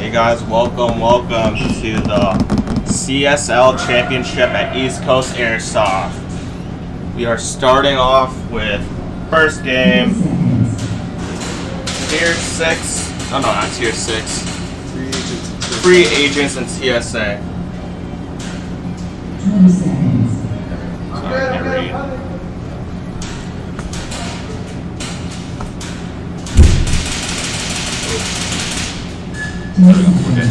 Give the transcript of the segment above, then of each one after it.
Hey guys, welcome to the CSL Championship at East Coast Airsoft. We are starting off with first game, Tier 6, oh no, not Tier 6, Free Agents and TSA. So I can't read. Okay.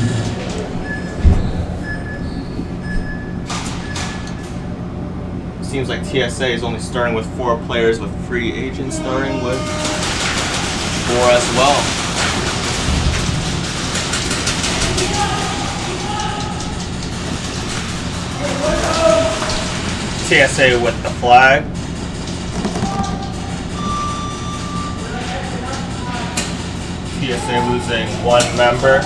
Seems like TSA is only starting with 4 players, with Free Agents starting with 4 as well. TSA with the flag. TSA losing 1 member.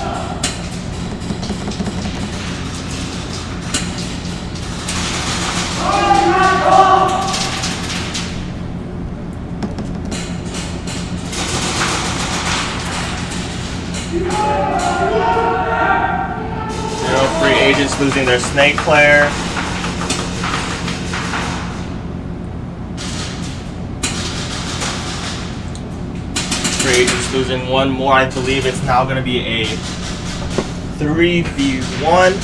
Free Agents losing their snake player. Free Agents losing 1 more. I believe it's now going to be a 3v1.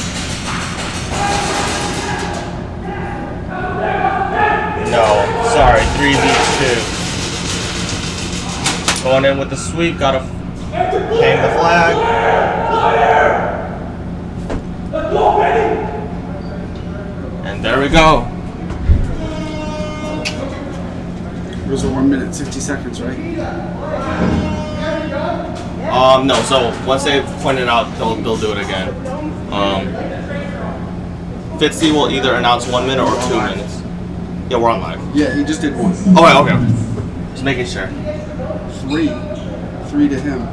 No, sorry, 3v2. Going in with the sweep, gotta hang the flag. And there we go. It was a 1 minute 50 seconds, right? No, so once they point it out, they'll do it again. Fitzy will either announce 1 minute or 2 minutes. Yeah, we're on live. Yeah, he just did 1. Oh, okay. Just making sure. 3 to him.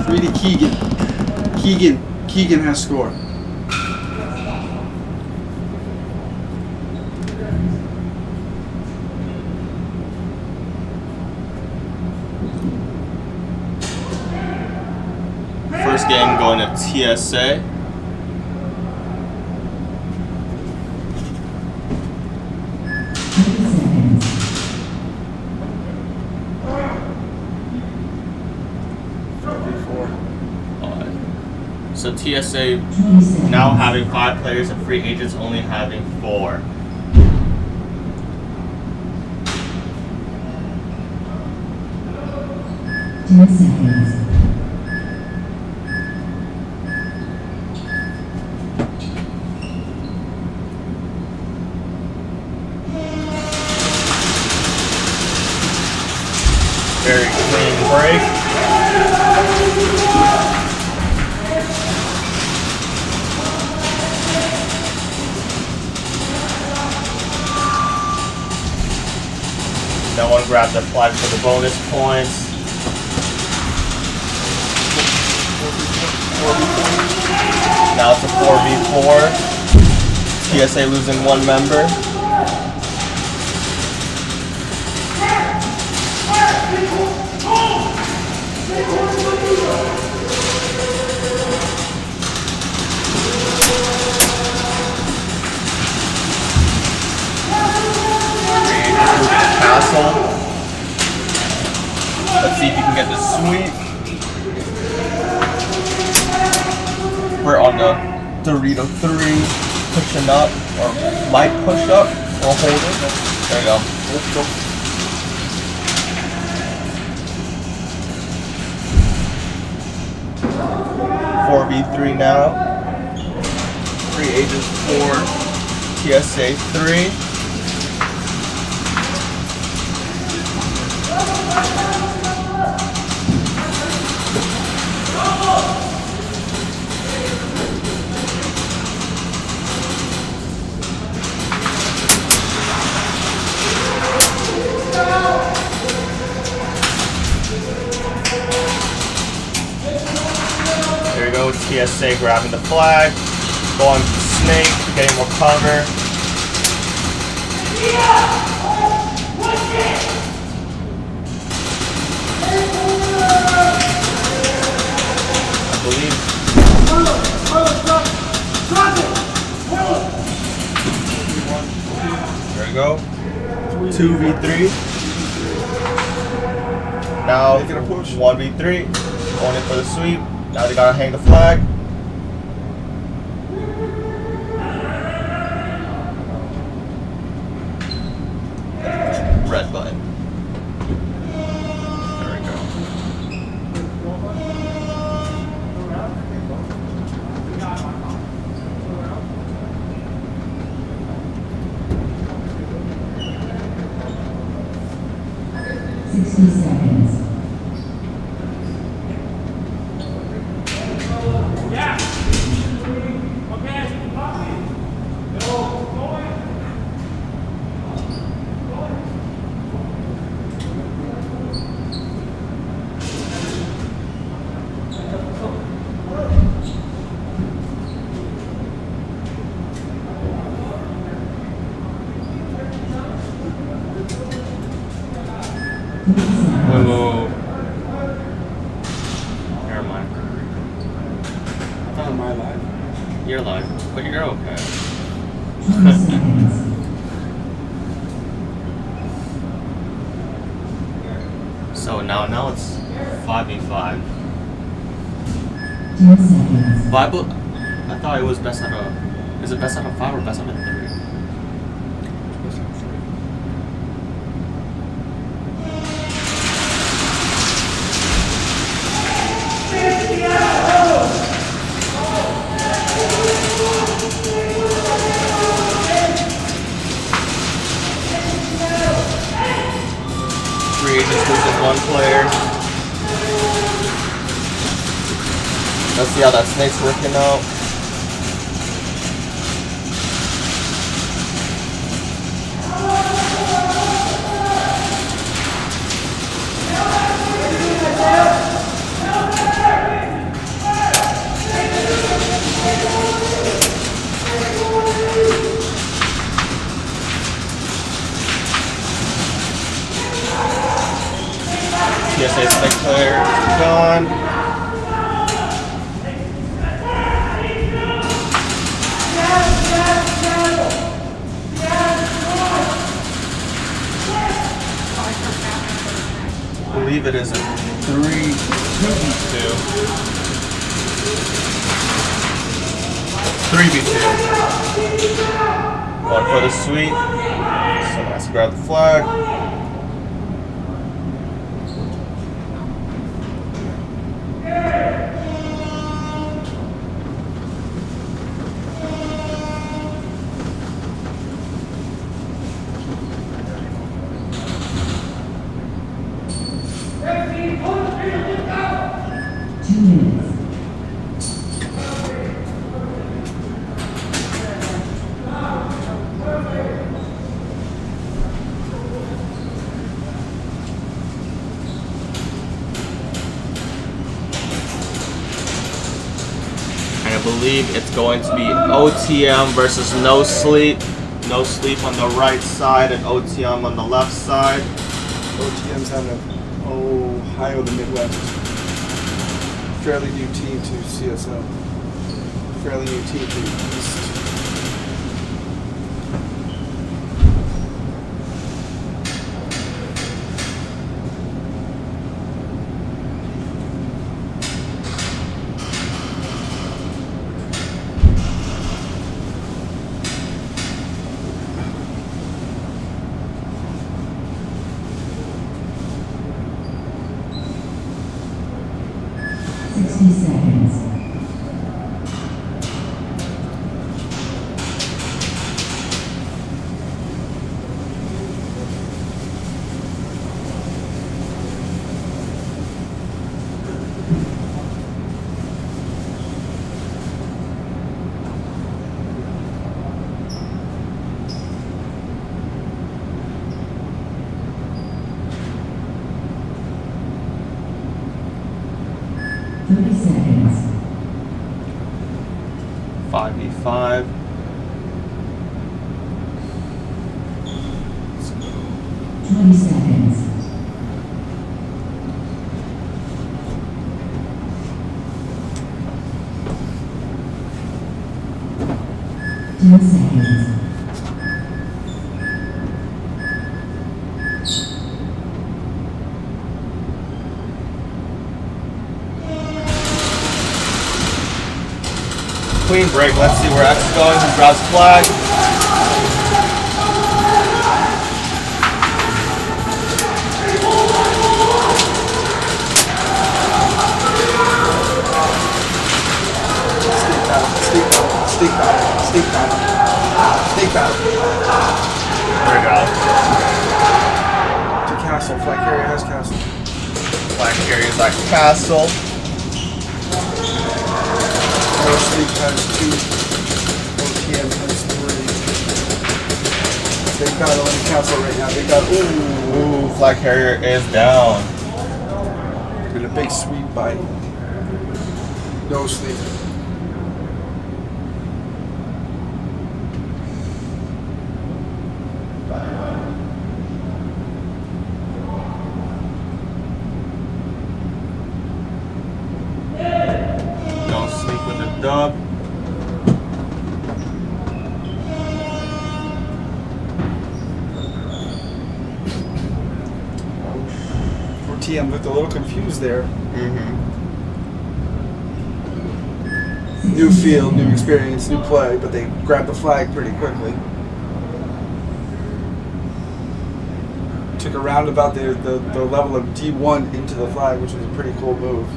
3 to Keegan. Keegan has scored. First game going to TSA. So TSA now having 5 players and Free Agents only having 4. Very clean break. No one grabbed the flag for the bonus points. Now it's a 4v4. TSA losing 1 member. Castle. Let's see if you can get the sweep. We're on the Dorito 3, pushing up, or might push up, or hold it. There you go. Let's go. .4v3 now. Free Agents 4, TSA 3. There you go, TSA grabbing the flag, going to snake, getting more cover. go. 2v3. Now Making a push. 1v3. Going in for the sweep. Now they gotta hang the flag. Red button. There we go. Whoa. Never mind. Am I live? You're live, but you're okay. So now it's 5v5. Bible, I thought it was best out of. Is it best out of 5 or best out of 3? Just losing one player. Let's see how that snake's working out. TSA snake player gone. I believe it is a 2v2. 3v2. Going for the sweep. Someone has to grab the flag. I believe it's going to be OTM versus No Sleep. No Sleep on the right side and OTM on the left side. OTM's out of Ohio, the Midwest. Fairly new team to CSL. Fairly new team to East. Seconds. 5v5. 20 seconds. 10 seconds. clean break. Let's see where X is going. Who draws flag? Snake battle. There we go. To castle. Flag carrier has castle. Flag carrier's at castle. No sleep has 2. OTM has 3. Snake battle in the castle right now. They got Ooh, flag carrier is down. and a big sweep by no sleep. No sleep with the dub. OTM looked a little confused there. New field, new experience, new play, but they grabbed the flag pretty quickly. Took a roundabout the level of D1 into the flag, which was a pretty cool move.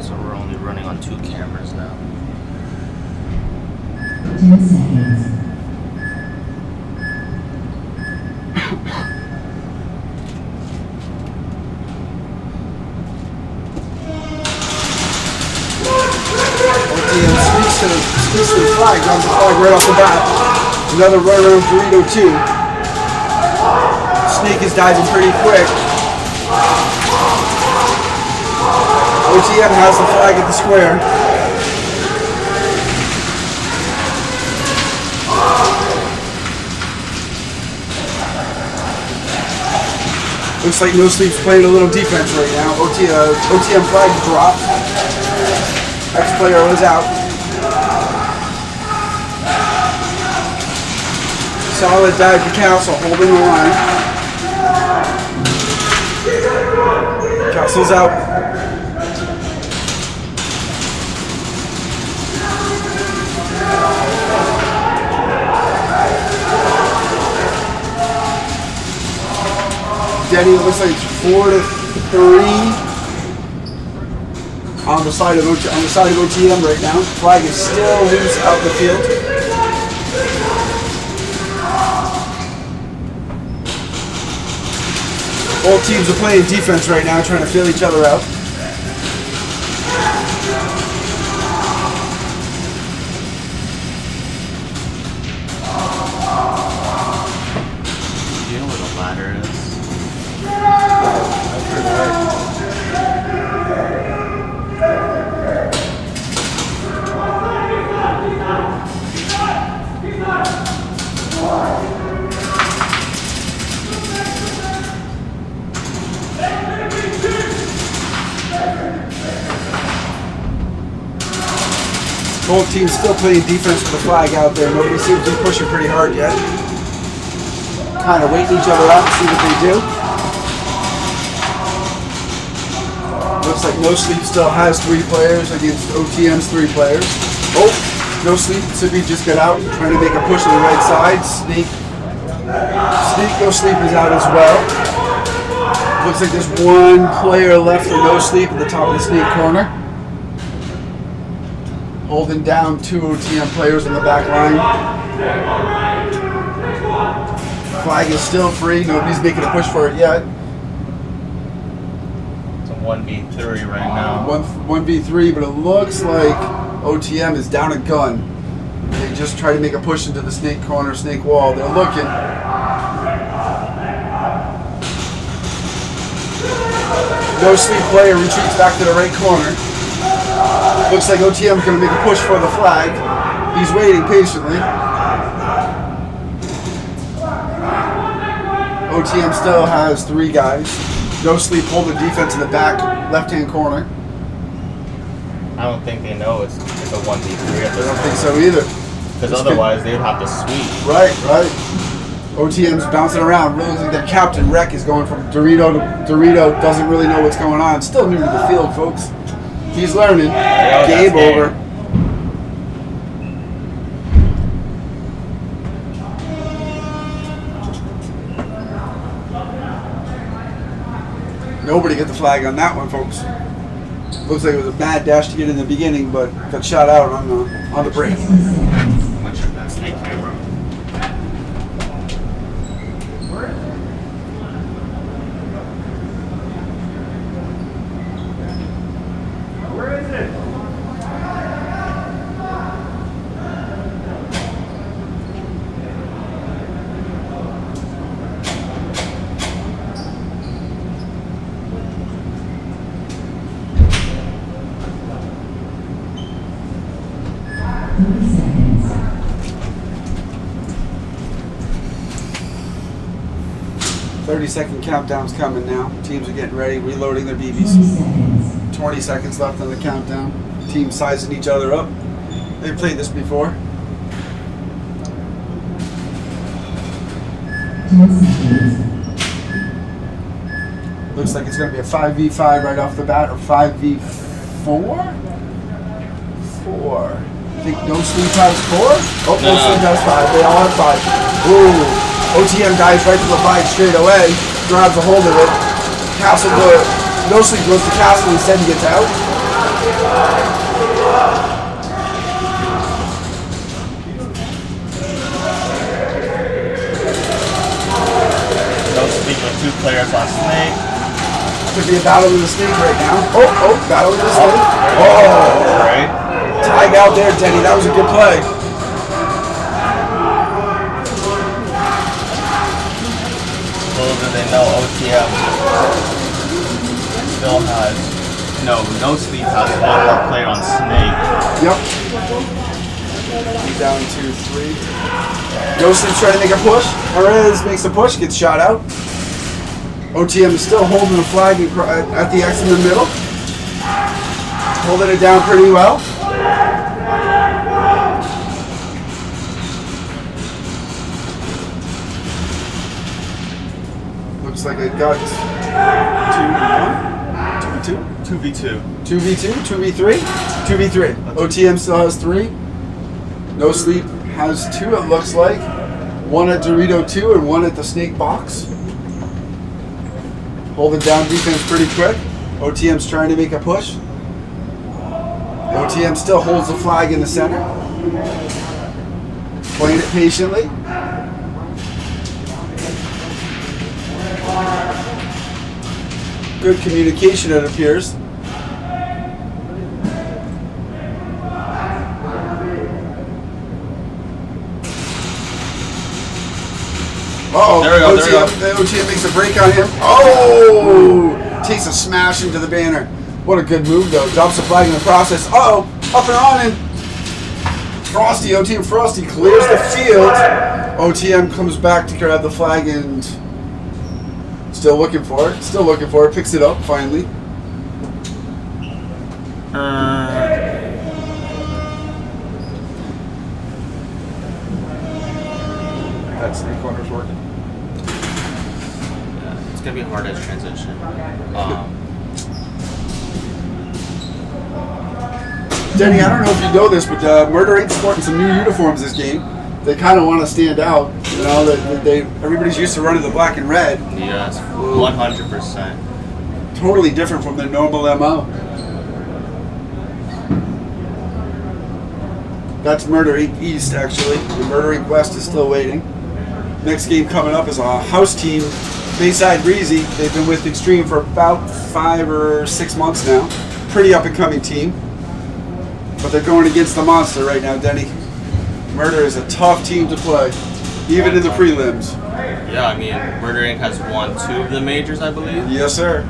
So we're only running on 2 cameras now. 10 seconds. OTM speaks to the flag, grabs the flag right off the bat. Another run around Dorito 2. Snake is diving pretty quick. OTM has the flag at the square. Looks like No Sleep's playing a little defense right now. OTM flag dropped. X-player was out. Solid dive to Castle, holding the line. Castle's out. Denny, it looks like it's 4-3 on the side of OTM right now. Flag is still loose out the field. Both teams are playing defense right now, trying to feel each other out. Do you know where the ladder is? I've heard that. Both teams still playing defense with the flag out there. Nobody seems to be pushing pretty hard yet. Kind of waiting each other out to see what they do. Looks like No Sleep still has 3 players against OTM's 3 players. Oh, No Sleep, Sippy just got out, trying to make a push to the right side. Sneak, No Sleep is out as well. Looks like there's 1 player left for No Sleep at the top of the Snake corner. Holding down 2 OTM players in the back line. Flag is still free. Nobody's making a push for it yet. It's a 1v3 right now. 1v3, but it looks like OTM is down a gun. They just try to make a push into the Snake corner, Snake wall. They're looking. No Sleep player retreats back to the right corner. Looks like OTM's going to make a push for the flag. He's waiting patiently. OTM still has 3 guys. No sleep holding defense in the back left-hand corner. I don't think they know it's a 1v3 at I this don't point. think so either. Because otherwise they would have to sweep. Right. OTM's bouncing around. Realizing that Captain Wreck is going from Dorito to Dorito. Doesn't really know what's going on. Still new to the field, folks. He's learning. Game over. Nobody get the flag on that one, folks. Looks like it was a bad dash to get in the beginning, but got shot out on the break. I'm gonna check that snake camera. Where is it? 30-second countdown's coming now. Teams are getting ready, reloading their 20 BBs. seconds. 20 seconds left on the countdown. Teams sizing each other up. They've played this before. 10 seconds. Looks like it's going to be a 5v5 right off the bat, or 5v4? 4. I think no sleep has 4? Oh, no sleep has 5. They all have 5. Ooh. OTM dives right to the 5 straight away. Grabs a hold of it. Castle goes. No sleep goes to Castle instead and gets out. No sleep with 2 players on snake. Could be a battle with the snake right now. Oh, battle with the snake. Right. Tag out there, Denny. That was a good play. Little do they know, OTM still has no sleep has 1 more player on snake. Yep. He's down 2-3. No sleep trying to make a push. Perez makes a push, gets shot out. OTM is still holding the flag at the X in the middle. Holding it down pretty well. Looks like it got 2v1? 2v2? 2v2. 2v2? 2v3? 2v3. OTM still has 3. No sleep has 2, it looks like. 1 at Dorito 2 and 1 at the snake box. Holding down defense pretty quick. OTM's trying to make a push. OTM still holds the flag in the center. Playing it patiently. Good communication, it appears. Uh-oh, There we go, there we go. OTM makes a break on him. Oh! Takes a smash into the banner. What a good move, though. Drops the flag in the process. Uh-oh! Up and on him. Frosty, OTM Frosty clears the field. OTM comes back to grab the flag and still looking for it. Still looking for it. Picks it up, finally. That's 3 corners working. Yeah, it's gonna be hard as transition. Denny, I don't know if you know this, but Murder Inc. sporting some new uniforms this game. They kind of want to stand out. You know, everybody's used to running the black and red. Yes, 100%. Totally different from their normal MO. That's Murder Inc. East, actually. The Murder Inc. West is still waiting. Next game coming up is a house team, Bayside Breezy. They've been with Extreme for about 5 or 6 months now. Pretty up and coming team. But they're going against the monster right now, Denny. Murder is a tough team to play, even in the prelims. Yeah, I mean, Murder Inc. has won 2 of the majors, I believe. Yes, sir.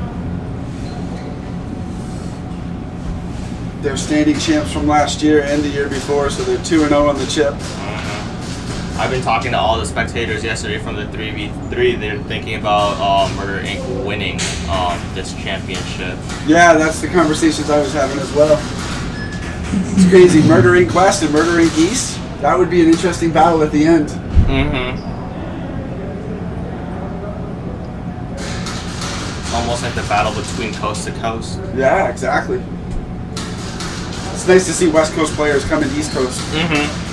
They're standing champs from last year and the year before, so they're 2-0 on the chip. I've been talking to all the spectators yesterday from the 3v3. They're thinking about Murder Inc. winning this championship. Yeah, that's the conversations I was having as well. It's crazy. Murder Inc. West and Murder Inc. East. That would be an interesting battle at the end. Mm-hmm. Almost like the battle between coast to coast. Yeah, exactly. It's nice to see West Coast players come in East Coast. Mm-hmm.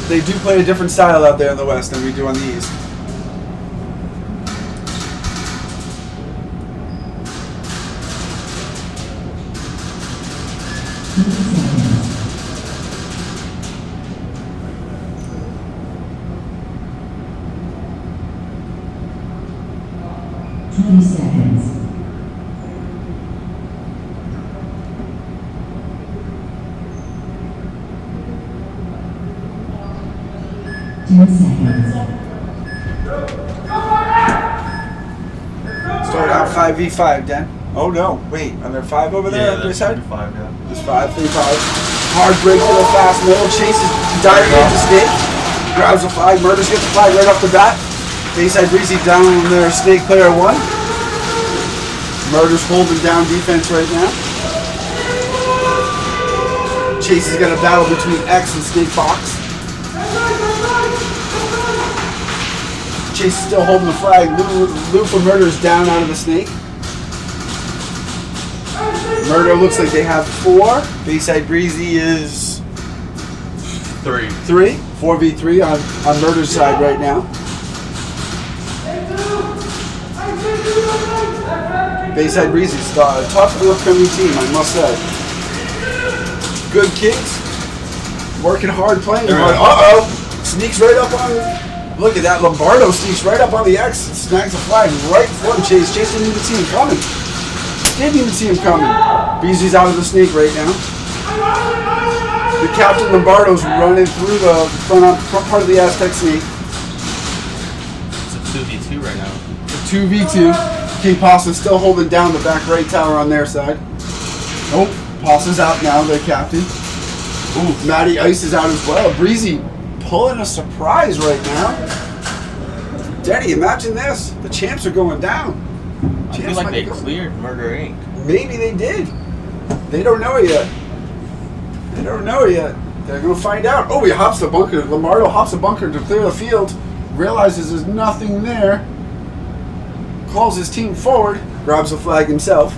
They do play a different style out there in the West than we do on the East. Seconds. 10 seconds. Start out 5v5, Dan. Oh no, wait, are there 5 over there on this side? 5, yeah. There's 5, 3, 5. Hard break to the fast middle, chases diving into Snake. Grabs a flag, Murders gets the flag right off the bat. Bayside Breezy down on their Snake player 1. Murders holding down defense right now. Chase has got a battle between X and Snake Fox. Chase is still holding the flag. Lou for Murder is down out of the Snake. Murder looks like they have 4. Bayside Breezy is 3. 4v3 on Murder's side right now. Bayside Breezy's a tough upcoming team, I must say. Good kids. Working hard, playing hard. Uh-oh! Sneaks right up on... Look at that. Lombardo sneaks right up on the X and snags the flag right for him. Chase didn't even see him coming. Didn't even see him coming. Breezy's out of the Snake right now. The Captain Lombardo's running through the front part of the Aztec Snake. It's a 2v2 right now. A 2v2. King Pasa's still holding down the back right tower on their side. Oh, Pasa's out now, their captain. Ooh, Matty Ice is out as well. Breezy pulling a surprise right now. Denny, imagine this. The champs are going down. I feel like they cleared Murder Inc. Maybe they did. They don't know it yet. They don't know it yet. They're going to find out. Oh, he hops the bunker. Lombardo hops the bunker to clear the field. Realizes there's nothing there. Calls his team forward. Grabs the flag himself.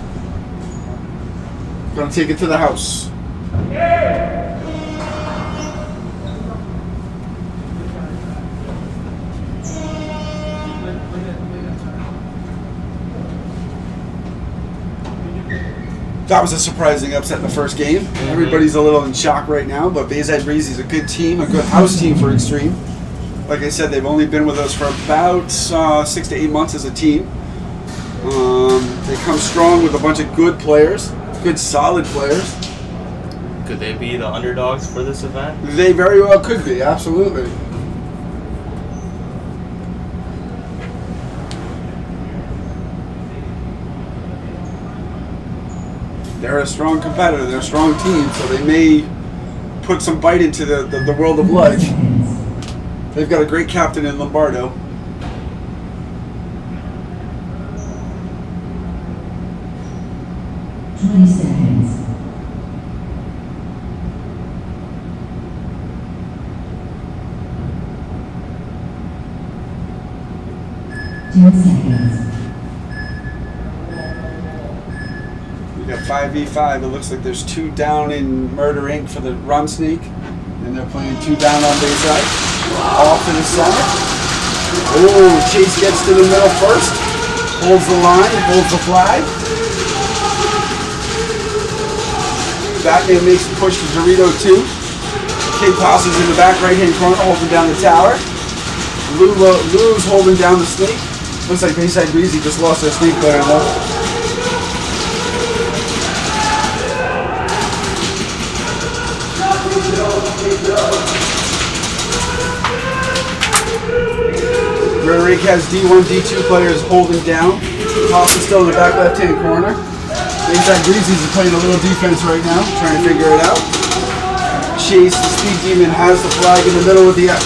Going to take it to the house. That was a surprising upset in the first game. Mm-hmm. Everybody's a little in shock right now, but Bayside Breezy's a good team, a good house team for Extreme. Like I said, they've only been with us for about 6 to 8 months as a team. They come strong with a bunch of good players, good solid players. Could they be the underdogs for this event? They very well could be, absolutely. They're a strong competitor, they're a strong team, so they may put some bite into the world of life. They've got a great captain in Lombardo. Seconds. 10 seconds. We got 5v5. It looks like there's 2 down in Murder Inc. for the run sneak. And they're playing 2 down on Bayside. Off to the center. Oh, Chase gets to the middle first. Holds the line, holds the flag. Batman makes the push to Dorito 2. King Passa's in the back right-hand corner holding down the tower. Lou's holding down the snake. Looks like Bayside Breezy just lost their snake player though. Rick has D1, D2 players holding down. Passa's still in the back left-hand corner. Bayside Breezy's playing a little defense right now, trying to figure it out. Chase, the Speed Demon, has the flag in the middle with the X.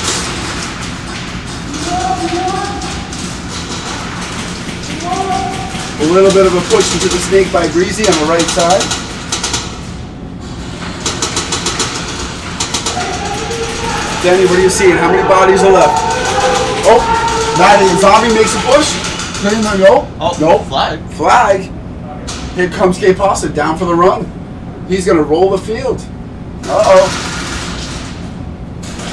A little bit of a push into the snake by Breezy on the right side. Danny, what are you seeing? How many bodies are left? Oh, Maddie and Zombie makes a push. There you go. Oh, nope. Flag. Flag. Here comes K Pasta down for the run. He's going to roll the field. Uh-oh.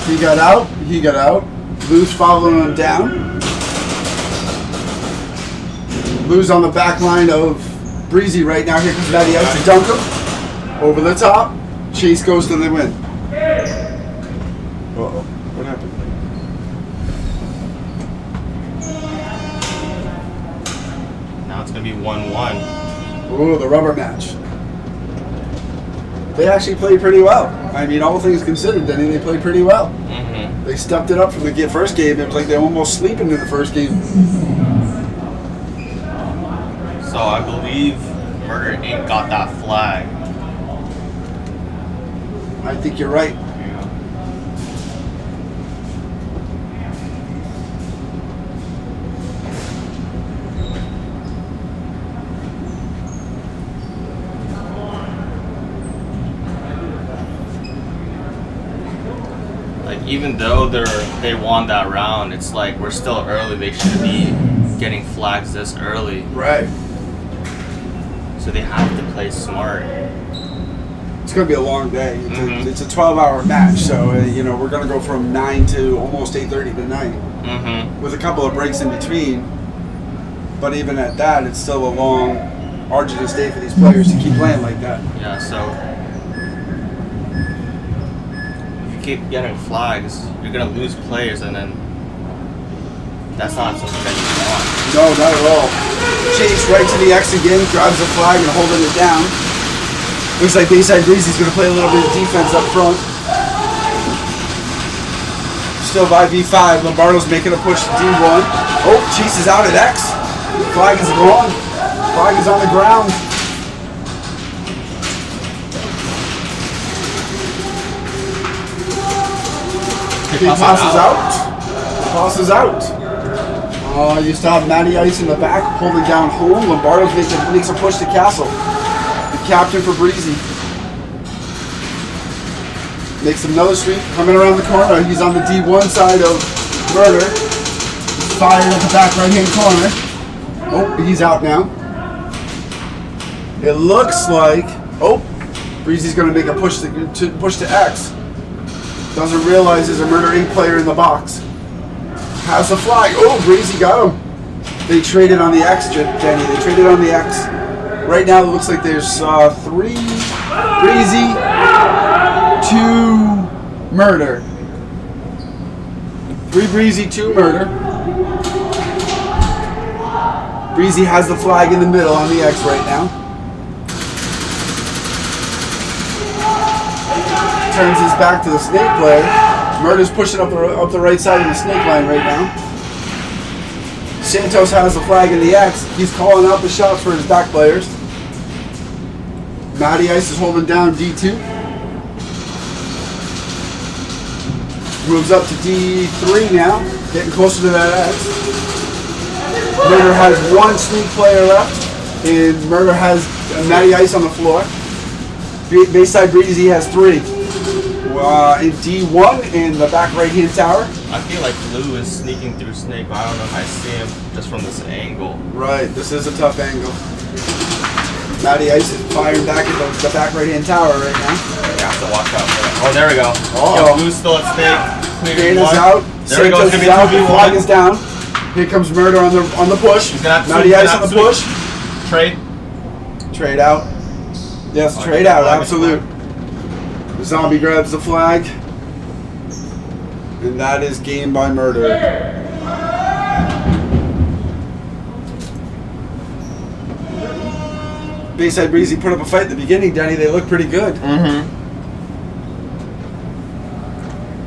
He got out. He got out. Lou's following him down. Lou's on the back line of Breezy right now. Here comes Matty out to dunk him. Over the top. Chase goes to the win. Uh-oh. What happened? Now it's going to be 1-1. Ooh, the rubber match. They actually played pretty well. I mean, all things considered, Denny, they played pretty well. Mm-hmm. They stepped it up from the first game. It was like they were almost sleeping in the first game. 60 seconds. So I believe Murder Inc. got that flag. I think you're right. Like, even though they won that round, it's like we're still early. They shouldn't be getting flags this early. Right. So they have to play smart. It's going to be a long day. Mhm. It's a 12-hour match, so we're going to go from 9 to almost 8:30 to 9, Mm-hmm. with a couple of breaks in between. But even at that, it's still a long, arduous day for these players to keep playing like that. Yeah, so if you keep getting flags, you're going to lose players, and then that's not something that you want. No, not at all. Chase right to the X again, grabs the flag and holding it down. Looks like Bayside Breezy's going to play a little bit of defense up front. Still by V5. Lombardo's making a push to D1. Oh, Chase is out at X. Flag is wrong. Flag is on the ground. He passes out. Passes out. You still have Matty Ice in the back, holding down home. Lombardo makes a push to Castle. The captain for Breezy. Makes another sweep, coming around the corner. He's on the D1 side of Murder. Fired at the back right-hand corner. Oh, he's out now. It looks like, Breezy's going to make a push to X. Doesn't realize there's a Murder Inc. player in the box. Has the flag. Oh, Breezy got him. They traded on the X, Jenny. They traded on the X. Right now, it looks like there's 3 Breezy, 2 Murder. 3 Breezy, 2 Murder. Breezy has the flag in the middle on the X right now. Turns his back to the snake player. Murder's pushing up the right side of the snake line right now. Santos has the flag in the X. He's calling out the shots for his back players. Matty Ice is holding down D2. Moves up to D3 now. Getting closer to that X. Murder has 1 sneak player left. And Murder has Matty Ice on the floor. Bayside Breezy has 3. In D1 in the back right-hand tower. I feel like Lou is sneaking through Snake, but I don't know if I see him just from this angle. Right, this is a tough angle. Matty Ice is firing back at the back right-hand tower right now. You have to watch out for that. Oh, there we go. Uh-oh. Yeah, Lou's still at Snake. Clearing Dana's one. out. There we go. It's Santos going to be is out. The flag 2v1. is down. Here comes Murder on the push. He's gonna have to Matty sweep, Ice on the sweep. push. Trade. Trade out. Yes, trade out. Absolute. Zombie grabs the flag. And that is game by Murder. Bayside Breezy put up a fight at the beginning, Danny. They look pretty good. Mm-hmm.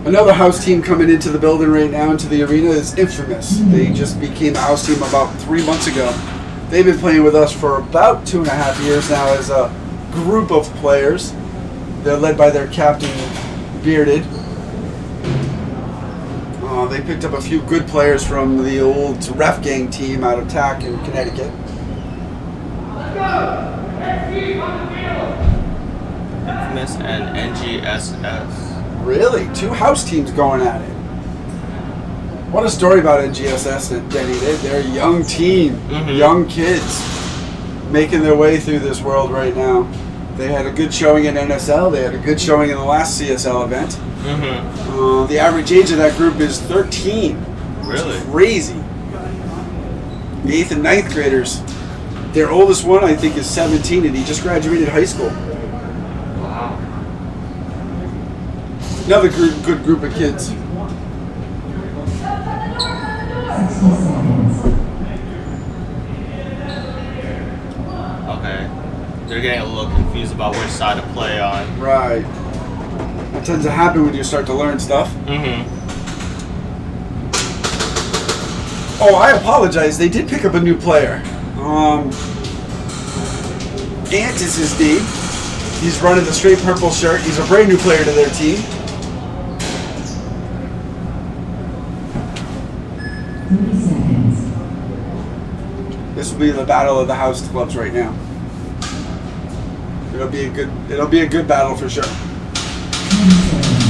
Another house team coming into the building right now, into the arena, is Infamous. They just became a house team about 3 months ago. They've been playing with us for about 2.5 years now as a group of players. They're led by their captain, Bearded. They picked up a few good players from the old Ref Gang team out of TAC in Connecticut. Infamous and NGSS. Really? 2 house teams going at it. What a story about NGSS and Denny. They're a young team, young kids making their way through this world right now. They had a good showing in NSL. They had a good showing in the last CSL event. The average age of that group is 13. Really? It's crazy. The 8th and 9th graders. Their oldest one, I think, is 17, and he just graduated high school. Wow. Another good group of kids. 60 seconds. Okay. They're getting a little confused about which side to play on. Right. That tends to happen when you start to learn stuff. Oh, I apologize. They did pick up a new player. Ant is his name. He's running the straight purple shirt. He's a brand new player to their team. 30 seconds. This will be the battle of the house clubs right now. It'll be a good battle for sure. 10 seconds.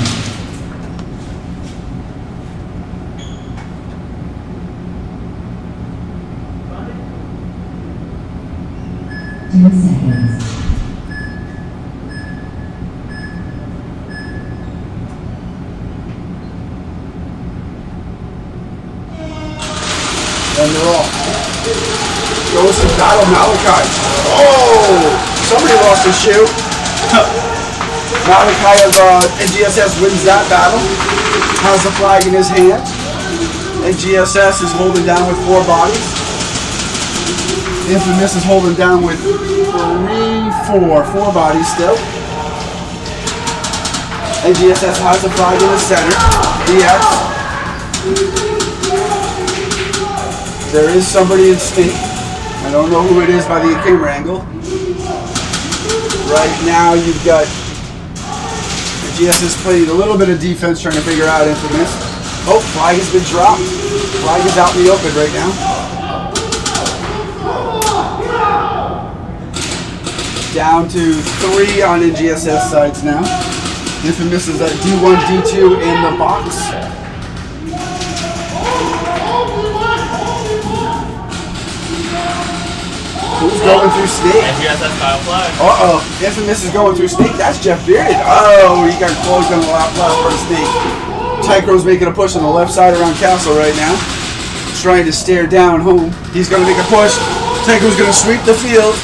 10 seconds. And they're off. Goes to battle Malachi. Oh! Somebody lost a shoe. Malachi of NGSS wins that battle. Has the flag in his hand. NGSS is holding down with 4 bodies. Infamous is holding down with 4 bodies still. NGSS has the flag in the center. DX. There is somebody in stink. I don't know who it is by the camera angle. Right now you've got NGSS playing a little bit of defense trying to figure out Infamous. Oh, flag has been dropped. Flag is out in the open right now. Down to 3 on NGSS sides now. Infamous is at D1, D2 in the box. Who's going through snake? NGSS style flag. Uh-oh. Infamous is going through snake. That's Jeff Bearded. Oh, he got closed on the left for a snake. Tychro's making a push on the left side around Castle right now. Trying to stare down home. He's going to make a push. Tychro's going to sweep the field.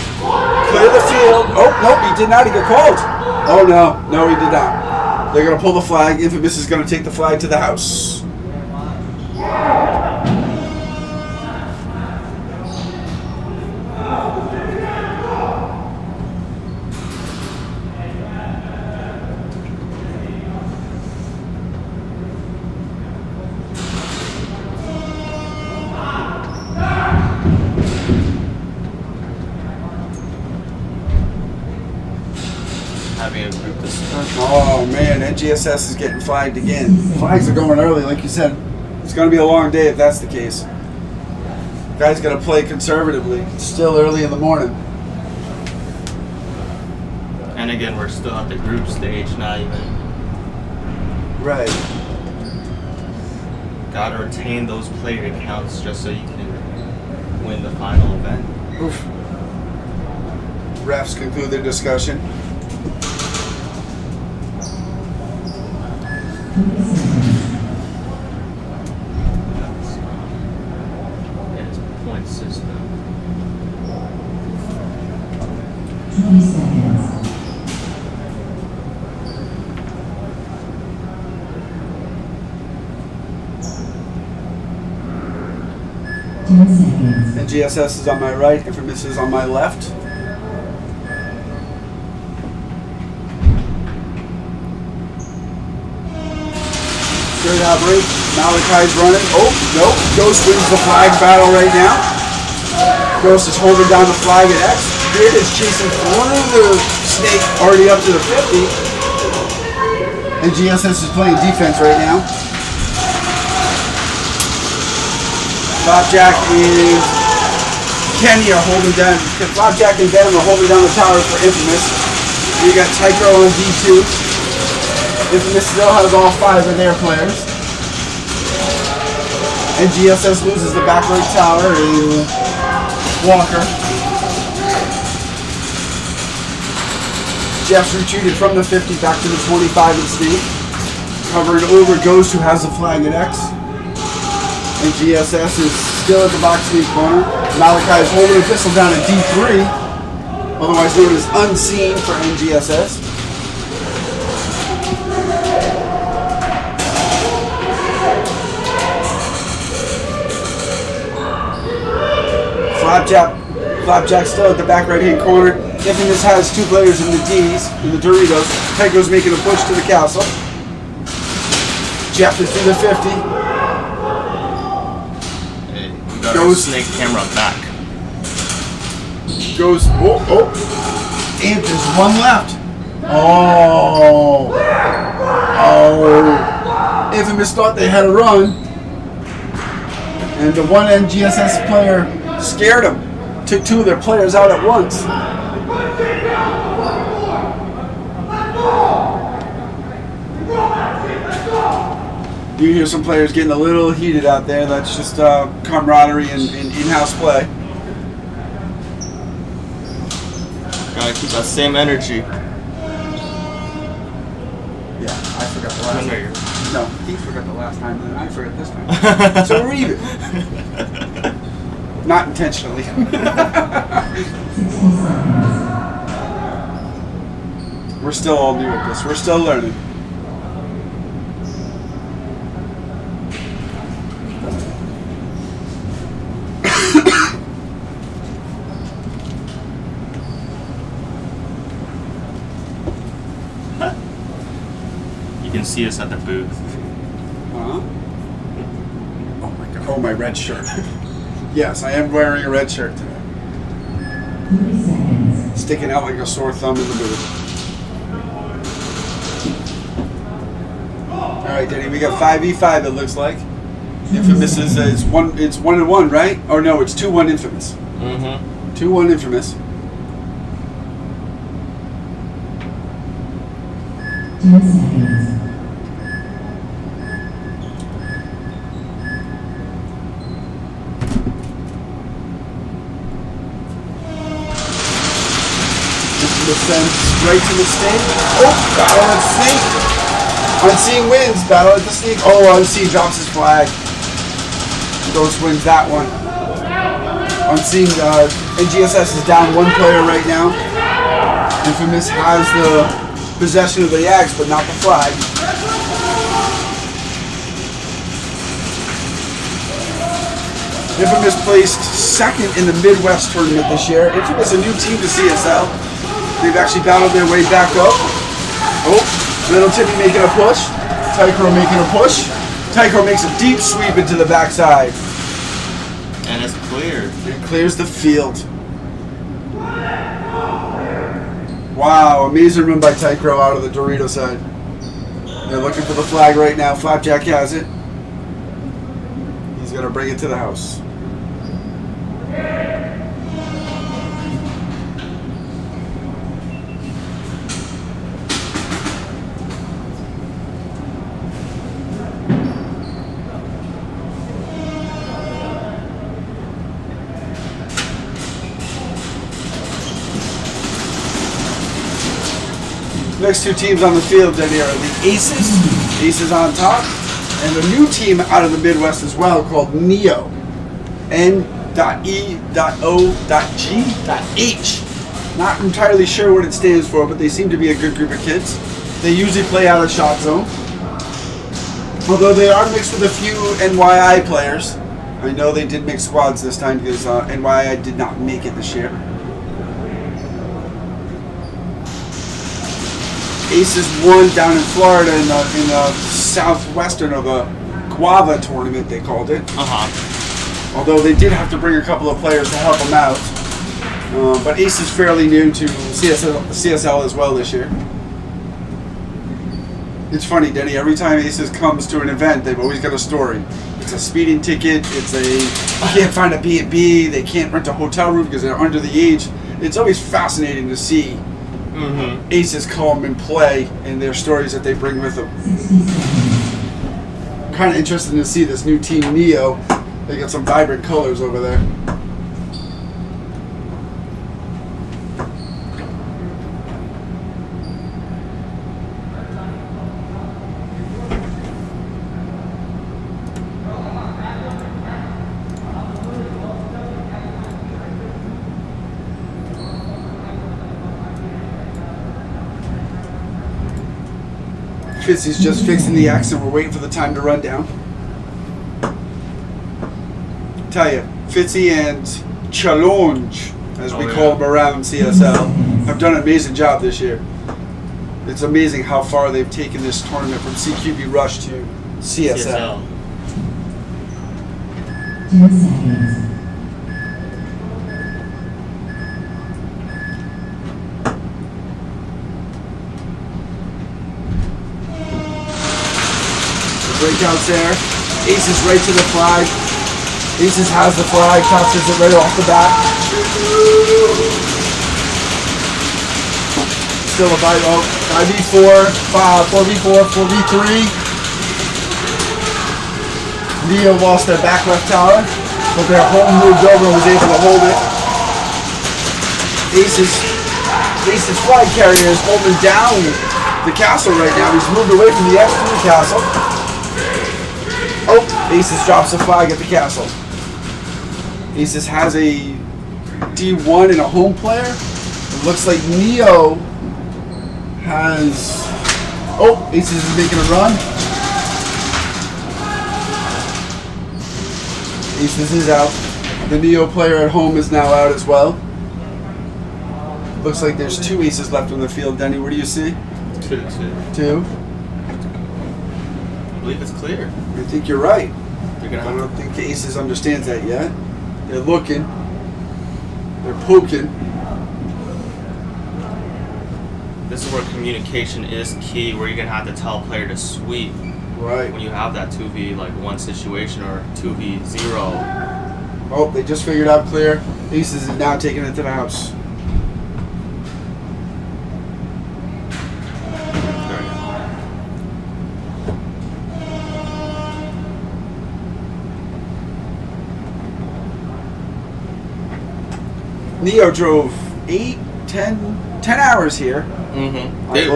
Clear the field. Oh, nope, he did not. He got called. Oh, no. No, he did not. They're going to pull the flag. Infamous is going to take the flag to the house. Having a group discussion. Oh man, NGSS is getting flagged again. Flags are going early, like you said. It's going to be a long day if that's the case. Guys got to play conservatively. It's still early in the morning. And again, we're still at the group stage, not even. Right. Gotta retain those player accounts just so you can win the final event. Oof. Refs conclude their discussion. 30 seconds. It's a point system. 20 seconds. 10 seconds. NGSS is on my right, Infamous is on my left. Straight out break. Malachi's running. Oh, nope. Ghost wins the flag battle right now. Ghost is holding down the flag at X. Beard is chasing through the snake already up to the 50. And NGSS is playing defense right now. Flapjack and Kenny are holding down. Flapjack and Ben are holding down the tower for Infamous. You got Tycho on D2. Infamous still has all 5 of their players. NGSS loses the back right tower and Walker. Jeff's retreated from the 50 back to the 25 and Snake. Covering over Ghost, who has the flag at X. And GSS is still at the box snake corner. Malachi is holding a pistol down at D3, otherwise known as Unseen for NGSS. Flapjack still at the back right-hand corner. Infamous has 2 players in the D's, in the Doritos. Tycho's making a push to the castle. Jeff is through the 50. Hey, we got our snake camera back. Goes, oh. And there's one left. Oh. Infamous thought they had a run. And the one NGSS player scared them. Took 2 of their players out at once. You hear some players getting a little heated out there. That's just camaraderie and in-house play. Gotta keep that same energy. Yeah, I forgot the last time. No, he forgot the last time, and I forgot this time. So we're even. Not intentionally. 60 seconds. We're still all new at this. We're still learning. You can see us at the booth. Oh my god. Oh, my red shirt. Yes, I am wearing a red shirt today. 30 seconds. Sticking out like a sore thumb in the booth. Alright, Denny, we got 5v5 it looks like. Infamous is it's 1-1, right? Or no, it's 2-1 Infamous. Mm-hmm. 2-1 Infamous. 10 seconds. Descend straight to the snake. Oh, battle at the snake. Unseen wins. Battle at the snake. Oh, Unseen drops his flag. Ghost wins that one. Unseen, NGSS is down 1 player right now. Infamous has the possession of the axe, but not the flag. Infamous placed 2nd in the Midwest tournament this year. Infamous, a new team to CSL. They've actually battled their way back up. Oh, Little Timmy making a push. Tycho making a push. Tycho makes a deep sweep into the backside. And it's cleared. It clears the field. Wow, amazing run by Tycho out of the Dorito side. They're looking for the flag right now. Flapjack has it. He's going to bring it to the house. Next 2 teams on the field then are the Aces. Aces on top. And a new team out of the Midwest as well called Neo. N.E.O.G.H. Not entirely sure what it stands for, but they seem to be a good group of kids. They usually play out of shot zone. Although they are mixed with a few NYI players. I know they did mix squads this time because NYI did not make it this year. Aces won down in Florida in the southwestern of a Guava tournament, they called it. Although they did have to bring a couple of players to help them out. But Ace is fairly new to CSL as well this year. It's funny, Denny, every time Aces comes to an event, they've always got a story. It's a speeding ticket, it's you can't find a B&B, they can't rent a hotel room because they're under the age. It's always fascinating to see Aces come and play and their stories that they bring with them. Kind of interesting to see this new team Neo. They got some vibrant colors over there. Fitzy's just fixing the X and we're waiting for the time to run down. Tell you, Fitzy and Challenge, as we call them around CSL, have done an amazing job this year. It's amazing how far they've taken this tournament from CQB Rush to CSL. 10 seconds. Breakouts there. Aces right to the flag. Aces has the flag, tosses it right off the bat. Still a 5v4, 4v4, 4v3. Neo lost their back left tower, but their home moved over and was able to hold it. Ace's flag carrier is holding down the castle right now. He's moved away from the X to the castle. Oh, Aces drops the flag at the castle. Aces has a D1 and a home player. It looks like Neo has... Oh, Aces is making a run. Aces is out. The Neo player at home is now out as well. Looks like there's 2 Aces left on the field. Denny, what do you see? 2. I believe it's clear. I think you're right. They're gonna I don't think the Aces understands that yet. They're looking. They're poking. This is where communication is key, where you're gonna have to tell a player to sweep Right. when you have that 2v1 situation or 2v0. Oh, they just figured out clear. Aces is now taking it to the house. Neo drove 10 hours here. Mm-hmm. They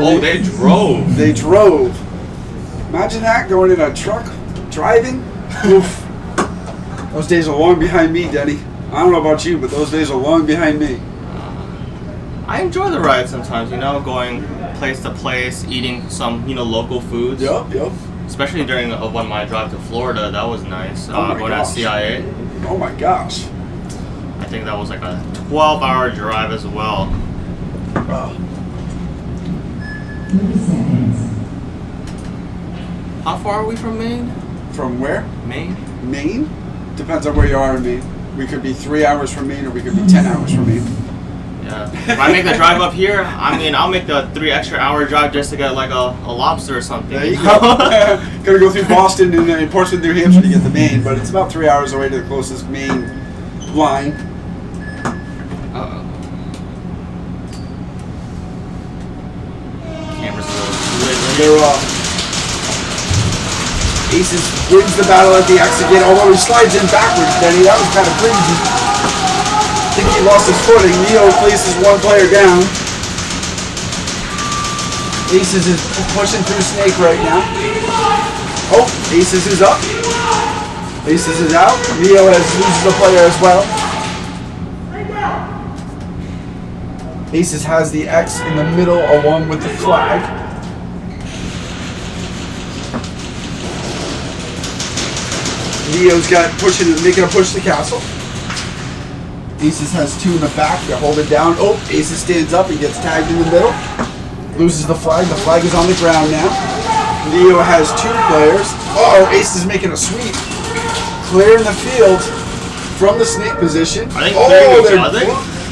drove. They drove. Imagine that, going in a truck, driving. Oof. Those days are long behind me, Denny. I don't know about you, but those days are long behind me. I enjoy the ride sometimes, going place to place, eating some, local foods. Yup. Especially during one of my drive to Florida, that was nice. Oh my going gosh. at CIA. Oh my gosh. I think that was like a 12-hour drive as well. Oh. 30 seconds. How far are we from Maine? From where? Maine? Maine? Depends on where you are in Maine. We could be 3 hours from Maine or we could be 10 hours from Maine. Yeah. If I make the drive up here, I'll make the 3 extra hour drive just to get like a lobster or something. There you go. Gotta go through Boston and Portsmouth, New Hampshire to get to Maine, but it's about 3 hours away to the closest Maine line. Uh-oh. Camera's a little They're off. Aces wins the battle at the X again, although he slides in backwards, Denny. That was kind of crazy. I think he lost his footing. Neo places one player down. Aces is pushing through Snake right now. Oh, Aces is up. Aces is out. Neo loses the player as well. Aces has the X in the middle along with the flag. Neo's got making a push to castle. Aces has 2 in the back. They hold it down. Oh, Aces stands up and gets tagged in the middle. Loses the flag. The flag is on the ground now. Neo has 2 players. Uh-oh, Ace is making a sweep. Clear in the field. from the sneak position. Are they clearing each they're- other?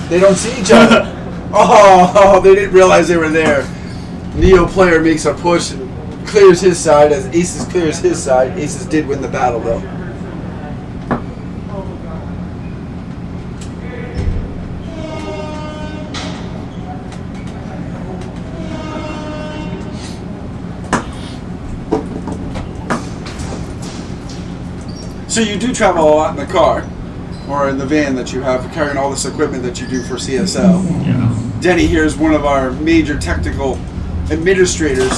They don't see each other. Oh, they didn't realize they were there. Neo player makes a push and clears his side as Aces clears his side. Aces did win the battle though. So you do travel a lot in the car, or in the van that you have, carrying all this equipment that you do for CSL. Yeah. Denny here is one of our major technical administrators.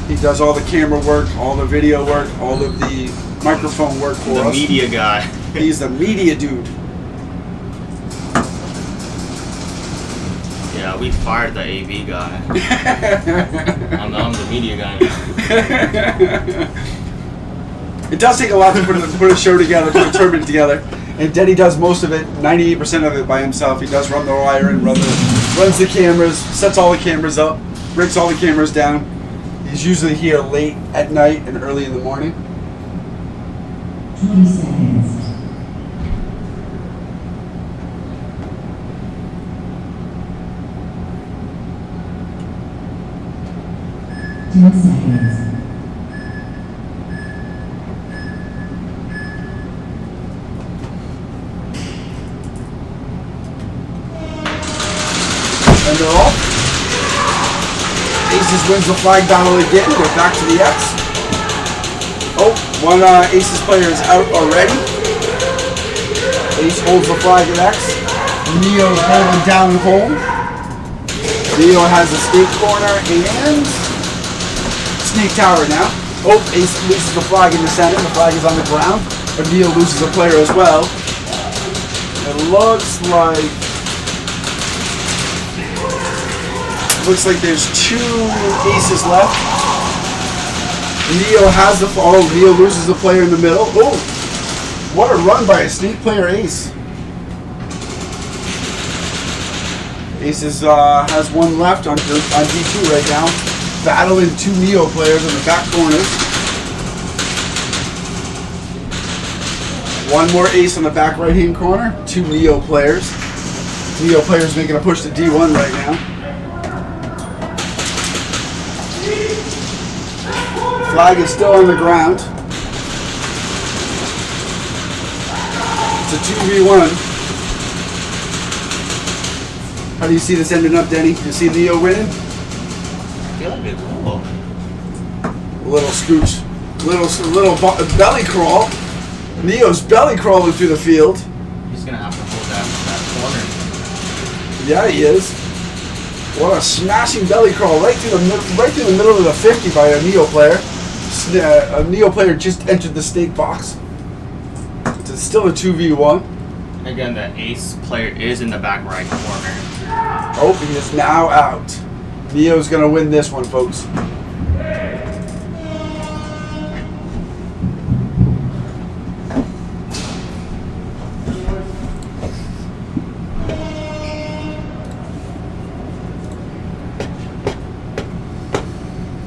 He does all the camera work, all the video work, all of the microphone work for The us. media guy. He's the media dude. Yeah, we fired the AV guy. I'm the media guy now. It does take a lot to put a show together, put a tournament together. And Denny does most of it, 98% of it by himself. He does run the wiring, runs the cameras, sets all the cameras up, breaks all the cameras down. He's usually here late at night and early in the morning. 20 seconds. Seconds. And they're off. Aces wins the flag battle again. They're back to the X. Oh, one Aces player is out already. Ace holds the flag at X. Neo holding down home. Neo has a snake corner and snake tower now. Oh, Ace loses the flag in the center. The flag is on the ground. But Neo loses a player as well. It looks like there's 2 Aces left. Neo has the Neo loses the player in the middle. Oh, what a run by a snake player Ace. Aces has one left on D2 right now, battling 2 Neo players in the back corners. One more Ace on the back right hand corner, 2 Neo players. Neo players making a push to D1 right now. Flag is still on the ground. It's a 2v1. How do you see this ending up, Denny? You see Neo winning? I feel like it will. A little scooch. Little belly crawl. Neo's belly crawling through the field. He's gonna have to hold that corner. Yeah, he is. What a smashing belly crawl right through the middle of the 50 by a Neo player. A Neo player just entered the snake box. It's still a 2v1. Again, the Ace player is in the back right corner. Oh, he is now out. Neo's gonna win this one, folks.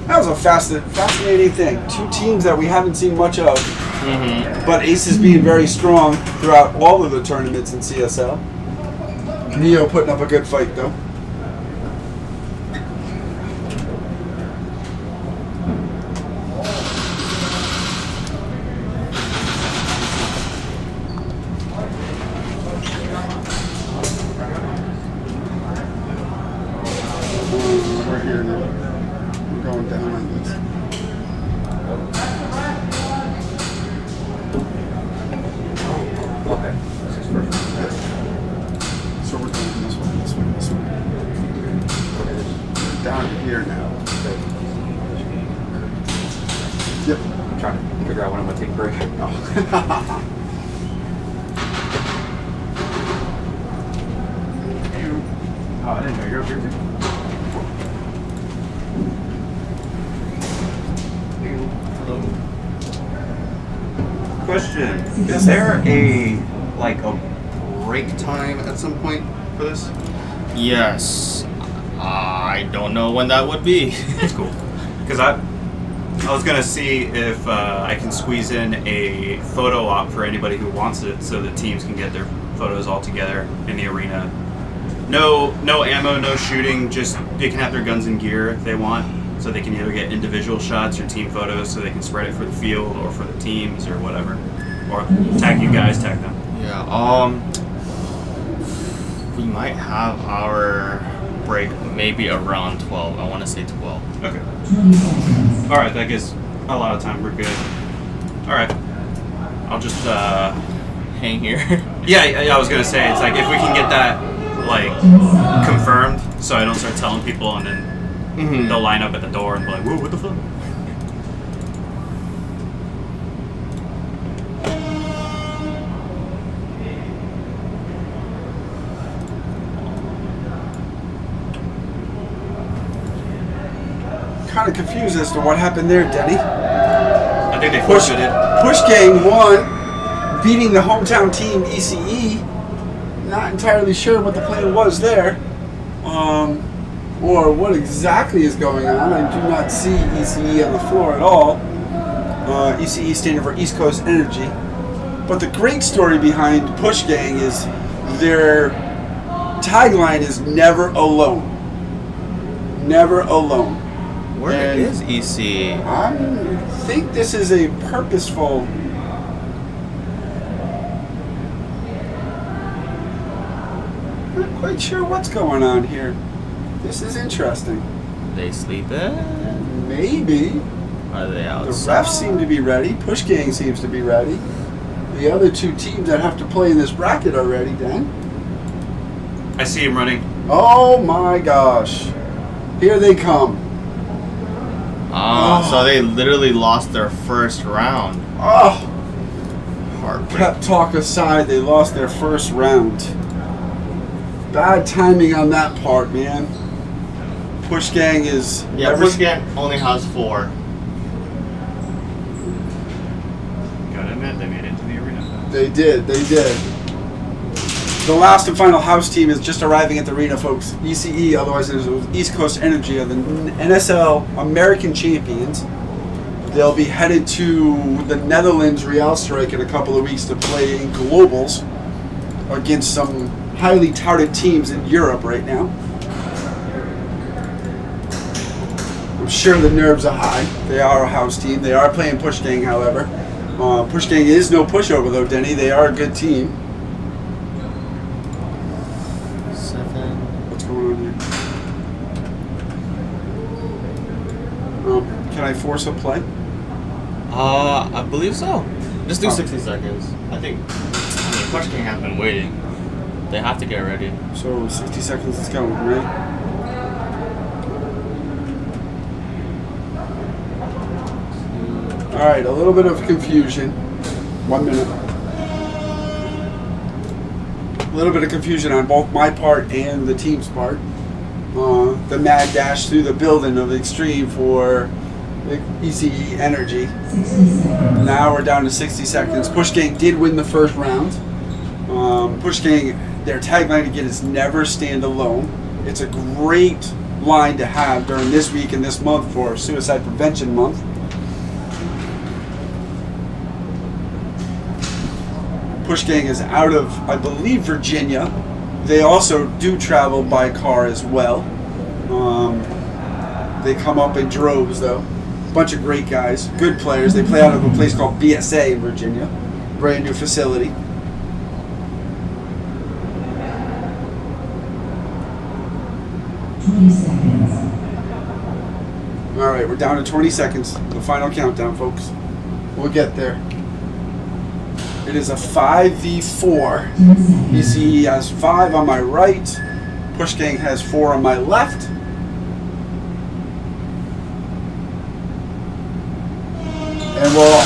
That was a fascinating thing. 2 teams that we haven't seen much of. But Aces being very strong throughout all of the tournaments in CSL. Neo putting up a good fight though. We're here now. We're going down on this. Okay. This is first. So we're going this way. We're down here now. Yep. I'm trying to figure out when I'm going to take a break. Oh. Oh, I didn't know you're up here too. Hello. Question: is there a break time at some point for this? Yes. I don't know when that would be. That's cool. Because I was gonna see if I can squeeze in a photo op for anybody who wants it, so the teams can get their photos all together in the arena. No ammo, no shooting. Just they can have their guns and gear if they want, so they can either get individual shots or team photos, so they can spread it for the field or for the teams or whatever, or tag you guys, tag them. Yeah. We might have our break maybe around 12. I want to say 12. Okay. 20 seconds. All right, that gives a lot of time. We're good. All right. I'll just Hang here. yeah, I was gonna say it's like if we can get that like 10 seconds. confirmed, so I don't start telling people and then they'll line up at the door and be like, "Whoa, what the fuck?" Kind of confused as to what happened there, Denny. I think they Push forfeited it. Push Gang won, beating the hometown team ECE. Not entirely sure what the plan was there, or what exactly is going on. I do not see ECE on the floor at all. ECE standing for East Coast Energy. But the great story behind Push Gang is their tagline is "Never alone." Never alone. Where And is EC? I think this is a purposeful. Not quite sure what's going on here. This is interesting. They sleeping? Maybe. Are they The outside? refs seem to be ready. Push Gang seems to be ready. The other two teams that have to play in this bracket are ready, Dan. I see him running. Oh my gosh. Here they come. So they literally lost their first round. Oh, Heartbreak. pep talk aside, they lost their first round. Bad timing on that part, man. Push Gang is... Yeah, Push Gang only has 4. Gotta admit, they made it to the arena. They did. The last and final house team is just arriving at the arena, folks. ECE, otherwise known as East Coast Energy, are the NSL American champions. They'll be headed to the Netherlands Real Strike in a couple of weeks to play in globals against some highly touted teams in Europe right now. I'm sure the nerves are high. They are a house team. They are playing Push Gang, however. Push Gang is no pushover, though, Denny. They are a good team. 7. What's going on here? Can I force a play? I believe so. Just do Oh. 60 seconds. I think Push Gang has been waiting. They have to get ready. So 60 seconds is going, right? All right, a little bit of confusion. 1 minute. A little bit of confusion on both my part and the team's part. The mad dash through the building of Extreme for the ECE Energy. 60 seconds. Now we're down to 60 seconds. Push Gang did win the first round. Push Gang, their tagline again is "Never stand alone." It's a great line to have during this week and this month for Suicide Prevention Month. Push Gang is out of, I believe, Virginia. They also do travel by car as well. They come up in droves, though. Bunch of great guys, good players. They play out of a place called BSA in Virginia. Brand new facility. All right, we're down to 20 seconds. The final countdown, folks. We'll get there. It is a 5v4. ECE has 5 on my right. Push Gang has 4 on my left. And we'll...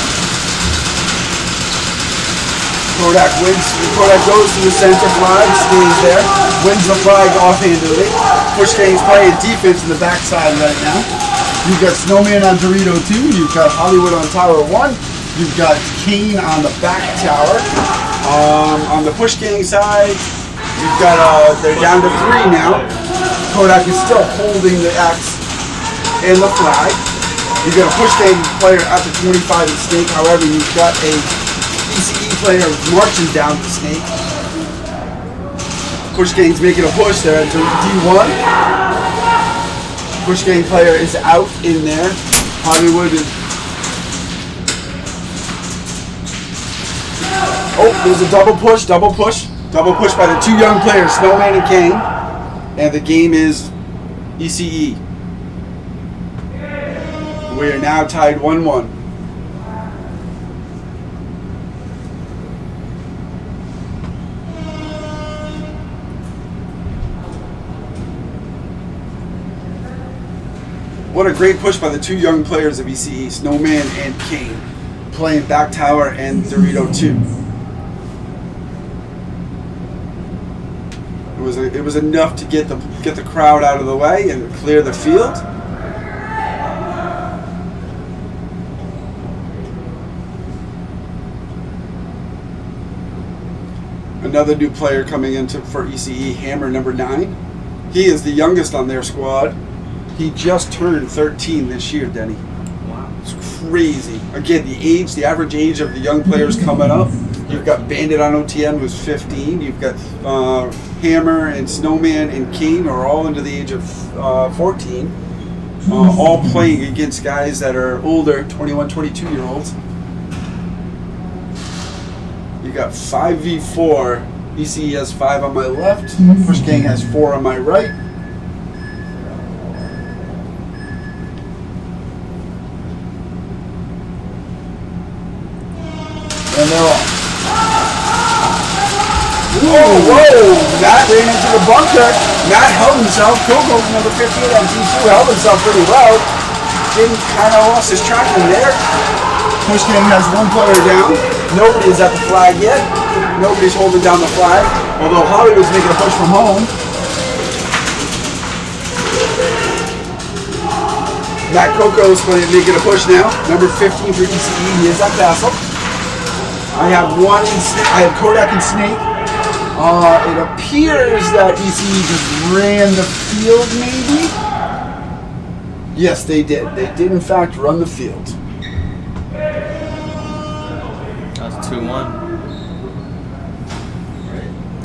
Kodak wins. Kodak goes to the center flag, stays there, wins the flag offhandedly. Push Gang's playing defense in the backside right now. You've got Snowman on Dorito 2. You've got Hollywood on Tower 1. You've got Kane on the back tower. On the Push Gang side, you've got, they're down to 3 now. Kodak is still holding the X and the flag. You got a push game player at the 25 at Snake. However, you've got a ECE player marching down the Snake. Push gang's making a push there into D1. Push gang player is out in there. Hollywood is. Oh, there's a double push by the two young players, Snowman and Kane. And the game is ECE. We are now tied 1-1. What a great push by the two young players of ECE, Snowman and Kane, playing back tower and Dorito 2. It was enough to get the crowd out of the way and clear the field. Another new player coming into for ECE, Hammer number 9. He is the youngest on their squad. He just turned 13 this year, Denny. Wow. It's crazy. Again, the average age of the young players coming up. You've got Bandit on OTM, who's 15. You've got Hammer and Snowman and Kane are all under the age of 14. All playing against guys that are older, 21, 22-year-olds. You got 5v4. ECE has 5 on my left. Push Gang has 4 on my right. And they're off. Whoa! Matt ran into the bunker. Matt held himself. Coco, number 15 on T2, held himself pretty well. Jim kind of lost his track in there. Push Gang has 1 player down. Nobody's at the flag yet. Nobody's holding down the flag. Although Hollywood's making a push from home. Matt Coco's making a push now. Number 15 for ECE. He is at Castle. I have Kodak and Snake. It appears that ECE just ran the field, maybe? Yes, they did. They did, in fact, run the field. That's 2-1.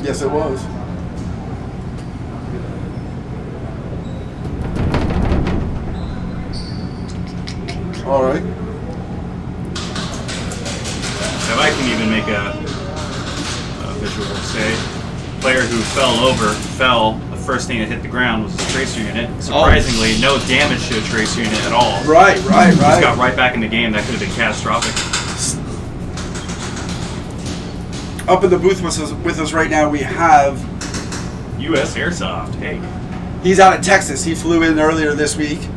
Yes, it was. All right. If I can even make a visual say, player who fell, the first thing that hit the ground was a tracer unit. Surprisingly, no damage to a tracer unit at all. Right. Just got right back in the game. That could have been catastrophic. Up in the booth with us right now, we have... U.S. Airsoft, hey. He's out of Texas. He flew in earlier this week.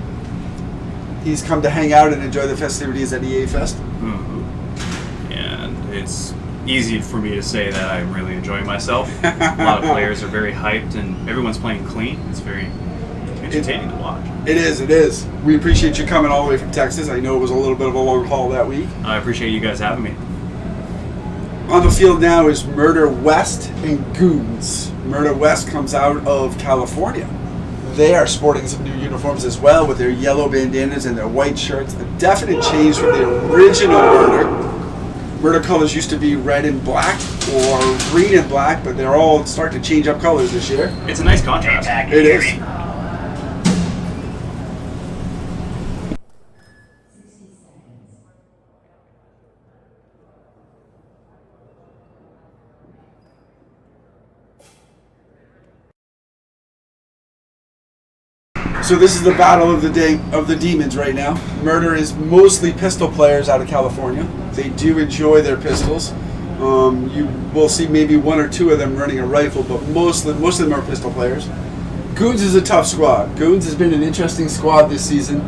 He's come to hang out and enjoy the festivities at EA Fest. Mm-hmm. And it's easy for me to say that I really enjoy myself. A lot of players are very hyped and everyone's playing clean. It's very entertaining to watch. It is. We appreciate you coming all the way from Texas. I know it was a little bit of a long haul that week. I appreciate you guys having me. On the field now is Murder West and Goons. Murder West comes out of California. They are sporting some new uniforms as well with their yellow bandanas and their white shirts. A definite change from the original Murder. Murder colors used to be red and black or green and black, but they're all starting to change up colors this year. It's a nice contrast. It is. So this is the battle of the day of the demons right now. Murder is mostly pistol players out of California. They do enjoy their pistols. You will see maybe 1 or 2 of them running a rifle, but most of them are pistol players. Goons is a tough squad. Goons has been an interesting squad this season.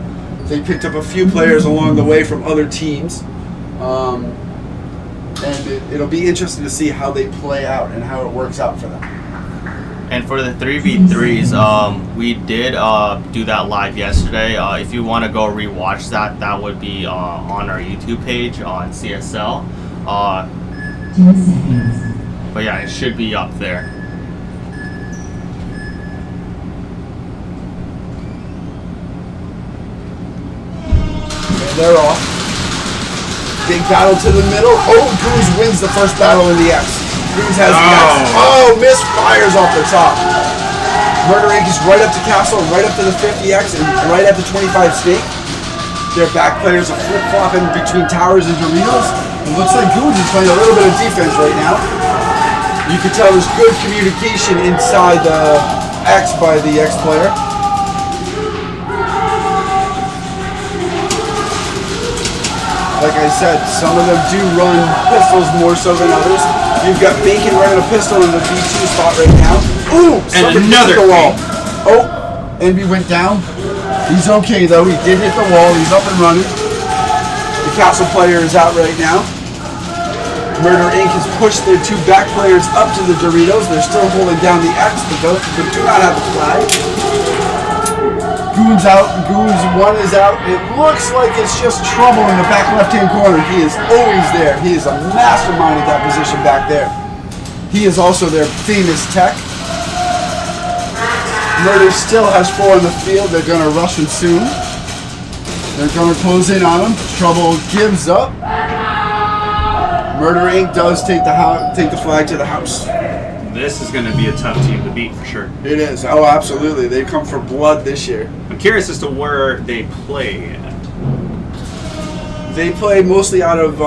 They picked up a few players along the way from other teams. And it'll be interesting to see how they play out and how it works out for them. And for the 3v3s, we did do that live yesterday. If you want to go rewatch that, that would be on our YouTube page on CSL. 10 seconds. But yeah, it should be up there. they're off. Big battle to the middle. Oh, Goons wins the first battle in the X. Goons has the X. Oh, misfires off the top. Murder Inc. is right up to Castle, right up to the 50X, and right at the 25 stake. Their back players are flip-flopping between towers and Doritos. It looks like Goons is playing a little bit of defense right now. You can tell there's good communication inside the X by the X player. Like I said, some of them do run pistols more so than others. You've got Bacon running a pistol in the B2 spot right now. Ooh, and another hit the wall. Oh, Envy went down. He's okay though. He did hit the wall. He's up and running. The Castle player is out right now. Murder Inc. has pushed their two back players up to the Doritos. They're still holding down the X, but do not have the flag. Goons out. Goons 1 is out. It looks like it's just trouble in the back left-hand corner. He is always there. He is a mastermind at that position back there. He is also their famous tech. Murder still has 4 in the field. They're going to rush him soon. They're going to close in on him. Trouble gives up. Murder Inc. does take the flag to the house. This is going to be a tough team to beat for sure. It is. Oh, absolutely. They come for blood this year. I'm curious as to where they play at. They play mostly out of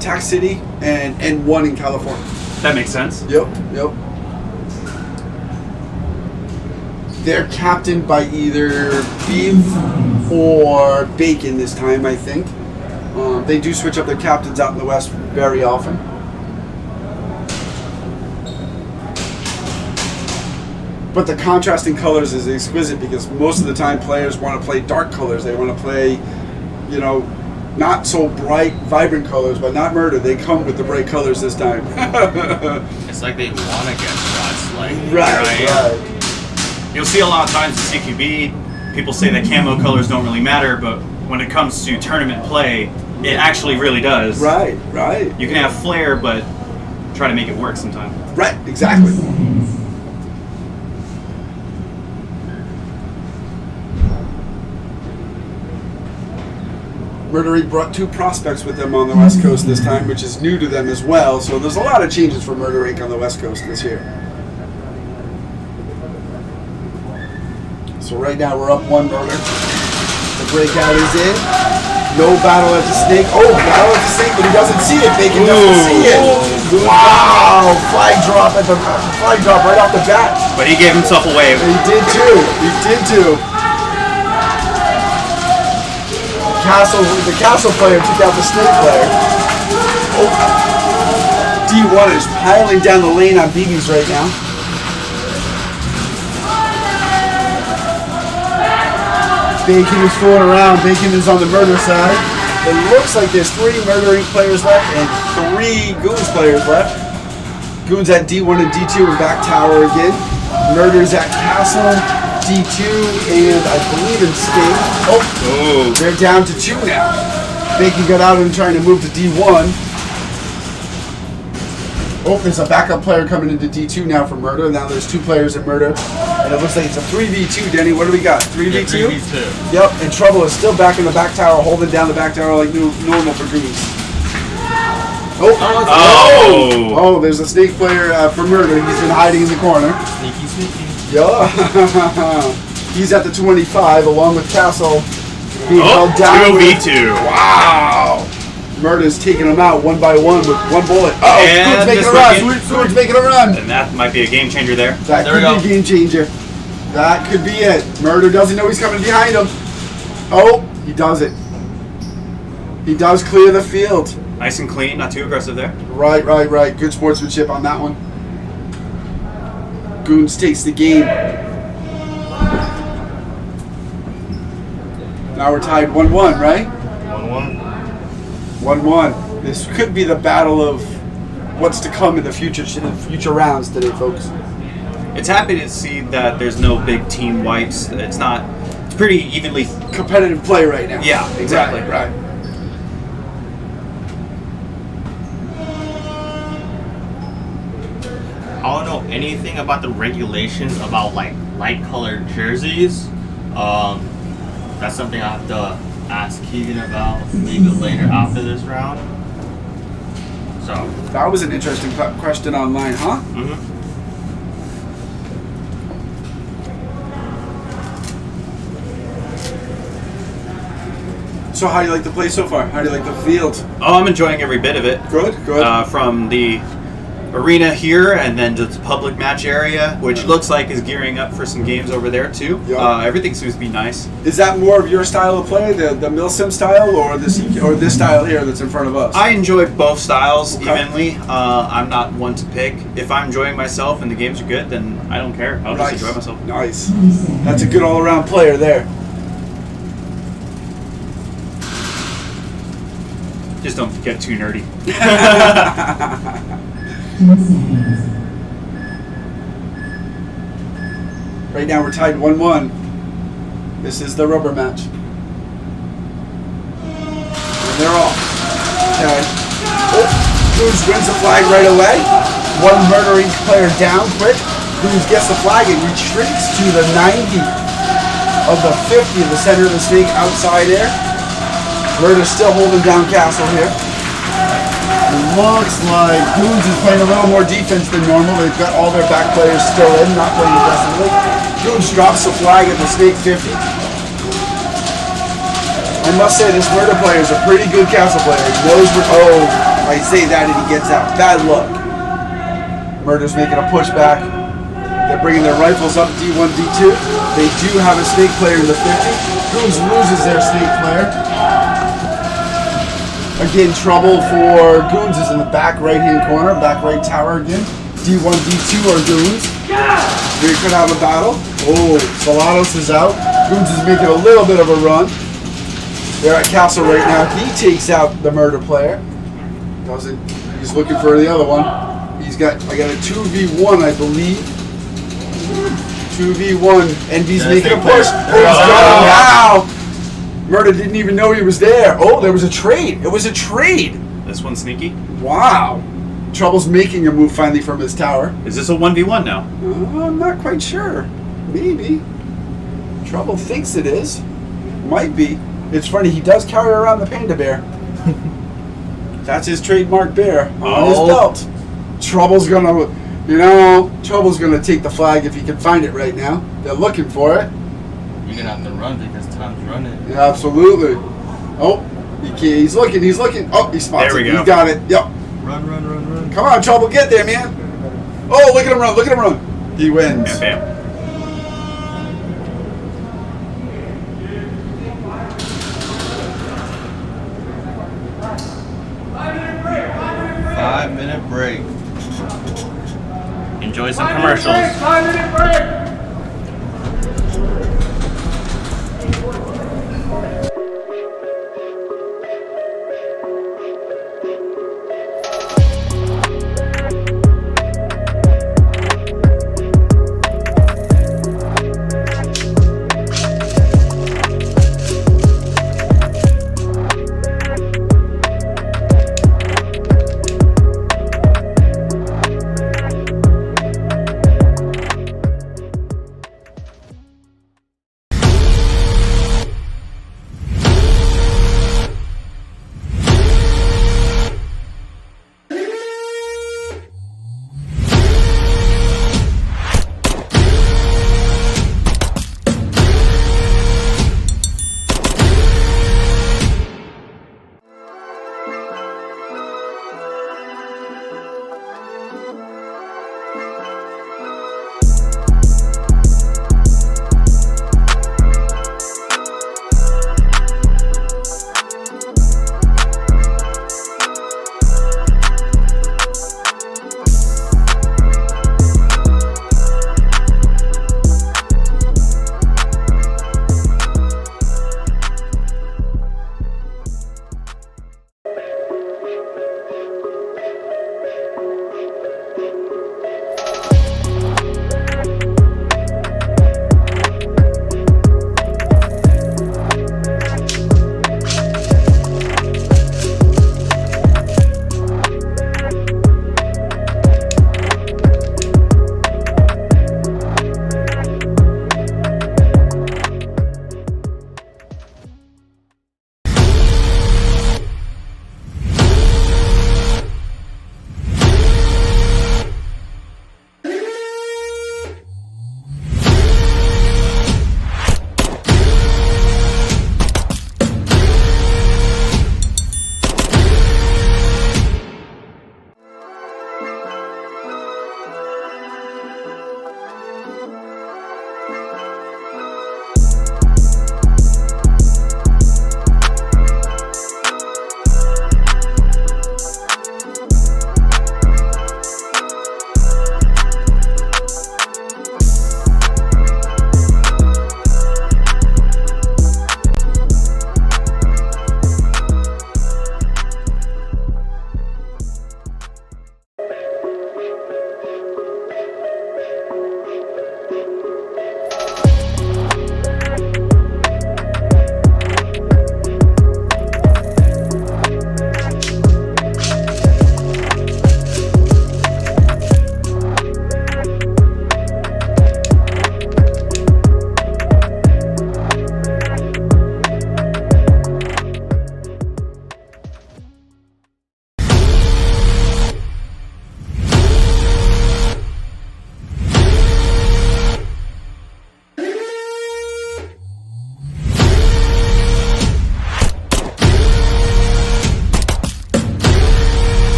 Tax City and N1 in California. That makes sense. Yep. They're captained by either Beef or Bacon this time, I think. They do switch up their captains out in the West very often. But the contrasting colors is exquisite because most of the time players want to play dark colors. They want to play, not so bright, vibrant colors, but not Murder. They come with the bright colors this time. It's like they want to get shots. Like, right. You'll see a lot of times in CQB, people say that camo colors don't really matter, but when it comes to tournament play, it actually really does. Right. You can have flair, but try to make it work sometimes. Right, exactly. Murder Inc. brought 2 prospects with them on the West Coast this time, which is new to them as well. So there's a lot of changes for Murder Inc. on the West Coast this year. So right now we're up 1 Murder. The breakout is in. No battle at the snake. Oh, battle at the snake, but he doesn't see it. Bacon doesn't see it. Wow! Flag drop right off the bat. But he gave himself away. He did too. The Castle player took out the snake player. Oh. D1 is piling down the lane on BBs right now. Bacon is fooling around. Bacon is on the Murder side. It looks like there's 3 Murder Inc. players left and 3 Goons players left. Goons at D1 and D2 and back tower again. Murder's at Castle, D2, and I believe in Sting. Oh, they're down to 2 now. Bacon got out and trying to move to D1. Oh, there's a backup player coming into D2 now for Murder. Now there's 2 players in Murder. And it looks like it's a 3v2, Denny. What do we got? 3v2? Yeah, 3v2. Yep, and Trouble is still back in the back tower, holding down the back tower like normal for Goons. Oh, there's a snake player for Murder. He's been hiding in the corner. Sneaky. Yeah. He's at the 25, along with Castle being held down. 2v2. Wow. Murder's taking him out 1 by 1 with 1 bullet. And Goons making a run. And that might be a game changer there. That could be a game changer. That could be it. Murder doesn't know he's coming behind him. Oh, he does it. He does clear the field. Nice and clean, not too aggressive there. Right. Good sportsmanship on that one. Goons takes the game. Now we're tied 1-1, right? 1-1. 1-1. This could be the battle of what's to come in the future rounds today, folks. It's happy to see that there's no big team wipes. It's pretty evenly competitive play right now. Yeah, exactly. Right. I don't know anything about the regulations about like light colored jerseys. That's something I have to ask Keegan about maybe later after this round. So. That was an interesting question online, huh? Mm-hmm. So how do you like the play so far? How do you like the field? Oh, I'm enjoying every bit of it. Good, good. From the arena here and then to the public match area, which looks like is gearing up for some games over there too. Yeah. Everything seems to be nice. Is that more of your style of play, the Milsim style, or this style here that's in front of us? I enjoy both styles Okay. evenly. I'm not one to pick. If I'm enjoying myself and the games are good, then I don't care. I'll just enjoy myself. Nice. That's a good all-around player there. Just don't get too nerdy. 10 seconds. Right now we're tied 1-1. This is the rubber match. And they're off. Okay. Oh, Goons wins the flag right away. One murdering player down quick. Goons gets the flag and retreats to the 90 of the 50 of the center of the snake outside air. Murder's still holding down Castle here. It looks like Goons is playing a little more defense than normal. They've got all their back players still in, not playing aggressively. Goons drops the flag at the Snake 50. I must say, this Murder player is a pretty good Castle player. He knows where. Oh, I say that and he gets out. Bad luck. Murder's making a pushback. They're bringing their rifles up D1, D2. They do have a Snake player in the 50. Goons loses their Snake player. Again, trouble for Goons is in the back right-hand corner, back right tower again. D1, D2 are Goons. We could have a battle. Oh, Solados is out. Goons is making a little bit of a run. They're at Castle right now. He takes out the Murder player. Doesn't. He's looking for the other one. I got a 2v1, I believe. 2v1. Envy's making a push. Oh, he's got him now. Murder didn't even know he was there. Oh, there was a trade. It was a trade. This one's sneaky. Wow. Trouble's making a move finally from his tower. Is this a 1v1 now? I'm not quite sure. Maybe. Trouble thinks it is. Might be. It's funny, he does carry around the panda bear. That's his trademark bear on his belt. Trouble's gonna, Trouble's gonna take the flag if he can find it right now. They're looking for it. You're gonna have to run because time's running. Yeah, absolutely. Oh, he's looking. Oh, he spots There we it. go. He got it. Yep. Run. Come on, Trouble, get there, man. Oh, look at him run. He wins. Bam, bam. Five-minute break. Enjoy some commercials. 5-minute break.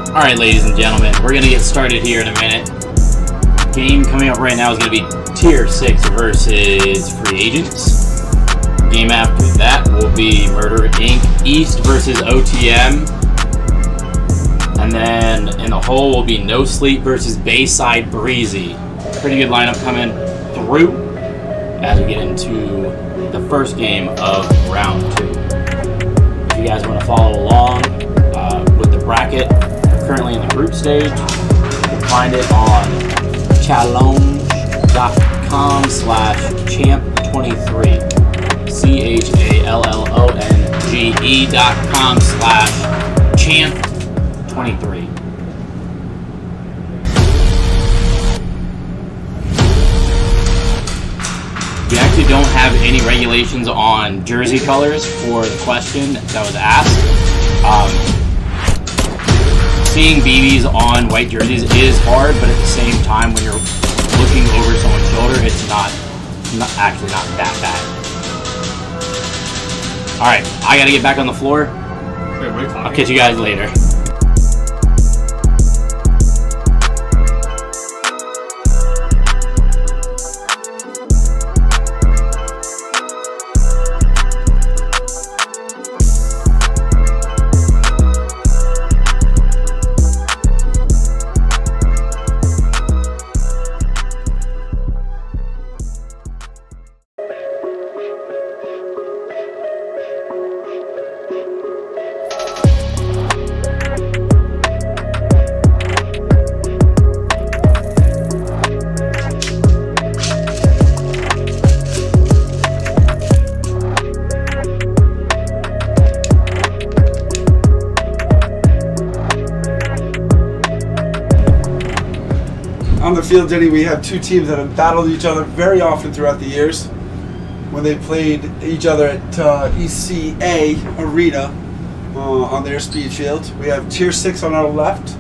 Alright, ladies and gentlemen, we're going to get started here in a minute. Game coming up right now is going to be Tier 6 versus Free Agents. Game after that will be Murder Inc. East versus OTM. And then in the hole will be No Sleep versus Bayside Breezy. Pretty good lineup coming through as we get into the first game of round 2. If you guys want to follow along with the bracket, currently in the group stage, you can find it on challonge.com/champ23. challonge.com/champ23. We actually don't have any regulations on jersey colors for the question that was asked. Seeing BBs on white jerseys is hard, but at the same time, when you're looking over someone's shoulder, it's not that bad. Alright, I gotta get back on the floor. I'll catch you guys later. On the field, Denny, we have two teams that have battled each other very often throughout the years when they played each other at ECA Arena on their speed field. We have Tier 6 on our left,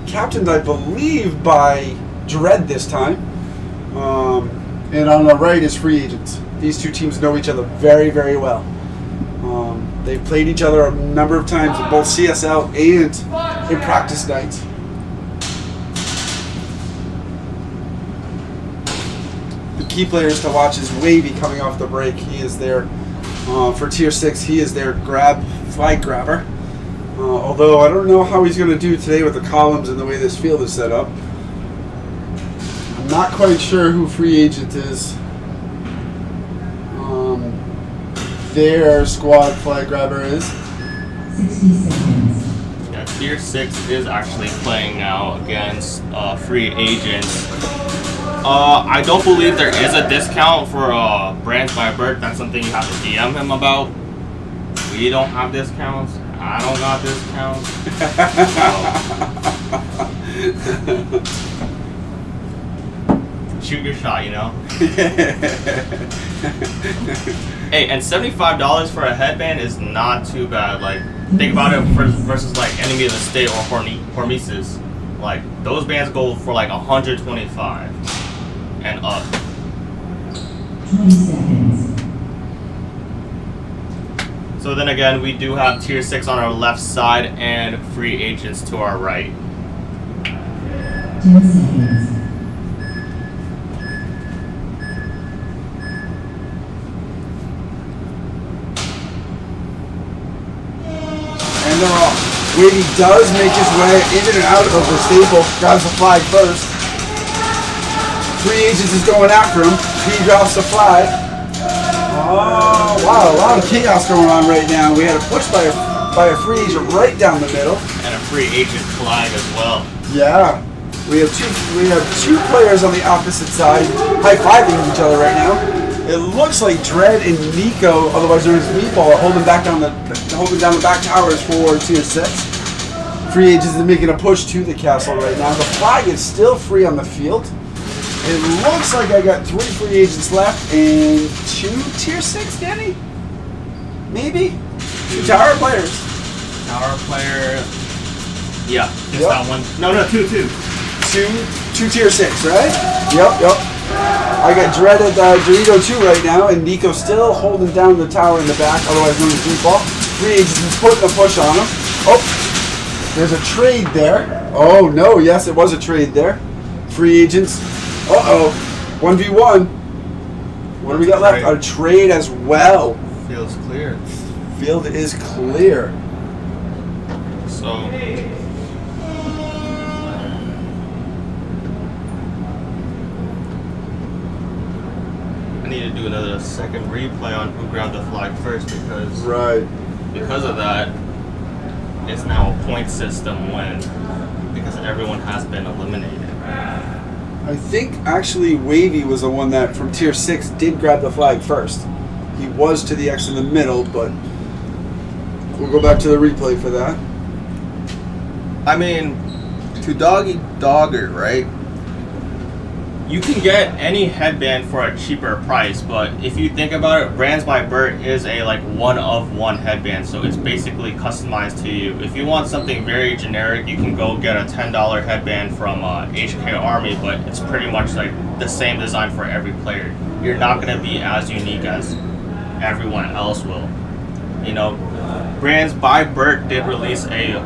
captained, I believe, by Dread this time. And on our right is Free Agents. These two teams know each other very, very well. They've played each other a number of times in both CSL and in practice nights. Key players to watch is Wavy coming off the break. He is there for Tier 6. He is their flag grabber. Although I don't know how he's going to do today with the columns and the way this field is set up. I'm not quite sure who Free Agent is. Their squad flag grabber is 60 seconds. Yeah, Tier 6 is actually playing now against Free Agents. I don't believe there is a discount for brands by Bert. That's something you have to DM him about. We don't have discounts. I don't got discounts. Shoot your shot, you know? Hey, and $75 for a headband is not too bad. Like, think about it versus like Enemy of the State or Hormesis. Like, those bands go for like $125 and up. 20 seconds. So then again, we do have Tier 6 on our left side and Free Agents to our right. 10 seconds. And Wavy does make his way in and out of the staple, grabs the flag first. Free Agents is going after him. He drops the flag. Oh, wow, a lot of chaos going on right now. We had a push by a Free Agent right down the middle. And a Free Agent flag as well. Yeah. We have two players on the opposite side high-fiving each other right now. It looks like Dread and Nico, otherwise known as Meatball, are holding down the back towers for Tier 6. Free Agents is making a push to the castle right now. The flag is still free on the field. It looks like I got 3 Free Agents left and 2 Tier 6, Danny? Maybe? 2 tower players. Tower player. Yeah, just Yep. that one. No, 2. 2 Tier 6, right? Yep. I got Dread at Dorito 2 right now, and Nico still holding down the tower in the back, otherwise known as Meatball. Free Agents is putting a push on him. Oh! There's a trade there. Oh, no. Yes, it was a trade there. Free agents. Uh-oh. 1v1. What do we got left? A trade as well. Feels clear. Field is clear. So I need to do another second replay on who grabbed the flag first because of that, it's now a point system win because everyone has been eliminated. I think actually Wavy was the one that from tier 6 did grab the flag first. He was to the X in the middle, but we'll go back to the replay for that. I mean, to dog it, right? You can get any headband for a cheaper price, but if you think about it, Brands by Bert is a like one-of-one headband, so it's basically customized to you. If you want something very generic, you can go get a $10 headband from HK Army, but it's pretty much like the same design for every player. You're not going to be as unique as everyone else will. You know, Brands by Bert did release a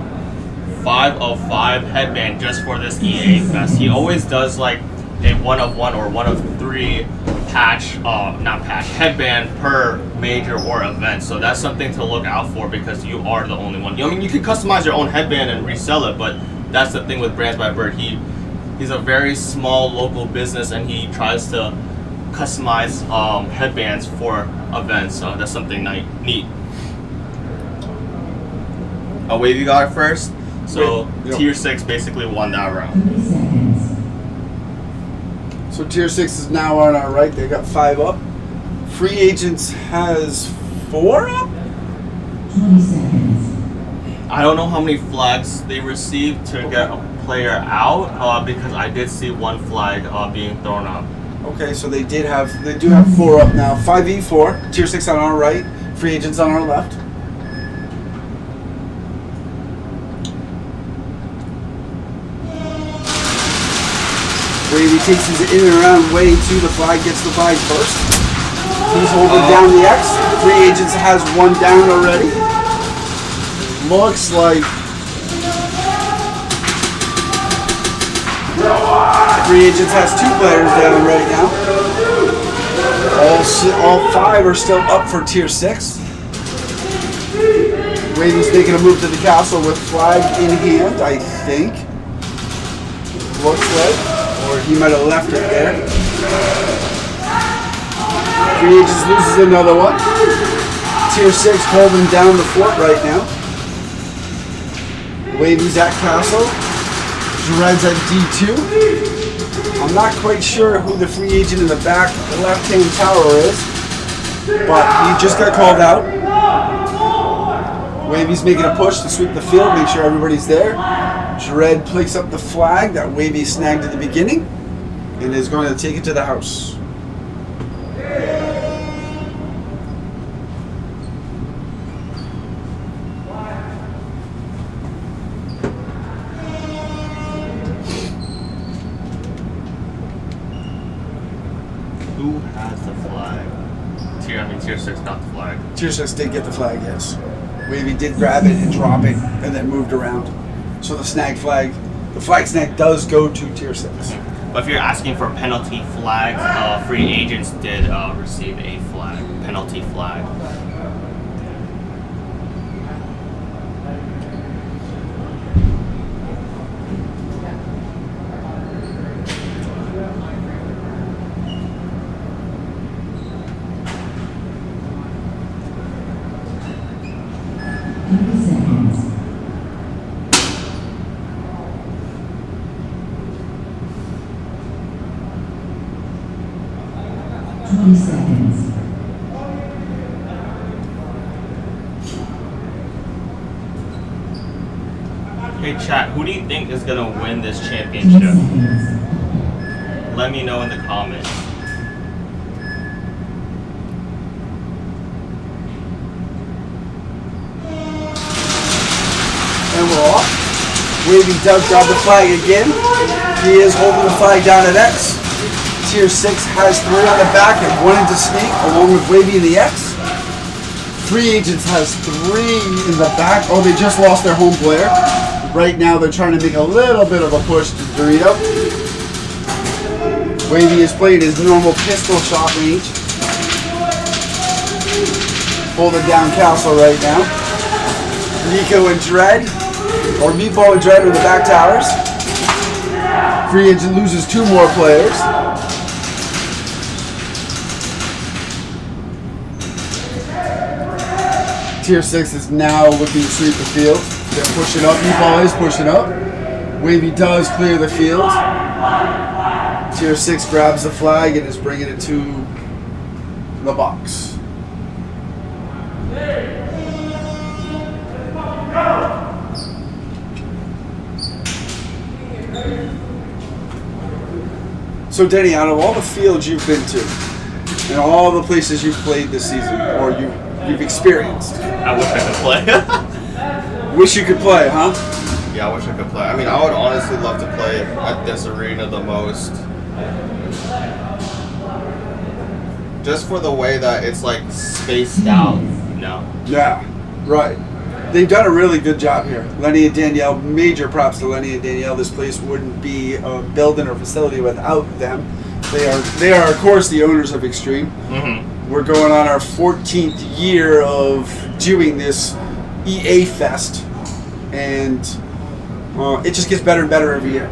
5 of 5 headband just for this EA Fest. He always does like a 1-of-1 or 1-of-3 headband per major or event. So that's something to look out for because you are the only one. I mean, you can customize your own headband and resell it, but that's the thing with Brands by Bert. He's a very small local business and he tries to customize headbands for events. So that's something neat. Wavy got it first. So tier 6 basically won that round. 30 seconds. So tier 6 is now on our right. They got 5 up. Free agents has 4 up. 20 seconds. I I don't know how many flags they received to get a player out because I did see one flag being thrown up. Okay, so they do have 4 up now. 5v4, tier 6 on our right, free agents on our left. Brady takes his in and around way to the flag, gets the flag first. He's holding down the X. Free agents has 1 down already. Looks like free agents has 2 players down right now. All 5 are still up for tier 6. Wavy's making a move to the castle with flag in hand, I think. Looks like. Or he might have left it there. Free agents loses another one. Tier 6 holding down the fort right now. Wavy's at castle. Dread's at D2. I'm not quite sure who the free agent in the back, the left-hand tower is, but he just got called out. Wavy's making a push to sweep the field, make sure everybody's there. Dread picks up the flag that Wavy snagged at the beginning and is going to take it to the house. Who has the flag? Tier 6 got the flag. Tier 6 did get the flag, yes. Wavy did grab it and drop it and then moved around. So the flag snag does go to tier 6. But if you're asking for penalty flags, free agents did receive a penalty flag. Seconds. Hey chat, who do you think is gonna win this championship? Let me know in the comments. And we're off. Wavy does grab the flag again. He is holding the flag down at X. Tier 6 has 3 on the back and 1 into Snake, along with Wavy and the X. Free agents has 3 in the back. Oh, they just lost their home player. Right now they're trying to make a little bit of a push to Dorito. Wavy is playing his normal pistol shot range. Holding down Castle right now. Nico and Dread, or Meatball and Dread are the back towers. Free Agent loses 2 more players. Tier 6 is now looking to sweep the field. They're pushing up. Meatball is pushing up. Wavy does clear the field. Tier 6 grabs the flag and is bringing it to the box. So Denny, out of all the fields you've been to, and all the places you've played this season, or you've experienced, I wish I could play. wish you could play, huh? Yeah, I wish I could play. I mean, I would honestly love to play at this arena the most. Just for the way that it's like spaced out, you know? Yeah, right. They've done a really good job here. Lenny and Danielle, major props to Lenny and Danielle. This place wouldn't be a building or facility without them. They are of course, the owners of Extreme. Mm-hmm. We're going on our 14th year of doing this EA Fest, and it just gets better and better every year.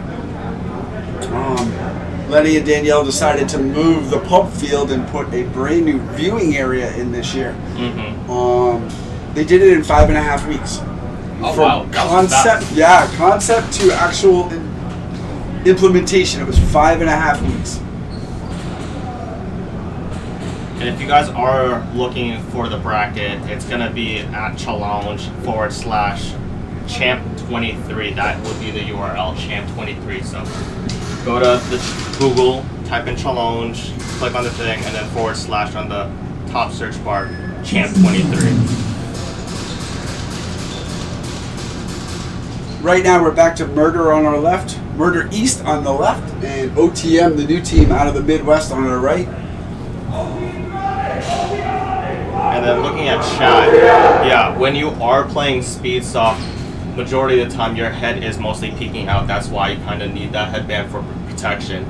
Lenny and Danielle decided to move the pub field and put a brand new viewing area in this year. Mm-hmm. They did it in 5.5 weeks. Oh, From wow. concept to actual implementation. It was 5.5 weeks. And if you guys are looking for the bracket, it's going to be at challenge/champ23. That would be the URL, champ23. So go to the Google, type in challenge, click on the thing, and then / on the top search bar, champ23. Right now we're back to Murder on our left, Murder East on the left, and OTM, the new team out of the Midwest, on our right. And then looking at chat, yeah, when you are playing Speedsoft, majority of the time your head is mostly peeking out. That's why you kind of need that headband for protection.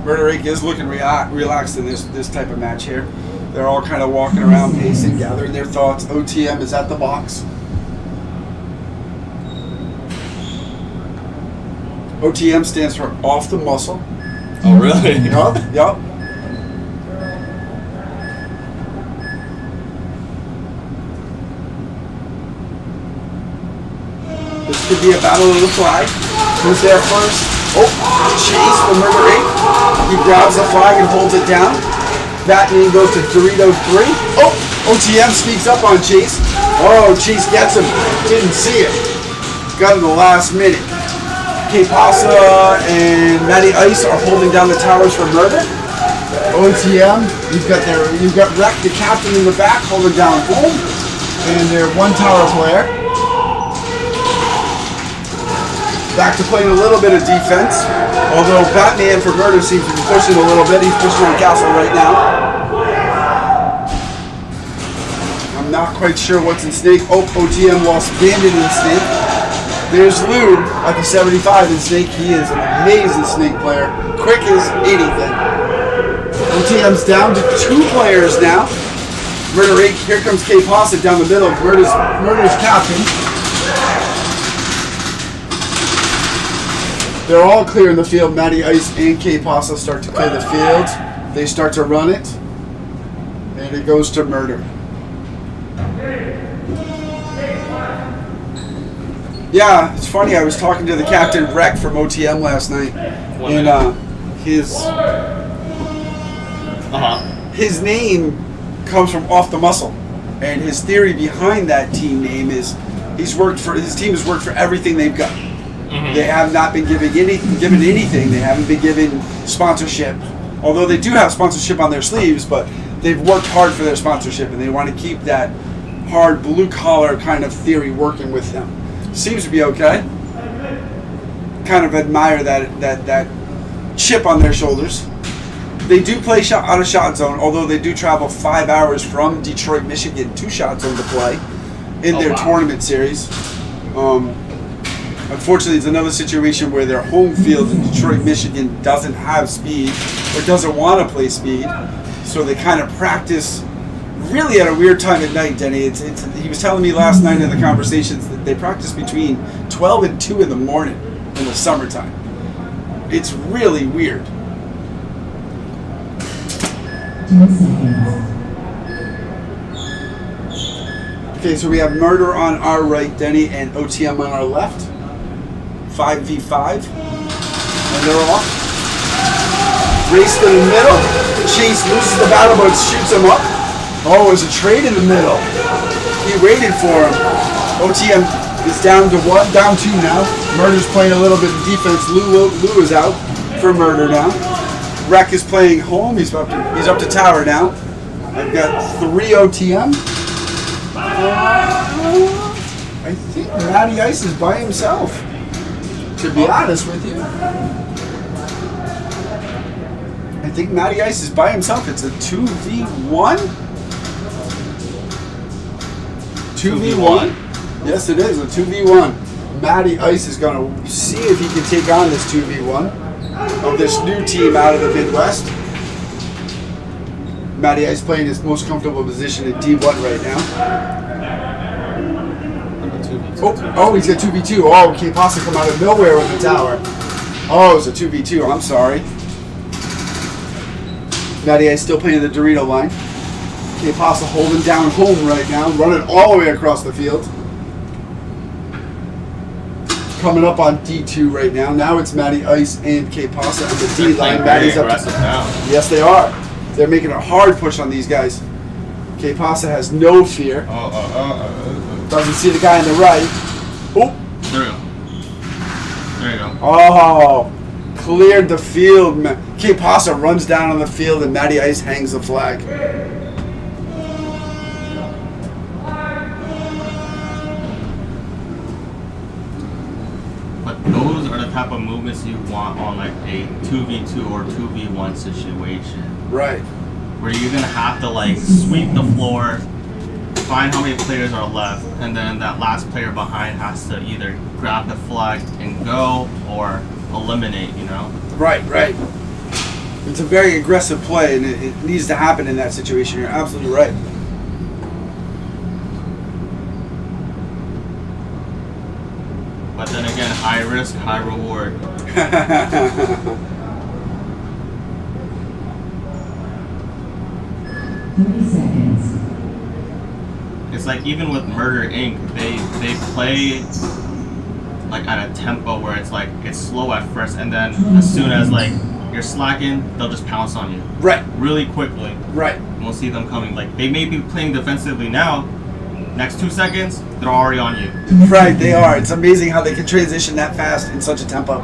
Murder Inc. is looking relaxed in this type of match here. They're all kind of walking around, pacing, gathering their thoughts. OTM is at the box. OTM stands for off the muscle. Oh, really? Yup. This could be a battle of the flag. Who's there first? Oh, Chase from Murder Inc. He grabs the flag and holds it down. Batman goes to Dorito 3. Oh, OTM sneaks up on Chase. Oh, Chase gets him. Didn't see it. Got it the last minute. K-Pasa and Matty Ice are holding down the towers for Murder. OTM, you've got Wreck, the captain, in the back, holding down Boom. And their one tower player. Back to playing a little bit of defense. Although Batman for Murder seems to be pushing a little bit. He's pushing on Castle right now. I'm not quite sure what's in Snake. Oh, OTM lost Bandit in Snake. There's Lou at the 75 in Snake. He is an amazing Snake player. Quick as anything. OTM's down to 2 players now. Murder 8. Here comes K-Pasa down the middle. Murder's captain. They're all clearing the field. Matty Ice and K-Pasa start to clear the field. They start to run it. And it goes to Murder. Yeah, it's funny. I was talking to the captain, Wreck, from OTM last night. And his name comes from Off the Muscle. And his theory behind that team name is his team has worked for everything they've got. Mm-hmm. They have not been given anything. They haven't been given sponsorship. Although they do have sponsorship on their sleeves, but they've worked hard for their sponsorship, and they want to keep that hard blue-collar kind of theory working with them. Seems to be okay. Kind of admire that chip on their shoulders. They do play out of shot zone, although they do travel 5 hours from Detroit, Michigan to shot zone to play in their tournament series. Unfortunately, it's another situation where their home field in Detroit, Michigan doesn't have speed or doesn't want to play speed, so they kind of practice really at a weird time at night, Denny. He was telling me last night in the conversations that they practice between 12 and 2 in the morning in the summertime. It's really weird. 10 seconds. Okay, so we have Murder on our right, Denny, and OTM on our left. 5v5. And they're off. Race to the middle. Chase loses the battle, but shoots him up. Oh, there's a trade in the middle. He waited for him. OTM is down to 1, down 2 now. Murder's playing a little bit of defense. Lou is out for Murder now. Rec is playing home. He's up to tower now. I've got 3 OTM. I think Matty Ice is by himself, to be honest with you. I think Matty Ice is by himself. It's a 2v1? 2v1? Yes, it is a 2v1. Matty Ice is going to see if he can take on this 2v1 of this new team out of the Midwest. Matty Ice playing his most comfortable position at D1 right now. Oh, he's got 2v2. Oh, okay, Pasa come out of nowhere with the tower. Oh, it's a 2v2. I'm sorry. Matty Ice still playing the Dorito line. Okay, Pasa holding down home right now, running all the way across the field. Coming up on D2 right now. Now it's Matty Ice and K Pasa on the D line. Matty's up now. Yes, they are. They're making a hard push on these guys. K Pasa has no fear. Doesn't see the guy on the right. Oh. There we go. There you go. Oh, cleared the field. K Pasa runs down on the field and Matty Ice hangs the flag. Those are the type of movements you want on like a 2v2 or 2v1 situation. Right. Where you're gonna have to like sweep the floor, find how many players are left, and then that last player behind has to either grab the flag and go or eliminate, you know? Right. It's a very aggressive play and it needs to happen in that situation. You're absolutely right. But then again, high risk, high reward. 30 seconds. It's like even with Murder Inc., they play like at a tempo where it's like it's slow at first, and then as soon as like you're slacking, they'll just pounce on you. Right. Really quickly. Right. And we'll see them coming. Like they may be playing defensively now. Next 2 seconds, they're already on you. Right, they are. It's amazing how they can transition that fast in such a tempo.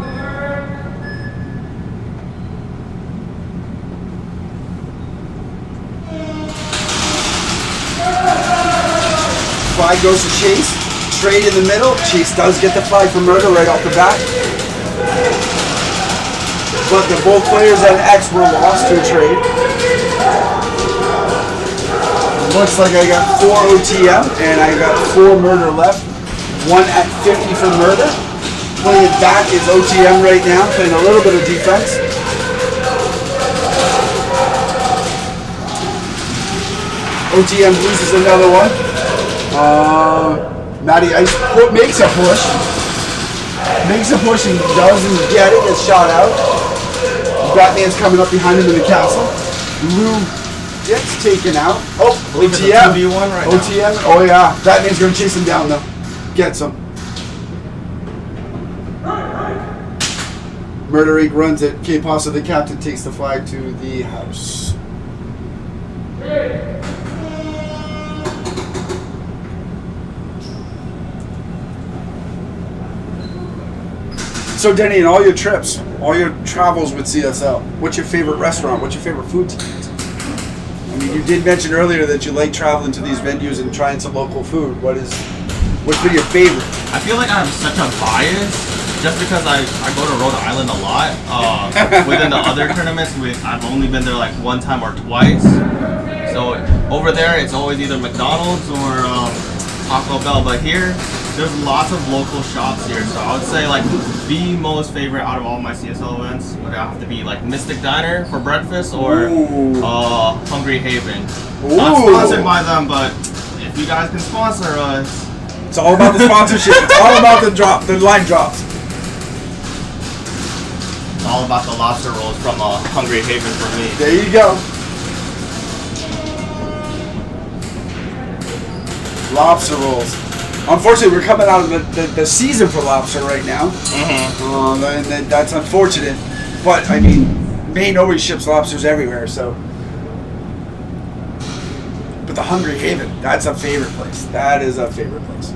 Flag goes to Chase. Trade in the middle. Chase does get the flag for Murder right off the bat. But both players at X were lost to a trade. Looks like I got 4 OTM and I got 4 Murder left. 1 at 50 for Murder. Playing back is OTM right now, playing a little bit of defense. OTM loses another one. Matty Ice makes a push. Makes a push and doesn't get it. Gets shot out. Batman's coming up behind him in the castle. Lou gets taken out. Oh, OTM. 2v1 right OTM. Oh yeah. Batman's gonna chase him down though. Gets him. Murder Inc. runs it. K Pasa, the captain, takes the flag to the house. So Denny, in all your trips, all your travels with CSL, what's your favorite restaurant? What's your favorite food to eat? I mean, you did mention earlier that you like traveling to these venues and trying some local food. What's been your favorite? I feel like I have such a bias just because I go to Rhode Island a lot. Within the other tournaments, I've only been there like one time or twice. So over there, it's always either McDonald's or Taco Bell. But here, there's lots of local shops here. So I would say like the most favorite out of all my CSL events would have to be like Mystic Diner for breakfast or Hungry Haven. Not sponsored by them, but if you guys can sponsor us. It's all about the sponsorship. It's all about the line drops. It's all about the lobster rolls from Hungry Haven for me. There you go. Lobster rolls. Unfortunately, we're coming out of the season for lobster right now. And that's unfortunate. But, I mean, Maine always ships lobsters everywhere, so. But the Hungry Haven, that's a favorite place. That is a favorite place.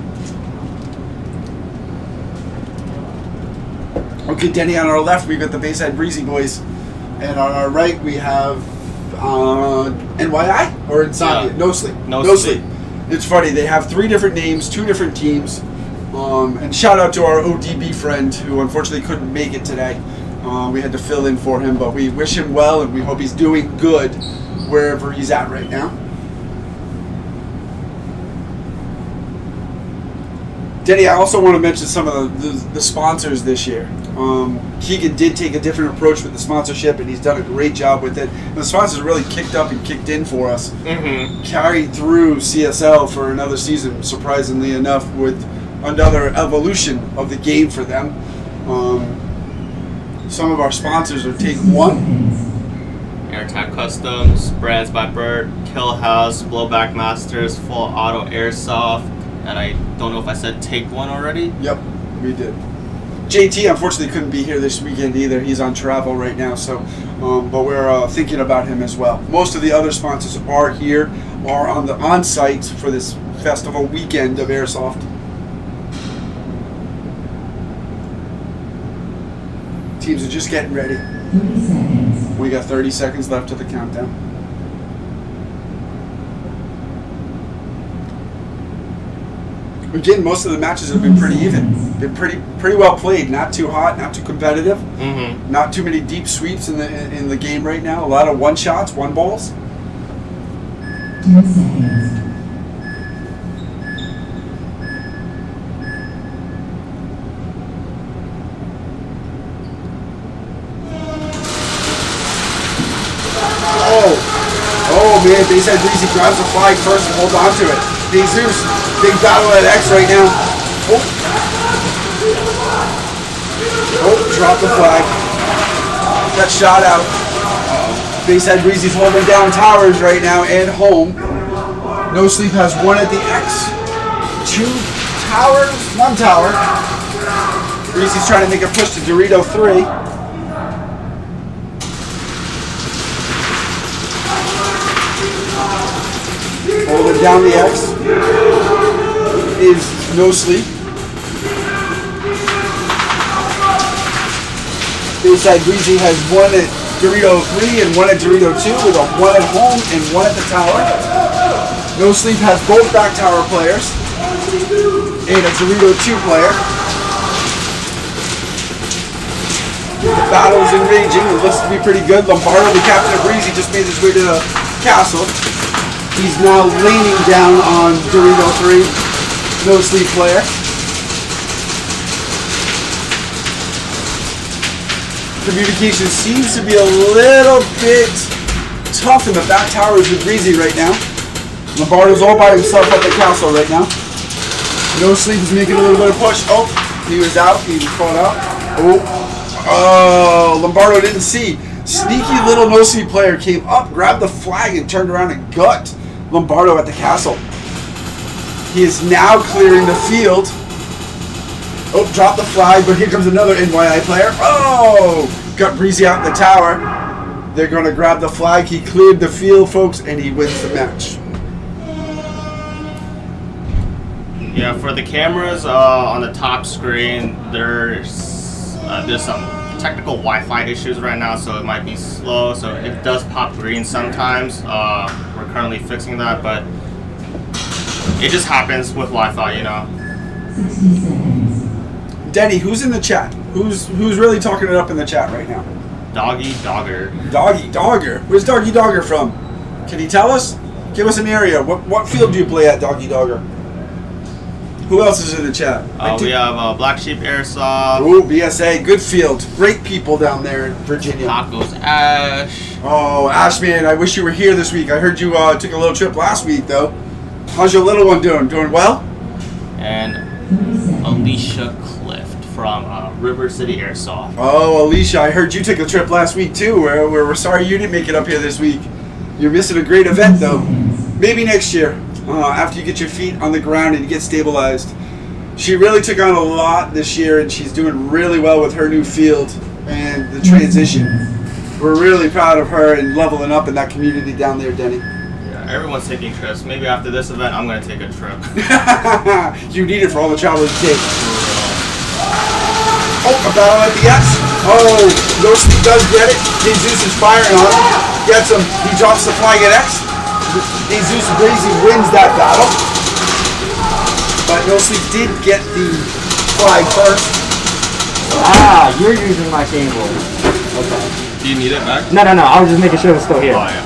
Okay, Denny, on our left, we've got the Bayside Breezy boys. And on our right, we have NYI or Insomnia? Yeah. No Sleep. No Sleep. It's funny, they have 3 different names, 2 different teams. And shout out to our ODB friend who unfortunately couldn't make it today. We had to fill in for him, but we wish him well and we hope he's doing good wherever he's at right now. Denny, I also want to mention some of the sponsors this year. Keegan did take a different approach with the sponsorship, and he's done a great job with it. And the sponsors really kicked up and kicked in for us. Carried through CSL for another season, surprisingly enough, with another evolution of the game for them. Some of our sponsors are TakeOne, Airtac Customs, Brands by Bert, Kill House, Blowback Masters, Full Auto Airsoft, and I don't know if I said TakeOne already. Yep, we did. JT unfortunately couldn't be here this weekend either. He's on travel right now, so but we're thinking about him as well. Most of the other sponsors are here, are on site for this festival weekend of Airsoft. Teams are just getting ready. 30 seconds. We got 30 seconds left to the countdown. Again, most of the matches have been pretty even. Been pretty well played. Not too hot, not too competitive. Not too many deep sweeps in the game right now. A lot of one shots, one balls. 10 seconds. Oh man, Bayside Breezy grabs the flag first and holds on to it. Jesus, big battle at X right now. Drop the flag. That shot out. Bayside Breezy's holding down towers right now and home. No Sleep has 1 at the X. 2 towers, 1 tower. Breezy's trying to make a push to Dorito 3. Holding down the X is No Sleep. Bayside Breezy has 1 at Dorito 3 and 1 at Dorito 2 with a 1 at home and 1 at the tower. No Sleep has both back tower players and a Dorito 2 player. The battle's enraging. It looks to be pretty good. Lombardo, the captain of Breezy, just made his way to the castle. He's now leaning down on Dorito 3, No Sleep player. Communication seems to be a little bit tough in the back towers with Breezy right now. Lombardo's all by himself at the castle right now. No Sleep is making a little bit of push. Oh, he was out. He was caught out. Oh, Lombardo didn't see. Sneaky little No Sleep player came up, grabbed the flag, and turned around and gut Lombardo at the castle. He is now clearing the field. Oh, dropped the flag, but here comes another NYI player. Oh, got Breezy out in the tower. They're going to grab the flag. He cleared the field, folks, and he wins the match. Yeah, for the cameras on the top screen, there's some technical Wi-Fi issues right now, so it might be slow. So it does pop green sometimes. We're currently fixing that, but it just happens with Wi-Fi, you know. 60 seconds. Denny, who's in the chat? Who's really talking it up in the chat right now? Doggy Dogger. Doggy Dogger. Where's Doggy Dogger from? Can you tell us? Give us an area. What field do you play at, Doggy Dogger? Who else is in the chat? We have Black Sheep Airsoft. Ooh, BSA. Good field. Great people down there in Virginia. Tacos Ash. Oh, Ash, man, I wish you were here this week. I heard you took a little trip last week, though. How's your little one doing? Doing well? And Alicia Clift from River City Airsoft. Oh, Alicia, I heard you took a trip last week, too. We're sorry you didn't make it up here this week. You're missing a great event, though. Maybe next year, after you get your feet on the ground and you get stabilized. She really took on a lot this year, and she's doing really well with her new field and the transition. We're really proud of her and leveling up in that community down there, Denny. Yeah, everyone's taking trips. Maybe after this event, I'm going to take a trip. You need it for all the travel you take. Oh, a battle at the X. Oh, No Sleep does get it. Jesus is firing on him. Gets him. He drops the flag at X. Jesus Breezy wins that battle. But No Sleep did get the flag first. Ah, you're using my cable. Okay. Do you need it back? No. I was just making sure it was still here. Oh, yeah.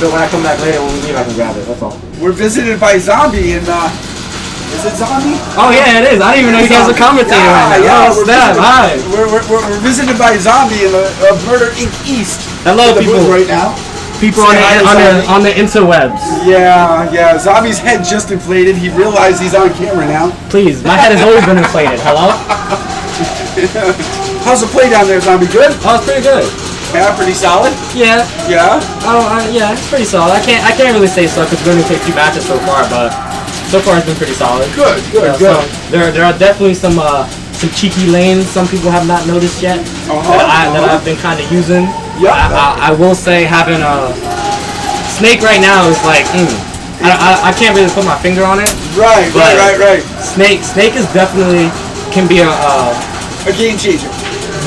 So when I come back later, when we leave, I can grab it. That's all. We're visited by Zombie and is it Zombie? Oh yeah, it is. I didn't even know you guys were commentating right now. Oh, snap. Hi. We're visited by Zombie in Murder Inc. East. Hello, in the people. booth right now. People Say hi to Zombie. on the interwebs. Yeah. Zombie's head just inflated. He realized he's on camera now. Please, my head has always been inflated. Hello? How's the play down there, Zombie? Good? Oh, it's pretty good. Yeah, pretty solid. Yeah. Yeah. Yeah, it's pretty solid. I can't really say so because we're only take 2 matches so far, but so far it's been pretty solid. Good. So there are definitely some cheeky lanes some people have not noticed yet that I've been kind of using. Yeah. I will say having a Snake right now is like I can't really put my finger on it. Right. Snake is definitely can be a game changer.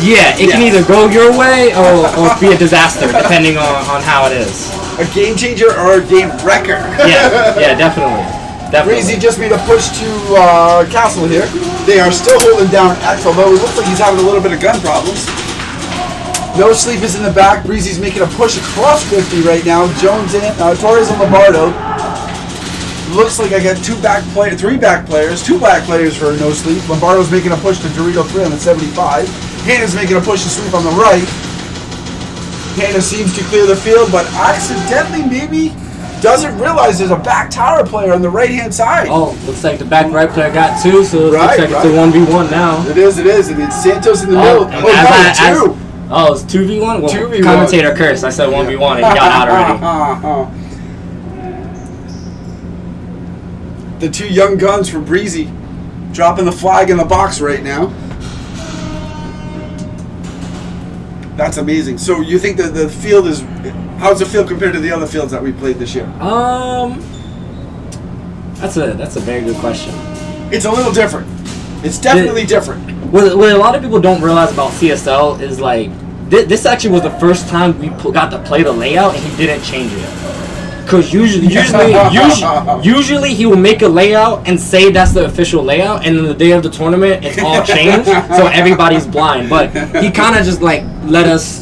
Yeah, it can either go your way or be a disaster depending on how it is. A game changer or a game wrecker. Yeah, definitely. Breezy just made a push to Castle here. They are still holding down X, although it looks like he's having a little bit of gun problems. No Sleep is in the back. Breezy's making a push across 50 right now. Jones in, Torres and Lombardo. Looks like I got 2 back players for No Sleep. Lombardo's making a push to Dorito 3 on the 75. Hannah's making a push to Sleep on the right. Hannah seems to clear the field, but accidentally maybe doesn't realize there's a back tower player on the right-hand side. Oh, looks like the back right player got 2, so it looks like it's a 1v1 now. It is, and it's Santos in the middle. Two. Oh, it's 2v1? Well, 2v1. Commentator cursed. I said 1v1 and he got out already. The 2 young guns from Breezy dropping the flag in the box right now. That's amazing. So you think that the field is... How's the field compared to the other fields that we played this year? That's a very good question. It's a little different. It's definitely different. What a lot of people don't realize about CSL is like this actually was the first time we got to play the layout and he didn't change it. Because usually he will make a layout and say that's the official layout, and then the day of the tournament it's all changed, so everybody's blind. But he kind of just like let us,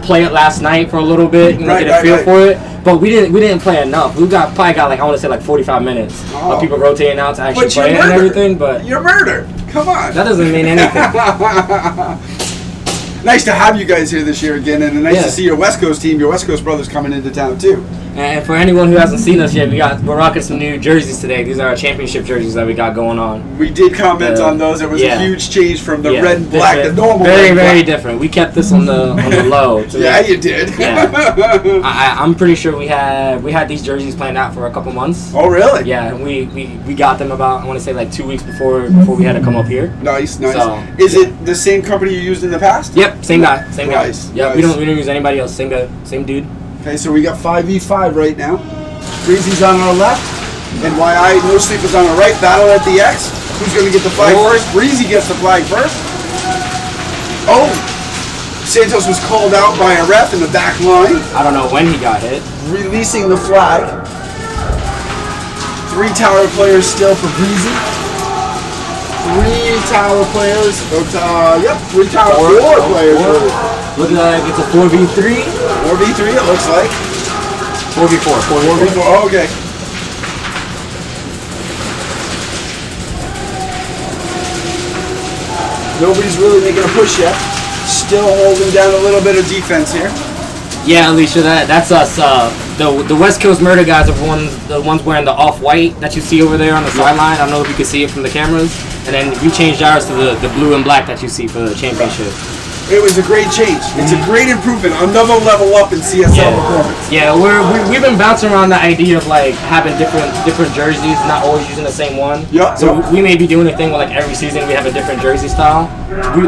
play it last night for a little bit, get a feel for it. But we didn't play enough. We probably got like I want to say like 45 minutes of people rotating out to actually play it and everything. But you're murdered. Come on. That doesn't mean anything. Nice to have you guys here this year again, and nice to see your West Coast team, your West Coast brothers coming into town too. And for anyone who hasn't seen us yet, we're rocking some new jerseys today. These are our championship jerseys that we got going on. We did comment on those. It was a huge change from the red and black, the normal. Very different. We kept this on the low. Yeah, you did. Yeah. I'm pretty sure we had these jerseys planned out for a couple months. Oh really? Yeah, and we got them about I want to say like 2 weeks before we had to come up here. Nice. So, is it the same company you used in the past? Yep, same guy. Nice. Yeah, we don't use anybody else. Same guy, same dude. Okay, so we got 5v5 right now. Breezy's on our left, and No Sleep is on our right. Battle at the X. Who's going to get the flag first? Breezy gets the flag first. Oh! Santos was called out by a ref in the back line. I don't know when he got hit. Releasing the flag. 3 tower players still for Breezy. 3 tower players. Yep, 3 tower, 4 players. Looks like it's a 4v3. 4v3, it looks like. 4v4. 4v4, oh, okay. Nobody's really making a push yet. Still holding down a little bit of defense here. Yeah, Alicia, that's us. The West Coast Murder guys are the ones wearing the off-white that you see over there on the sideline. I don't know if you can see it from the cameras. And then we changed ours to the blue and black that you see for the championship. It was a great change. It's a great improvement. Another level up in CSL performance. Yeah, we've been bouncing around the idea of like having different jerseys, not always using the same one. Yeah. So we may be doing a thing where like every season we have a different jersey style.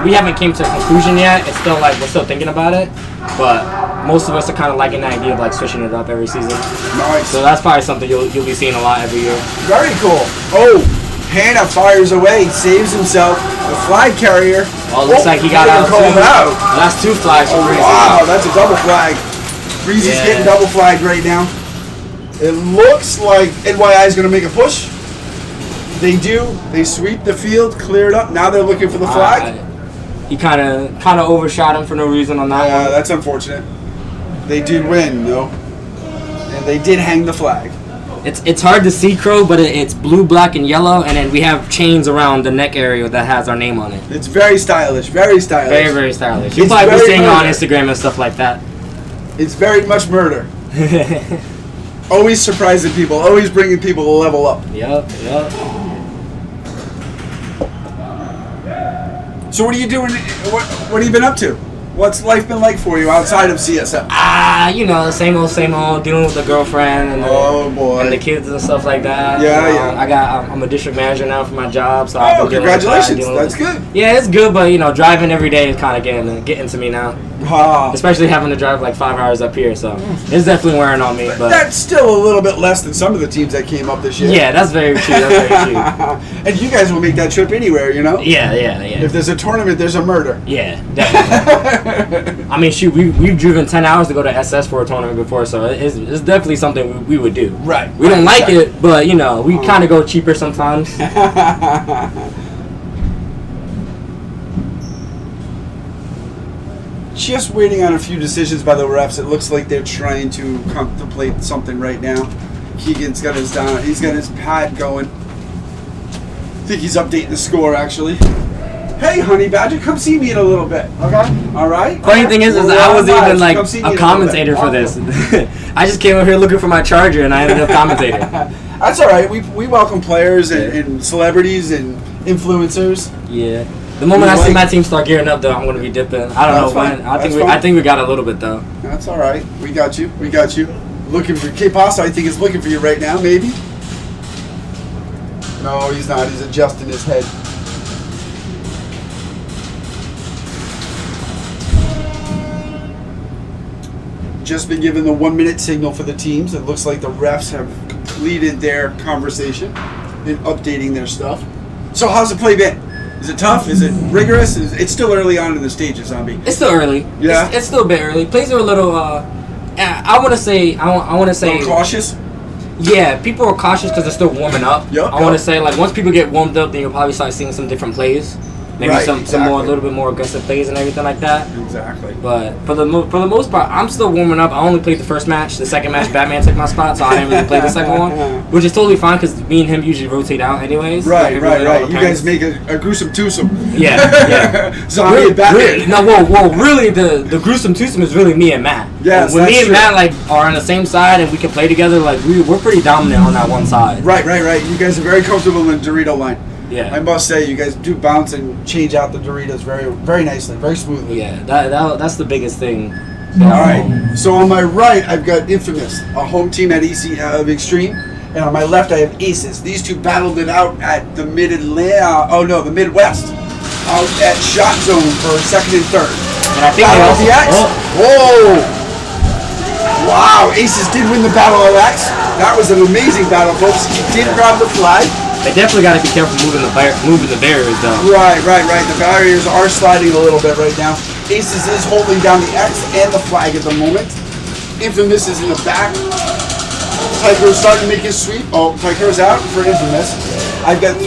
We haven't came to a conclusion yet. It's still like we're still thinking about it, but most of us are kind of liking the idea of like switching it up every season. Nice. So that's probably something you'll be seeing a lot every year. Very cool. Oh, Hannah fires away, saves himself. The flag carrier. Oh, looks like he got out called out. Last 2 flags for Breezy. Wow, that's a double flag. Breezy's getting double flagged right now. It looks like NYI is going to make a push. They do. They sweep the field, clear it up. Now they're looking for the flag. He kind of overshot him for no reason on that one. That's unfortunate. They did win, though. And they did hang the flag. It's hard to see, Crow, but it's blue, black, and yellow, and then we have chains around the neck area that has our name on it. It's very stylish, very stylish. Very, very stylish. You'll It's probably be very seeing it on murder. Instagram and stuff like that. It's very much murder. Always surprising people, always bringing people to level up. Yep. So what are you doing? What have you been up to? What's life been like for you outside of CSL? You know, same old, dealing with the girlfriend and the kids and stuff like that. Yeah. I'm a district manager now for my job, so I've been dealing with that, congratulations! dealing That's with- good. Yeah, it's good, but driving every day is kind of getting to me now. Especially having to drive like 5 hours up here, so it's definitely wearing on me. But that's still a little bit less than some of the teams that came up this year. yeah, that's very true. And you guys will make that trip anywhere, you know? Yeah. If there's a tournament, there's a murder. Yeah, definitely. I mean, shoot, we've driven 10 hours to go to SS for a tournament before, so it's definitely something we would do. Right. We don't like it, but we kind of go cheaper sometimes. Just waiting on a few decisions by the refs. It looks like they're trying to contemplate something right now. Keegan's got his he's got his pad going. I think he's updating the score actually. Hey, honey badger, come see me in a little bit. Okay. All right. Funny thing is I was even like a commentator for this. I just came over here looking for my charger, and I ended up commentating. That's all right. We welcome players and celebrities and influencers. Yeah. The moment I see my team start gearing up, though, I'm going to be dipping. I don't know when. I think we got a little bit though. That's all right. We got you. Looking for K-Pasta, I think is looking for you right now. Maybe. No, he's not. He's adjusting his head. Just been given the 1 minute signal for the teams. It looks like the refs have completed their conversation and updating their stuff. So how's the play been? Is it tough? Is it rigorous? It's still early on in the stages, Zombie. It's still early. Yeah. It's still a bit early. Plays are a little. I want to say. I want to say. A little cautious. Yeah, people are cautious because they're still warming up. Yep, I want to say, like, once people get warmed up, then you'll probably start seeing some different plays. Maybe Right, some more, a exactly. little bit more aggressive plays and everything like that. Exactly. But for the most part, I'm still warming up. I only played the first match. The second match, Batman took my spot, so I didn't really play the second one, which is totally fine because me and him usually rotate out anyways. Right. It You all guys depends. make a gruesome twosome. Yeah. Zombie and Batman. Really, no, really, the gruesome twosome is really me and Matt. Yes, when that's me and true. Matt like are on the same side and we can play together, like we're pretty dominant on that one side. Right. You guys are very comfortable in the Dorito line. Yeah. I must say, you guys do bounce and change out the Doritos very, very nicely, very smoothly. Yeah, that's the biggest thing. All right. So on my right, I've got Infamous, a home team at of Extreme, and on my left, I have Aces. These two battled it out at the Midwest, out at Shot Zone for second and third. And I think they Battle of also. the X. Whoa! Wow, Aces did win the Battle of X. That was an amazing battle, folks. He did grab the flag. They definitely got to be careful moving the barriers though. Right. The barriers are sliding a little bit right now. Aces is holding down the X and the flag at the moment. Infamous is in the back. Tycho's starting to make his sweep. Oh, Tycho's out for Infamous. I've got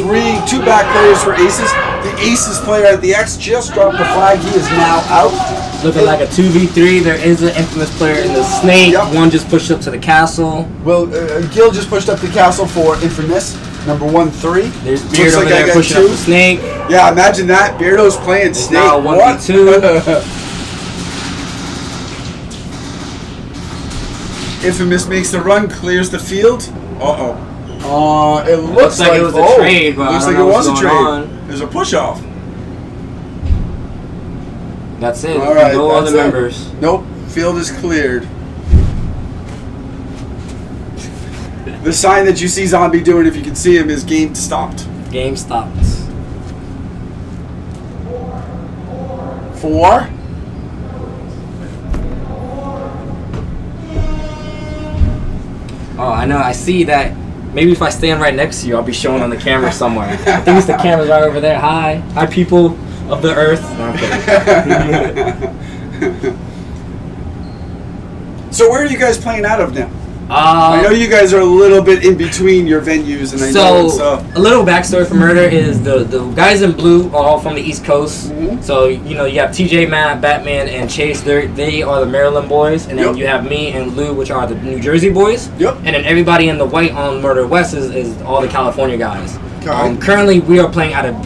two back players for Aces. The Aces player at the X just dropped the flag. He is now out. Looking like a 2v3. There is an Infamous player in the Snake. Yep. One just pushed up to the castle. Well, Gil just pushed up the castle for Infamous. Number 1-3. There's Beard over I there got pushing two. up the Snake. Yeah, imagine that. Beardo's playing It's Snake. now What? 1v2. Infamous makes the run, clears the field. Uh-oh. It looks like it was a trade, but looks I like don't it know was a what's trade. going on. There's a push-off. That's it. All right, no that's other it. members. Nope, field is cleared. The sign that you see Zombie doing, if you can see him, is game stopped. Game stopped. 4. Oh, I know. I see that. Maybe if I stand right next to you, I'll be shown on the camera somewhere. I think it's the camera's right over there. Hi. Hi, people of the earth. No, I'm kidding. So where are you guys playing out of now? I know Uh, you guys are a little bit in between your venues, and I know it's, so a little backstory for Murder is the guys in blue are all from the East Coast. Mhm. So you know you have TJ, Matt, Batman, and Chase. They are the Maryland boys, and then Yep. you have me and Lou, which are the New Jersey boys. Yep. And then everybody in the white on Murder West is all the California guys. Okay. Currently, we are playing out of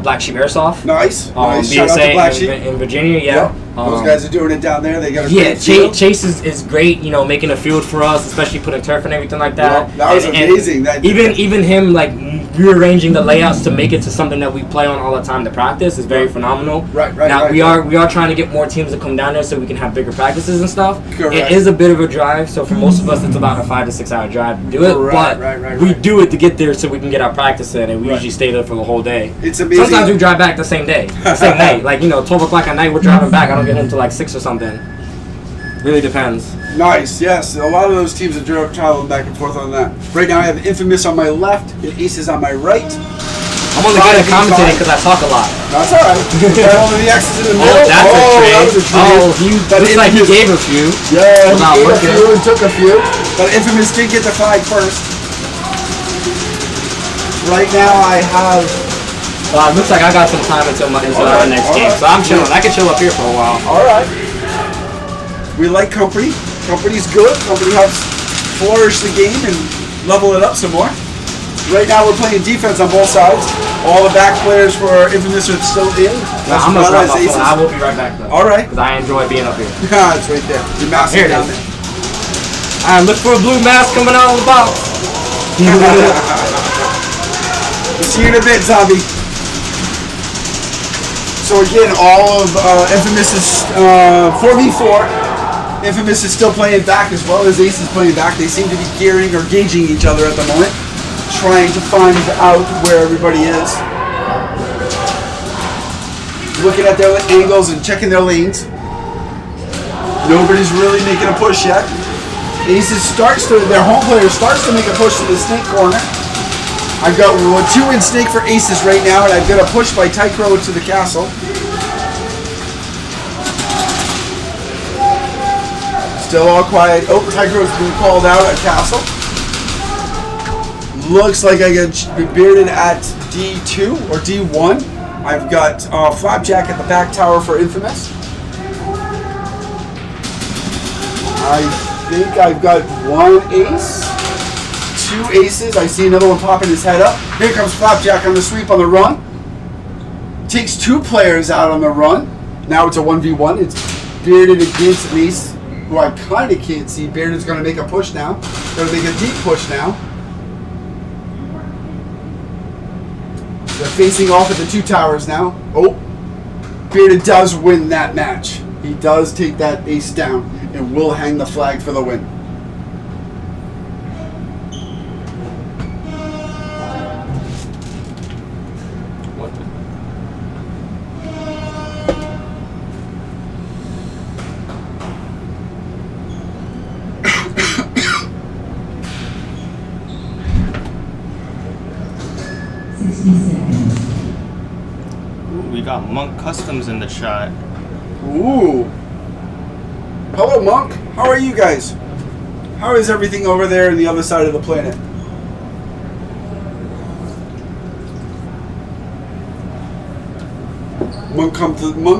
Black Sheep Airsoft. Nice. Nice. BSA Shout out to Black Sheep. in Virginia. Yeah. Yep. Those guys are doing it down there. They got a Yeah, great field. Chase is great, you know, making a field for us, especially putting turf and everything like that. Yeah, that was And amazing. Even him like rearranging the layouts to make it to something that we play on all the time to practice is very phenomenal. Right. Now right, we are trying to get more teams to come down there so we can have bigger practices and stuff. Correct. It is a bit of a drive, so for most of us it's about a 5 to 6 hour drive to do it. Right, but right. we do it to get there so we can get our practice in, and we Right. usually stay there for the whole day. It's amazing. Sometimes we drive back the same day, same night. Like 12 o'clock at night we're driving back. I don't get home till like 6 or something. Really depends. Nice, yes. A lot of those teams are traveling back and forth on that. Right now I have Infamous on my left and Aces on my right. I'm only good at commentating because I talk a lot. That's all right. One of the X's in the middle. Oh, that's a trade. That was a trade. Oh, But looks like he Infamous- gave a few. Yeah, Without he gave a looking. few and took a few. But Infamous did get the flag first. Right now I have... It looks like I got some time until our next game, so I'm chilling. I can chill up here for a while. All right. We like company. Company's good. Company helps flourish the game and level it up some more. Right now we're playing defense on both sides. All the back players for Infamous are still in. Now, I'm gonna grab my phone. I will be right back though. All right. Because I enjoy being up here. Yeah, it's right there. Your mouse Here is it down is. there. Alright, look for a blue mask coming out of the box. We'll see you in a bit, Zombie. So again, all of Infamous is 4v4. Infamous is still playing back as well as Ace is playing back. They seem to be gearing or gauging each other at the moment, trying to find out where everybody is. Looking at their angles and checking their lanes. Nobody's really making a push yet. Aces their home player starts to make a push to the Snake corner. I've got 2 in Snake for Aces right now, and I've got a push by Tycro to the castle. Still all quiet. Oh, Tycro's been called out at castle. Looks like I got bearded at D2 or D1. I've got Flapjack at the back tower for Infamous. I think I've got 1 ace. 2 aces. I see another one popping his head up. Here comes Flapjack on the sweep on the run. Takes 2 players out on the run. Now it's a 1v1. It's Bearded against Ace, who I kind of can't see. Bearded's going to make a push now. Going to make a deep push now. They're facing off at the 2 towers now. Oh, Bearded does win that match. He does take that ace down and will hang the flag for the win. We got Monk Customs in the chat. Ooh. Hello, Monk. How are you guys? How is everything over there on the other side of the planet? Monk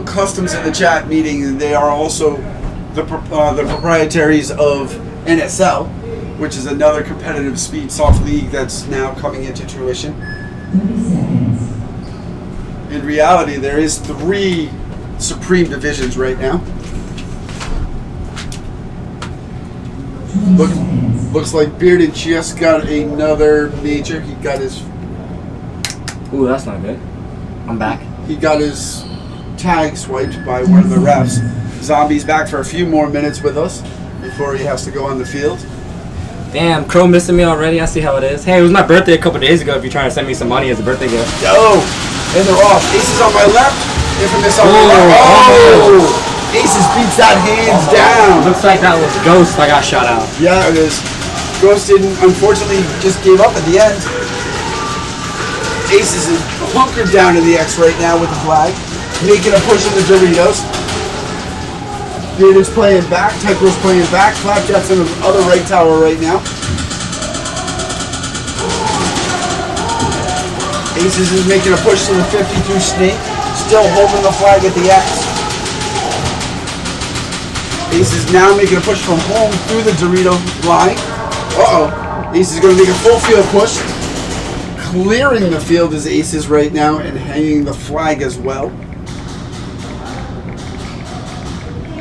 Customs in the chat meeting. They are also the proprietaries of NSL, which is another competitive speed soft league that's now coming into fruition. 30 seconds. In reality, there is 3 supreme divisions right now. 20 seconds. Looks like Bearded just got another major. He got his Ooh, that's not good. I'm back. He got his tag swiped by one of the refs. Zombie's back for a few more minutes with us before he has to go on the field. Damn, Crow missing me already. I see how it is. Hey, it was my birthday a couple days ago. If you're trying to send me some money as a birthday gift. Yo! And they're off. Aces on my left. Infamous on my right. Oh! Aces beats that hands down. Looks like that was Ghost. I got shot out. Yeah, it is. Ghost didn't, unfortunately, just gave up at the end. Aces is hunkered down in the X right now with the flag, making a push in the Doritos. Bearded's playing back, Tycho's playing back, Flapjack's in the other right tower right now. Aces is making a push to the 52 Snake, still holding the flag at the X. Aces now making a push from home through the Dorito line. Uh-oh. Aces is going to make a full field push. Clearing the field is Aces right now and hanging the flag as well.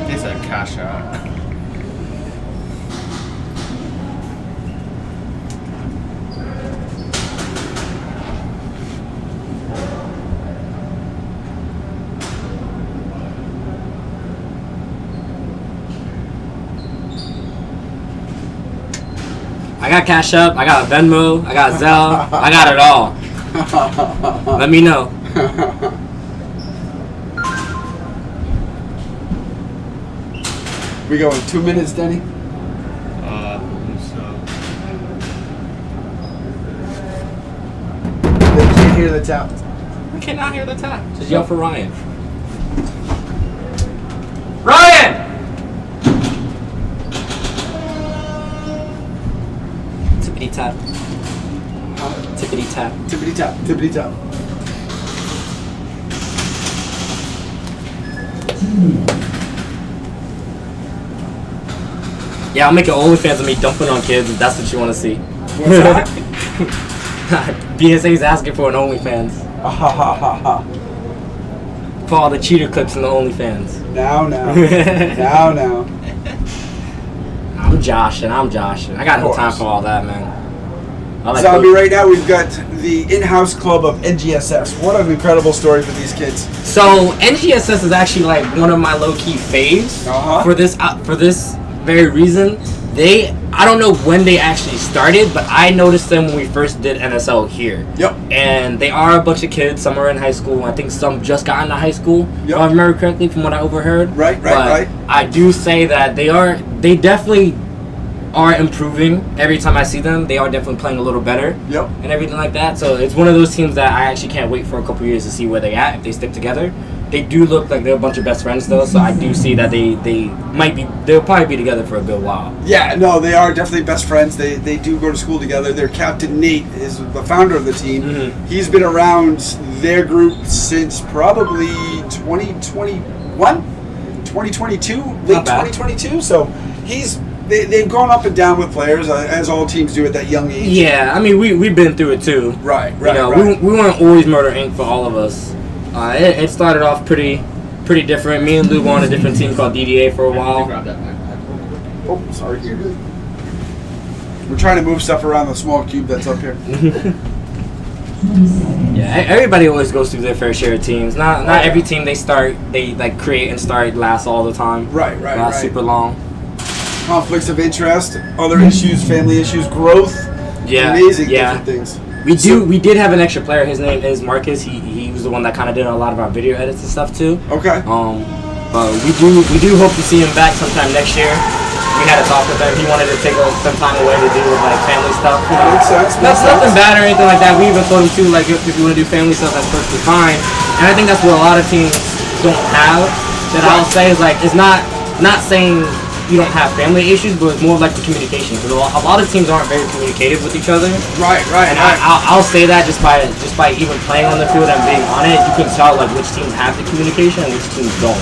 They said cash out. I got Cash App, I got Venmo, I got Zelle, I got it all. Let me know. We go in 2 minutes, Denny. So They can't hear the tap. I cannot hear the tap. Just yell for Ryan. Ryan! Tippity tap. Tippity tap. Tippity tap, tippity tap. 2 minutes. Yeah, I'll make an OnlyFans of me dumping on kids if that's what you want to see. What's that? BSA's asking for an OnlyFans. Put all the cheater clips in the OnlyFans. Now. Now. I'm joshing. I got no time for all that, man. I like Zombie, those- right now we've got the in-house club of NGSS. What an incredible story for these kids. So NGSS is actually like one of my low-key faves for this very reason. I don't know when they actually started, but I noticed them when we first did NSL here. Yep. And they are a bunch of kids. Some are in high school. I think some just got into high school, Yep. if I remember correctly from what I overheard. Right. But I do say that they definitely are improving every time I see them. They are definitely playing a little better. Yep. And everything like that. So it's one of those teams that I actually can't wait for a couple years to see where they at if they stick together. They do look like they're a bunch of best friends though, so I do see that they'll probably be together for a good while. Yeah, no, they are definitely best friends. They do go to school together. Their captain Nate is the founder of the team. Mm-hmm. He's been around their group since probably 2021, 2022, late Not bad. 2022. So they've gone up and down with players as all teams do at that young age. Yeah, I mean we've been through it too. Right. We weren't always Murder Inc. for all of us. It started off pretty different. Me and Lou were on a different team called DDA for a while. grab that backpack. Oh, sorry. We're trying to move stuff around the small cube that's up here. 20 seconds. Yeah, everybody always goes through their fair share of teams. Not every team they like create and start lasts all the time. Right. Lasts super long. Conflicts of interest, other issues, family issues, growth. Yeah, Amazing yeah. different things. We did have an extra player. His name is Marcus. He was the one that kind of did a lot of our video edits and stuff too. Okay. But we do hope to see him back sometime next year. We had a talk with him. He wanted to take some time away to do with like family stuff. You know? Makes sense. That's nothing bad or anything like that. We even told him too, like if you want to do family stuff, that's perfectly fine. And I think that's what a lot of teams don't have. That I'll say is like it's not saying you don't have family issues, but it's more like the communication. Because a lot of teams aren't very communicative with each other. Right. And I'll say that just by even playing on the field and being on it, you can tell like which teams have the communication and which teams don't.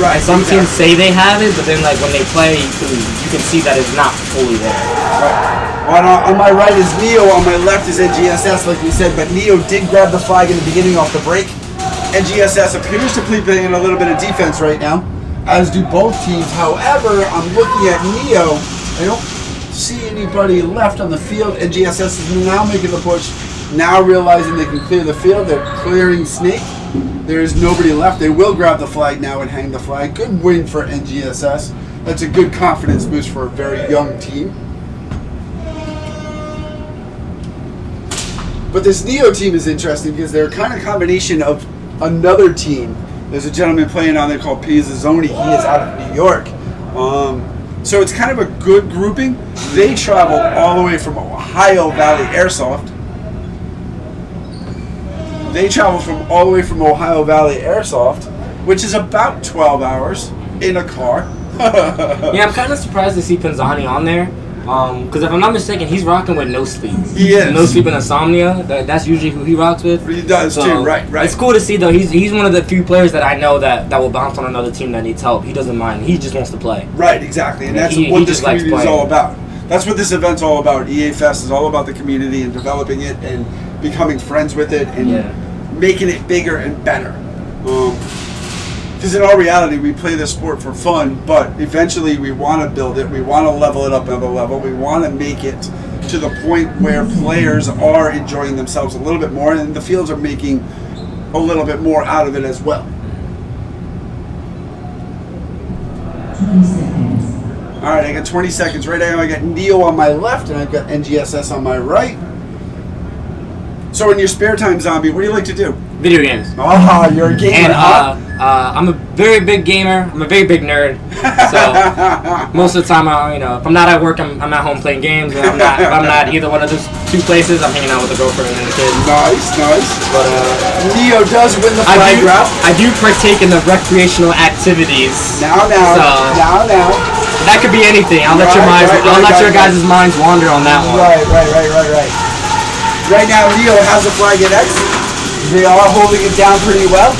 Right. And some teams say they have it, but then like when they play, you can see that it's not fully there. Right. On my right is Neo, on my left is NGSS, like we said, but Neo did grab the flag in the beginning off the break. NGSS appears to be playing a little bit of defense right now, as do both teams. However, I'm looking at Neo. I don't see anybody left on the field. NGSS is now making the push, now realizing they can clear the field. They're clearing Snake. There is nobody left. They will grab the flag now and hang the flag. Good win for NGSS. That's a good confidence boost for a very young team. But this Neo team is interesting because they're kind of a combination of another team. There's a gentleman playing on there called Pizzazzoni. He is out of New York. So it's kind of a good grouping. They traveled all the way from Ohio Valley Airsoft. Which is about 12 hours in a car. Yeah, I'm kind of surprised to see Pinzani on there. Because if I'm not mistaken, he's rocking with No Sleep. He is. No Sleep and Insomnia. That's usually who he rocks with. He does too, right. It's cool to see though. He's one of the few players that I know that will bounce on another team that needs help. He doesn't mind. He just wants to play. Right, exactly. And that's what this community is all about. That's what this event's all about. EA Fest is all about the community and developing it and becoming friends with it and making it bigger and better. Because in all reality, we play this sport for fun, but eventually we want to build it. We want to level it up another level. We want to make it to the point where players are enjoying themselves a little bit more, and the fields are making a little bit more out of it as well. 20 seconds. All right, I got 20 seconds. Right now I got Neo on my left, and I've got NGSS on my right. So in your spare time, Zombie, what do you like to do? Video games. Oh, you're a gamer. And I'm a very big gamer. I'm a very big nerd. So most of the time, if I'm not at work, I'm at home playing games. And if I'm not either one of those two places, I'm hanging out with the girlfriend and the kids. Nice. But Neo does win the flag round. I do partake in the recreational activities. Now. That could be anything. I'll let your guys' minds wander on that one. Right. Right now, Neo has a flag at X. They are holding it down pretty well.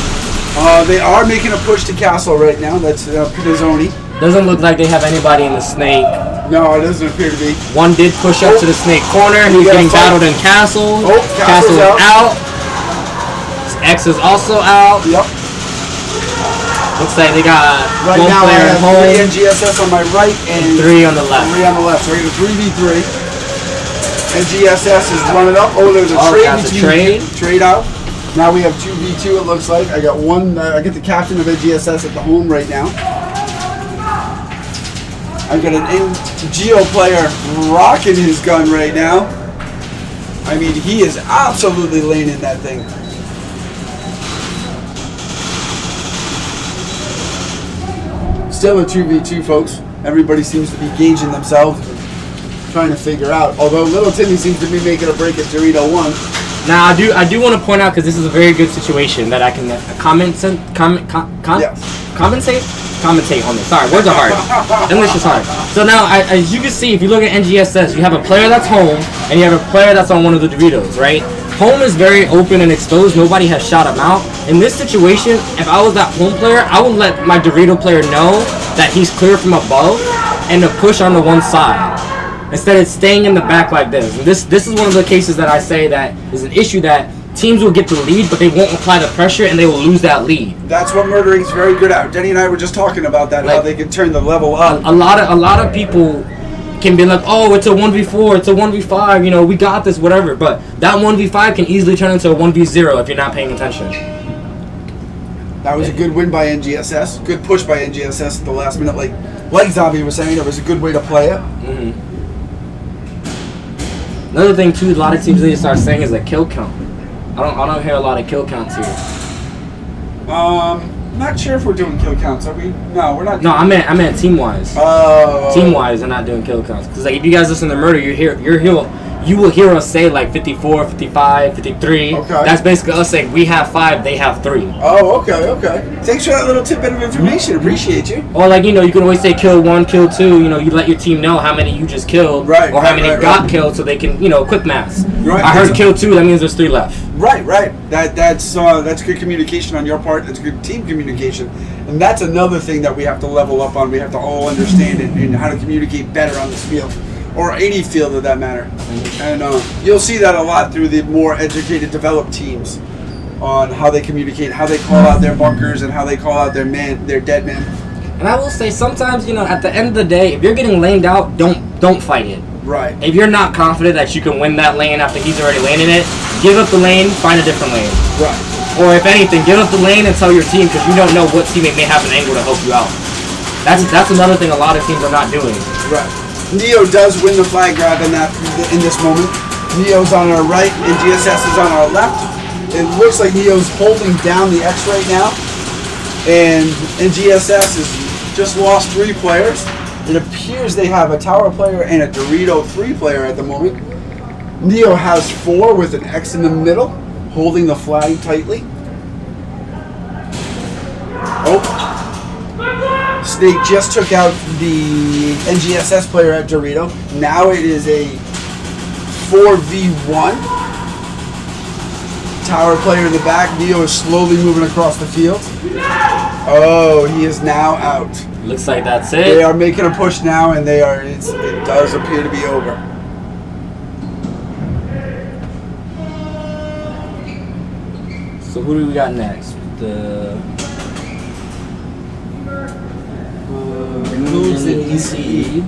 They are making a push to Castle right now. That's Pizzazzoni. Doesn't look like they have anybody in the Snake. No, it doesn't appear to be. One did push up to the Snake corner. He's getting battled in Castle. Castle is out. X is also out. Yep. Looks like they got right one now player I have at home. 3 NGSS on my right and 3 on the left. 3 on the left. So I get a 3v3. NGSS is running up. Oh, there's a trade out. Now we have 2v2. It looks like I got one. I get the captain of NGSS at the home right now. I've got an NGO player rocking his gun right now. I mean, he is absolutely laying in that thing. Still a 2v2, folks. Everybody seems to be gauging themselves, trying to figure out. Although Little Timmy seems to be making a break at Dorito 1. Now I do want to point out, because this is a very good situation that I can commentate on this. Sorry, words are hard. English is hard. So now, as you can see, if you look at NGSS, you have a player that's home and you have a player that's on one of the Doritos, right? Home is very open and exposed. Nobody has shot him out. In this situation, if I was that home player, I would let my Dorito player know that he's clear from above and to push on the one side, instead of staying in the back like this. And this is one of the cases that I say that is an issue, that teams will get the lead, but they won't apply the pressure and they will lose that lead. That's what murdering's very good at. Denny and I were just talking about that, how they can turn the level up. A lot of people can be like, oh, it's a 1v4, it's a 1v5, we got this, whatever. But that 1v5 can easily turn into a 1v0 if you're not paying attention. That was a good win by NGSS. Good push by NGSS at the last minute. Like Zombie was saying, it was a good way to play it. Mm-hmm. Another thing too, a lot of teams need to start saying is a kill count. I don't hear a lot of kill counts here. Not sure if we're doing kill counts. Are we? No, we're not. No, I meant team wise. Oh. Team wise, they're not doing kill counts. Because if you guys listen to Murder, you you will hear us say like 54, 55, 53. Okay. That's basically us saying we have 5, they have 3. Oh, okay. Thanks for that little tidbit of information. Appreciate you. Or like, you can always say kill 1, kill 2. You let your team know how many you just killed, Right, or how right, many right, got right. killed, so they can quick maths. Right. I heard kill 2. That means there's 3 left. Right. That's good communication on your part. That's good team communication, and that's another thing that we have to level up on. We have to all understand and how to communicate better on this field, or any field of that matter. And you'll see that a lot through the more educated, developed teams on how they communicate, how they call out their bunkers, and how they call out their dead men. And I will say sometimes, at the end of the day, if you're getting laned out, don't fight it. Right. If you're not confident that you can win that lane after he's already landing it, give up the lane, find a different lane. Right. Or if anything, give up the lane and tell your team, because you don't know what teammate may have an angle to help you out. That's another thing a lot of teams are not doing. Right. Neo does win the flag grab in this moment. Neo's on our right, NGSS is on our left. It looks like Neo's holding down the X right now, and NGSS has just lost 3 players. It appears they have a tower player and a Dorito 3 player at the moment. Neo has 4 with an X in the middle, holding the flag tightly. Oh. Snake just took out the NGSS player at Dorito. Now it is a 4v1. Tower player in the back. Neo is slowly moving across the field. Oh, he is now out. Looks like that's it. They are making a push now, and it does appear to be over. So who do we got next? Goons and ECE.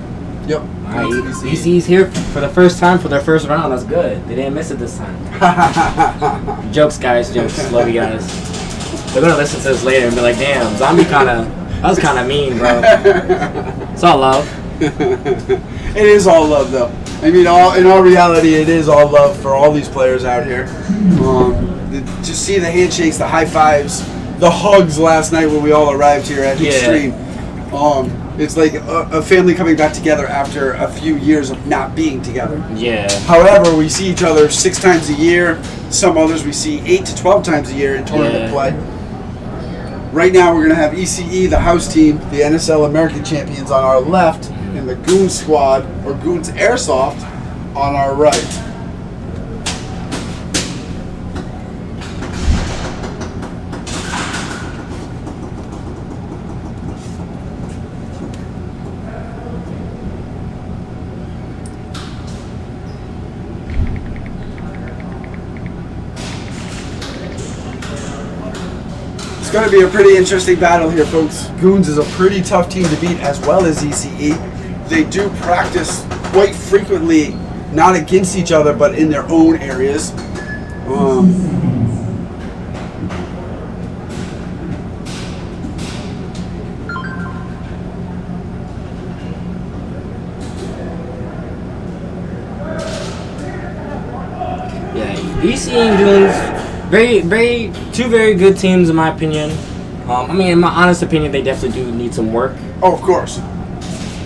Yep. Alright, ECE's here for the first time for their first round. That's good. They didn't miss it this time. Jokes, guys. Jokes. Love you guys. They're gonna listen to this later and be like, "Damn, Zombie that was kind of mean, bro." It's all love. It is all love, though. I mean, in all reality, it is all love for all these players out here. Just see the handshakes, the high fives, the hugs last night when we all arrived here at Extreme. It's like a family coming back together after a few years of not being together. Yeah. However, we see each other 6 times a year. Some others we see 8 to 12 times a year in tournament play. Right now, we're going to have ECE, the house team, the NSL American champions on our left, and the Goons squad, or Goons Airsoft, on our right. It's going to be a pretty interesting battle here, folks. Goons is a pretty tough team to beat, as well as ECE. They do practice quite frequently, not against each other, but in their own areas. Yeah, ECE and Goons, two very good teams in my opinion. I mean, in my honest opinion, they definitely do need some work. Oh, of course.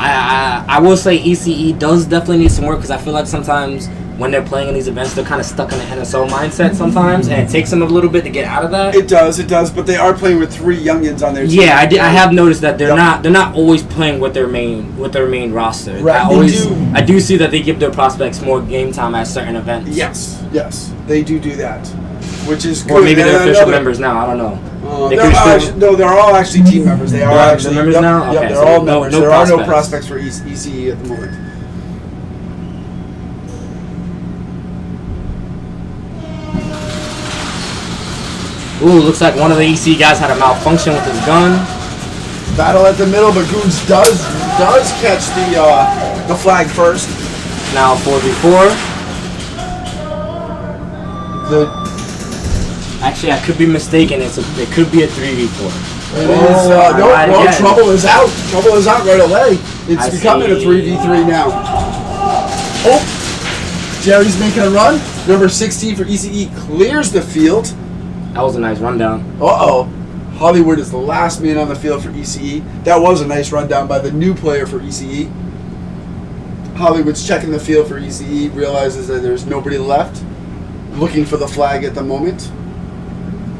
I will say ECE does definitely need some work, because I feel like sometimes when they're playing in these events, they're kind of stuck in the NSO mindset sometimes, and it takes them a little bit to get out of that. It does, but they are playing with 3 youngins on their team. Yeah, I have noticed that they're not always playing with their main roster. Right, I do see that they give their prospects more game time at certain events. Yes, they do that, which is good. Or maybe they're official members now. I don't know. They're all actually team members. They are actually members now. Okay, they're so all members. no there prospects. are no prospects for ECE at the moment. Ooh, looks like one of the ECE guys had a malfunction with his gun. Battle at the middle, but Goons does catch the flag first. Now 4v4. Actually, I could be mistaken. It could be a 3v4. Trouble is out. Trouble is out right away. It's becoming a 3v3 now. Oh, Jerry's making a run. Number 16 for ECE clears the field. That was a nice rundown. Uh-oh. Hollywood is the last man on the field for ECE. That was a nice rundown by the new player for ECE. Hollywood's checking the field for ECE, realizes that there's nobody left, looking for the flag at the moment.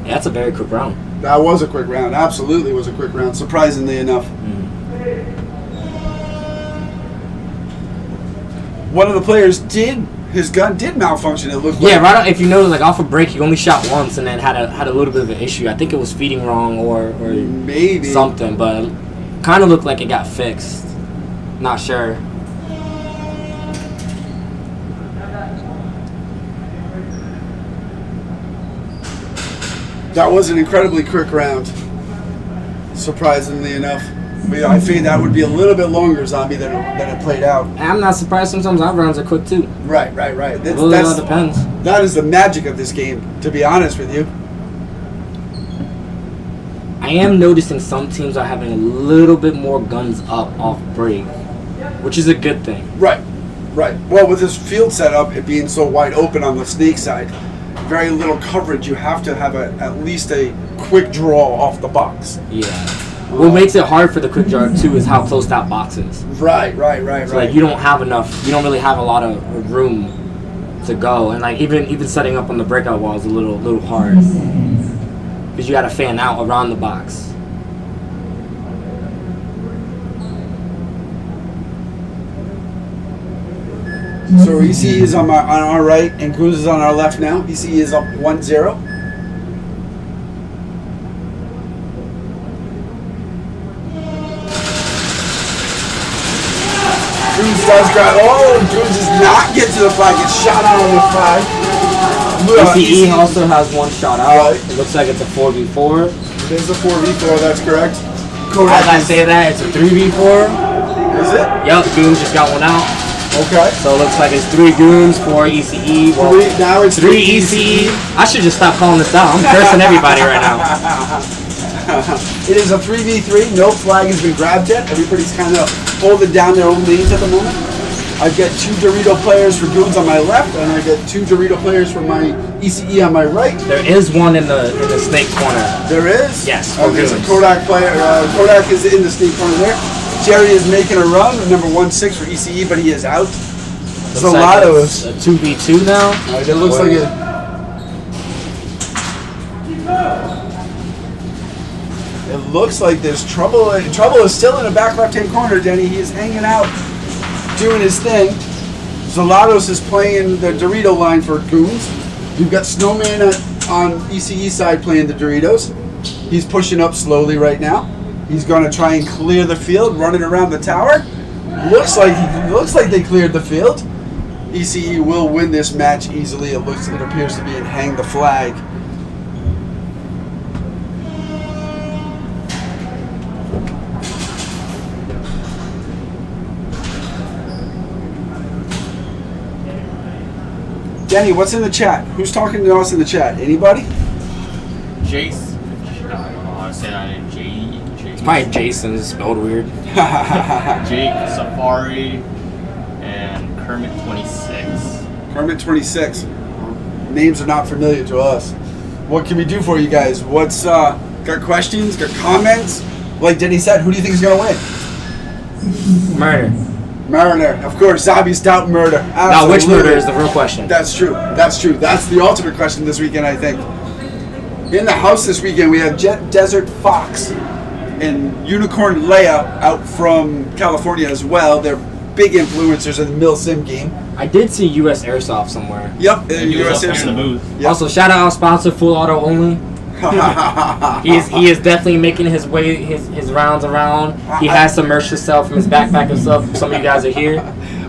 Yeah, that's a very quick round. That was a quick round. Absolutely was a quick round, surprisingly enough. One of the players his gun did malfunction, it looked like. Yeah, right. If you notice, like off a break, he only shot once and then had a little bit of an issue. I think it was feeding wrong or maybe something, but kind of looked like it got fixed. Not sure. That was an incredibly quick round, surprisingly enough. I figured that would be a little bit longer, Zombie, than it played out. I'm not surprised. Sometimes our rounds are quick too. Right. It really all depends. That is the magic of this game, to be honest with you. I am noticing some teams are having a little bit more guns up off break, which is a good thing. Right. Well, with this field setup, it being so wide open on the snake side, very little coverage, you have to have at least a quick draw off the box. Yeah. What makes it hard for the quick draw too is how close that box is. Right. So like you don't have enough. You don't really have a lot of room to go, and like even setting up on the breakout wall is a little hard because you got to fan out around the box. So ECE is on our right and Goons is on our left now. ECE is up 1-0. Goons does grab. Goons does not get to the flag. Gets shot out on the flag. ECE also has one shot out. Right. It looks like it's a 4v4. It is a 4v4. That's correct. As I say that, it's a 3v4. Is it? Yep, Goons just got one out. Okay. So it looks like it's 3 Goons, 4 ECE. Well, now it's 3 ECE. I should just stop calling this out. I'm cursing everybody right now. It is a 3v3. No flag has been grabbed yet. Everybody's kind of holding down their own lanes at the moment. I've got 2 Dorito players for Goons on my left, and I've got 2 Dorito players for my ECE on my right. There is one in the snake corner. There is? Yes. Okay, so Kodak player. Kodak is in the snake corner there. Jerry is making a run, number 1-6 for ECE, but he is out. Zolato is a 2v2 now. It looks like it. It looks like there's trouble. Trouble is still in the back left-hand corner, Denny. He is hanging out, doing his thing. Zolatos is playing the Dorito line for Goons. We've got Snowman on ECE side playing the Doritos. He's pushing up slowly right now. He's going to try and clear the field, running around the tower. Looks like they cleared the field. ECE will win this match easily. It appears to be in hang the flag. Denny, what's in the chat? Who's talking to us in the chat? Anybody? Jace. I don't know how to say that in It's probably Jason. It's spelled weird. Jake, Safari, and Kermit26. Kermit26. Names are not familiar to us. What can we do for you guys? What's got questions? Got comments? Like Denny said, who do you think is gonna win? Murder. Murder, of course. Zombies doubt murder. Absolutely. Now, which murder is the real question? That's true. That's the ultimate question this weekend, I think. In the house this weekend, we have Jet Desert Fox and Unicorn Leia out from California as well. They're big influencers in the Mill Sim game. I did see US Airsoft somewhere. Yep, US Airsoft in the booth. Yep. Also, shout out our sponsor, Full Auto Only. he is definitely making his rounds around. He has some merch to sell from his backpack and stuff. Some of you guys are here.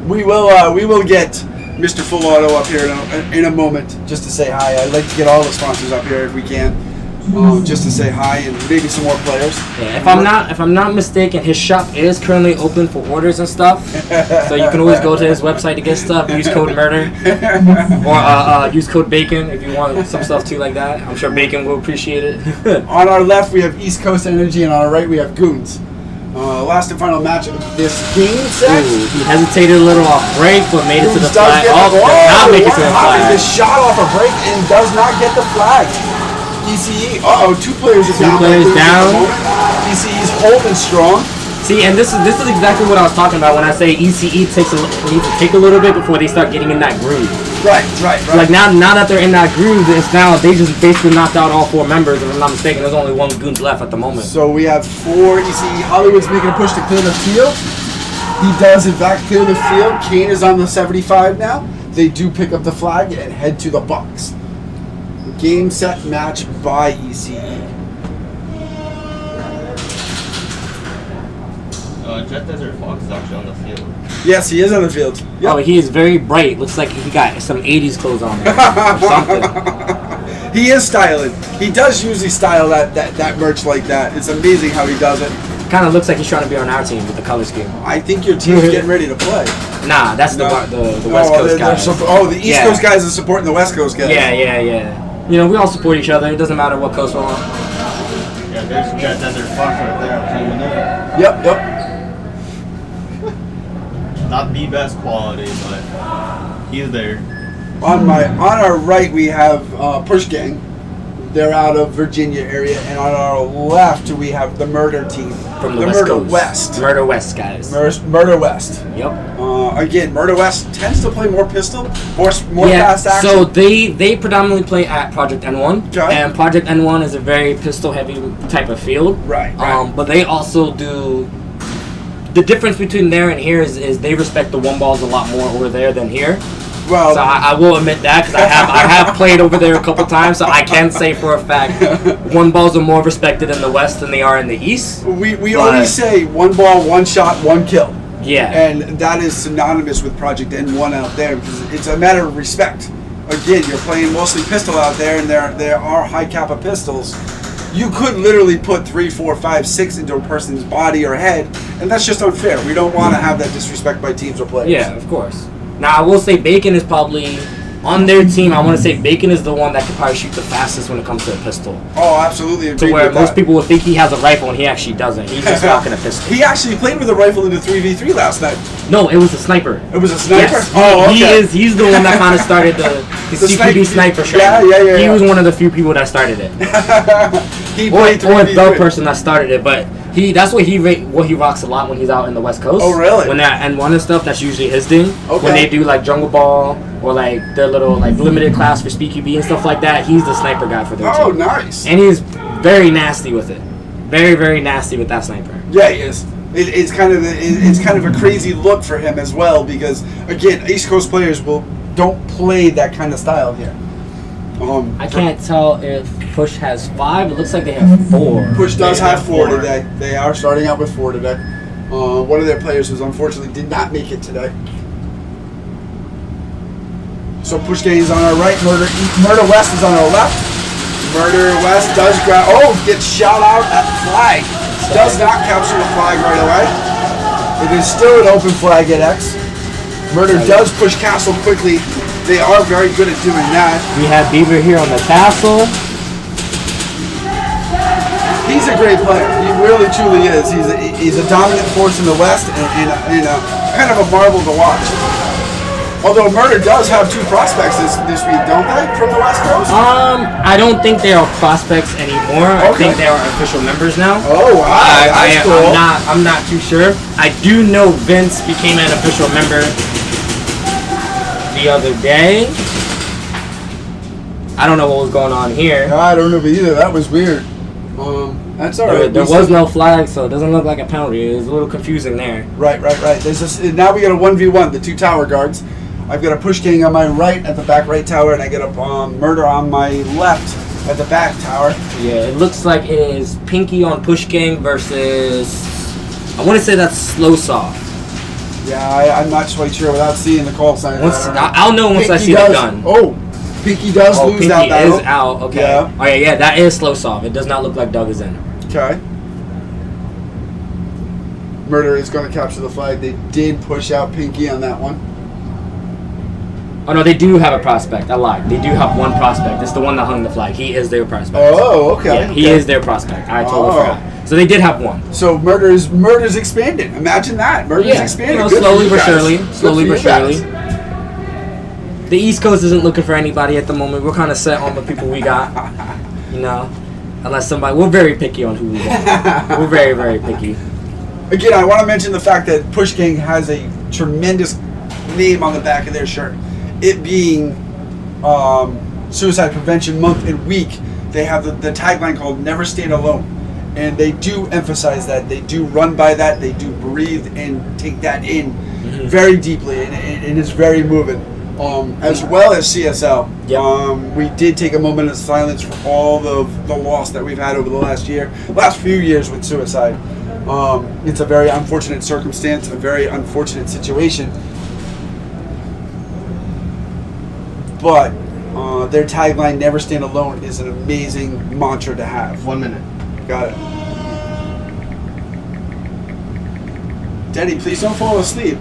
We will get Mr. Full Auto up here in a moment just to say hi. I'd like to get all the sponsors up here if we can, just to say hi and maybe some more players. Yeah, if I'm not mistaken, his shop is currently open for orders and stuff. So you can always go to his website to get stuff. Use code murder or use code bacon if you want some stuff too like that. I'm sure Bacon will appreciate it. On our left we have East Coast Energy, and on our right we have Goons. Last and final match of this game set. Ooh, he hesitated a little off break, but made it to the Goons does flag. get Oh, the- does not make it to the How did flag. this shot off a break and does not get the flag? ECE, 2 players are down. Two players down. ECE's holding strong. See, and this is exactly what I was talking about when I say ECE needs to take a little bit before they start getting in that groove. Right. Like now that they're in that groove, it's now they just basically knocked out all 4 members. If I'm not mistaken, there's only 1 Goons left at the moment. So we have 4 ECE. Hollywood's making a push to clear the field. He does in fact clear the field. Kane is on the 75 now. They do pick up the flag and head to the box. Game, set, match by ECE. Jet Desert Fox is actually on the field. Yes, he is on the field. Yep. Oh, he is very bright. Looks like he got some 80s clothes on there or something. He is styling. He does usually style that merch like that. It's amazing how he does it. Kind of looks like he's trying to be on our team with the color scheme. I think your team's getting ready to play. Nah, that's the West Coast guys. The East Coast guys are supporting the West Coast guys. Yeah. You know, we all support each other. It doesn't matter what coast we're on. Yeah, there's Jet Desert Fox right there. I'm telling you that. Yep. Not the best quality, but he's there. On our right we have Push Gang. They're out of Virginia area, and on our left we have the Murder team from the West Murder Coast. West. Murder West guys. Murder West. Yep. Again, Murder West tends to play more pistol, more yeah, fast action. so they predominantly play at Project N1, okay. And Project N1 is a very pistol heavy type of field. Right. But they also do. The difference between there and here is they respect the 1 balls a lot more over there than here. Well, so I will admit that because I have played over there a couple times, so I can say for a fact 1 balls are more respected in the West than they are in the East. We always say 1 ball, 1 shot, 1 kill. Yeah. And that is synonymous with Project N1 out there because it's a matter of respect. Again, you're playing mostly pistol out there, and there are high kappa pistols. You could literally put 3, 4, 5, 6 into a person's body or head, and that's just unfair. We don't want to have that disrespect by teams or players. Yeah, of course. Now, I will say Bacon is probably, on their team, I want to say Bacon is the one that could probably shoot the fastest when it comes to a pistol. Oh, absolutely. To where most people will think he has a rifle and he actually doesn't. He's just rocking a pistol. He actually played with a rifle in the 3v3 last night. No, it was a sniper. It was a sniper? Yes. Oh, okay. He's the one that kind of started the CQB sniper show. Yeah. He was one of the few people that started it. He or played 3v3. the person that started it, but that's what he rocks a lot when he's out in the West Coast. Oh, really? When that N1 and stuff, that's usually his thing. Okay. When they do like Jungle Ball or like their little like limited class for SpeedQB and stuff like that, he's the sniper guy for their team. Oh, nice. And he's very nasty with it. Very, very nasty with that sniper. Yeah, he is. It's kind of a crazy look for him as well because again, East Coast players don't play that kind of style here. I can't tell if Push has 5. It looks like they have 4. Push does have 4 today. They are starting out with 4 today. One of their players was unfortunately did not make it today. So Push Gang is on our right. Murder West is on our left. Murder West does grab. Oh, gets shot out at the flag. Does not capture the flag right away. It is still an open flag at X. Murder does push Castle quickly. They are very good at doing that. We have Beaver here on the castle. He's a great player. He really, truly is. He's a dominant force in the West and kind of a marvel to watch. Although Murder does have 2 prospects this week, don't they, from the West Coast? I don't think they are prospects anymore. I think they are official members now. Oh, wow, that's cool. I'm not too sure. I do know Vince became an official member the other day. I don't know what was going on here. I don't know either. That was weird. That's all right. There was no flag, so it doesn't look like a penalty. It was a little confusing there. Right. Now we got a 1v1, the 2 tower guards. I've got a Push Gang on my right at the back right tower, and I got a Murder on my left at the back tower. Yeah, it looks like it is Pinky on Push Gang versus, I want to say that's Slow Soft. Yeah, I'm not quite sure without seeing the call sign. I'll know once I see the gun. Oh, Pinky does lose Pinky that battle. is out, okay. Yeah. Oh, yeah, that is Slow Soft. It does not look like Doug is in. Okay. Murder is going to capture the flag. They did push out Pinky on that one. Oh, no, they do have a prospect. I lied. They do have 1 prospect. It's the one that hung the flag. He is their prospect. Oh, okay. Yeah, he is their prospect. I totally forgot. So they did have 1. So Murder's expanded. Imagine that. Murder's expanded. You know, Good slowly for you but guys. surely. Good Slowly for but you guys. surely. The East Coast isn't looking for anybody at the moment. We're kind of set on the people we got. You know, unless somebody. We're very picky on who we want. We're very, very picky. Again, I want to mention the fact that Push Gang has a tremendous name on the back of their shirt. It being Suicide Prevention Month and Week, they have the tagline called "Never Stand Alone," and they do emphasize that. They do run by that. They do breathe and take that in very deeply, and it is very moving. As well as CSL, we did take a moment of silence for all the loss that we've had over the last few years with Suicide. It's a very unfortunate circumstance, a very unfortunate situation. But their tagline, "Never Stand Alone," is an amazing mantra to have. 1 minute. Got it. Daddy, please don't fall asleep.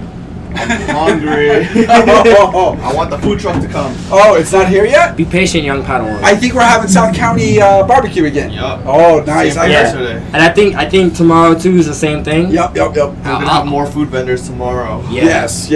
I'm hungry. Oh, I want the food truck to come. it's not here yet? Be patient, young Padawan. I think we're having South County barbecue again. Yup. Oh, nice. Same I for got yesterday. And I think tomorrow too is the same thing. Yep. We're gonna have more food vendors tomorrow. Yes.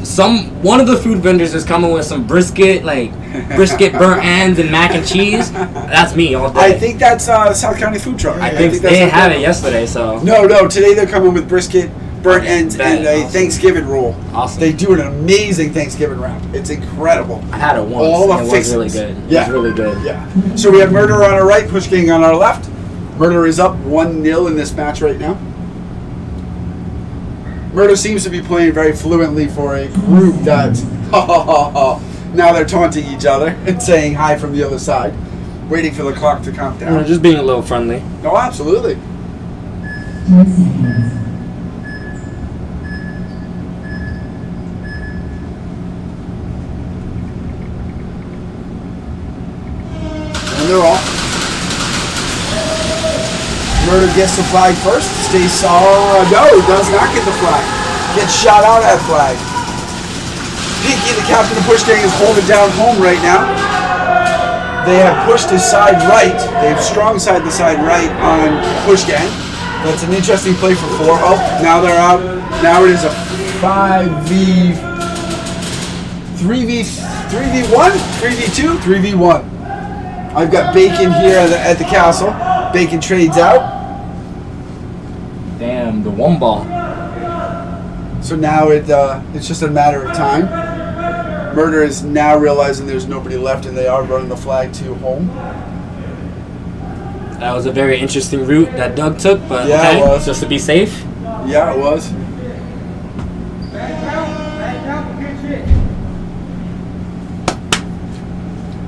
So one of the food vendors is coming with some brisket, burnt ends, and mac and cheese. That's me all day. I think that's South County food truck. I think they didn't have it yesterday, so. No. Today they're coming with brisket, burnt ends, and a Awesome. Thanksgiving roll. Awesome. They do an amazing Thanksgiving wrap. It's incredible. I had it once. All the and it was fixings. really good. Yeah. It was really good. Yeah. So we have Murder on our right, Push Gang on our left. Murder is up 1-0 in this match right now. Murder seems to be playing very fluently for a group that now they're taunting each other and saying hi from the other side, waiting for the clock to count down. Just being a little friendly. Oh, absolutely. 10 seconds. And they're off. Murder gets the flag first. Stays solid. No, does not get the flag. Gets shot out at flag. Pinky, the captain of Push Gang, is holding down home right now. They have pushed his side right. They have strong side the side right on Push Gang. That's an interesting play for 4. Oh, now they're out. Now it is a 3v1, 3v2, 3v1. I've got Bacon here at the castle. Bacon trades out. Damn, the one ball. So now it's just a matter of time. Murder is now realizing there's nobody left and they are running the flag to home. That was a very interesting route that Doug took, but Yeah, okay, it was. just to be safe. Yeah, it was.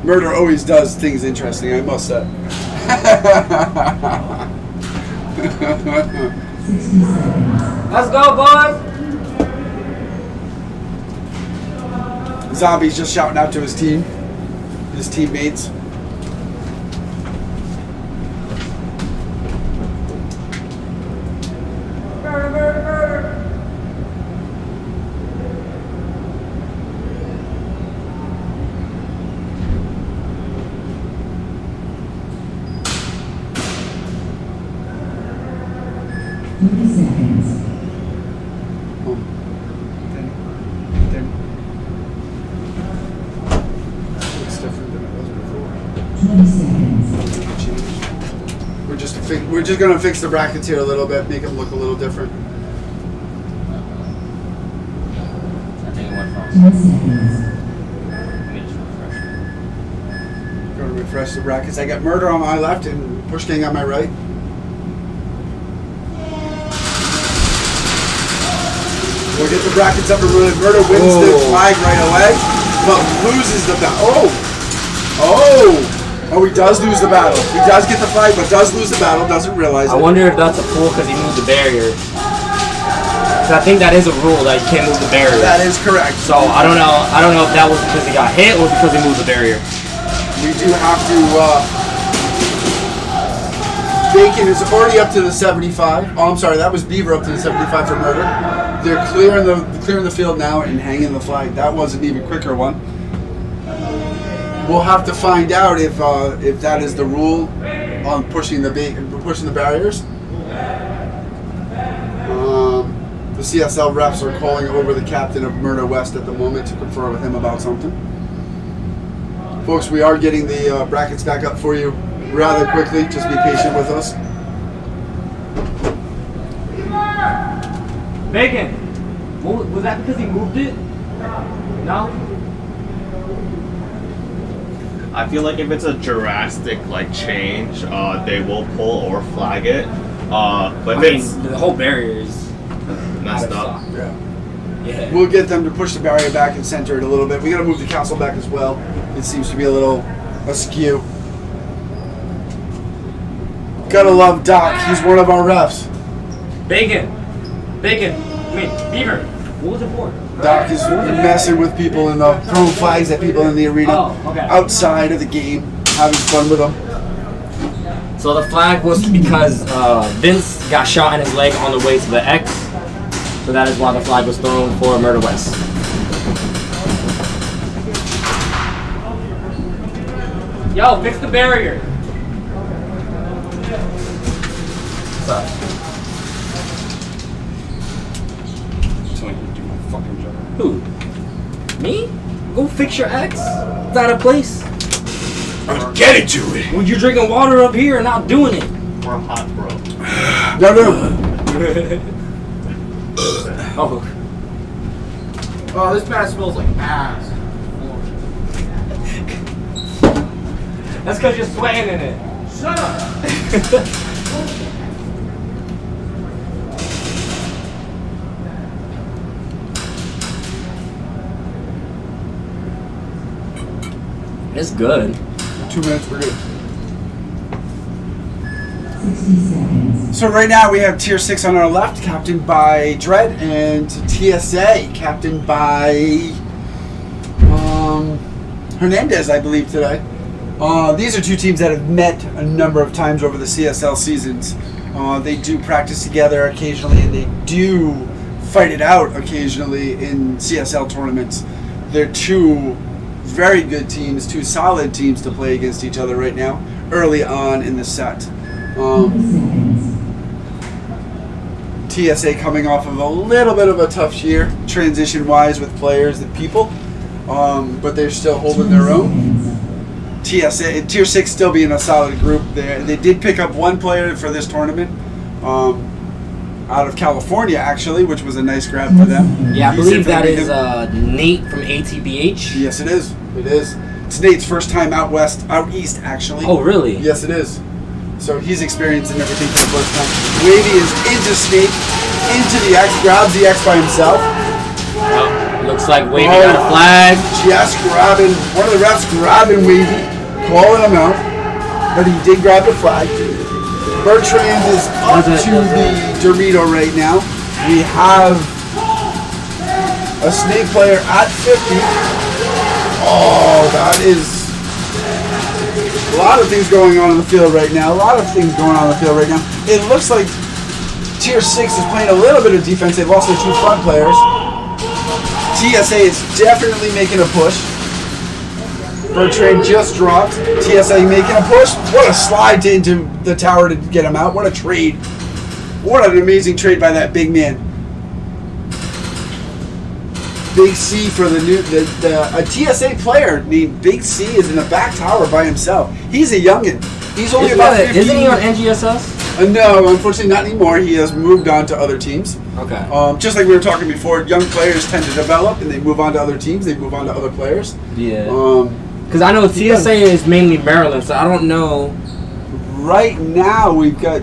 Murder always does things interesting, I must say. 60 seconds. Let's go, boys! Zombie's just shouting out to his team, his teammates. Looks different than it was before. 20 seconds. We're just gonna fix the brackets here a little bit, make them look a little different. I think it went from. 10 seconds. Let me just refresh. Gonna refresh the brackets. I got Murder on my left and Push Gang on my right. We'll get the brackets up and running. Murder wins the flag right away, but loses the battle. Oh, he does lose the battle. He does get the flag, but does lose the battle. Doesn't realize I it. wonder if that's a pull because he moved the barrier. 'Cause I think that is a rule that you can't move the barrier. That is correct. So I don't know. I don't know if that was because he got hit or because he moved the barrier. We do have to. Bacon is already up to the 75. Oh, I'm sorry, that was Beaver up to the 75 for Murder. They're clearing the field now and hanging the flag. That was an even quicker one. We'll have to find out if that is the rule on pushing the barriers. The CSL reps are calling over the captain of Murder West at the moment to confer with him about something. Folks, we are getting the brackets back up for you rather quickly. Just be patient with us. Bacon. Was that because he moved it? No. I feel like if it's a drastic like change, they will pull or flag it. But if it's the whole barrier is messed up. Yeah. Yeah. We'll get them to push the barrier back and center it a little bit. We gotta move the council back as well. It seems to be a little askew. Gotta love Doc. He's one of our refs. Bacon. Beaver. What was it for? Doc is messing with people and throwing flags at people in the arena outside of the game, having fun with them. So the flag was because Vince got shot in his leg on the way to the X. So that is why the flag was thrown for Murder West. Yo, fix the barrier. What's up? Who? Me? Go fix your X. It's out of place. Get into it. When you're drinking water up here and not doing it. We're hot, bro. No. Oh. Oh, this mat smells like ass. That's because you're sweating in it. Shut up. It's good. 2 minutes, we're good. 60 seconds. So right now we have Tier 6 on our left, captained by Dread, and TSA, captained by Hernandez, I believe, today. These are two teams that have met a number of times over the CSL seasons. They do practice together occasionally, and they do fight it out occasionally in CSL tournaments. They're two very good teams, two solid teams to play against each other right now, early on in the set. 30 seconds. TSA coming off of a little bit of a tough year, transition-wise with players and people, but they're still holding their own. TSA, Tier 6 still being a solid group. They did pick up one player for this tournament, out of California actually, which was a nice grab for them. Yeah, I He's believe that in is Nate from ATBH. Yes, it is. It is. It's Nate's first time out east actually. Oh, really? Yes, it is. So he's experiencing everything for the first time. Wavy is into Snake, into the X, grabs the X by himself. Oh, looks like Wavy got a flag. Just grabbing, one of the refs grabbing Wavy, calling him out. But he did grab the flag. Bertrand is up to the Dorito right now. We have a Snake player at 50. Oh, that is a lot of things going on in the field right now. It looks like Tier 6 is playing a little bit of defense. They've lost their two front players. TSA is definitely making a push. Bertrand just dropped. TSA making a push. What a slide into the tower to get him out. What a trade. What an amazing trade by that big man. Big C for a TSA player named Big C is in the back tower by himself. He's a youngin'. He's only about 15. Isn't he on NGSS? No, unfortunately not anymore. He has moved on to other teams. Okay. Just like we were talking before, young players tend to develop and they move on to other teams. They move on to other players. Yeah. Because I know TSA is mainly Maryland, so I don't know. Right now we've got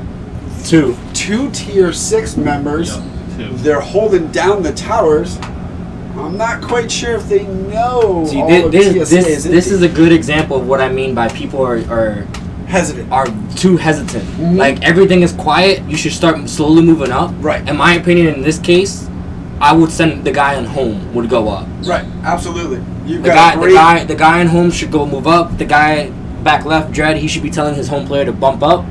Two Tier 6 members. Yep, two. They're holding down the towers. I'm not quite sure if they know. See, all of this TSA is a good example of what I mean by people are hesitant. Are too hesitant. Mhm. Like everything is quiet, you should start slowly moving up. Right. In my opinion, in this case, I would send the guy on home would go up. Right, absolutely. You've The got guy in home should go move up. The guy back left, Dread, he should be telling his home player to bump up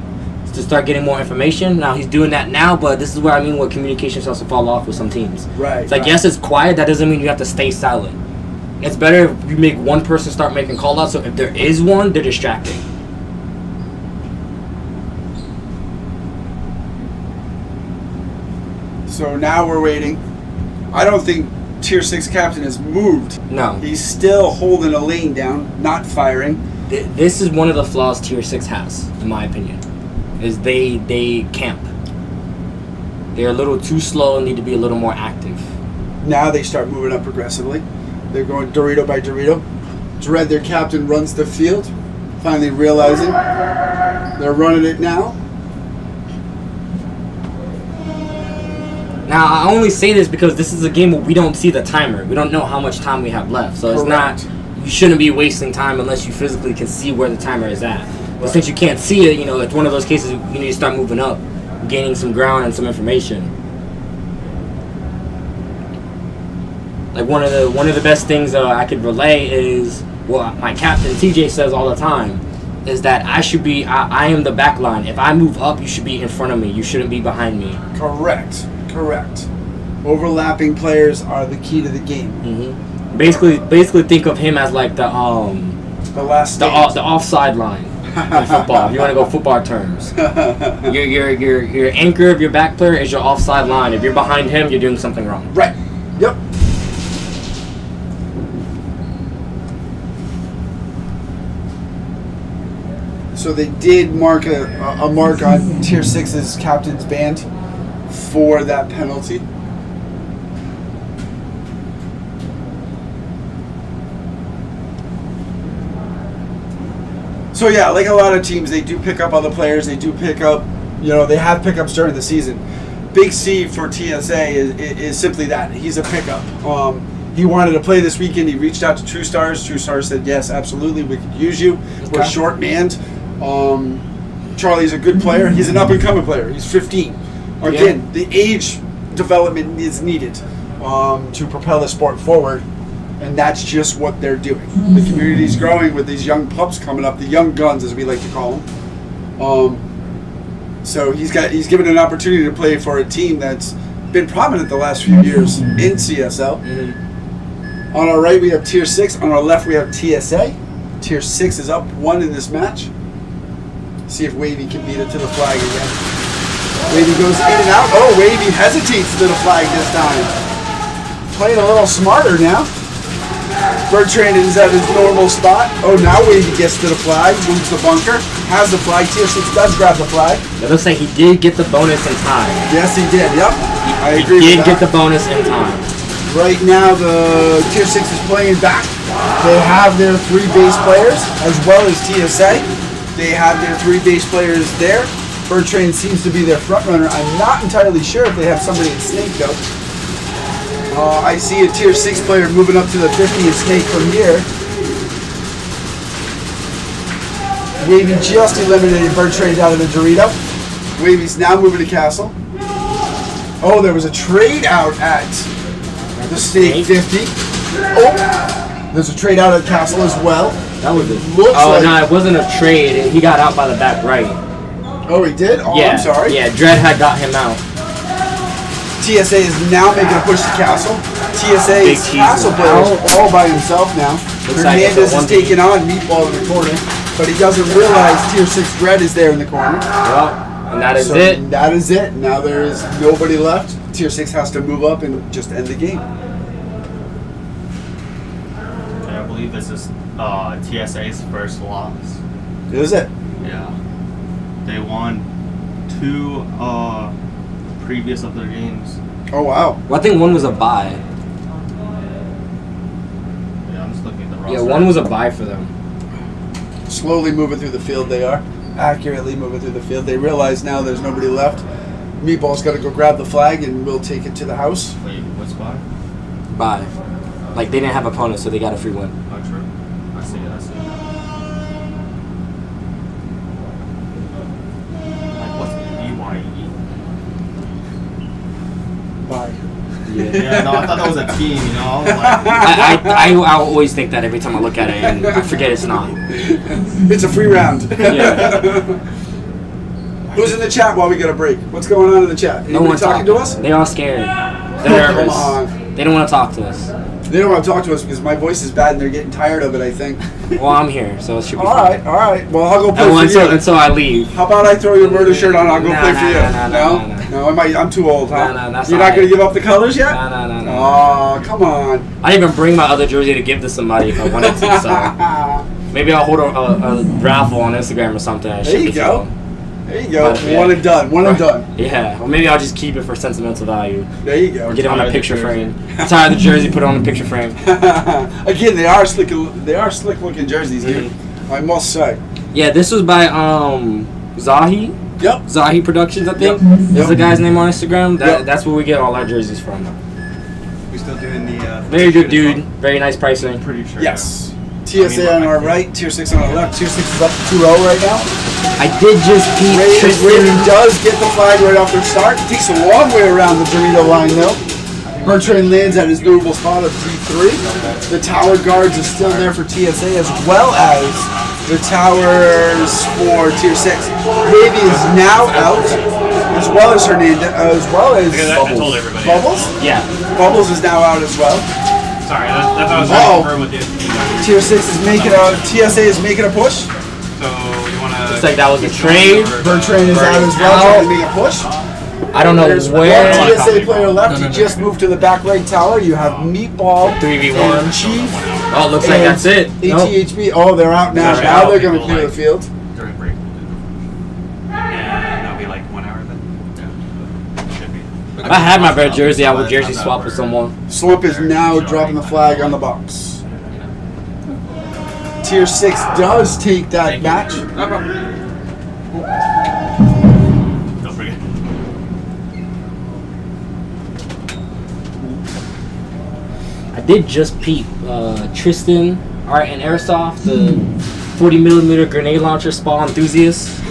to start getting more information. Now he's doing that now, but this is where I mean what communication starts to fall off with some teams. Right. It's like, yes, it's quiet. That doesn't mean you have to stay silent. It's better if you make one person start making call outs. So if there is one, they're distracting. So now we're waiting. I don't think Tier 6 captain has moved. No. He's still holding a lane down, not firing. This is one of the flaws Tier 6 has, in my opinion, is they camp. They're a little too slow and need to be a little more active. Now they start moving up progressively. They're going Dorito by Dorito. Dread, their captain, runs the field, finally realizing they're running it now. Now, I only say this because this is a game where we don't see the timer. We don't know how much time we have left. So Correct. it's not, you shouldn't be wasting time unless you physically can see where the timer is at. But since you can't see it, it's one of those cases you need to start moving up, gaining some ground and some information. Like one of the best things I could relay is what my captain TJ says all the time, is that I am the back line. If I move up, you should be in front of me. You shouldn't be behind me. Correct. Overlapping players are the key to the game. Mm-hmm. Basically think of him as like the last the offside line in football. If you want to go football terms, your anchor of your back player is your offside line. If you're behind him, you're doing something wrong. Right. Yep. So they did mark a mark on Tier 6's captain's band for that penalty. So yeah, like a lot of teams, they do pick up other players. They do pick up, they have pickups during the season. Big C for TSA is simply that. He's a pickup. He wanted to play this weekend. He reached out to True Stars. True Stars said, yes, absolutely, we could use you. Okay. We're short-manned. Charlie's a good player. He's an up-and-coming player. He's 15. Again, the age development is needed to propel the sport forward, and that's just what they're doing. The community's growing with these young pups coming up, the young guns, as we like to call them. So he's given an opportunity to play for a team that's been prominent the last few years in CSL. Mm-hmm. On our right, we have Tier 6. On our left, we have TSA. Tier 6 is up 1 in this match. See if Wavy can beat it to the flag again. Wavy goes in and out. Oh, Wavy hesitates to the flag this time. Playing a little smarter now. Bertrand is at his normal spot. Oh, now Wavy gets to the flag, moves the bunker, has the flag. Tier 6 does grab the flag. It looks like he did get the bonus in time. Yes, he did. Yep. I agree He with did get that. the bonus in time. Right now, the Tier 6 is playing back. They have their 3 base players, as well as TSA. They have their 3 base players there. Bertrand seems to be their front runner. I'm not entirely sure if they have somebody in Snake, though. I see a Tier 6 player moving up to the 50 in Snake from here. Wavy just eliminated Bertrand out of the Dorito. Wavy's now moving to Castle. Oh, there was a trade out at the Snake 50. Oh, there's a trade out at Castle as well. That was it. Looks like, no, it wasn't a trade. He got out by the back right. oh, he did? Oh, Yeah, I'm sorry. Yeah, Dread had got him out. TSA is now making a push to Castle. TSA Big is cheese Castle is players out. all by himself now. Looks like it's Hernandez a is 1v. taking on Meatball in the corner, but he doesn't realize Tier 6 Dread is there in the corner. Well, and that is So it. That is it. Now there is nobody left. Tier 6 has to move up and just end the game. I believe this is TSA's first loss. Is it? Yeah. They won 2 previous of their games. Oh, wow. Well, I think one was a bye. Yeah, I'm just looking at the roster. Yeah, one was a bye for them. Slowly moving through the field they are. Accurately moving through the field. They realize now there's nobody left. Meatball's got to go grab the flag and we'll take it to the house. Wait, what spot? Bye. Like, they didn't have opponents, so they got a free win. Oh, true. I see it. Like, what's BYE? Bye. Yeah, no, I thought that was a team, you know? I was like, I always think that every time I look at it, and I forget it's not. It's a free round. Yeah. Who's in the chat while we get a break? What's going on in the chat? No Anybody one's talking to us? They're all scared. They're Come nervous. on. They don't want to talk to us. They don't want to talk to us because my voice is bad and they're getting tired of it, I think. Well, I'm here, so it should be All fine. right. Well, I'll go play for you. Until I leave. How about I throw your murder shirt on? I'll go Nah, play for nah, you. nah, nah, nah, nah. I'm too old, huh? Nah, that's You're not all going right. to give up the colors yet? No. Oh, come on. I didn't even bring my other jersey to give to somebody if I wanted to, so maybe I'll hold a raffle on Instagram or something. There you go. There you go. But, yeah. One and done. One and done. Yeah, or maybe I'll just keep it for sentimental value. There you go. Or get it on a Retire the picture jersey. frame. Retire the jersey, put it on a picture frame. Again, they are slick. They are slick looking jerseys, dude. I must say. Yeah, this was by Zahi. Yep. Zahi Productions, I think. Yep. Is the guy's name on Instagram. Yep. That's where we get all our jerseys from. We still doing the. Very good dude. Very nice pricing. Pretty sure. Yes. TSA on our right, Tier 6 on our left. Tier 6 is up 2-0 right now. I did just beat Brady Tristan. does get the flag right off their start. Takes a long way around the Dorito line though. Bertrand lands at his notable spot of T3. The tower guards are still there for TSA as well as the towers for Tier 6. Wavy is now out, as well as Hernandez, as well as Because I told everybody. Bubbles. Yeah. Bubbles is now out as well. Sorry, that's what I was Oh. confirm with you. Tier 6 is making a TSA is making a push. So you wanna? Looks like that was a trade. Bertrand is out as well, out. trying to make a push. I don't know There's where. one TSA player left. He just moved to the back right tower. You have Meatball, 3v1. and Chief, Oh, looks like and that's it. Nope. ATHB. Oh, they're out now. They're Now out. they're going to People clear the field. During break. And that'll be like 1 hour then. Should be. If I had my Bert jersey, I would jersey swap with someone. Slump is now dropping the flag on the box. Tier 6 does take that match. No problem. Don't forget. I did just peep Tristan Art and Airsoft, the 40mm grenade launcher spa enthusiast.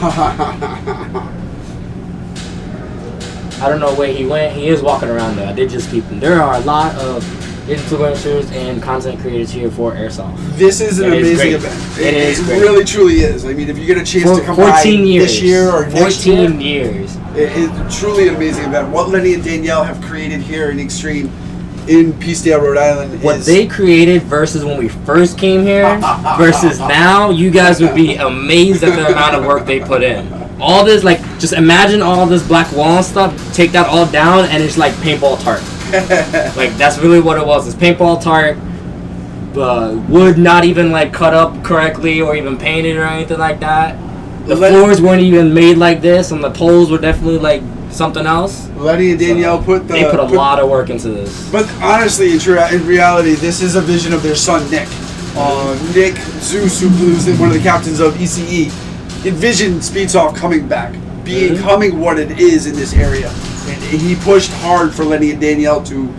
I don't know where he went. He is walking around though. I did just peep him. There are a lot of influencers and content creators here for Airsoft. This is an It is amazing great. event. It is great. really truly is. I mean, if you get a chance to come by 14 years. this year or next year, 14 years. it's truly an amazing event. What Lenny and Danielle have created here in Extreme in Peacedale, Rhode Island What is they created versus when we first came here versus now, you guys would be amazed at the amount of work they put in. All this, like, just imagine all this black wall and stuff, take that all down, and it's like paintball tart. Like, that's really what it was. It's paintball tart, wood not even, like, cut up correctly or even painted or anything like that. The floors weren't even made like this, and the poles were definitely, like, something else. Lenny and Danielle put They put a lot of work into this. But honestly, in reality, this is a vision of their son Nick. Nick Zeus, who's one of the captains of ECE, envisioned Speedsoft coming back, becoming what it is in this area. And he pushed hard for Lenny and Danielle to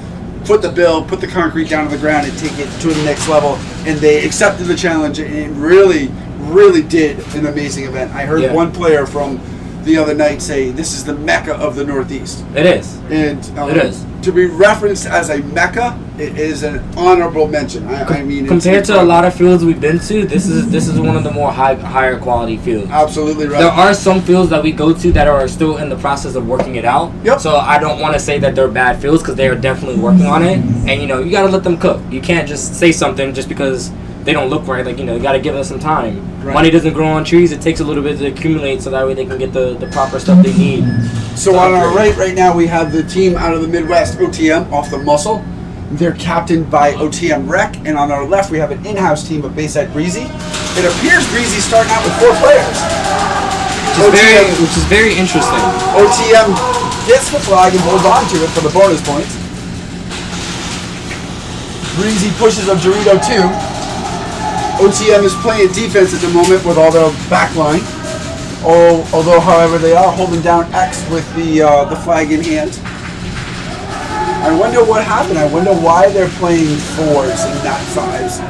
put the bill, put the concrete down to the ground, and take it to the next level. And they accepted the challenge and really, really did an amazing event. I heard one player from the other night say this is the Mecca of the Northeast. It is. And It is. to be referenced as a Mecca, it is an honorable mention. I mean, Compared to a lot of fields we've been to, this is one of the more higher quality fields. Absolutely right. There are some fields that we go to that are still in the process of working it out. Yep. So I don't want to say that they're bad fields because they are definitely working on it. And you know, you gotta let them cook. You can't just say something just because they don't look right. Like, you know, you gotta give us some time. Right. Money doesn't grow on trees. It takes a little bit to accumulate so that way they can get the proper stuff they need. So on our right now, we have the team out of the Midwest, OTM, off the muscle. They're captained by OTM Rec, and on our left we have an in-house team of Bayside Breezy. It appears Breezy's starting out with 4 players. Which is very interesting. OTM gets the flag and holds on to it for the bonus points. Breezy pushes up Dorito 2. OTM is playing defense at the moment with all their backline. Although, however, they are holding down X with the flag in hand. I wonder what happened. I wonder why they're playing 4s and not 5s.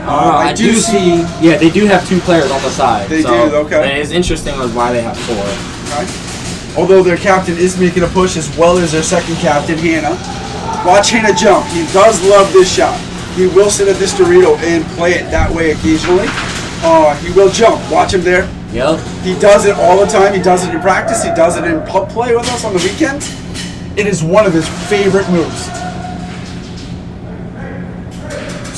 I do see. Yeah, they do have 2 players on the side. They so do, okay. And it's interesting as why they have 4. Okay. Although their captain is making a push as well as their second captain, Hannah. Watch Hannah jump. He does love this shot. He will sit at this Dorito and play it that way occasionally. He will jump. Watch him there. Yep. He does it all the time. He does it in practice. He does it in pub play with us on the weekends. It is one of his favorite moves.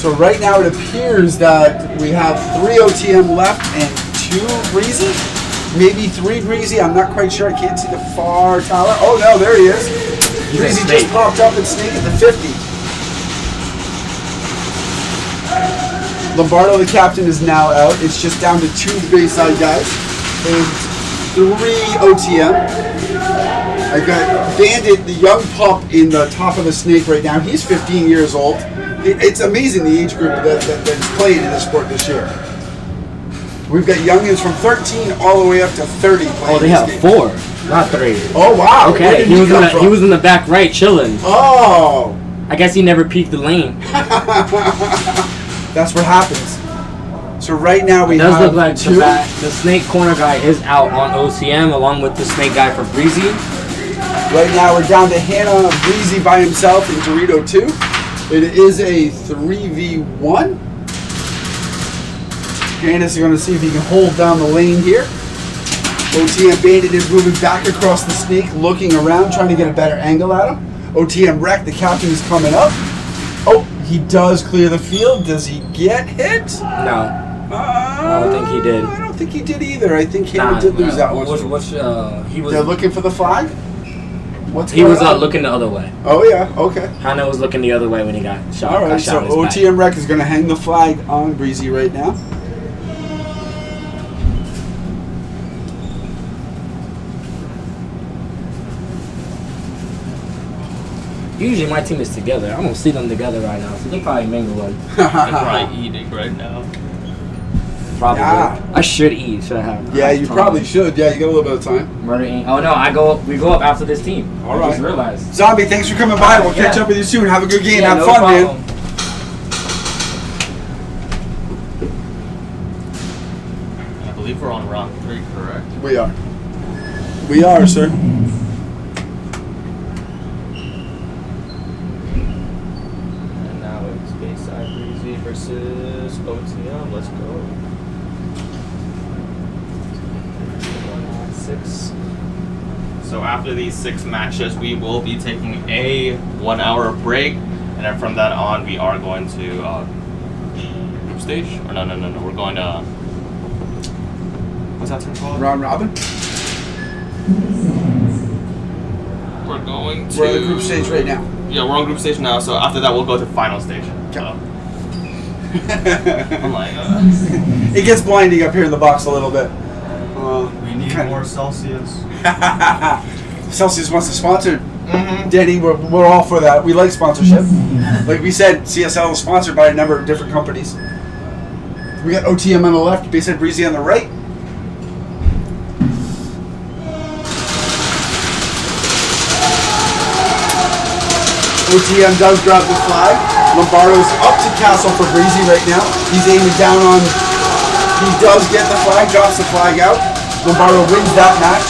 So right now it appears that we have 3 OTM left and 2 Breezy. Maybe 3 Breezy. I'm not quite sure. I can't see the far tower. Oh no, there he is. Breezy just popped up and Snake at the 50. Lombardo, the captain, is now out. It's just down to 2 Bayside guys. And OTM. I've got Bandit, the young pup, in the top of the snake right now. He's 15 years old. It's amazing the age group that's playing in this sport this year. We've got youngins from 13 all the way up to 30 playing. Oh, they this have game. 4, not 3. Oh wow! Where Okay, did he come from? was in the back right, chilling. Oh, I guess he never peeked the lane. that's what happens. So right now we It does have look like 2. the snake corner guy is out on OCM along with the snake guy for Breezy. Right now we're down to Hannah Breezy by himself in Dorito 2. It is a 3v1. Hannah's going to see if he can hold down the lane here. OTM Bandit is moving back across the snake, looking around, trying to get a better angle at him. OTM Wreck, the captain, is coming up. Oh, he does clear the field. Does he get hit? No, I don't think he did. I don't think he did either. I think Hannah did lose that one. He was. They're looking for the flag? What's He going was on? looking the other way. Oh, yeah, okay. Hannah was looking the other way when he got shot. All got right, shot so in his back. OTM Rec is going to hang the flag on Breezy right now. Usually my team is together. I don't see them together right now, so they probably mingling. They're probably eating right now. Probably. Yeah. I should eat. Should I have? Yeah, you probably should. Yeah, you got a little bit of time. Murder Inc. Oh no, we go up after this team. All I right. just realized. Zombie, thanks for coming by. We'll catch Yeah. up with you soon. Have a good game. Yeah, Have no fun, problem. man. I believe we're on round 3, correct? We are. We are, sir. And now it's Bayside Breezy versus OTM. Let's go. 6. So after these 6 matches, we will be taking a 1-hour break, and then from that on, we are going to group stage. Or no, we're going to what's that thing called? Round robin. We're going to. We're on the group stage right now. Yeah, we're on group stage now. So after that, we'll go to final stage. Okay. I'm like, It gets blinding up here in the box a little bit. we need more Celsius. Celsius wants to sponsor. Mm-hmm. Danny, we're all for that. We like sponsorship. Like we said, CSL is sponsored by a number of different companies. We got OTM on the left, Bayside Breezy on the right. OTM does grab the flag. Lombardo's up to Castle for Breezy right now. He's aiming down on. He does get the flag, drops the flag out. Lombardo wins that match.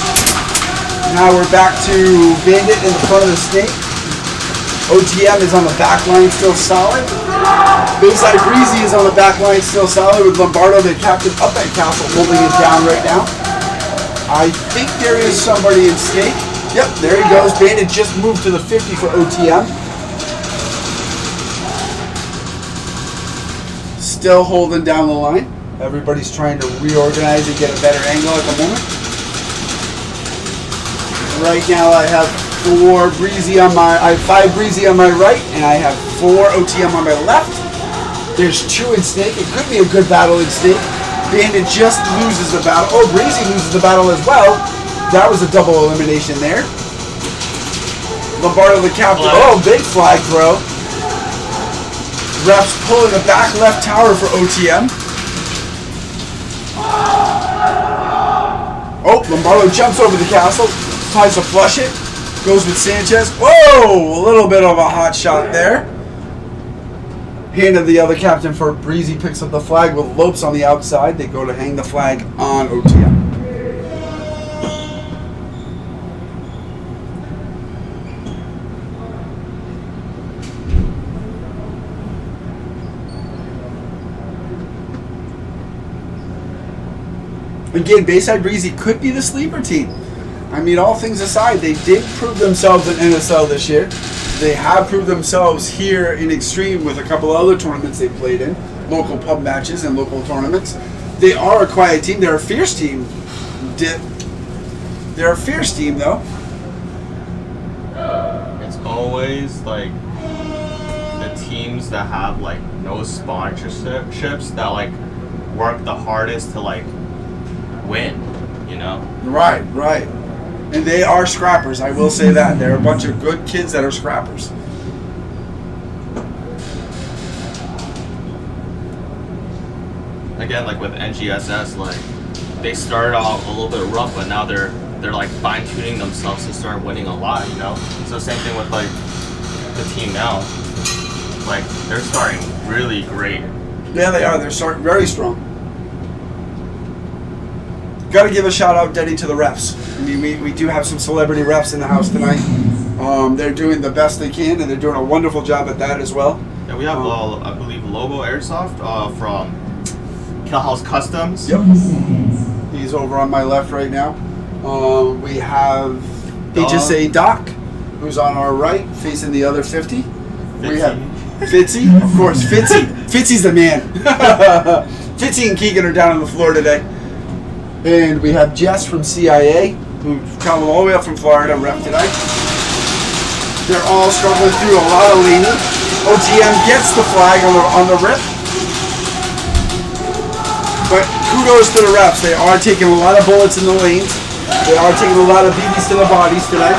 Now we're back to Bandit in the front of the snake. OTM is on the back line, still solid. Bayside Breezy is on the back line, still solid, with Lombardo, the captain, up at Castle, holding it down right now. I think there is somebody in snake. Yep, there he goes. Bandit just moved to the 50 for OTM. Still holding down the line. Everybody's trying to reorganize and get a better angle at the moment. Right now I have 5 Breezy on my right, and I have 4 OTM on my left. There's 2 in snake. It could be a good battle in snake. Bandit just loses the battle. Oh, Breezy loses the battle as well. That was a double elimination there. Lombardo the captain. Oh, big flag throw. Refs pulling the back left tower for OTM. Oh, Lombardo jumps over the castle. Tries to flush it. Goes with Sanchez. Whoa! A little bit of a hot shot there. Handed the other captain for Breezy, picks up the flag with Lopes on the outside. They go to hang the flag on OTM. Again, Bayside Breezy could be the sleeper team. I mean, all things aside, they did prove themselves in NSL this year. They have proved themselves here in Extreme with a couple other tournaments they played in, local pub matches and local tournaments. They are a quiet team. They're a fierce team. They're a fierce team, though. It's always like the teams that have like no sponsorships that like work the hardest to like win. you know. Right, right. And they are scrappers, I will say that. They're a bunch of good kids that are scrappers. Again, like with NGSS, like they started off a little bit rough, but now they're like fine tuning themselves to start winning a lot, you know. So same thing with like the team now. Like they're starting really great. Yeah, they are. They're starting very strong. Got to give a shout out, Denny, to the refs. I mean, we do have some celebrity refs in the house tonight. They're doing the best they can, and they're doing a wonderful job at that as well. Yeah, we have, I believe, Lobo Airsoft from Airtac Customs. Yep. 20 seconds. He's over on my left right now. We have HSA Doc, who's on our right, facing the other 50. We have Fitzy, of course, Fitzy. Fitzy's the man. Fitzy and Keegan are down on the floor today. And we have Jess from CIA, who traveled all the way up from Florida, rep tonight. They're all struggling through a lot of leaning. OTM gets the flag on the rip. But kudos to the refs. They are taking a lot of bullets in the lanes. They are taking a lot of BBs to the bodies tonight.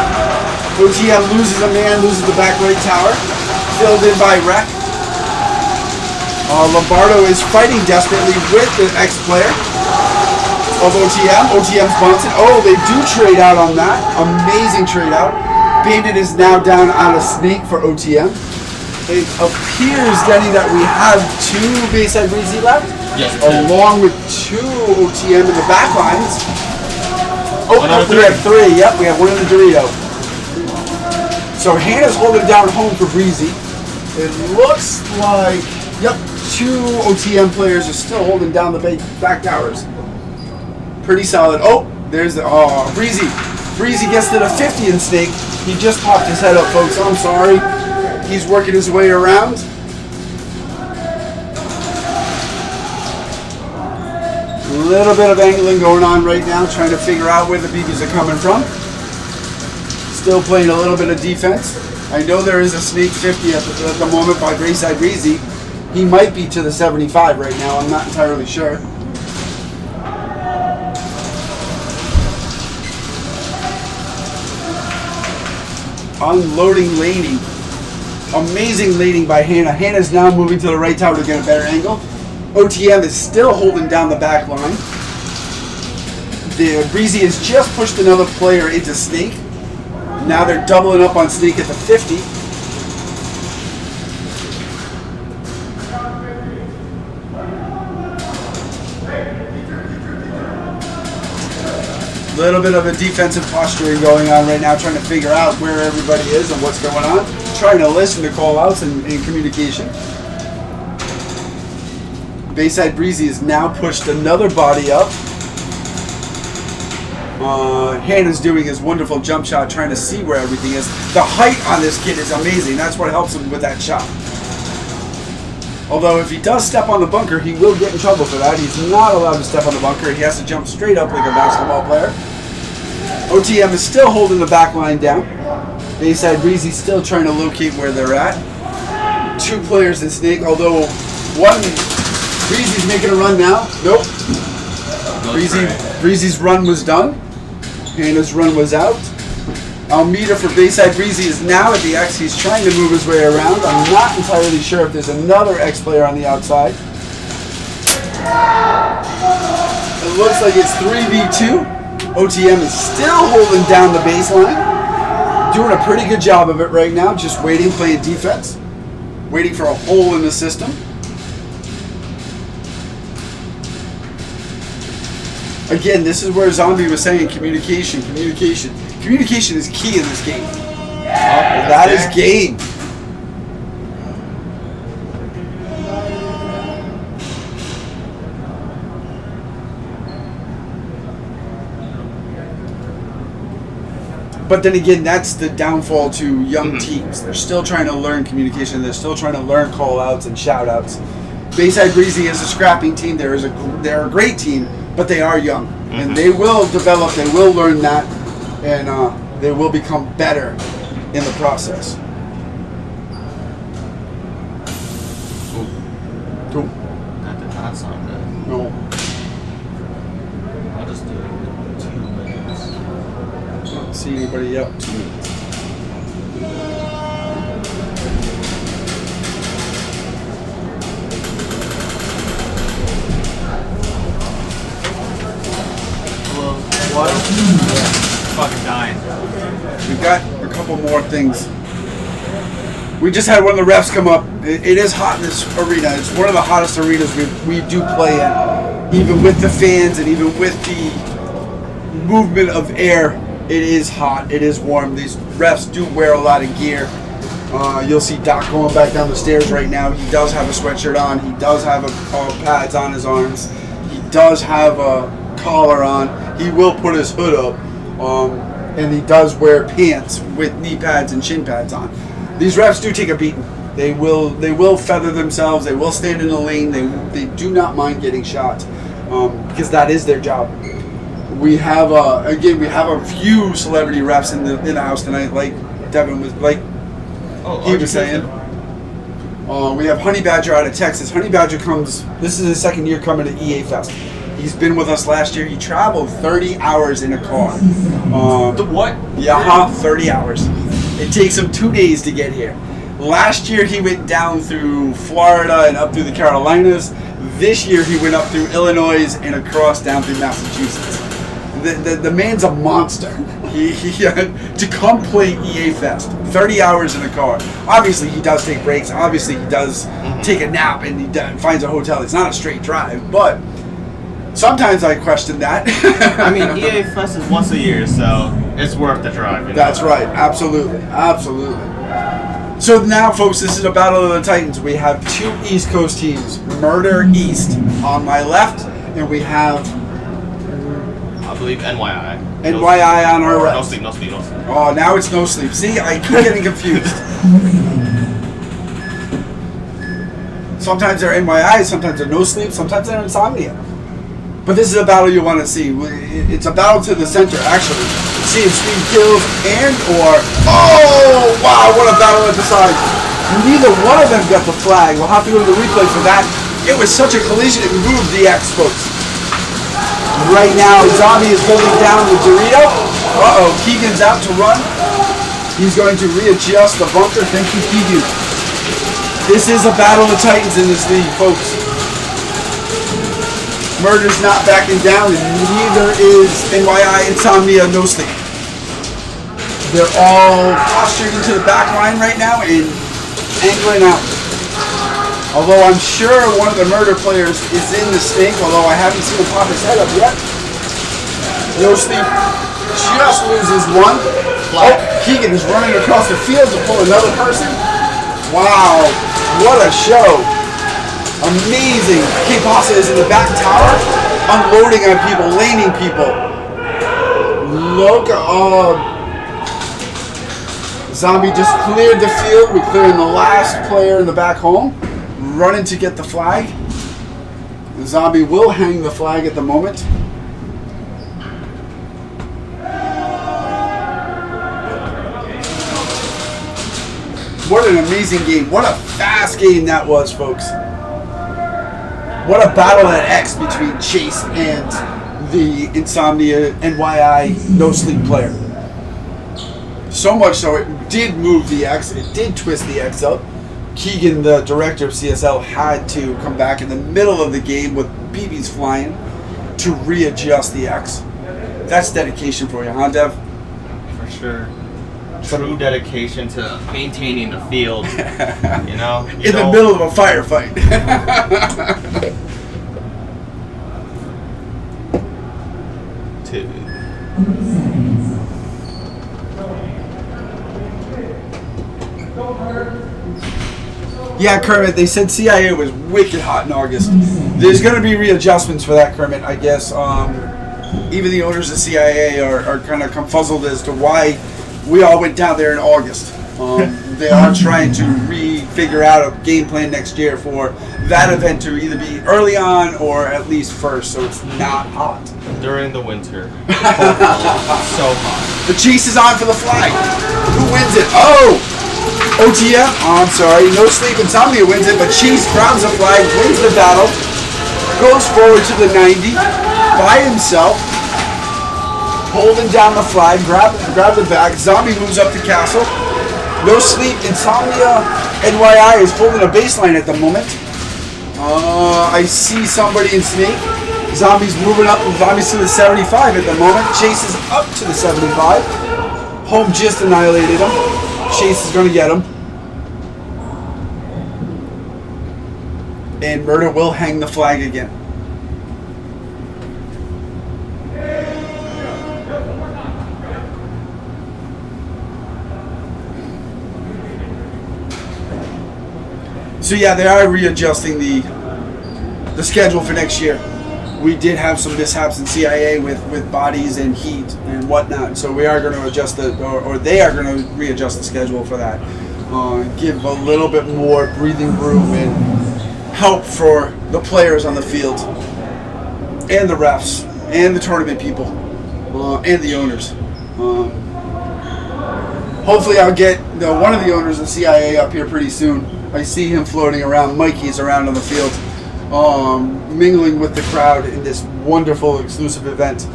OTM loses a man, loses the back right tower. Filled in by Rec. Lombardo is fighting desperately with the ex-player of OTM. OTM's bouncing. Oh, they do trade out on that. Amazing trade out. Bandit is now down on a snake for OTM. It appears, Denny, that we have 2 Bayside Breezy left. Yes, along with 2 OTM in the back lines. Oh, no, we have 3. Yep, we have 1 in the Dorito. So Hannah's holding down home for Breezy. It looks like, yep, 2 OTM players are still holding down the back towers. Pretty solid. Oh, there's the, Breezy. Breezy gets to the 50 in snake. He just popped his head up, folks. I'm sorry. He's working his way around. A little bit of angling going on right now, trying to figure out where the BBs are coming from. Still playing a little bit of defense. I know there is a snake 50 at the moment by Bayside Breezy. He might be to the 75 right now. I'm not entirely sure. Unloading laning. Amazing laning by Hannah. Hannah's now moving to the right tower to get a better angle. OTM is still holding down the back line. The Breezy has just pushed another player into snake. Now they're doubling up on snake at the 50. Little bit of a defensive posturing going on right now, trying to figure out where everybody is and what's going on. Trying to listen to call-outs and communication. Bayside Breezy has now pushed another body up. Hannah's doing his wonderful jump shot, trying to see where everything is. The height on this kid is amazing. That's what helps him with that shot. Although if he does step on the bunker, he will get in trouble for that. He's not allowed to step on the bunker. He has to jump straight up like a basketball player. OTM is still holding the back line down. Bayside Breezy still trying to locate where they're at. 2 players in snake, although one, Breezy's making a run now. Nope. Breezy's run was done. Hannah's run was out. Almeida for Bayside Breezy is now at the X. He's trying to move his way around. I'm not entirely sure if there's another X player on the outside. It looks like it's 3v2. OTM is still holding down the baseline. Doing a pretty good job of it right now. Just waiting, playing defense. Waiting for a hole in the system. Again, this is where Zombie was saying communication. Communication is key in this game. That is game. But then again, that's the downfall to young teams. They're still trying to learn communication. They're still trying to learn call-outs and shout-outs. Bayside Breezy is a scrapping team. They're a great team, but they are young. And they will develop, they will learn that, and they will become better in the process. That did not sound good. No. I'll just do it. see anybody up. 2 minutes. What? Fucking dying. We've got a couple more things. We just had one of the refs come up. It is hot in this arena. It's one of the hottest arenas we do play in. Even with the fans and even with the movement of air, it is hot. It is warm. These refs do wear a lot of gear. You'll see Doc going back down the stairs right now. He does have a sweatshirt on. He does have pads on his arms. He does have a collar on. He will put his hood up. And he does wear pants with knee pads and shin pads on. These refs do take a beating. They will feather themselves. They will stand in the lane. They do not mind getting shot because that is their job. We have a few celebrity refs in the house tonight, like Devin was he was saying. We have Honey Badger out of Texas. Honey Badger this is his second year coming to EA Fest. He's been with us last year. He traveled 30 hours in a car. The what? Yeah, 30 hours. It takes him 2 days to get here. Last year he went down through Florida and up through the Carolinas. This year he went up through Illinois and across down through Massachusetts. The man's a monster. He to come play EA Fest, 30 hours in a car. Obviously he does take breaks. Obviously he does take a nap and he finds a hotel. It's not a straight drive, but sometimes I question that. I mean, EA Fest is once a year, so it's worth the drive. You know? That's right. Absolutely. Absolutely. So now, folks, this is a Battle of the Titans. We have 2 East Coast teams. Murder East on my left, and we have I believe NYI. NYI on our right. No sleep. Oh, now it's no sleep. See, I keep getting confused. Sometimes they're NYI, sometimes they're no sleep, sometimes they're insomnia. But this is a battle you want to see. It's a battle to the center, actually. See if speed kills or... Oh, wow, what a battle at the side. Neither one of them got the flag. We'll have to go to the replay for that. It was such a collision, it moved the X, folks. Right now, Zombie is holding down the Dorito. Uh-oh, Keegan's out to run. He's going to readjust the bunker. Thank you, Keegan. This is a battle of Titans in this league, folks. Murder's not backing down, and neither is NYI Insomnia No Sleep. They're all postured into the back line right now and angling out. Although I'm sure one of the Murder players is in the stink, although I haven't seen him pop his head up yet. No Sleep just loses one. Oh, Keegan is running across the field to pull another person. Wow, what a show. Amazing. K-Pasa is in the back tower, unloading on people, laning people. Look, Zombie just cleared the field. We're clearing the last player in the back home, running to get the flag. The Zombie will hang the flag at the moment. What an amazing game. What a fast game that was, folks. What a battle at X between Chase and the Insomnia NYI No Sleep player. So much so it did move the X. It did twist the X up. Keegan, the director of CSL, had to come back in the middle of the game with BBs flying to readjust the X. That's dedication for you, huh, Dev? For sure. True dedication to maintaining the field, you know? In the middle of a firefight. Yeah, Kermit, they said CIA was wicked hot in August. There's going to be readjustments for that, Kermit, I guess. Even the owners of CIA are kind of confuzzled as to why we all went down there in August. They are trying to figure out a game plan next year for that event to either be early on or at least first, so it's not hot. During the winter. So hot. The chase is on for the flag. Who wins it? Oh! OTM? Oh, I'm sorry. No Sleep Insomnia wins it, but Chase grabs the flag, wins the battle, goes forward to the 90 by himself. holding down the flag, grab the bag. Zombie moves up to castle. No sleep. Insomnia NYI is holding a baseline at the moment. I see somebody in Snake. Zombie's moving up. Zombie's to the 75 at the moment. Chase is up to the 75. Home just annihilated him. Chase is going to get him. And Murder will hang the flag again. So yeah, they are readjusting the schedule for next year. We did have some mishaps in CIA with bodies and heat and whatnot, so we are going to adjust or they are going to readjust the schedule for that. Give a little bit more breathing room and help for the players on the field and the refs and the tournament people and the owners. Hopefully I'll get one of the owners of CIA up here pretty soon. I see him floating around. Mikey's around on the field, mingling with the crowd in this wonderful exclusive event.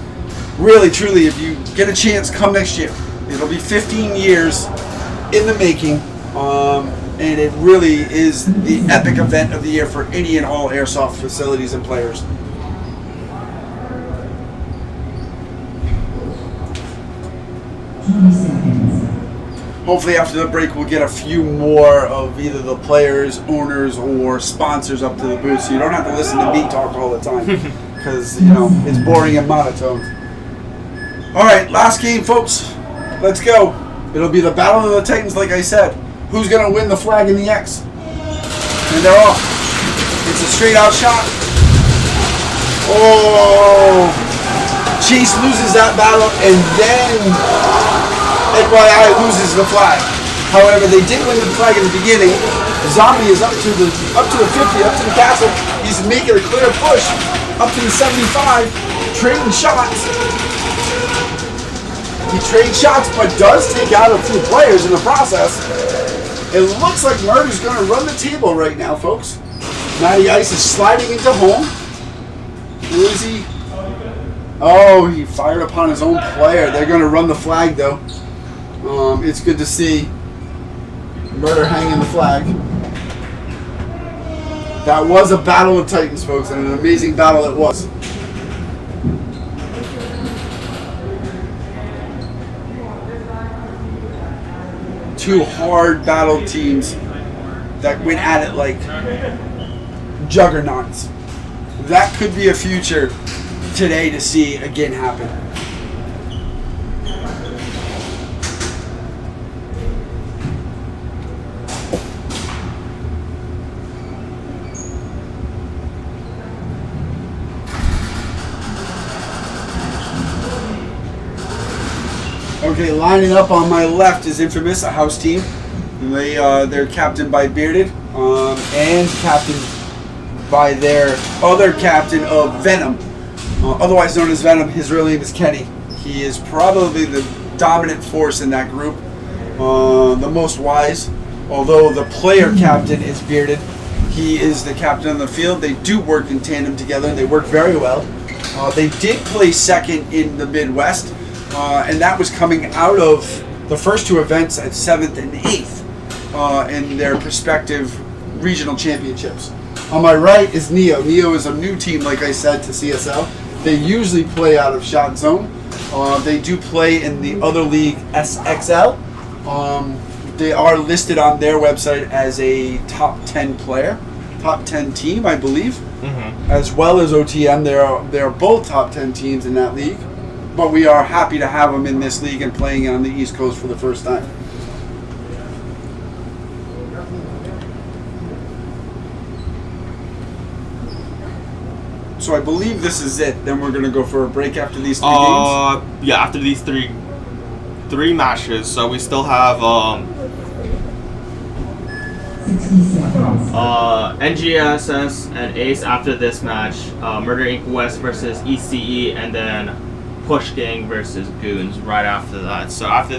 Really, truly, if you get a chance, come next year. It'll be 15 years in the making, and it really is the epic event of the year for any and all airsoft facilities and players. Hopefully after the break we'll get a few more of either the players, owners, or sponsors up to the booth, so you don't have to listen to me talk all the time, because it's boring and monotone. Alright, last game folks. Let's go. It'll be the Battle of the Titans, like I said. Who's going to win the flag in the X? And they're off. It's a straight out shot. Oh! Chase loses that battle, and then NYI loses the flag. However, they did win the flag in the beginning. Zombie is up to the 50, up to the castle. He's making a clear push up to the 75, trading shots. He trades shots, but does take out a few players in the process. It looks like Murder's going to run the table right now, folks. Matty Ice is sliding into home. Who is he? Oh, he fired upon his own player. They're going to run the flag, though. It's good to see Murder hanging the flag. That was a battle of Titans, folks, and an amazing battle it was. Two hard battle teams that went at it like juggernauts. That could be a future today to see again happen. Okay, lining up on my left is Infamous, a house team. They're captained by Bearded and captained by their other captain of Venom, otherwise known as Venom. His real name is Kenny. He is probably the dominant force in that group, the most wise. Although the player captain is Bearded, he is the captain on the field. They do work in tandem together, and they work very well. They did play second in the Midwest. And that was coming out of the first two events at 7th and 8th in their respective regional championships. On my right is Neo. Neo is a new team, like I said, to CSL. They usually play out of Shot Zone. They do play in the other league, SXL. They are listed on their website as a top 10 player, top 10 team, I believe, as well as OTM. They're both top 10 teams in that league. But we are happy to have them in this league and playing on the East Coast for the first time. So I believe this is it. Then we're going to go for a break after these three games? Yeah, after these three matches. So we still have 60 seconds. NGSS and Ace after this match. Murder Inc. West versus ECE, and then Push Gang versus Goons right after that. So after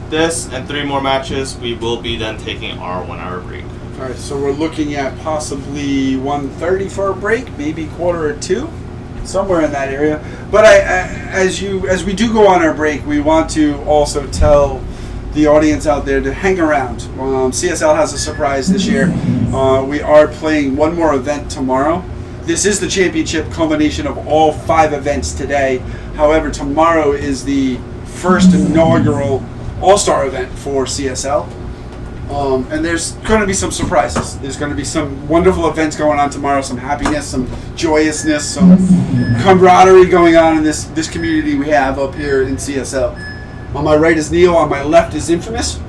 this and three more matches, we will be then taking our 1 hour break. Alright, so we're looking at possibly 1:30 for a break, maybe 1:45. somewhere in that area. But as we do go on our break, we want to also tell the audience out there to hang around. CSL has a surprise this year. We are playing one more event tomorrow. This is the championship culmination of all 5 events today. However, tomorrow is the first inaugural All-Star event for CSL. And there's going to be some surprises. There's going to be some wonderful events going on tomorrow, some happiness, some joyousness, some camaraderie going on in this community we have up here in CSL. On my right is Neo, on my left is Infamous.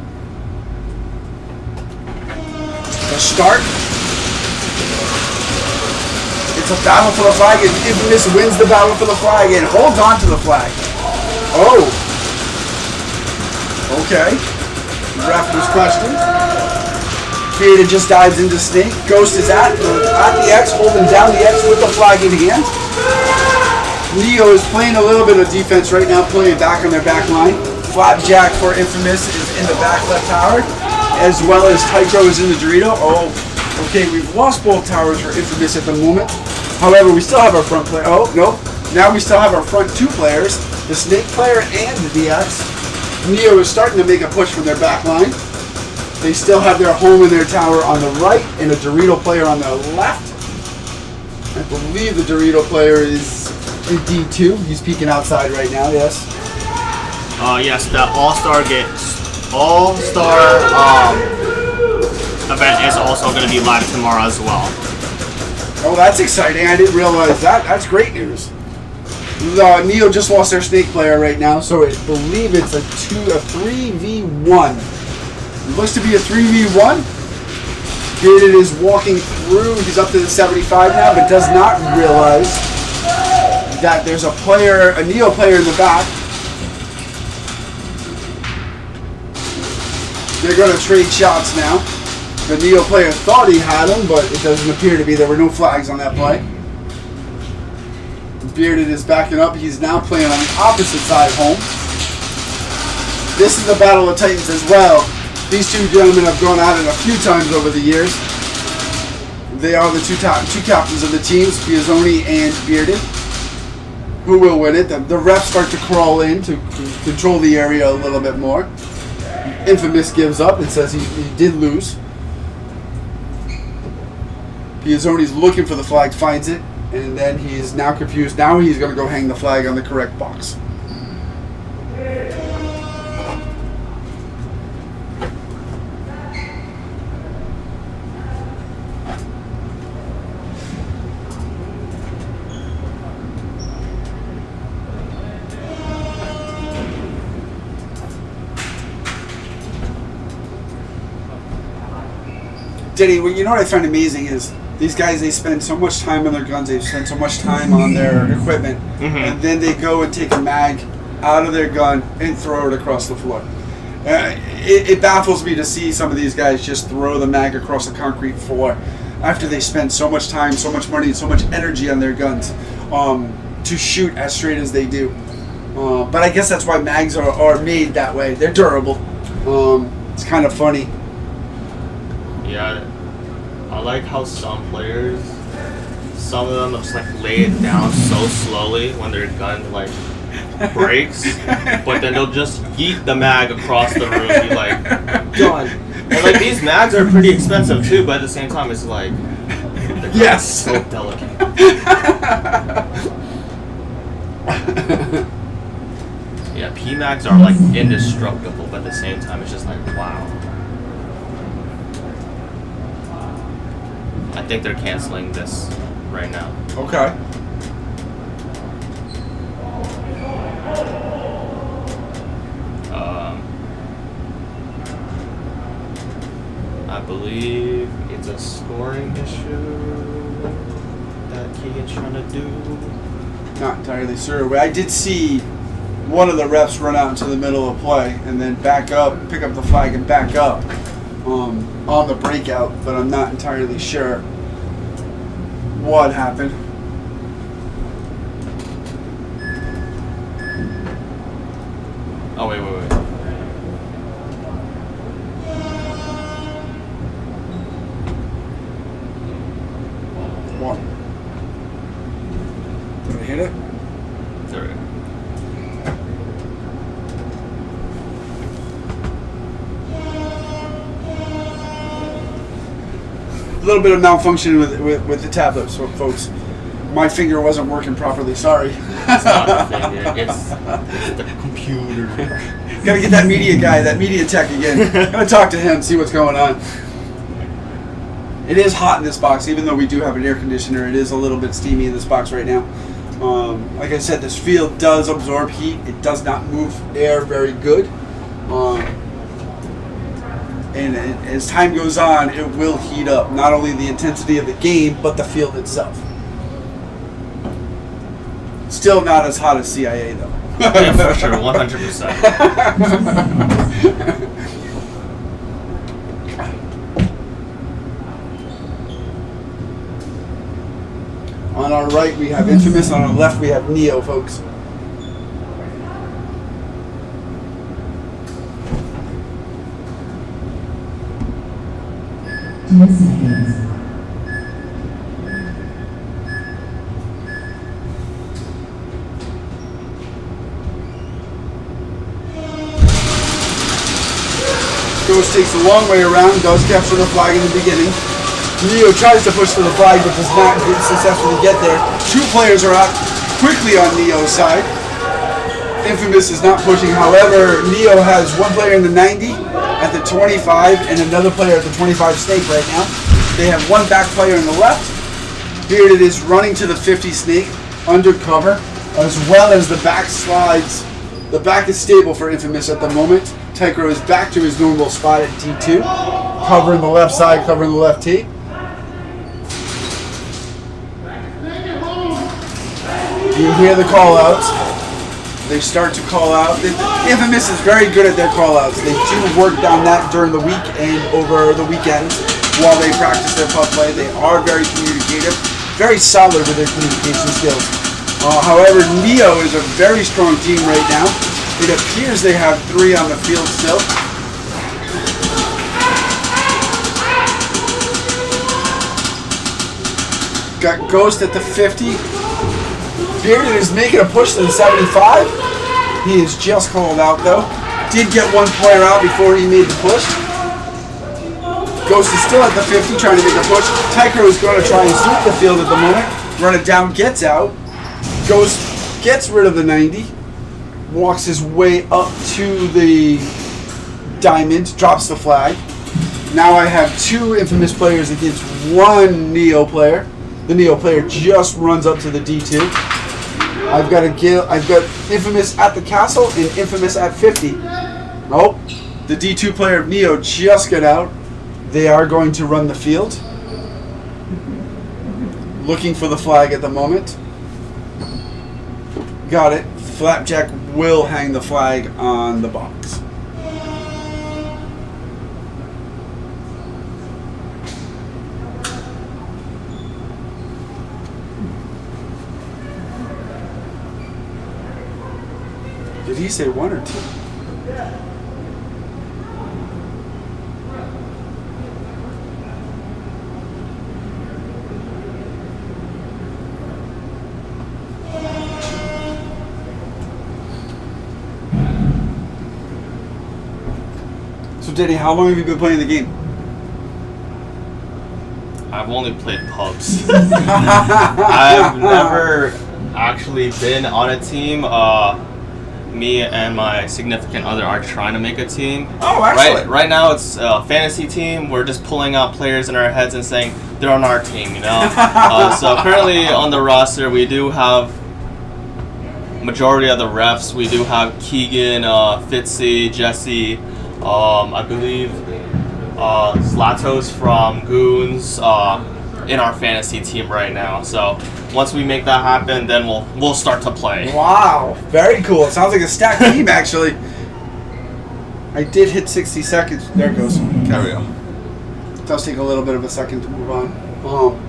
The start. It's a battle for the flag, and Infamous wins the battle for the flag and holds on to the flag. Oh. Okay. Ref was questioned. Creator just dives into Snake. Ghost is at the X, holding down the X with the flag in hand. Neo is playing a little bit of defense right now, playing back on their back line. Flapjack for Infamous is in the back left tower, as well as Tycho is in the Dorito. Oh, okay, we've lost both towers for Infamous at the moment. However, we still have our front player. Oh, no. Now we still have our front 2 players, the Snake player and the DX. Neo is starting to make a push from their back line. They still have their home in their tower on the right and a Dorito player on the left. I believe the Dorito player is in D2. He's peeking outside right now, yes. Yes, the All-Star event is also going to be live tomorrow as well. Oh, that's exciting. I didn't realize that. That's great news. Neo just lost their Snake player right now, so I believe it's a 3v1. It looks to be a 3v1. Bearded is walking through. He's up to the 75 now, but does not realize that there's a Neo player in the back. They're going to trade shots now. The Neo player thought he had him, but it doesn't appear to be. There were no flags on that play. Bearded is backing up. He's now playing on the opposite side home. This is the Battle of Titans as well. These 2 gentlemen have gone at it a few times over the years. They are the two captains of the teams, Piazzoni and Bearded. Who will win it? The refs start to crawl in to control the area a little bit more. Infamous gives up and says he did lose. Piazzoni's looking for the flag, finds it, and then he is now confused. Now he's going to go hang the flag on the correct box. Denny, well, you know what I find amazing is these guys, they spend so much time on their guns, they spend so much time on their equipment, and then they go and take a mag out of their gun and throw it across the floor. It baffles me to see some of these guys just throw the mag across the concrete floor after they spend so much time, so much money, and so much energy on their guns to shoot as straight as they do. But I guess that's why mags are made that way. They're durable. It's kind of funny. Yeah, I like how some players, some of them just like lay it down so slowly when their gun like breaks, but then they'll just yeet the mag across the room. Be like, done. And like these mags are pretty expensive too, but at the same time, it's like, yes, so delicate. Yeah, P mags are like indestructible, but at the same time, it's just like wow. I think they're canceling this right now. Okay. I believe it's a scoring issue that Keegan's trying to do. Not entirely sure. But I did see one of the refs run out into the middle of play and then back up, pick up the flag and back up. On the breakout, but I'm not entirely sure what happened. Oh, wait. What? Did I little bit of malfunction with the tablet, so folks. My finger wasn't working properly. Sorry. It's not the finger. It's the computer. Gotta get that media guy, that media tech again. Gotta talk to him, see what's going on. It is hot in this box, even though we do have an air conditioner. It is a little bit steamy in this box right now. Like I said, this field does absorb heat. It does not move air very good. And as time goes on, it will heat up. Not only the intensity of the game, but the field itself. Still not as hot as CIA, though. Yeah, for sure, 100%. On our right, we have Infamous. On our left, we have Neo, folks. Ghost takes a long way around, does capture the flag in the beginning. Neo tries to push to the flag, but does not successfully get there. 2 players are out quickly on Neo's side. Infamous is not pushing, however, Neo has 1 player in the 90 at the 25 and another player at the 25 snake right now. They have 1 back player in the left. Bearded is running to the 50 snake, undercover, as well as the back slides. The back is stable for Infamous at the moment. Tycro is back to his normal spot at T2, covering the left side, covering the left T. You hear the call outs. They start to call out. Infamous is very good at their call outs. They do work on that during the week and over the weekends while they practice their puck play. They are very communicative, very solid with their communication skills. However, Neo is a very strong team right now. It appears they have 3 on the field still. Got Ghost at the 50. Bearded is making a push to the 75. He is just called out though. Did get 1 player out before he made the push. Ghost is still at the 50 trying to make a push. Tycro is going to try and sweep the field at the moment. Run it down, gets out. Ghost gets rid of the 90. Walks his way up to the diamond, drops the flag. Now I have 2 Infamous players against 1 Neo player. The Neo player just runs up to the D2. I've got Infamous at the castle and Infamous at 50. Oh, the D2 player of Neo just got out. They are going to run the field. Looking for the flag at the moment. Got it. Flapjack will hang the flag on the box. Did he say 1 or 2? So, Denny, how long have you been playing the game? I've only played pubs. I've never actually been on a team. Me and my significant other are trying to make a team. Oh, excellent. Right now it's a fantasy team. We're just pulling out players in our heads and saying they're on our team, you know? So currently on the roster, we do have majority of the refs. We do have Keegan, Fitzy, Jesse, I believe Zlatos from Goons in our fantasy team right now. So once we make that happen, then we'll start to play. Wow, very cool. It sounds like a stacked team, actually. I did hit 60 seconds. There it goes. There we go. It does take a little bit of a second to move on.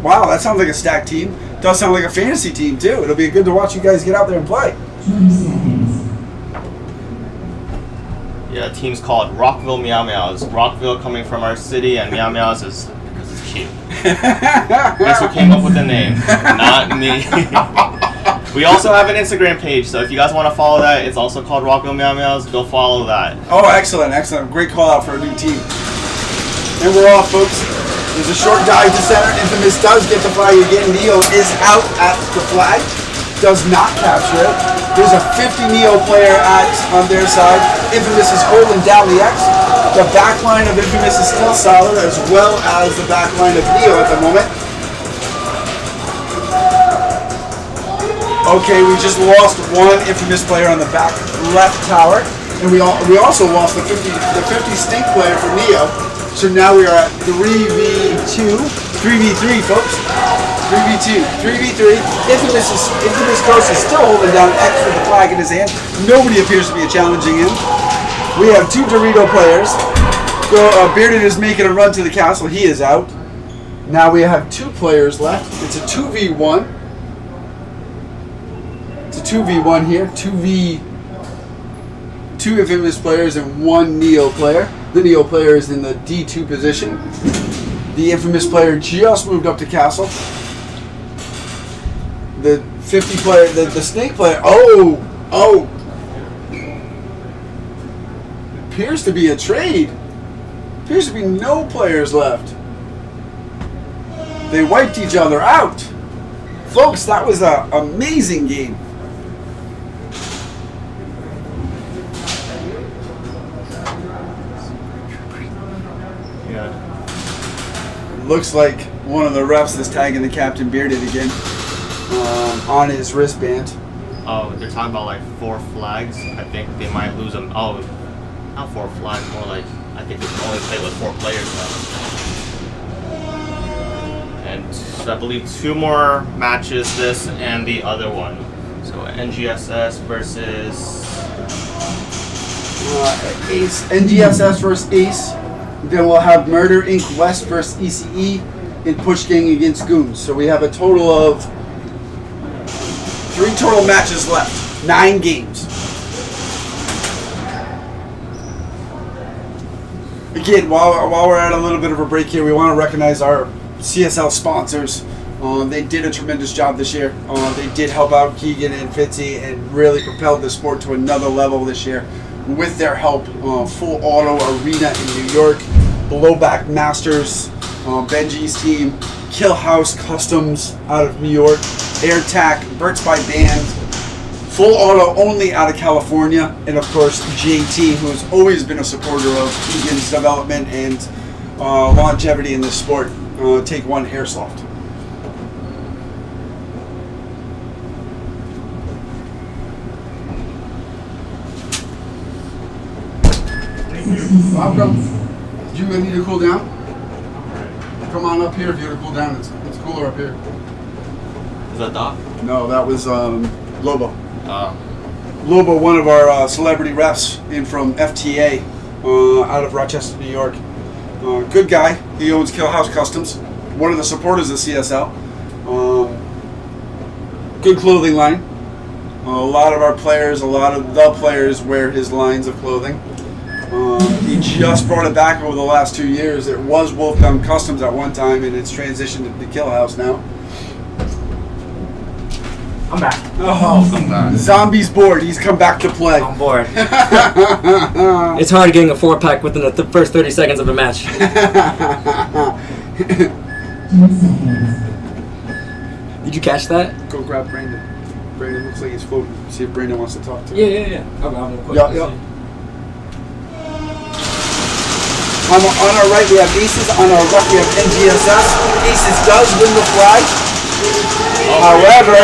Wow, that sounds like a stacked team. It does sound like a fantasy team, too. It'll be good to watch you guys get out there and play. 20 seconds. Yeah, the team's called Rockville Meow Meows. Rockville coming from our city, and Meow Meows is because it's cute. Guess who came up with the name? Not me. We also have an Instagram page, so if you guys want to follow that, it's also called Rockville Meow Meows. Go follow that. Oh, excellent, excellent. Great call out for a new team. And we're off, folks. There's a short dive to center. Infamous does get the flag again. Neo is out at the flag. Does not capture it. There's a 50 Neo player on their side. Infamous is holding down the X. The back line of Infamous is still solid, as well as the back line of Neo at the moment. Okay, we just lost one Infamous player on the back left tower, and we also lost the 50 Snake player for Neo. So now we are at 3v3, folks. 3v2, 3v3. Infamous Ghost is still holding down X with the flag in his hand. Nobody appears to be challenging him. We have 2 Dorito players. Bearded is making a run to the castle. He is out. Now we have 2 players left. It's a 2v1. It's a 2v1 here. 2 Infamous players and 1 Neo player. The Neo player is in the D2 position. The Infamous player just moved up to castle. The 50 player, the Snake player. Oh. Appears to be a trade. Appears to be no players left. They wiped each other out. Folks, that was an amazing game. Yeah. Looks like one of the refs is tagging the Captain Bearded again on his wristband. Oh, they're talking about like 4 flags. I think they might lose them. Oh, not 4 flags, more like I think they can only play with 4 players now. And I believe 2 more matches, this and the other one. So NGSS versus Ace. NGSS versus Ace. Then we'll have Murder Inc. West versus ECE and Push Gang against Goons. So we have a total of 3 total matches left. 9 games. Again, while we're at a little bit of a break here, we want to recognize our CSL sponsors. They did a tremendous job this year. They did help out Keegan and Fitzy and really propelled the sport to another level this year. With their help, Full Auto Arena in New York, Blowback Masters, Benji's team, Killhouse Customs out of New York, Airtac, Bert's by Band, Full Auto only out of California, and of course JT, who has always been a supporter of Keegan's development and longevity in this sport. TakeOne Airsoft. Welcome. Do you need to cool down? Come on up here if you want to cool down. It's cooler up here. is that Doc? No, that was Lobo. Lobo, one of our celebrity refs in from FTA out of Rochester, New York. Good guy. He owns Killhouse Customs, one of the supporters of CSL. Good clothing line. A lot of our players, a lot of the players wear his lines of clothing. He just brought it back over the last 2 years. It was Wolfgang Customs at one time, and it's transitioned to Killhouse now. I'm back. Oh, Welcome back. Zombie's bored. He's come back to play. I'm bored. It's hard getting a 4-pack within the first 30 seconds of a match. 2 seconds. Did you catch that? Go grab Brandon. Brandon looks like he's floating. See if Brandon wants to talk to him. Yeah. I'm Yeah. On our right, we have Aces. On our left, we have NGSS. Aces does win the flag. However,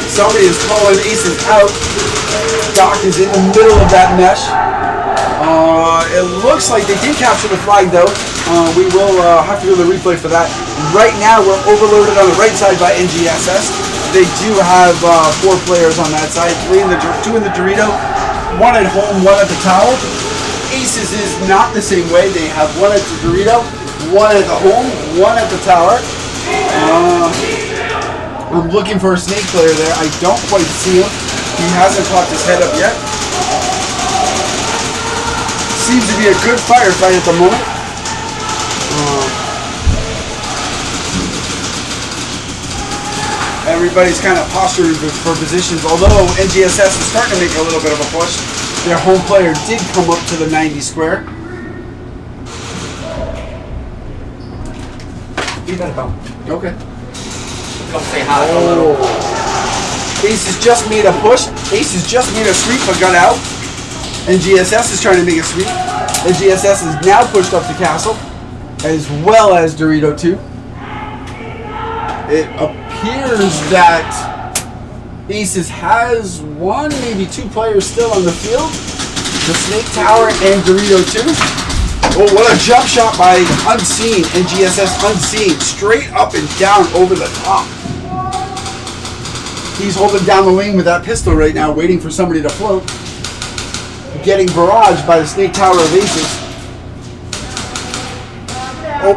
somebody is calling Aces out. Doc is in the middle of that mesh. It looks like they did capture the flag, though. We will have to do the replay for that. Right now, we're overloaded on the right side by NGSS. They do have 4 players on that side. 2 in the Dorito, 1 at home, 1 at the tower. Aces is not the same way. They have 1 at the Dorito, 1 at the home, 1 at the tower. I'm looking for a Snake player there. I don't quite see him. He hasn't popped his head up yet. Seems to be a good firefight at the moment. Everybody's kind of posturing for positions, although NGSS is starting to make a little bit of a push. Their home player did come up to the 90 square. He's gonna come. Okay. Come say hi. Aces just made a push. Aces just made a sweep but got out. NGSS is trying to make a sweep. NGSS is now pushed up to Castle, as well as Dorito 2. It appears that Aces has one, maybe two players still on the field. The Snake Tower and Dorito 2. Oh, what a jump shot by Unseen, NGSS Unseen. Straight up and down over the top. He's holding down the wing with that pistol right now, waiting for somebody to float. Getting barraged by the Snake Tower of Aces. Oh.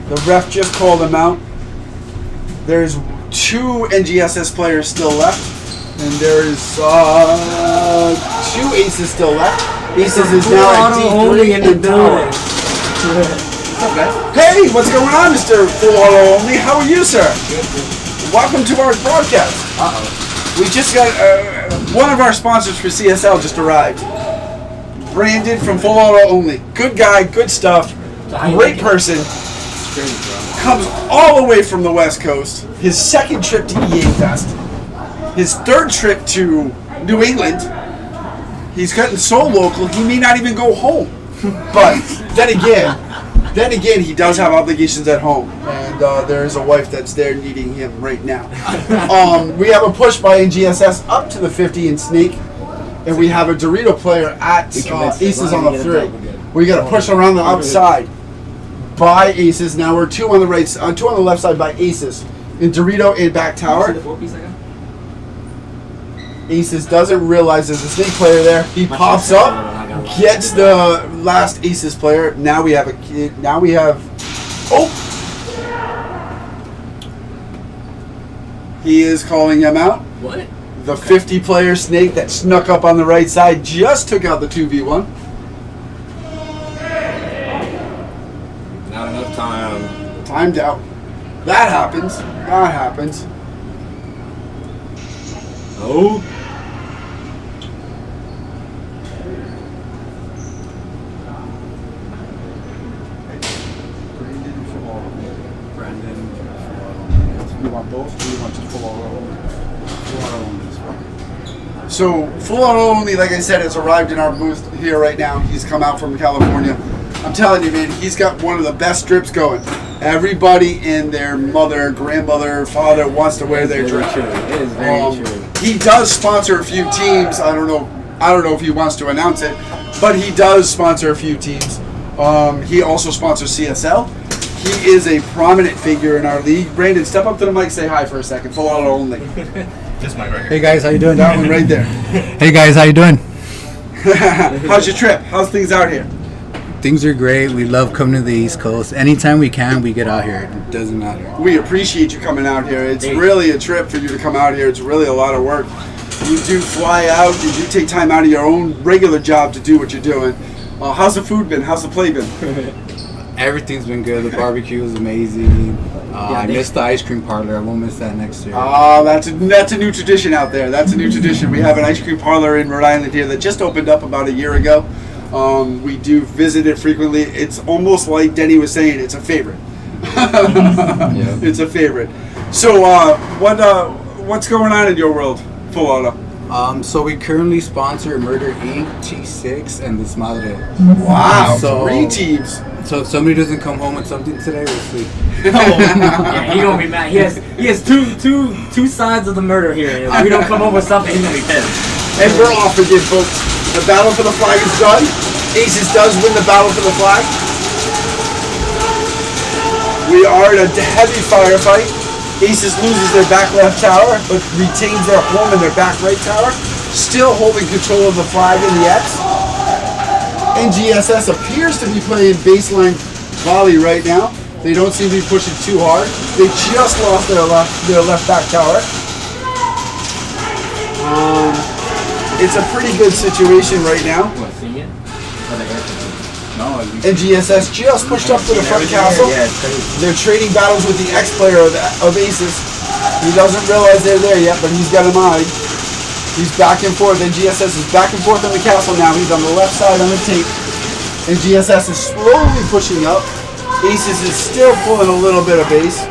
The ref just called him out. There's two NGSS players still left. And there is two Aces still left. Aces is now at D3 in the building. Hey, what's going on, Mr. Full Auto Only? How are you, sir? Welcome to our broadcast. We just got one of our sponsors for CSL just arrived. Brandon from Full Auto Only. Good guy, good stuff. Great person. Comes all the way from the West Coast. His second trip to EA Fest. His third trip to New England. He's gotten so local, he may not even go home. But then again, he does have obligations at home, and there is a wife that's there needing him right now. We have a push by NGSS up to the 50 in Snake, and we have a Dorito player at Aces on the 3. We got a push around the outside by Aces. Now we're two on the right, two on the left side by Aces, and Dorito in back tower. Aces doesn't realize there's a Snake player there. He pops up, gets the last Aces player. Now we have a kid. Now we have. Oh! He is calling him out. What? The 50 player Snake that snuck up on the right side just took out the 2v1. Not enough time. Timed out. That happens. That happens. Oh. You want both? Or you want just full auto only? So full auto only, like I said, has arrived in our booth here right now. He's come out from California. I'm telling you, man, he's got one of the best strips going. Everybody and their mother, grandmother, father wants to wear their drip. It is very true. He does sponsor a few teams. I don't know if he wants to announce it, but he does sponsor a few teams. He also sponsors CSL. He is a prominent figure in our league. Brandon, step up to the mic, say hi for a second. Full auto only. This mic right here. Hey guys, how you doing? That one right there. Hey guys, how you doing? How's your trip? How's things out here? Things are great. We love coming to the East Coast. Anytime we can, we get out here. It doesn't matter. We appreciate you coming out here. It's really a trip for you to come out here. It's really a lot of work. You do fly out. You do take time out of your own regular job to do what you're doing. How's the food been? How's the play been? Everything's been good. The barbecue is amazing. I missed the ice cream parlor. I won't miss that next year. That's a new tradition out there. That's a new tradition. We have an ice cream parlor in Rhode Island here that just opened up about a year ago. We do visit it frequently. It's almost like Denny was saying, it's a favorite. Yep. It's a favorite. So what's going on in your world, Full Auto? So we currently sponsor Murder Inc., T6, and Desmadre. Wow, So- 3 teams. So if somebody doesn't come home with something today, we'll see. Yeah, he gonna be mad. He has two sides of the murder here. If we don't come up with something, he's gonna be pissed. And we're off again, folks. The battle for the flag is done. Aces does win the battle for the flag. We are in a heavy firefight. Aces loses their back left tower, but retains their home in their back right tower. Still holding control of the flag in the X. NGSS appears to be playing baseline volley right now. They don't seem to be pushing too hard. They just lost their left back tower. It's a pretty good situation right now. What, seeing it? No, NGSS just pushed up to the front castle. Yeah, it's crazy. They're trading battles with the X player of Aces. He doesn't realize they're there yet, but he's got him eyed. He's back and forth. NGSS is back and forth on the castle now. He's on the left side on the tape. NGSS is slowly pushing up Aces is still pulling a little bit of base.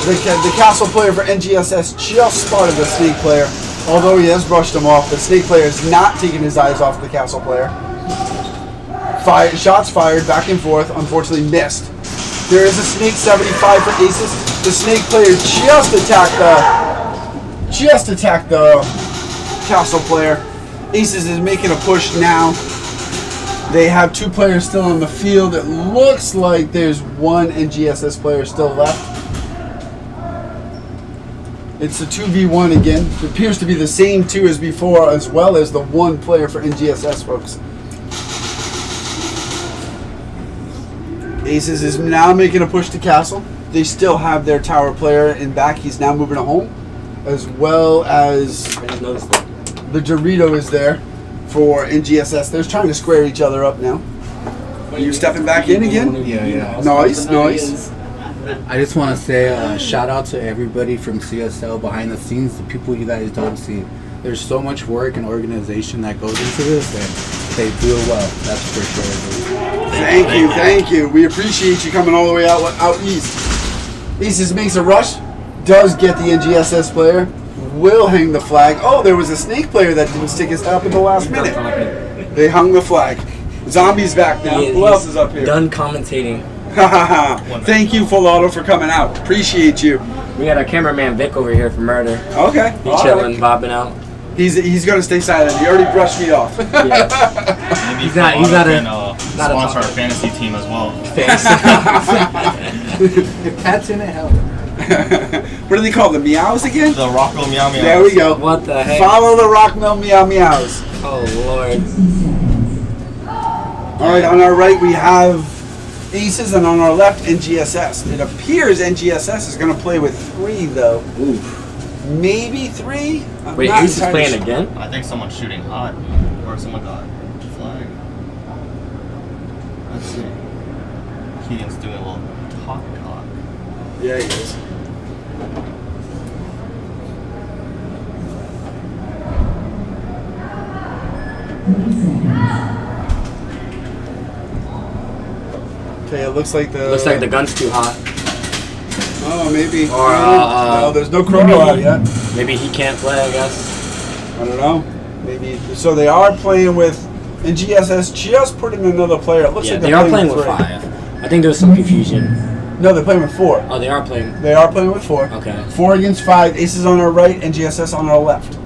The castle player for NGSS just spotted the snake player. Although he has brushed him off, the snake player is not taking his eyes off the castle player. Shots fired back and forth, unfortunately missed. There is a snake 75 for Aces. The snake player just attacked the castle player. Aces is making a push now. They have 2 players still on the field. It looks like there's 1 NGSS player still left. It's a 2v1 again. It appears to be the same 2 as before, as well as the 1 player for NGSS, folks. Aces is now making a push to castle. They still have their tower player in back. He's now moving home, as well as the Dorito is there for NGSS. They're trying to square each other up now. Are you stepping back in again? Yeah. Nice, nice. I just want to say shout out to everybody from CSL behind the scenes, the people you guys don't see. There's so much work and organization that goes into this, and they do it well. That's for sure. Thank you. We appreciate you coming all the way out east. Aces makes a rush, does get the NGSS player, will hang the flag. Oh, there was a snake player that didn't stick his top at the last minute. They hung the flag. Zombie's back now. Who else is up here? Done commentating. Thank you, Full Auto, for coming out. Appreciate you. We got our cameraman Vic over here for murder. Okay. He's chilling, bobbing out. He's gonna stay silent. He already brushed me off. Yeah. He's not a sponsor our fantasy team as well. If Pat's in it, hell. What do they call the meows again? The Rockville Meow Meows. There we go. What the heck? Follow the Rockville Meow Meows. Oh Lord. All right, on our right we have Aces, and on our left NGSS. It appears NGSS is going to play with 3 though. Oof. Maybe 3. Wait, Ace is playing again? I think someone's shooting hot, or someone got flag. Let's see. Keaton's doing a little talk. Yeah, he is. Okay, it looks like the gun's too hot. Oh, maybe. Or no, there's no chrono out yet. Maybe he can't play, I guess. I don't know. Maybe. So they are playing with, and GSS just put in another player. It looks like they are playing with 5. I think there's some confusion. No, they're playing with 4. Oh, they are playing. They are playing with 4. Okay. 4 against 5. Aces on our right, and GSS on our left.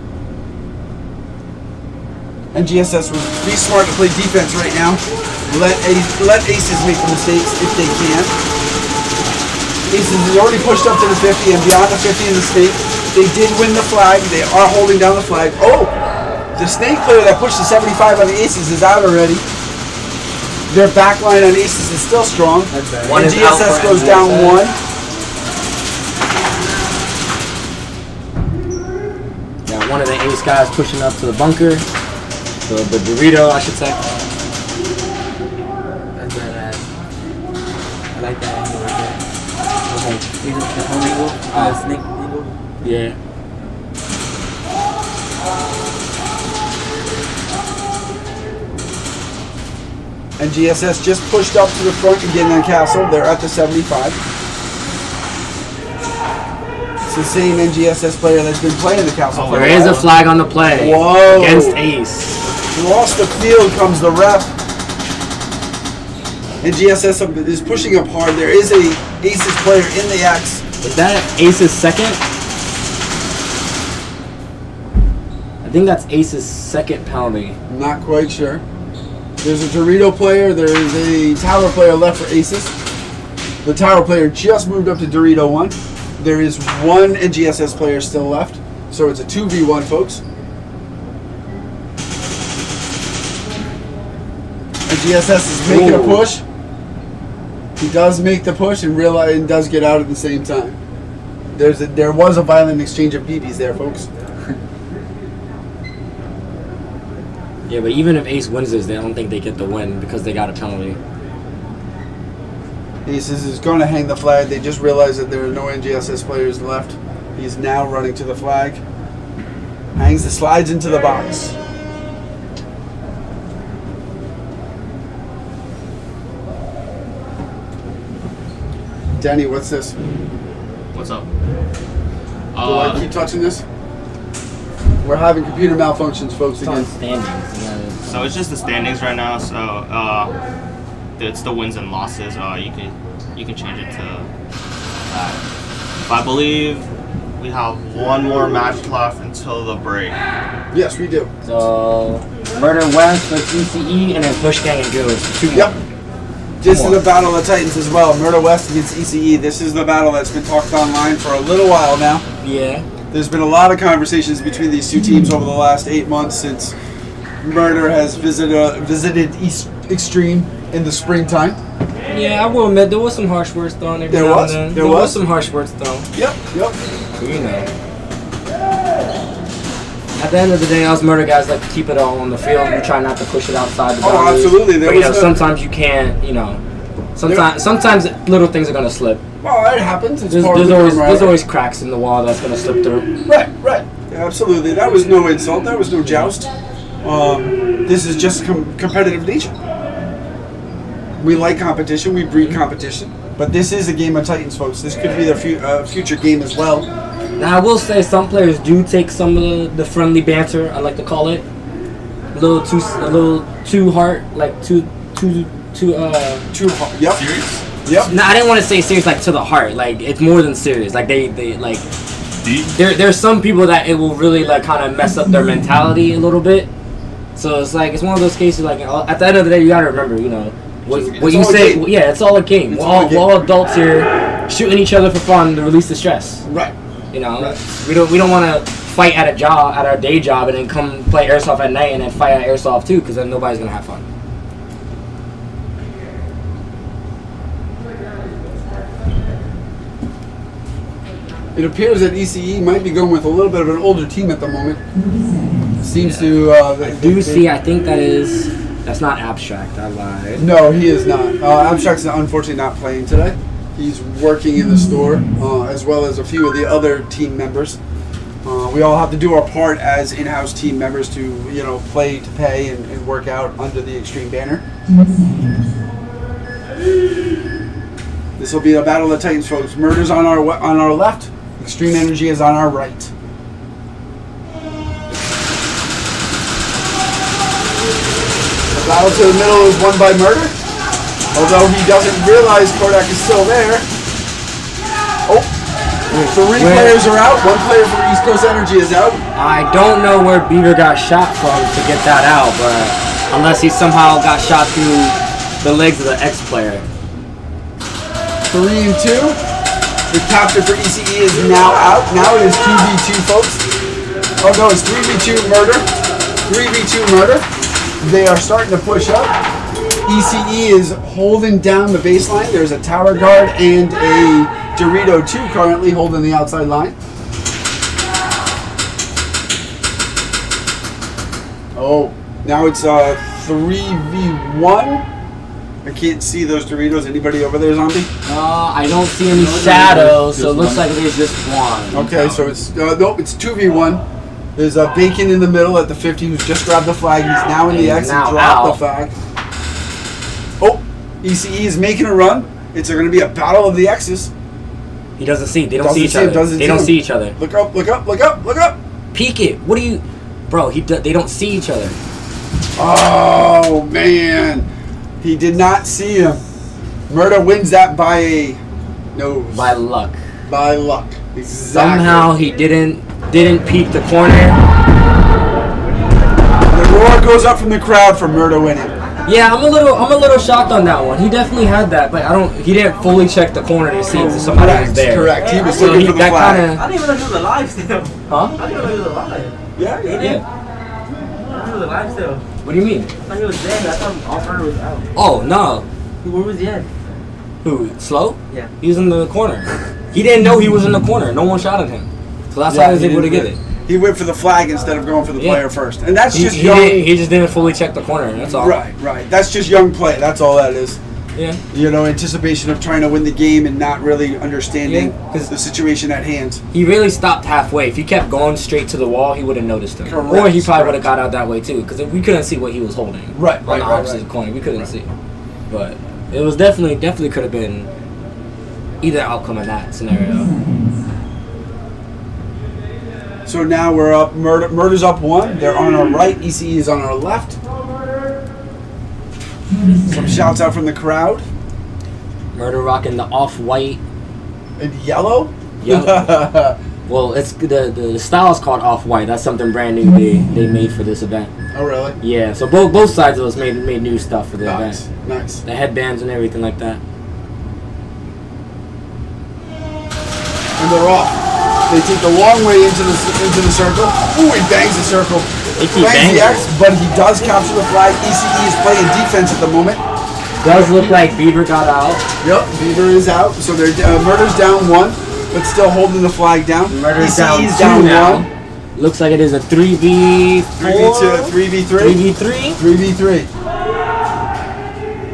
And GSS would be smart to play defense right now. Let Aces make the mistakes if they can. Aces has already pushed up to the 50 and beyond the 50 in the snake. They did win the flag. They are holding down the flag. Oh! The snake player that pushed the 75 on the Aces is out already. Their back line on Aces is still strong. And GSS goes down 1. Yeah, one of the Ace guys pushing up to the bunker. The Dorito, I should say. That's badass. I like that angle right there. Okay, is it the home angle? Snake angle? Yeah. And GSS just pushed up to the front again on Castle. They're at the 75. It's the same NGSS player that's been playing the Castle. There is a flag on the play. Whoa. Against Ace. Across the field comes the ref. And GSS is pushing up hard. There is a Aces player in the X. Is that Ace's second? I think that's Ace's second penalty. Not quite sure. There's a Dorito player. There is a Tower player left for Aces. The Tower player just moved up to Dorito 1. There is 1 NGSS player still left. So it's a 2v1, folks. NGSS is making a push. He does make the push and does get out at the same time. There was a violent exchange of BBs there, folks. Yeah, but even if Ace wins this, they don't think they get the win because they got a penalty. Aces is going to hang the flag. They just realized that there are no NGSS players left. He's now running to the flag. Slides into the box. Denny, what's this? What's up? Do I keep touching this? We're having computer malfunctions, folks, It's on again. standings. Yeah. So it's just the standings right now. So it's the wins and losses. You can change it to that. But I believe we have one more match left until the break. Yes, we do. So Murder West versus ECE, and then Push Gang and Goons. Two more. Yep. This is the Battle of Titans as well. Murder West against ECE. This is the battle that's been talked online for a little while now. Yeah. There's been a lot of conversations between these two teams over the last 8 months since Murder has visited East Extreme in the springtime. Yeah, I will admit there was some harsh words thrown every There now was? and then. There There was was? some harsh words thrown. Yep. You know. At the end of the day, us Murder guys like to keep it all on the field. We try not to push it outside the Oh, boundaries. absolutely. There But, you was know, no- sometimes you can't. You know, sometimes little things are gonna slip. Well, it happens. It's There's, part of the there's camaraderie. always cracks in the wall that's gonna slip through. Right. Yeah, absolutely. That was no insult. That was no joust. This is just competitive nature. We like competition. We breed competition. But this is a game of Titans, folks. This could be the future game as well. Now I will say some players do take some of the friendly banter, I like to call it, a little too hard, like too. Yep. Serious? Yep. No, I didn't want to say serious, like to the heart. Like it's more than serious. Like they like. Deep? There's some people that it will really like kind of mess up their mentality a little bit. So it's like it's one of those cases. Like at the end of the day, you gotta remember, you know, what you all a say. game. Yeah, it's all a game. It's We're all a all, game. we're all adults here, shooting each other for fun to release the stress. Right. You know, Right. we don't want to fight at our day job, and then come play airsoft at night, and then fight at airsoft too, because then nobody's gonna have fun. It appears that ECE might be going with a little bit of an older team at the moment. Seems to. I think that's not Abstract. I lied. No, he is not. Abstract's unfortunately not playing today. He's working in the store, as well as a few of the other team members. We all have to do our part as in-house team members to, you know, play to pay and work out under the Extreme banner. 10 seconds. This will be a battle of the Titans, folks. Murder's on our left. Extreme Energy is on our right. The battle to the middle is won by Murder. Although he doesn't realize Kodak is still there. Oh, three players are out. One player for East Coast Energy is out. I don't know where Beaver got shot from to get that out, but unless he somehow got shot through the legs of the X player. 3 and 2. The captain for ECE is now out. Now it is 2v2, folks. Oh no, it's 3v2 Murder. 3v2 Murder. They are starting to push up. ECE is holding down the baseline. There's a tower guard and a Dorito 2 currently holding the outside line. Oh, now it's 3v1. I can't see those Doritos. Anybody over there, Zombie? I don't see any shadows, so it looks like there's just one. Okay, so it's nope, it's 2v1. There's a Bacon in the middle at the 50 who's just grabbed the flag. He's now in the He's X and now dropped out. the flag. Oh, ECE is making a run. It's going to be a battle of the X's. He doesn't see. They don't Doesn't see each see him, other. doesn't They see don't him. see each other. Look up, look up, look up, look up. Peek it. What do you, bro? They don't see each other. Oh, man. He did not see him. Murder wins that by a nose. By luck. By luck. Exactly. Somehow he didn't peek the corner. The roar goes up from the crowd for Murder winning. Yeah, I'm a little shocked on that one. He definitely had that, but he didn't fully check the corner to see if somebody was there. Correct. He was So looking for the that flag. kinda, I didn't even know he was alive still. huh? I didn't know he was alive. Yeah. He did? Yeah. I thought he was alive still. What do you mean? I thought he was dead. I thought all murder was out. Oh no. Where was he at? Who? Slow? Yeah. He was in the corner. He didn't know he was in the corner. No one shot at him. So that's why he was able to get it. He went for the flag instead of going for the Yeah. player first. And that's He just young. just didn't fully check the corner. That's all. Right. That's just young play. That's all that is. Yeah. You know, anticipation of trying to win the game and not really understanding Yeah, 'cause the situation at hand. He really stopped halfway. If he kept going straight to the wall, he would have noticed him. Correct, Or he probably would correct. have got out that way too, because we couldn't see what he was holding. Right, On right, the right, opposite right. corner, we couldn't see. But it was definitely could have been either outcome in that scenario. So now we're up. Murder's up 1. They're on our right. ECE is on our left. Some shouts out from the crowd. Murder rocking the off-white. And yellow? Yep. Well, it's the style is called off-white. That's something brand new they made for this event. Oh, really? Yeah. So both sides of us made new stuff for the Nice. event. Nice. The headbands and everything like that. And they're off. They take the long way into the circle. Ooh, he bangs the circle. They keep Bangs banging. the X, but he does capture the flag. ECE is playing defense at the moment. Does look like Beaver got out. Yep, Beaver is out. So they're Murder's down 1, but still holding the flag down. Murder's ECE's down 2 now. 1. Looks like it is a 3v4. 3v2, 3v3. 3v3? 3v3.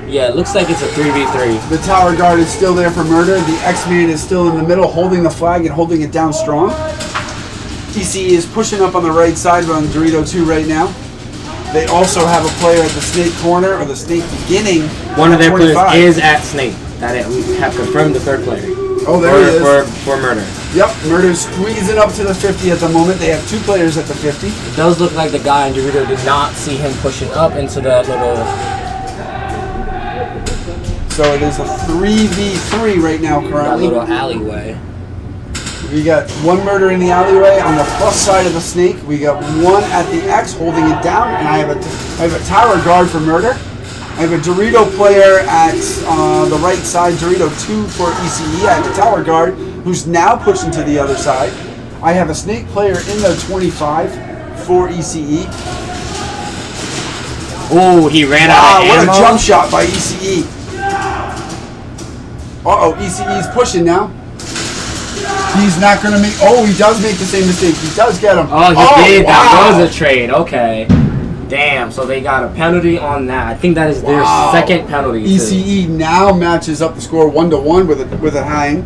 Yeah, it looks like it's a 3v3. The tower guard is still there for Murder. The X-Man is still in the middle, holding the flag and holding it down strong. ECE is pushing up on the right side, but on Dorito 2 right now. They also have a player at the snake corner, or the snake beginning. One of their 25. players is at Snake. We have confirmed the third player. Oh, there he is. For Murder. Yep, Murder's squeezing up to the 50 at the moment. They have 2 players at the 50. It does look like the guy in Dorito did not see him pushing up into that little... So it is a 3v3 right now that currently. little alleyway. We got 1 Murder in the alleyway. On the plus side of the snake, we got 1 at the X holding it down, and I have a tower guard for Murder. I have a Dorito player at the right side, Dorito 2 for ECE. I have a tower guard who's now pushing to the other side. I have a snake player in the 25 for ECE. Oh, he ran out Wow, of what ammo. a jump shot by ECE. Uh-oh, ECE's pushing now. He's not going to make... Oh, he does make the same mistake. He does get him. Oh, he did. Wow. That was a trade. Okay. Damn, so they got a penalty on that. I think that is their second penalty. too. ECE now matches up the score 1-1 with a hang.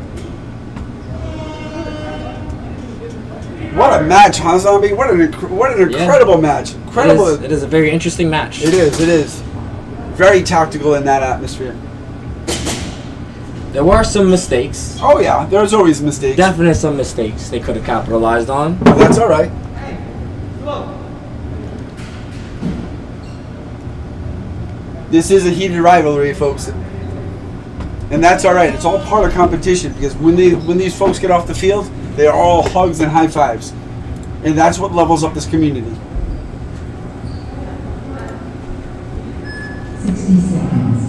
What a match, huh, Zombie? What an incredible match. Incredible. It is a very interesting match. It is. Very tactical in that atmosphere. There were some mistakes. Oh yeah, there's always mistakes. Definitely some mistakes they could have capitalized on. But that's all right. This is a heated rivalry, folks, and that's all right. It's all part of competition because when these folks get off the field, they are all hugs and high fives, and that's what levels up this community. 60 seconds.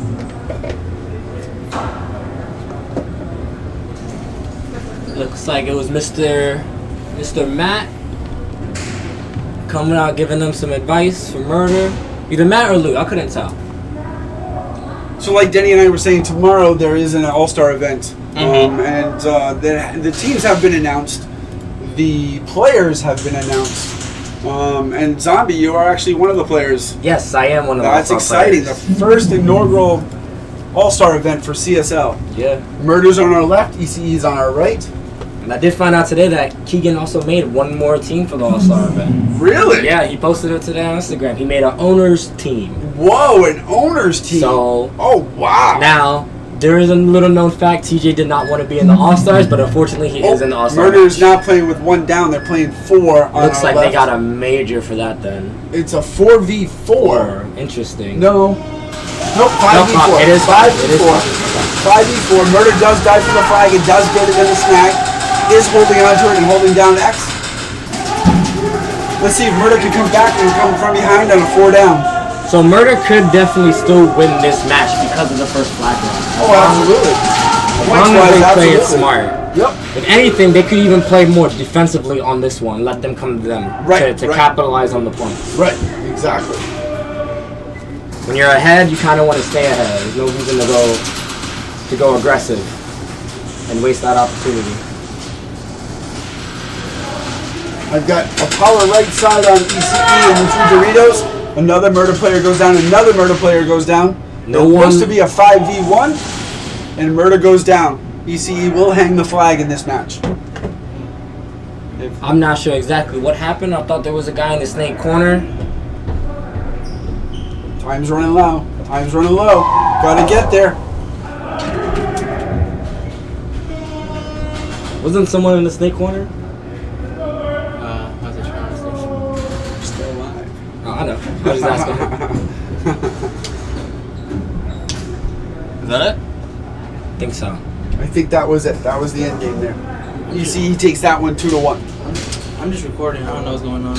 Looks like it was Mr. Matt coming out giving them some advice for Murder. Either Matt or Lou, I couldn't tell. So like Denny and I were saying, tomorrow there is an all-star event. Mm-hmm. And the teams have been announced. The players have been announced. And Zombie, you are actually one of the players. Yes, I am one of That's those. exciting. Players. The first inaugural all-star event for CSL. Yeah. Murder's on our left, ECE is on our right. And I did find out today that Keegan also made one more team for the All-Star event. Really? Yeah, he posted it today on Instagram. He made an owner's team. Whoa, an owner's team. So, oh, wow. now, there is a little known fact. TJ did not want to be in the All-Stars, but unfortunately he is in the All-Star Murder's match. now playing with 1 down. They're playing 4 on Looks our like left. they got a major for that then. It's a 4v4. Interesting. No. Nope, 5v4. It is 5v4. 5v4. Murder does die for the flag. It does get it in the snag. Is holding onto it and holding down X. Let's see if Murder can come back and come from behind on a 4 down. So Murder could definitely still win this match because of the first flag round. Oh, absolutely. As long as they play it Absolutely. smart. Yep. If anything, they could even play more defensively on this one. Let them come to them Right, to right. capitalize on the points. Right. Exactly. When you're ahead, you kind of want to stay ahead. There's no reason to go aggressive and waste that opportunity. I've got a power right side on ECE and the 2 Doritos. Another Murder player goes down. Another Murder player goes down. No It's one. supposed to be a 5v1, and Murder goes down. ECE will hang the flag in this match. I'm not sure exactly what happened. I thought there was a guy in the snake corner. Time's running low. Time's running low. Gotta get there. Wasn't someone in the snake corner? How's it trying to Still alive. Oh, I know. I was just asking. Is that it? I think so. I think that was it. That was the end game there. You see, he takes that one 2-1. I'm just recording. I don't know what's going on.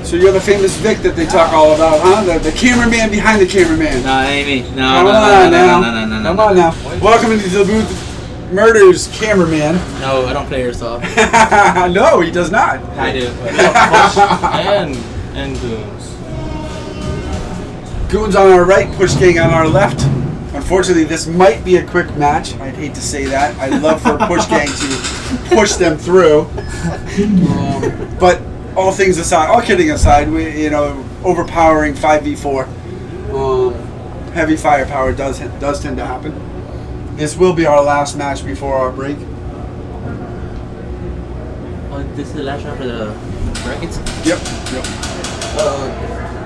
So you're the famous Vic that they talk all about, huh? The cameraman behind the cameraman. No, it ain't me. No, Come no, on no, now. no, no, no, no, Come no. on now. Welcome into the booth. Murders cameraman. No, I don't play Airsoft. No, he does not. I do. and Goons. Goons on our right, Push Gang on our left. Unfortunately, this might be a quick match. I'd hate to say that. I'd love for Push Gang to push them through. But all things aside, all kidding aside, we overpowering 5v4. Heavy firepower does tend to happen. This will be our last match before our break. Oh, this is the last round for the brackets? Yep.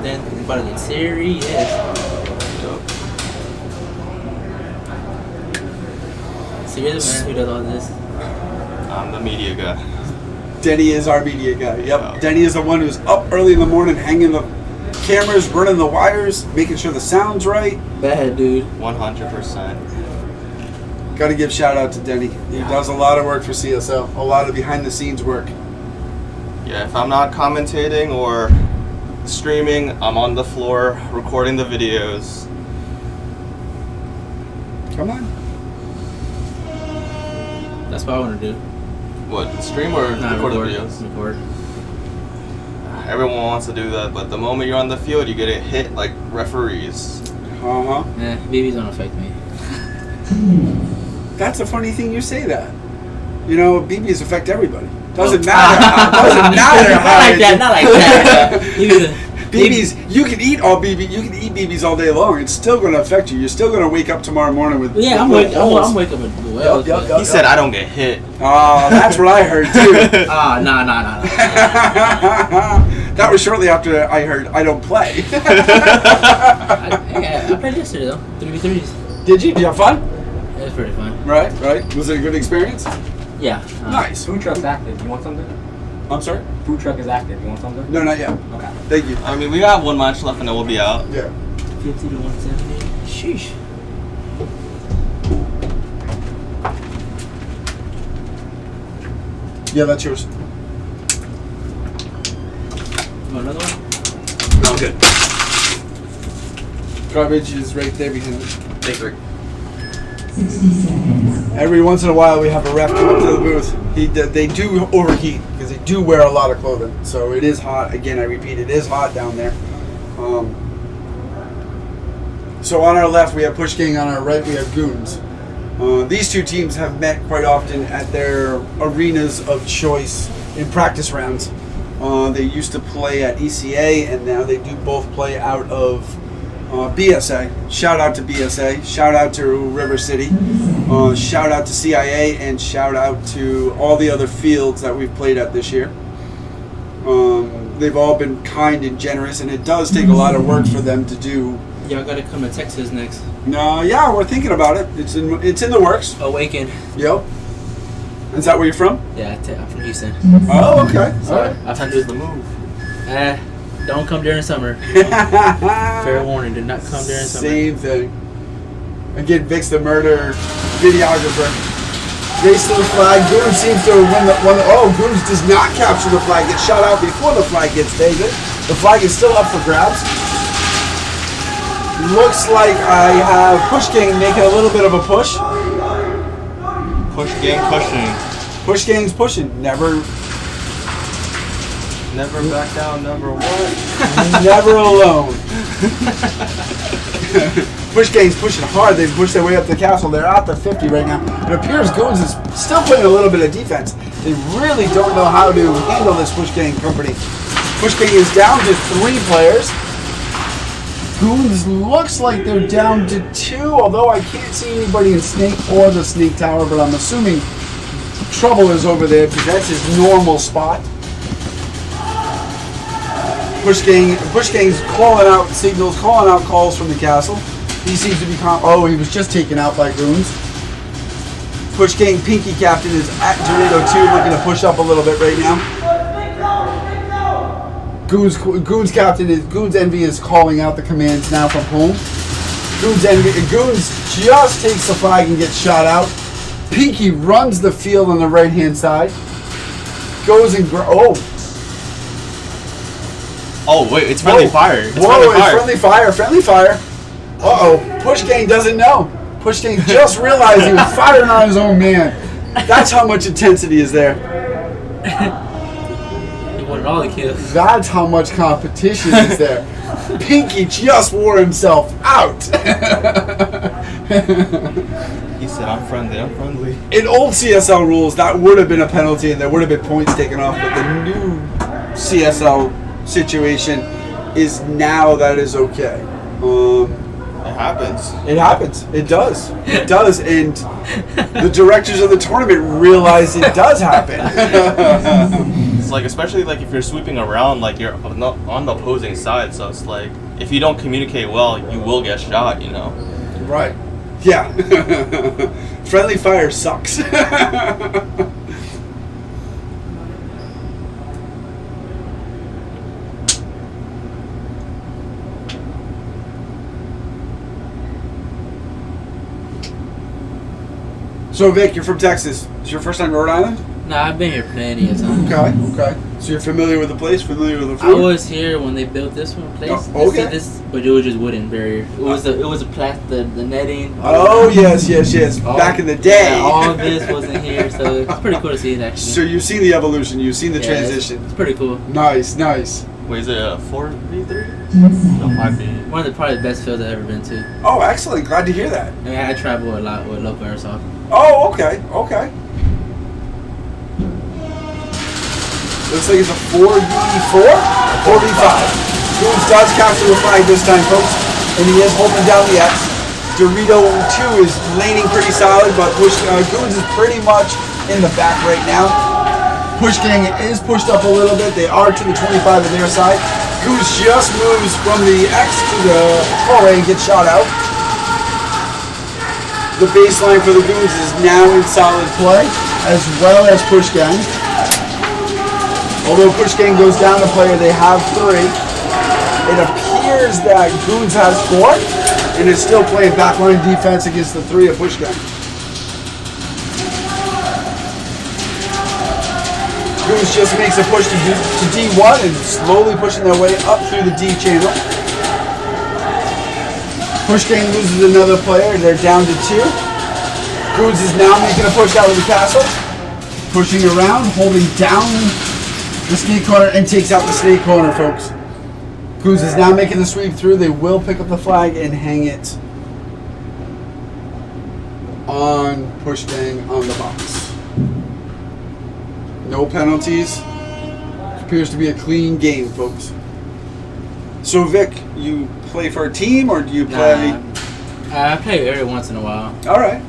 Then it's about to get serious. So you're the man who does all this? I'm the media guy. Denny is our media guy. Yep. Yeah. Denny is the one who's up early in the morning, hanging the cameras, running the wires, making sure the sound's right. Bad dude. 100%. Got to give shout out to Denny. He does a lot of work for CSL, a lot of behind the scenes work. Yeah, if I'm not commentating or streaming, I'm on the floor recording the videos. Come on. That's what I want to do. What, stream or record the videos? Record. Everyone wants to do that, but the moment you're on the field, you get hit like referees. Uh-huh. BBs don't affect me. That's a funny thing you say that. BBs affect everybody. Doesn't matter. Doesn't matter Not how like that. Not like that. BBs, you can eat BBs all day long. It's still going to affect you. You're still going to wake up tomorrow morning with Yeah, I'm waking up with wells. He said I don't get hit. Oh, that's what I heard too. Nah. That was shortly after I heard I don't play. I played yesterday though. 3v3s. Did you? Did you have fun? It was pretty fun. Right. Was it a good experience? Yeah. Nice. Food truck's active. You want something? I'm sorry? Food truck is active. You want something? No, not yet. Okay. Thank you. I mean, we got one match left and then we'll be out. Yeah. 50 to 170. Sheesh. Yeah, that's yours. Oh, another one? No, I'm good. Garbage is right there behind me. Thanks, Rick. 60 seconds. Every once in a while, we have a ref come up to the booth. They do overheat because they do wear a lot of clothing. So it is hot. Again, I repeat, it is hot down there. So on our left, we have Push Gang. On our right, we have Goons. These two teams have met quite often at their arenas of choice in practice rounds. They used to play at ECA, and now they do both play out of BSA. Shout out to BSA. Shout out to River City. Shout out to CIA, and shout out to all the other fields that we've played at this year. They've all been kind and generous, and it does take a lot of work for them to do. Y'all gotta come to Texas next. No, yeah, we're thinking about it. It's in the works. Awaken. Yep. Is that where you're from? Yeah, I'm from Houston. Oh, okay. All right. I've had Texas to. the move. Don't come during summer. Fair warning, do not come during summer. Same thing. Again, Vic's the murder videographer. Race to the flag. Goons seems to win the one. Oh, Goons does not capture the flag. Gets shot out before the flag gets taken. The flag is still up for grabs. Looks like I have Push Gang making a little bit of a push. Push Gang pushing. Push Gang's pushing. Never back down, number one. never alone. Push Gang's pushing hard. They've pushed their way up the castle. They're at the 50 right now. It appears Goons is still playing a little bit of defense. They really don't know how to handle this Push Gang company. Push Gang is down to 3 players. Goons looks like they're down to 2, although I can't see anybody in Snake or the Snake Tower, but I'm assuming Trouble is over there because that's his normal spot. Push Gang's calling out signals, calling out calls from the castle. He seems to be oh, he was just taken out by Goons. Push Gang Pinky Captain is at Dorito 2, looking to push up a little bit right now. Goons Captain is Goons Envy is calling out the commands now from home. Goons just takes the flag and gets shot out. Pinky runs the field on the right hand side. Goes and Oh wait, it's friendly fire. It's friendly fire. Friendly fire. Uh-oh. Push Gang doesn't know. Push Gang just realized he was firing on his own man. That's how much intensity is there. He wanted all the kills. That's how much competition is there. Pinky just wore himself out. He said, I'm friendly. In old CSL rules, that would have been a penalty and there would have been points taken off, but the new CSL situation is now that is okay. It happens. It happens. It does. It does. And the directors of the tournament realize it does happen. It's like, especially like if you're sweeping around, like you're on the opposing side, so it's like if you don't communicate well, you will get shot, you know. Right. Yeah. Friendly fire sucks. So Vic, you're from Texas. Is your first time in Rhode Island? Nah, I've been here plenty of times. Okay. So you're familiar with the place, familiar with the I food? was here when they built this one place. Oh, okay. But it was just wooden barrier. It was a the netting. Oh yes. Back in the day. Yeah, all this wasn't here, so it's pretty cool to see it actually. So you've seen the evolution, you've seen the transition. It's pretty cool. Nice. Wait, is it a 4v3? 10 No, seconds. 5v. One of the probably the best fields I've ever been to. Oh, excellent. Glad to hear that. I mean, I travel a lot with local airsoft. Oh, okay. Looks like it's a 4v4? 4v5. Goons does capture the flag this time, folks. And he is holding down the X. Dorito 2 is laning pretty solid, but Goons is pretty much in the back right now. Push Gang is pushed up a little bit. They are to the 25 of their side. Goons just moves from the X to the hallway and gets shot out. The baseline for the Goons is now in solid play, as well as Push Gang. Although Push Gang goes down the player, they have 3. It appears that Goons has 4, and is still playing backline defense against the 3 of Push Gang. Goons just makes a push to D1 and slowly pushing their way up through the D channel. Push Gang loses another player, they're down to 2. Goons is now making a push out of the castle. Pushing around, holding down the snake corner, and takes out the snake corner, folks. Goons is now making the sweep through. They will pick up the flag and hang it on Push Gang on the box. No penalties. Appears to be a clean game, folks. So Vic, you play for a team or do you play? Nah, I play every once in a while. All right.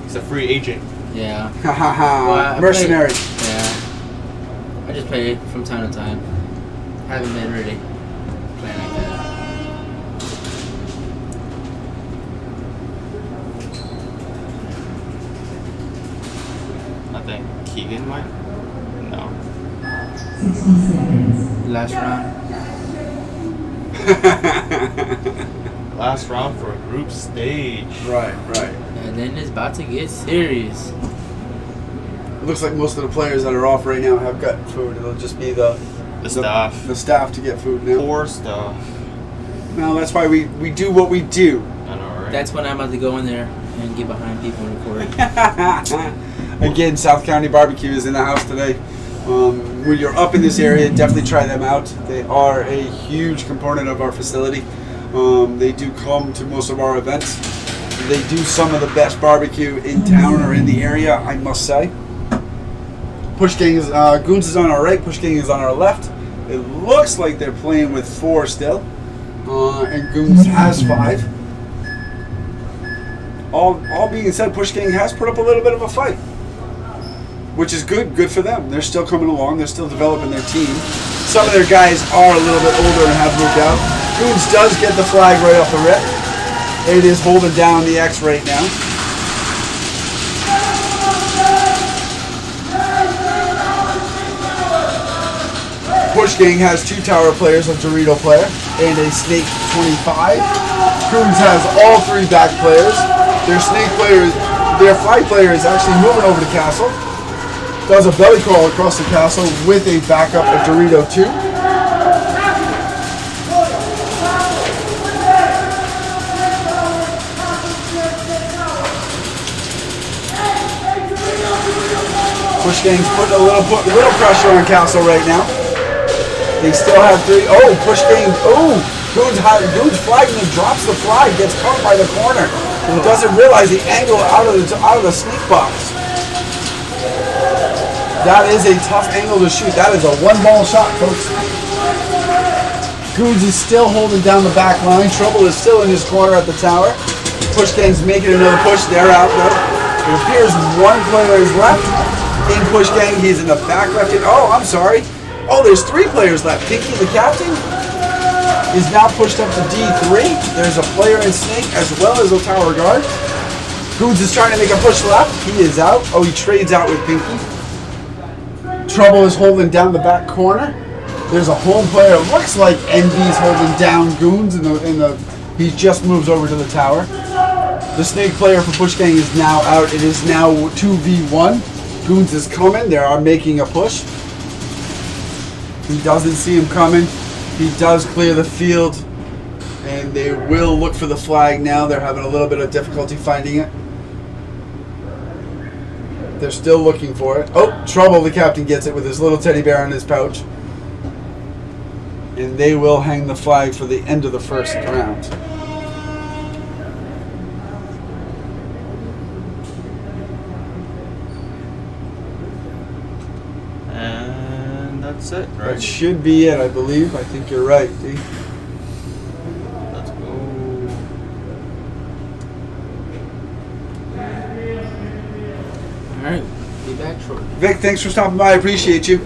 He's a free agent. Yeah. Haha. Mercenary. Yeah. I just play from time to time. I haven't been really playing like that. I think Keegan might. No. 60 seconds. Last round. Last round for group stage. Right. And then it's about to get serious. It looks like most of the players that are off right now have got food. It'll just be the staff. The staff to get food now. Poor stuff. No, that's why we do what we do. I know, right? That's when I'm about to go in there and get behind people and record. Again, South County Barbecue is in the house today. When you're up in this area, definitely try them out. They are a huge component of our facility. They do come to most of our events. They do some of the best barbecue in town or in the area, I must say. Push Gang is, Goons is on our right, Push Gang is on our left. It looks like they're playing with 4 still. And Goons has 5. All being said, Push Gang has put up a little bit of a fight, which is good for them. They're still coming along. They're still developing their team. Some of their guys are a little bit older and have moved out. Goons does get the flag right off the rip. It is holding down the X right now. Push Gang has 2 tower players, a Dorito player, and a Snake 25. Goons has all 3 back players. Their Snake player, their flag player is actually moving over the castle. Does a belly crawl across the castle with a backup of Dorito 2. Push Gang's putting a little pressure on Castle right now. They still have 3. Oh, Push Gang. Oh, Goons flagging and drops the flag. Gets caught by the corner. Doesn't realize the angle out of the sneak box. That is a tough angle to shoot. That is a 1-ball shot, folks. Goons is still holding down the back line. Trouble is still in his corner at the tower. Push Gang's making another push. They're out though. It appears 1 player is left. In Push Gang, he's in the back left. Oh, I'm sorry. Oh, there's 3 players left. Pinky, the captain, is now pushed up to D3. There's a player in Snake as well as a tower guard. Goons is trying to make a push left. He is out. Oh, he trades out with Pinky. Trouble is holding down the back corner. There's a home player. It looks like NB's holding down Goons he just moves over to the tower. The Snake player for Push Gang is now out. It is now 2v1. Goons is coming. They are making a push. He doesn't see him coming. He does clear the field. And they will look for the flag now. They're having a little bit of difficulty finding it. They're still looking for it. Oh, Trouble, the captain gets it with his little teddy bear in his pouch. And they will hang the flag for the end of the first round. That's it, right? That should be it, I believe. I think you're right, D. Let's go. Alright, be back shortly. Vic, thanks for stopping by. I appreciate you.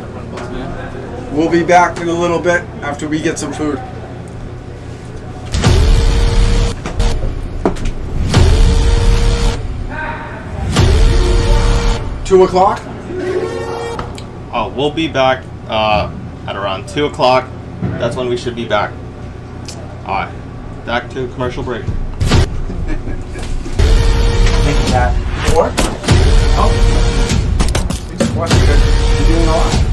We'll be back in a little bit after we get some food. Two o'clock? Oh, we'll be back at around 2 o'clock. That's when we should be back. Alright, back to commercial break. Thinking that. Four? Oh. Just watching it. You're doing all right.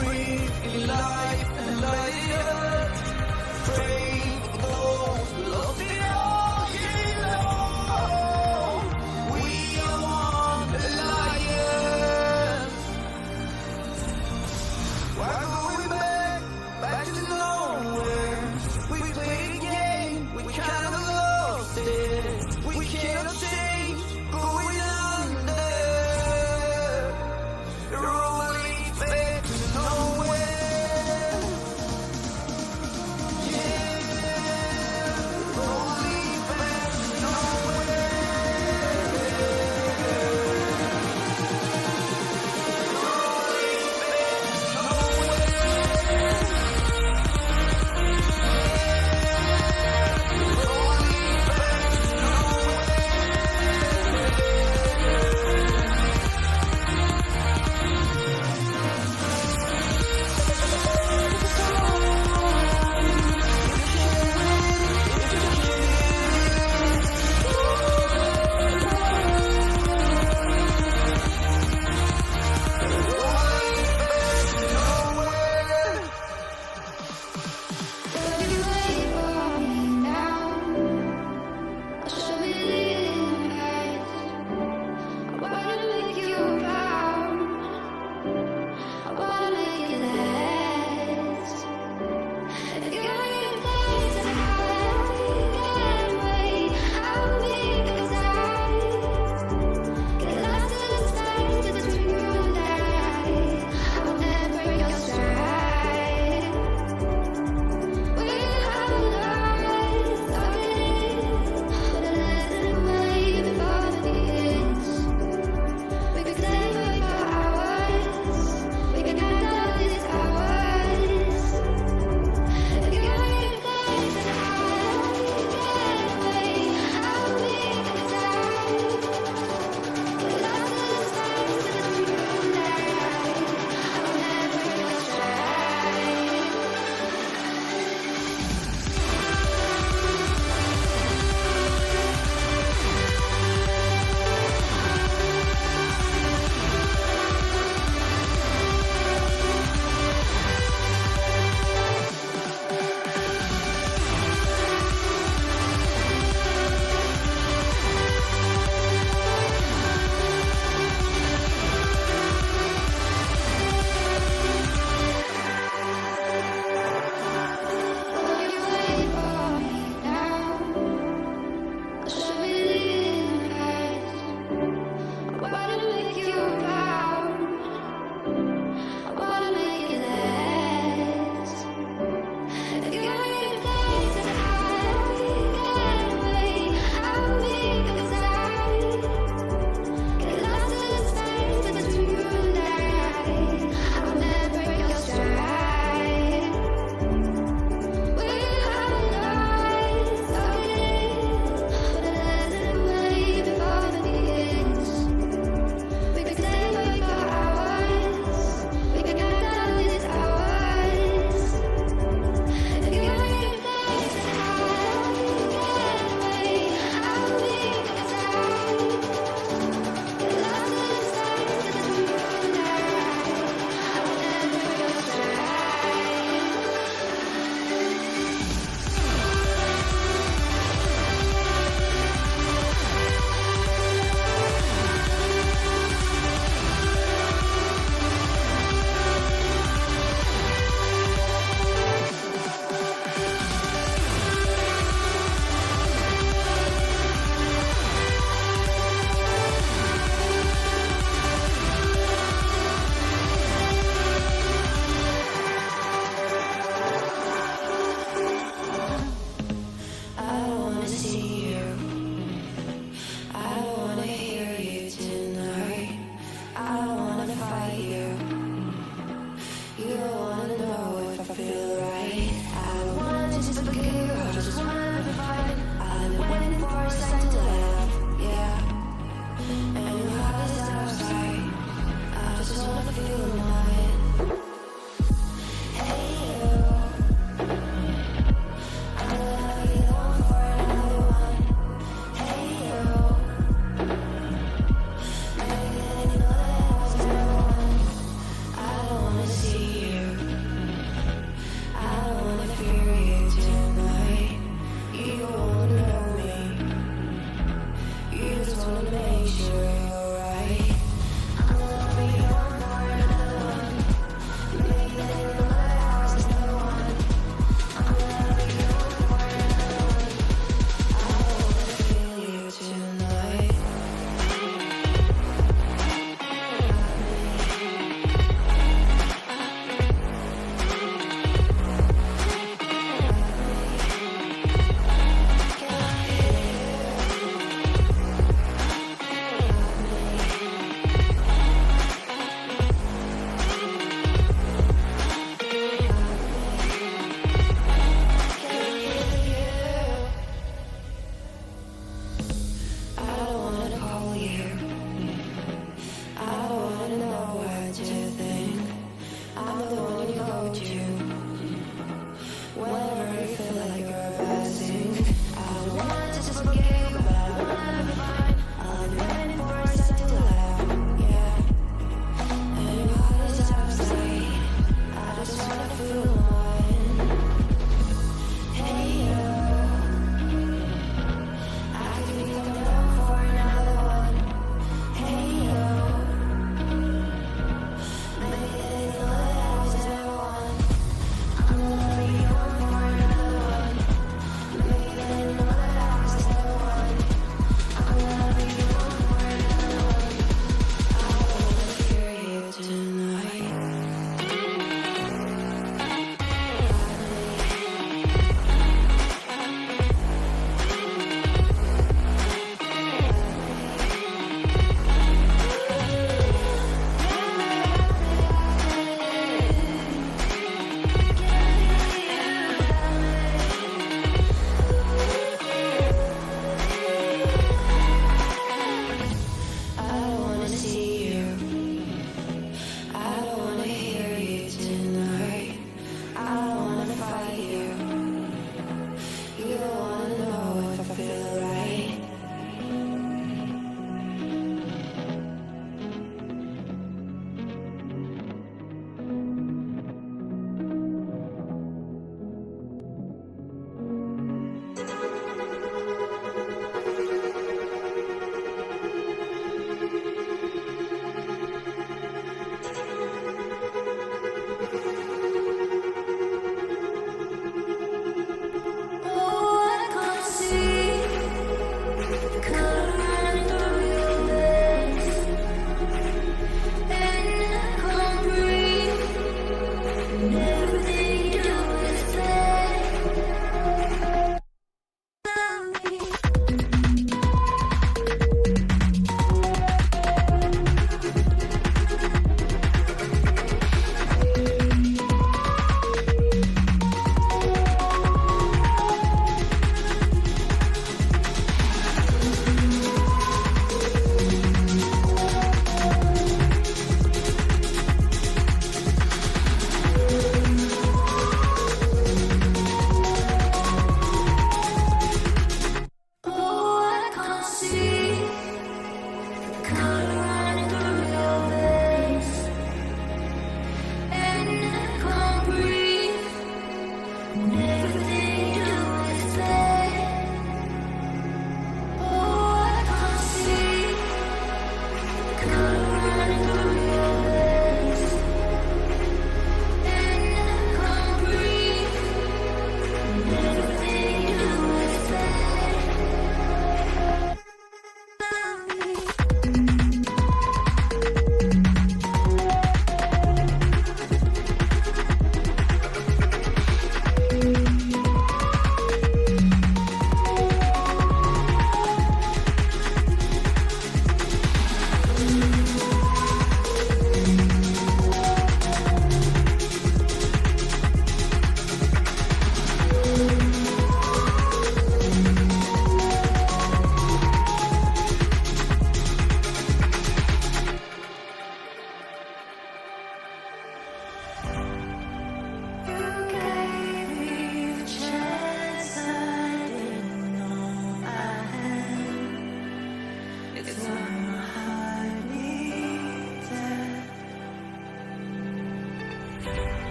breathe in life and light it up. Pray for those who lost it all, you know. We are one alliance. Why going back to nowhere? We played a game, we kinda lost it. We cannot change, going under. The road leads back to nowhere. Yeah, the road leads back to nowhere. The road leads back to nowhere.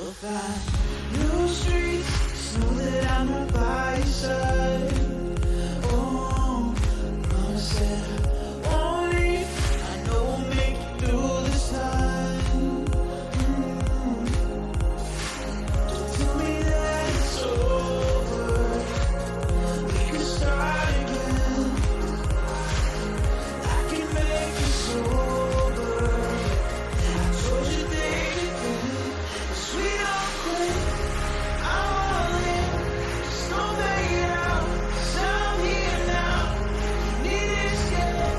We'll find new streets, know that I'm right by your side. Oh, mama said I won't leave. I know we'll make it through this time. Don't tell me that it's over. We can start again. I can make you sober. I told you they could be. We don't quit. I'm all in. Just don't make it out. 'Cause I'm here now. You need to escape.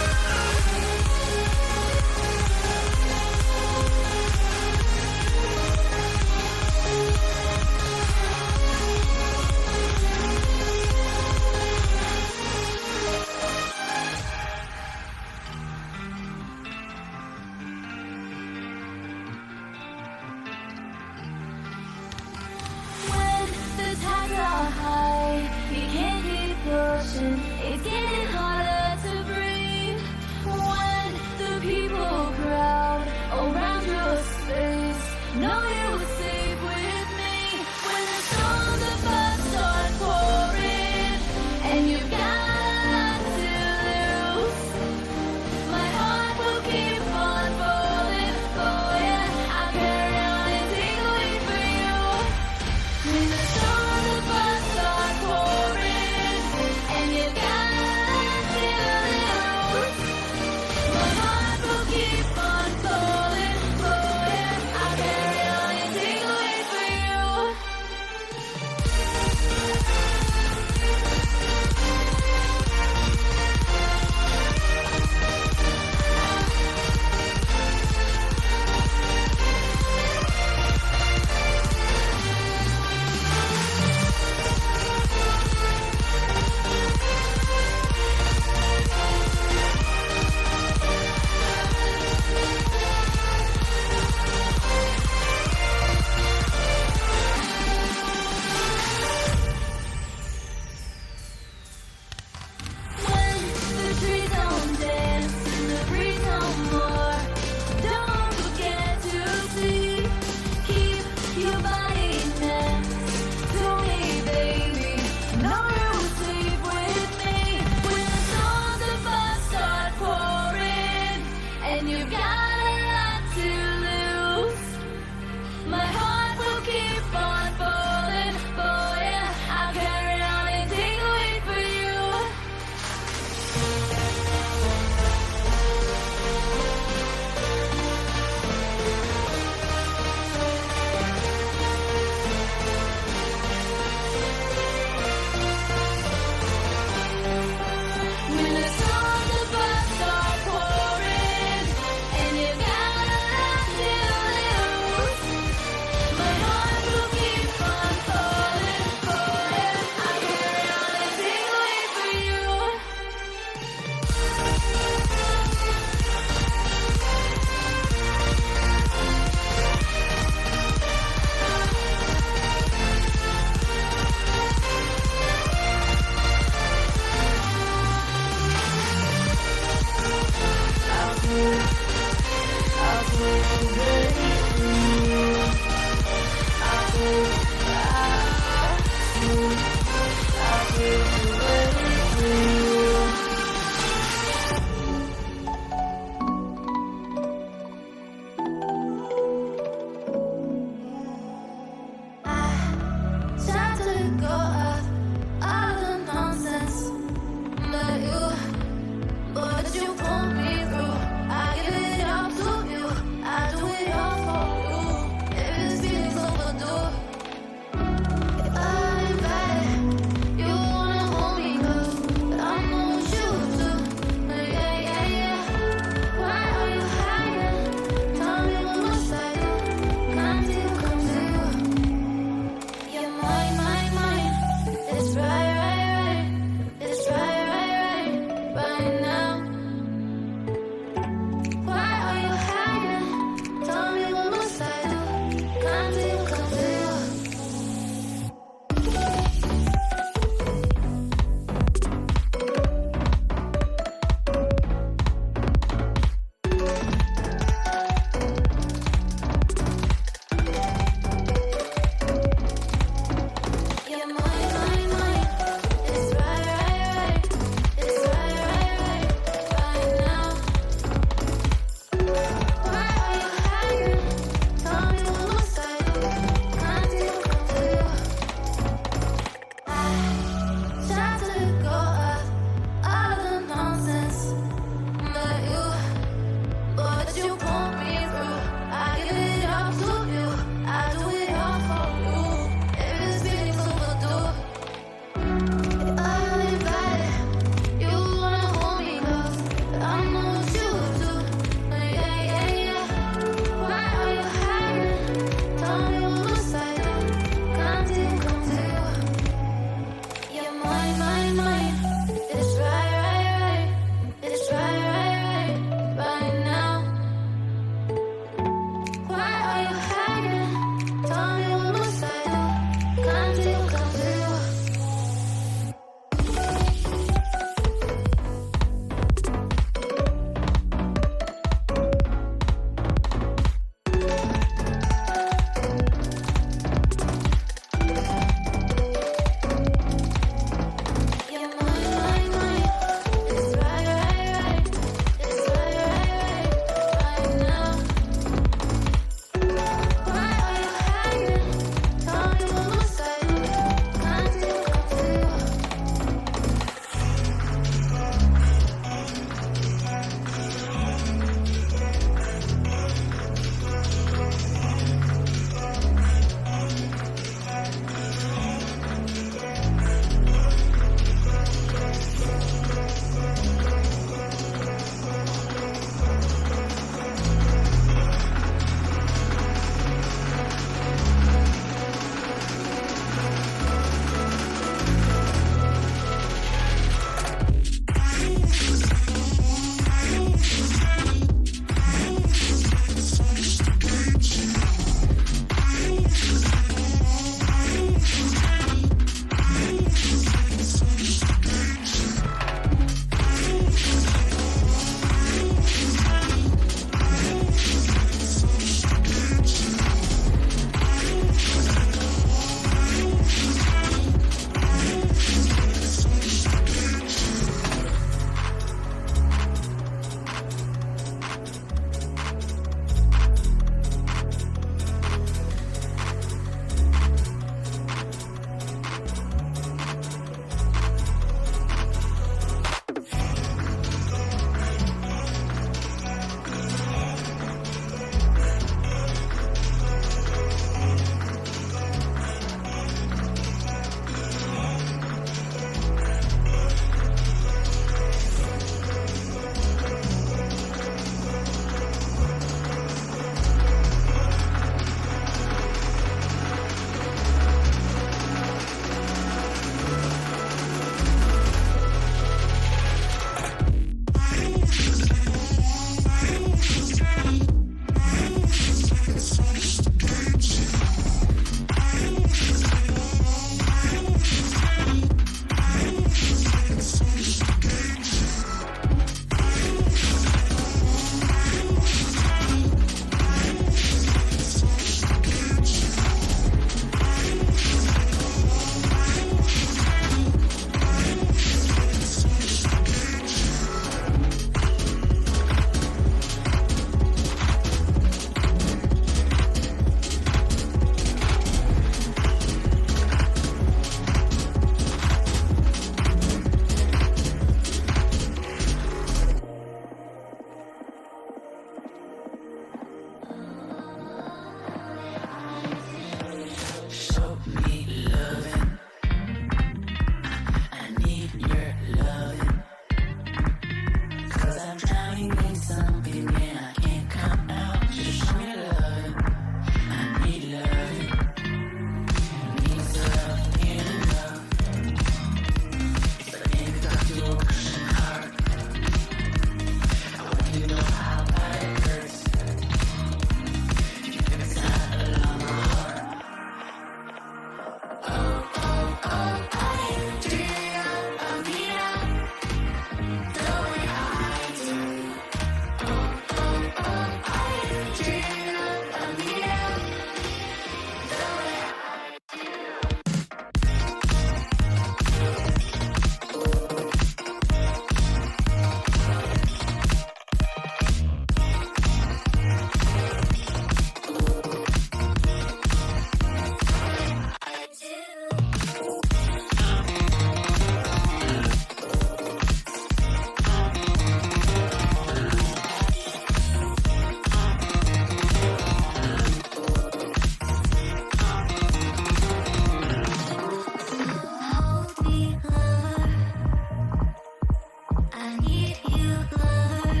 I need you, lover.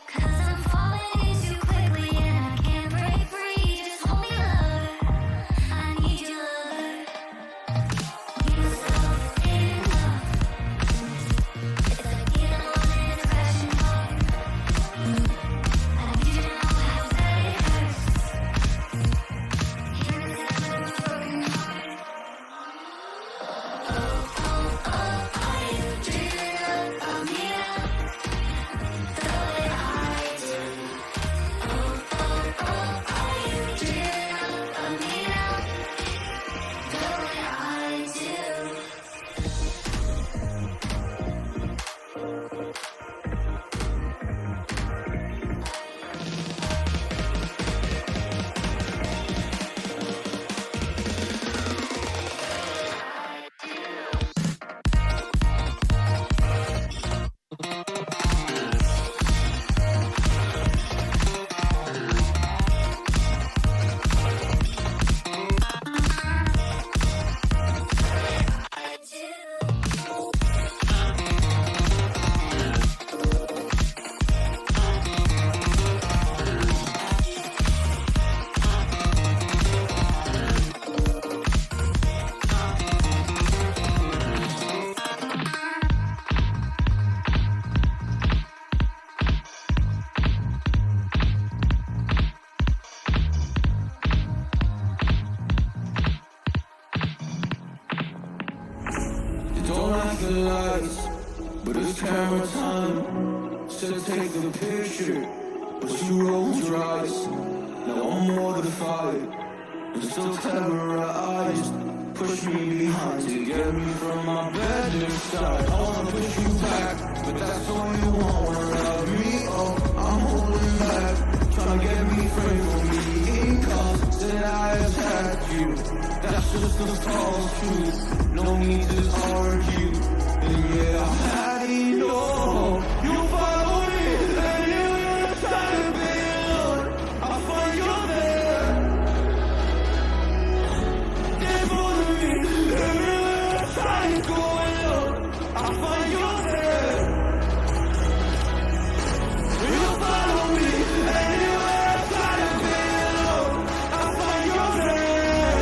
'Cause I'm falling in too quickly and I can't break free. Just hold me, lover. I need you, lover. You so in love. It's like being alone in a crashing car. I need you to know how bad it hurts. Hear the sound of a broken heart. Are you dreaming of me now? The way I do. Are you dreaming of me now? The way I do. Don't like the lights, but it's camera time. Said take the picture, but you rolled your eyes. Now I'm mortified and still terrorized. Push me behind to get me from my better side. I wanna push you back, but that's all you want. Wanna rub me up, I'm holding back. Tryna get me framed for me in cause that I attacked you. That's just the false truth. No need to argue. And yeah, I've had enough. You follow me, and you're trying to be alone. I find you there. They're following me, and you're trying to go alone. I find you there. You follow me, and you're trying to be alone. I find you there.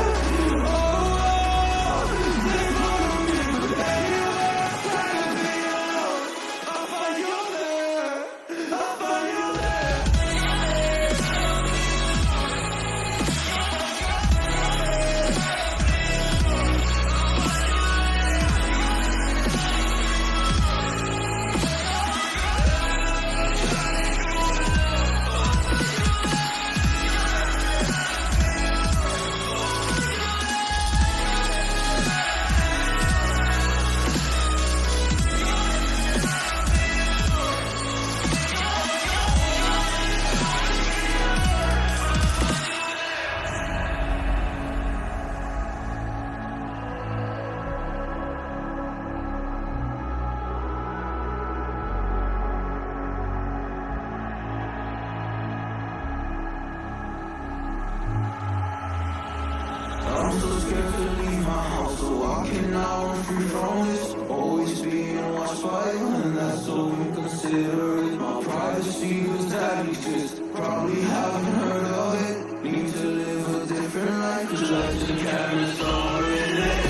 I'm so scared to leave my house, so I cannot run free from this. Always being watched by you, and that's so inconsiderate. My privacy was daddy just probably haven't heard of it. Need to live a different life, cause life's a cameras are in it.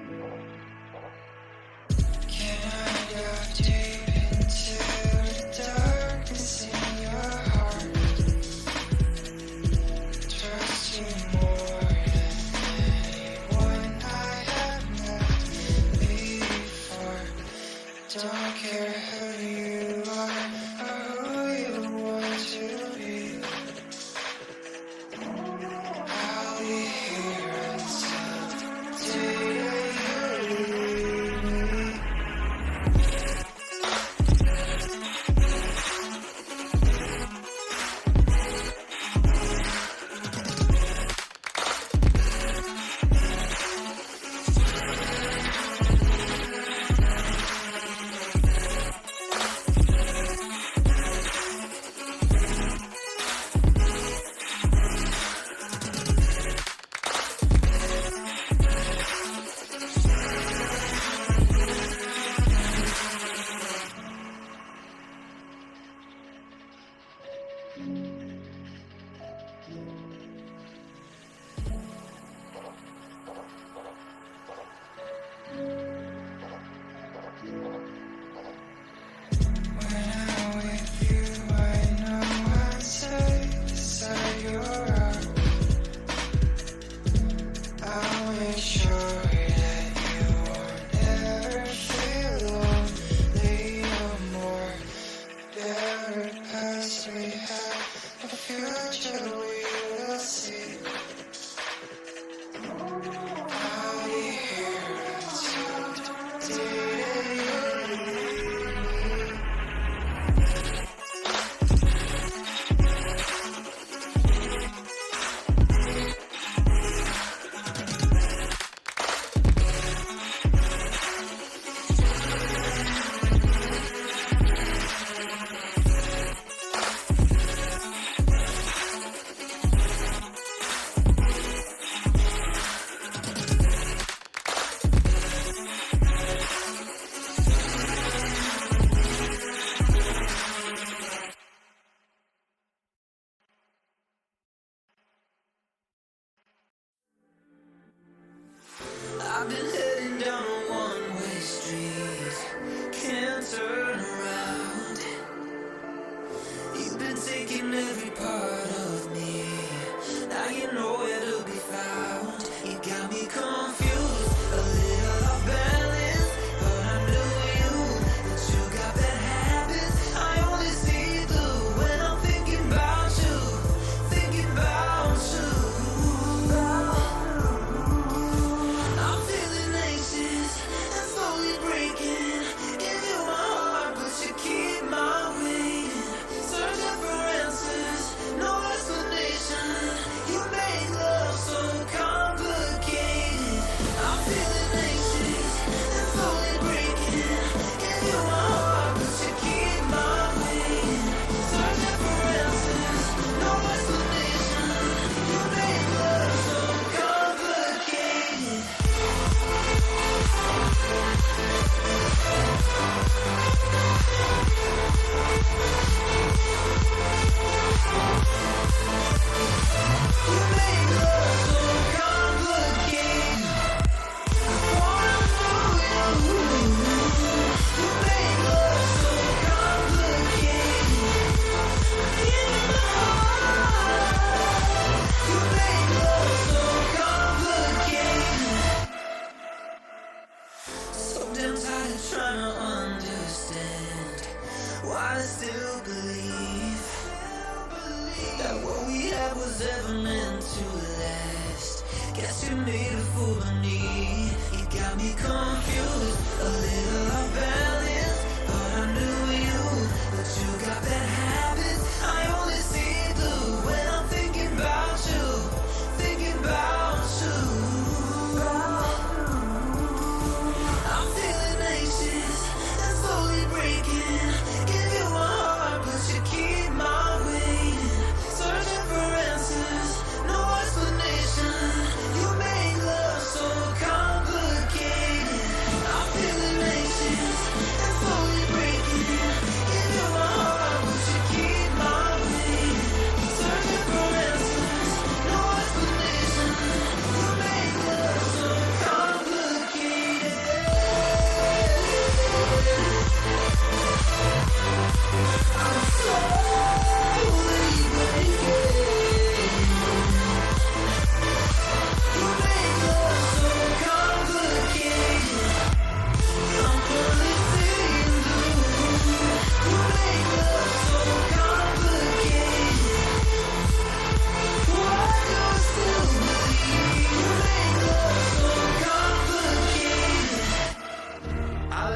Can I dive deep into the darkness in your heart? Trust you more than anyone I have met before. Don't care who you are or who you want to be. I'll be here until the day you leave me. I've been heading down a one-way street, can't turn around. You've been taking every part of me, now you know where to be found. You got me confused, a little off balance, but I knew you, that you got bad habits. I only see blue when I'm thinking about you, thinking about you. I'm feeling anxious and slowly breaking. Give you my heart, but you keep my waiting. Searching for answers, no explanation. You make love so complicated. I'm feeling anxious and slowly breaking. Give you my heart, but you keep my waiting. Searching for answers, no explanation. You make love so complicated. You make love so complicated. Wanna know you. You make love so complicated. Give me my heart. You make love so complicated. So damn tired of trying to understand why I still believe that what we had was ever meant to last. Guess you made a fool of me. You got me confused, a little off balance, but I knew you, but you got bad habits. I only see blue when I'm thinking about you, thinking about you. I'm feeling anxious and slowly breaking. Give you my heart, but you keep my waiting. Searching for answers, no explanation. You make love so complicated. I'm feeling anxious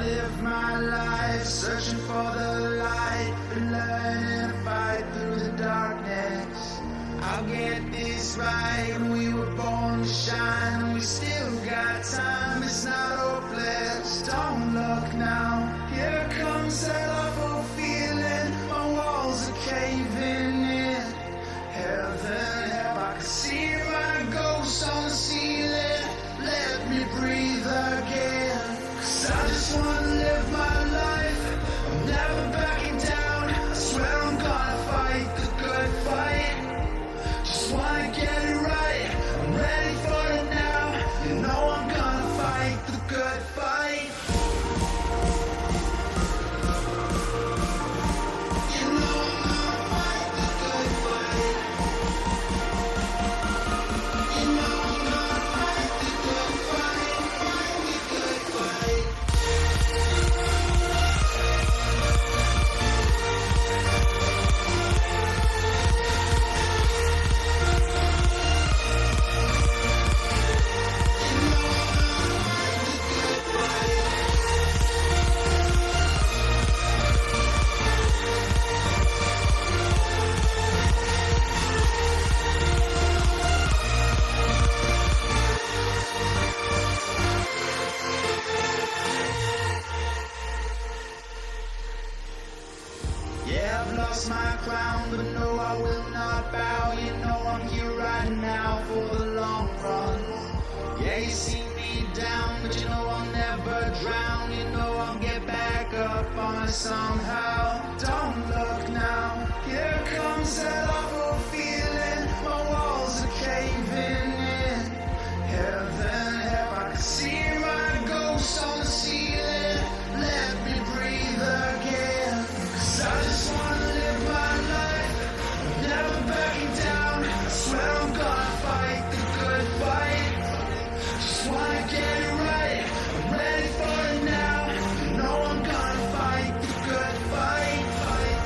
live my life searching for the light, been learning to fight through the darkness. I'll get this right, we were born to shine, we still got time, it's not hopeless. Don't look now, here comes that awful feeling, my walls are caving in. Heaven help, I can see my ghost on the ceiling. Let me breathe again, 'cause I just wanna live my life, I'm never backing down. I swear I'm gonna fight the good fight. Just wanna get it right, I'm ready for it now. You know I'm gonna fight the good fight. You know I'm gonna fight the good fight. You know I'm gonna fight the good fight, fight the good fight. Yeah, I've lost my crown, but no, I will not bow. You know I'm here right now for the long run. Yeah, you see me down, but you know I'll never drown. You know I'll get back up on it somehow. Don't look now, here comes that awful feeling. My walls are caving in. Heaven help, I can see my ghost on the ceiling. Let me breathe again, 'cause I just wanna live my life, I'm never backing down. I swear I'm gonna fight the good fight. Just wanna get it right, I'm ready for it now. You know I'm gonna fight the good fight, fight.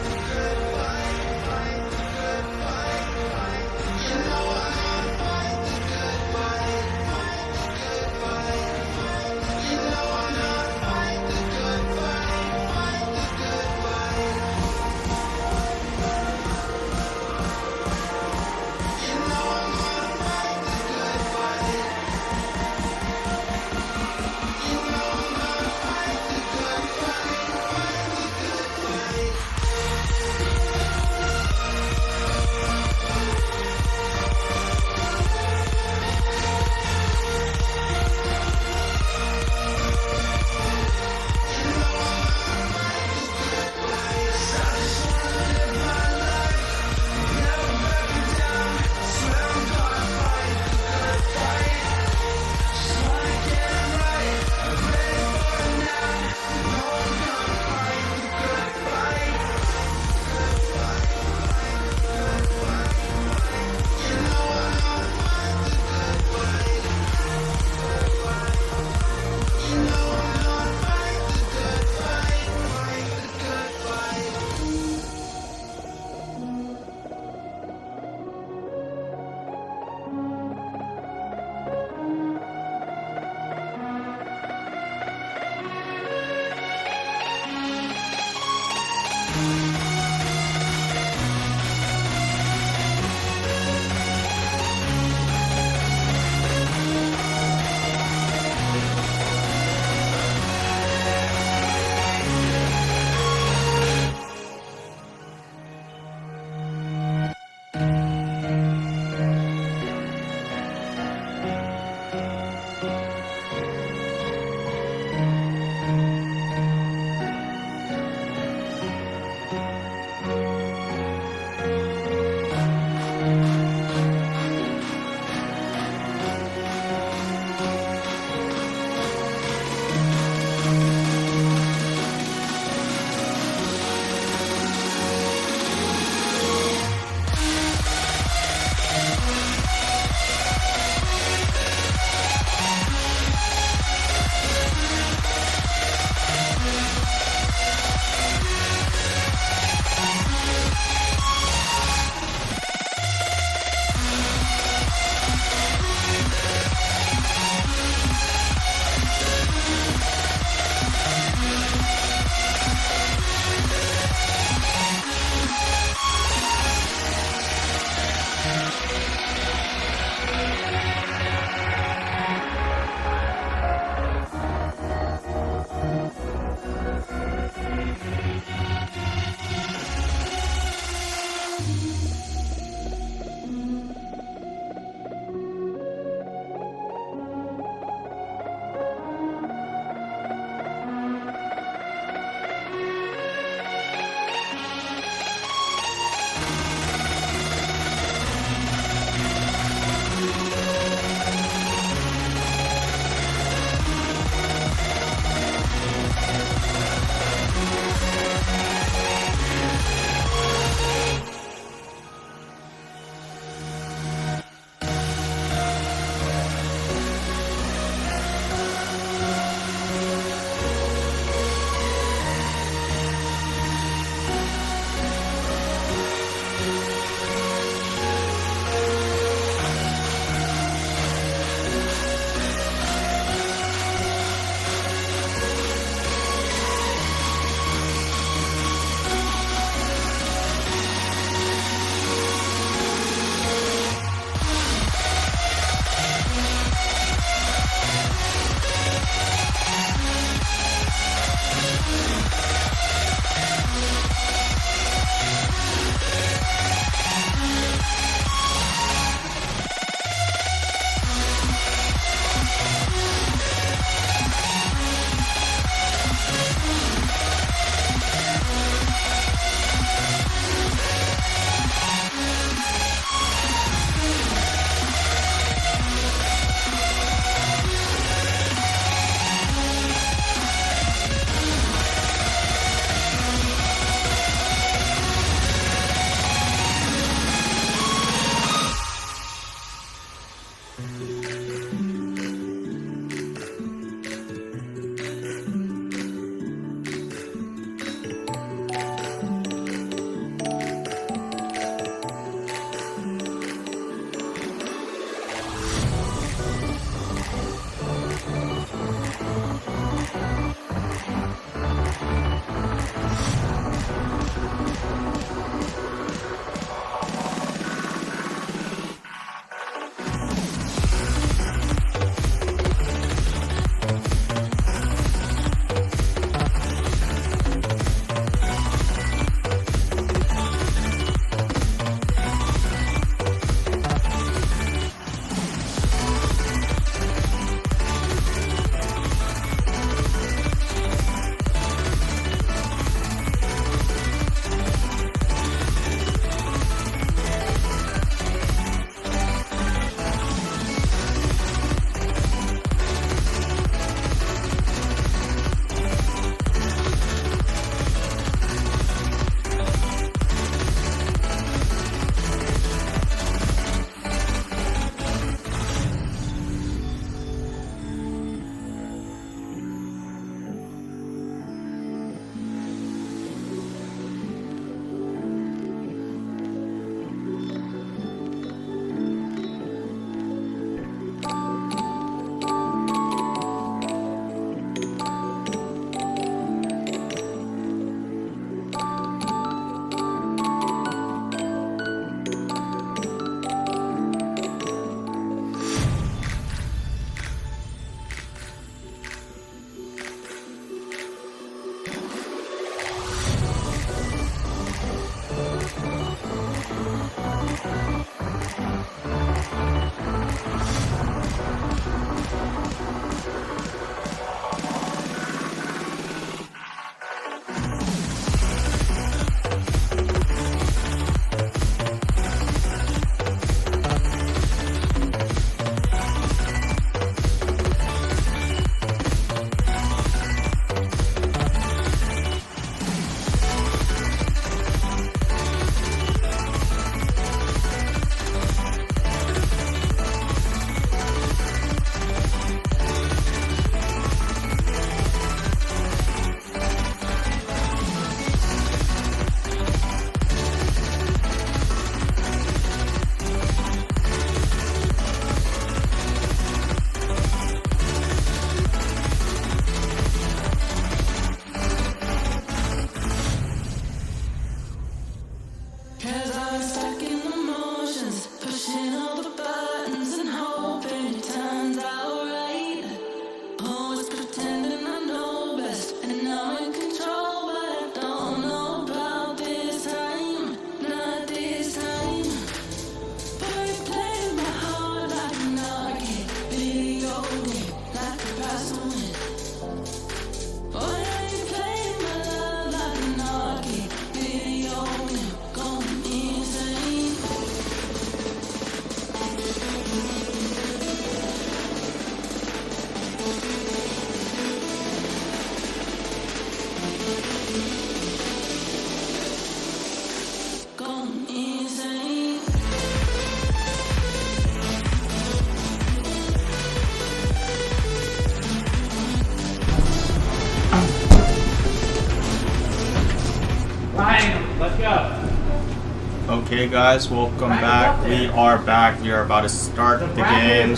Okay, guys, welcome back. We are back. We are about to start the games.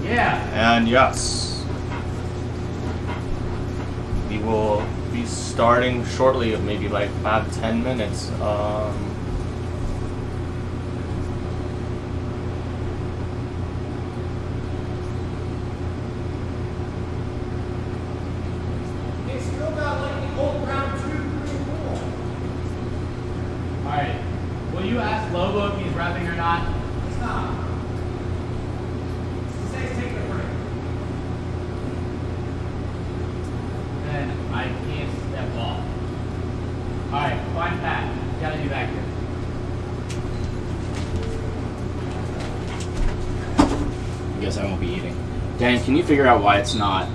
And yes, we will be starting shortly, maybe like 5-10 minutes. Alright, will you ask Lobo if he's repping or not? He's not. He says take the break. Then I can't step off. Alright, find Pat. Gotta be back here. I guess I won't be eating. Dan, can you figure out why it's not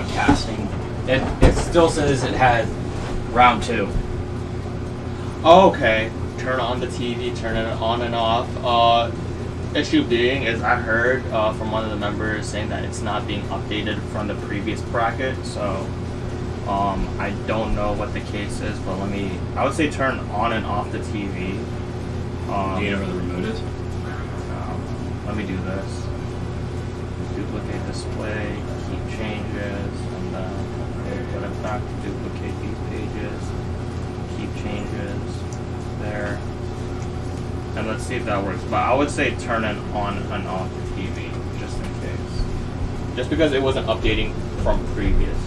casting? It still says it had round 2. Okay, turn on the TV, turn it on and off. Issue being is I heard from one of the members saying that it's not being updated from the previous bracket, so I don't know what the case is, but I would say turn on and off the TV. Do you know where the remote is? Let me do this. Duplicate display, keep changes, and then put it back to duplicate these pages, keep changes, there. And let's see if that works. But I would say turn it on and off the TV, just in case. Just because it wasn't updating from previous.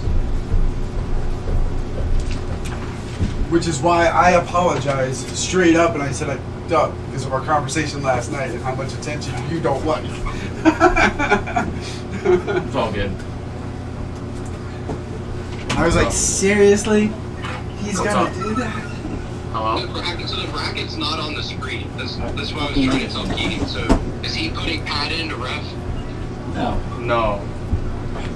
Which is why I apologize straight up, and I said I ducked because of our conversation last night and how much attention you don't like. It's all good. I was like, seriously? He's What's gonna up? do that? Hello? So the bracket's not on the screen. That's why I was trying to tell Keating. So is he putting Pat in to ref? No.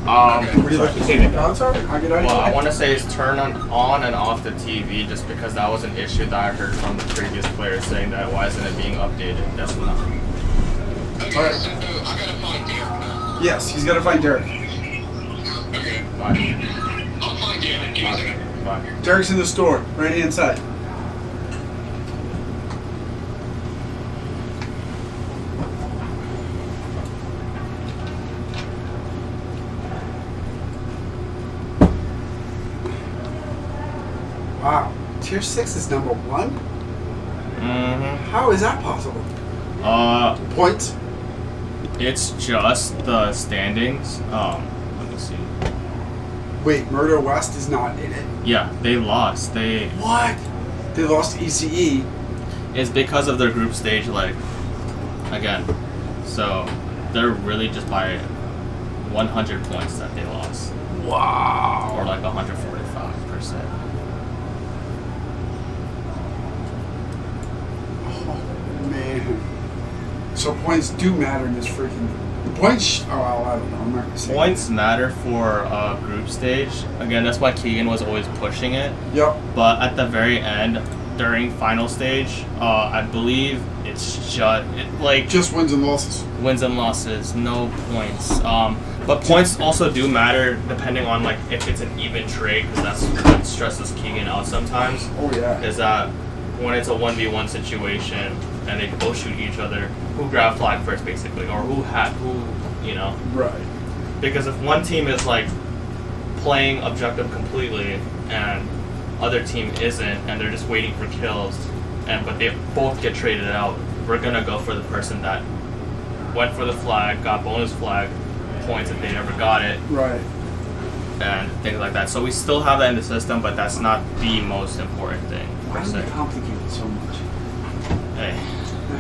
What do you like to say? Oh, sorry. I'll get out of Well, I here. want to say is turn on and off the TV, just because that was an issue that I heard from the previous players saying that why isn't it being updated? That's not. Okay, Alright. so I gotta find Derek now. Yes, he's gotta find Derek. Okay. Bye. I'll find Derek. Give me a second. Bye. Derek's in the store, right hand side. Wow, tier 6 is number 1? Mm-hmm. How is that possible? Points? It's just the standings. Let me see. Wait, Murder West is not in it. Yeah, they lost. What? They lost ECE. It's because of their group stage leg. Again. So they're really just by 100 points that they lost. Wow. Or like 145%. Oh, man. So points do matter in this freaking... Points... Oh, I don't know. I'm not going to say Points matter for group stage. Again, that's why Keegan was always pushing it. Yep. But at the very end, during final stage, I believe it's just wins and losses. Wins and losses, no points. But points also do matter depending on like if it's an even trade, because that's what stresses Keegan out sometimes. Oh yeah. Is that when it's a 1v1 situation and they both shoot each other, who grab flag first basically, or who, you know. Right. Because if one team is like playing objective completely and other team isn't, and they're just waiting for kills, but they both get traded out, we're gonna go for the person that went for the flag, got bonus flag points if they never got it. Right. And things like that. So we still have that in the system, but that's not the most important thing. Why do they complicate it so much? Hey.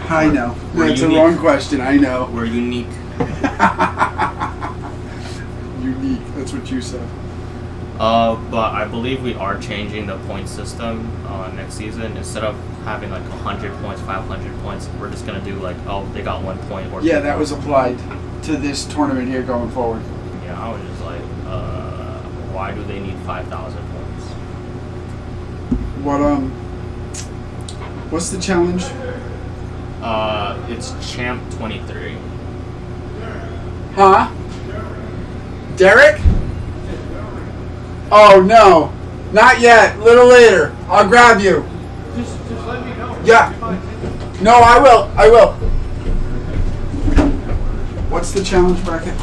I know. We're That's unique. a wrong question. I know. We're unique. Unique. That's what you said. But I believe we are changing the point system next season. Instead of having like 100 points, 500 points, we're just gonna do like, oh, they got 1 point or Yeah, 2 that was points. applied to this tournament here going forward. Yeah, I was just like, why do they need 5,000 points? What's the challenge? It's Champ 23. Huh? Derek? Oh no. Not yet. A little later. I'll grab you. Just let me know. Yeah. No, I will. I will. What's the challenge bracket?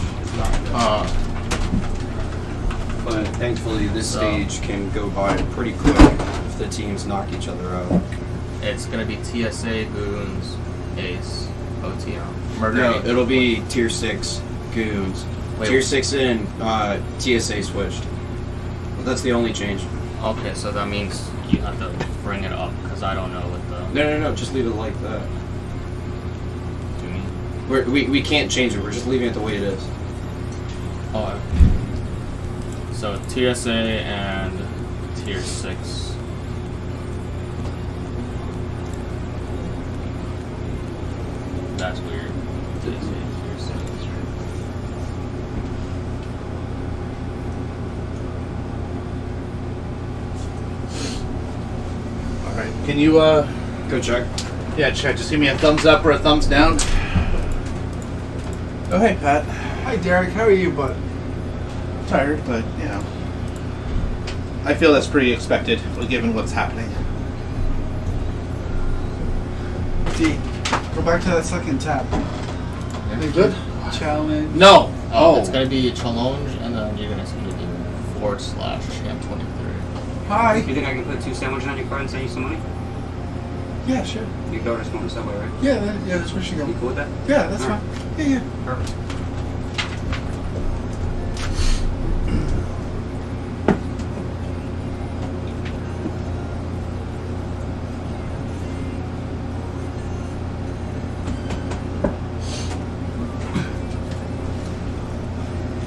But thankfully, this stage can go by pretty quick if the teams knock each other out. It's gonna be TSA, Goons, Ace, OTM. Murder. No, Angel. it'll be Tier 6 Goons. Wait. Tier 6 and TSA switched. That's the only change. Okay, so that means you have to bring it up because I don't know what the. No, just leave it like that. Do you mean? We can't change it, we're just leaving it the way it is. Oh. So TSA and Tier 6. That's weird. TSA, Tier 6. Alright, can you, Go check. yeah, check. Just give me a thumbs up or a thumbs down. Oh, hey, Pat. Hi, Derek. How are you, bud? Tired, but, you know. I feel that's pretty expected, given what's happening. D, go back to that second tab. You good? Challenge. No! It's gonna be challenge, and then you're gonna do /champ23. Hi. You think I can put 2 sandwiches on your card and send you some money? Yeah, sure. Your daughter's going to Subway, right? Yeah, that's where she You goes. cool with that? Yeah, that's Alright. fine. Yeah. Perfect.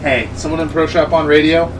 Hey, someone in Pro Shop on radio?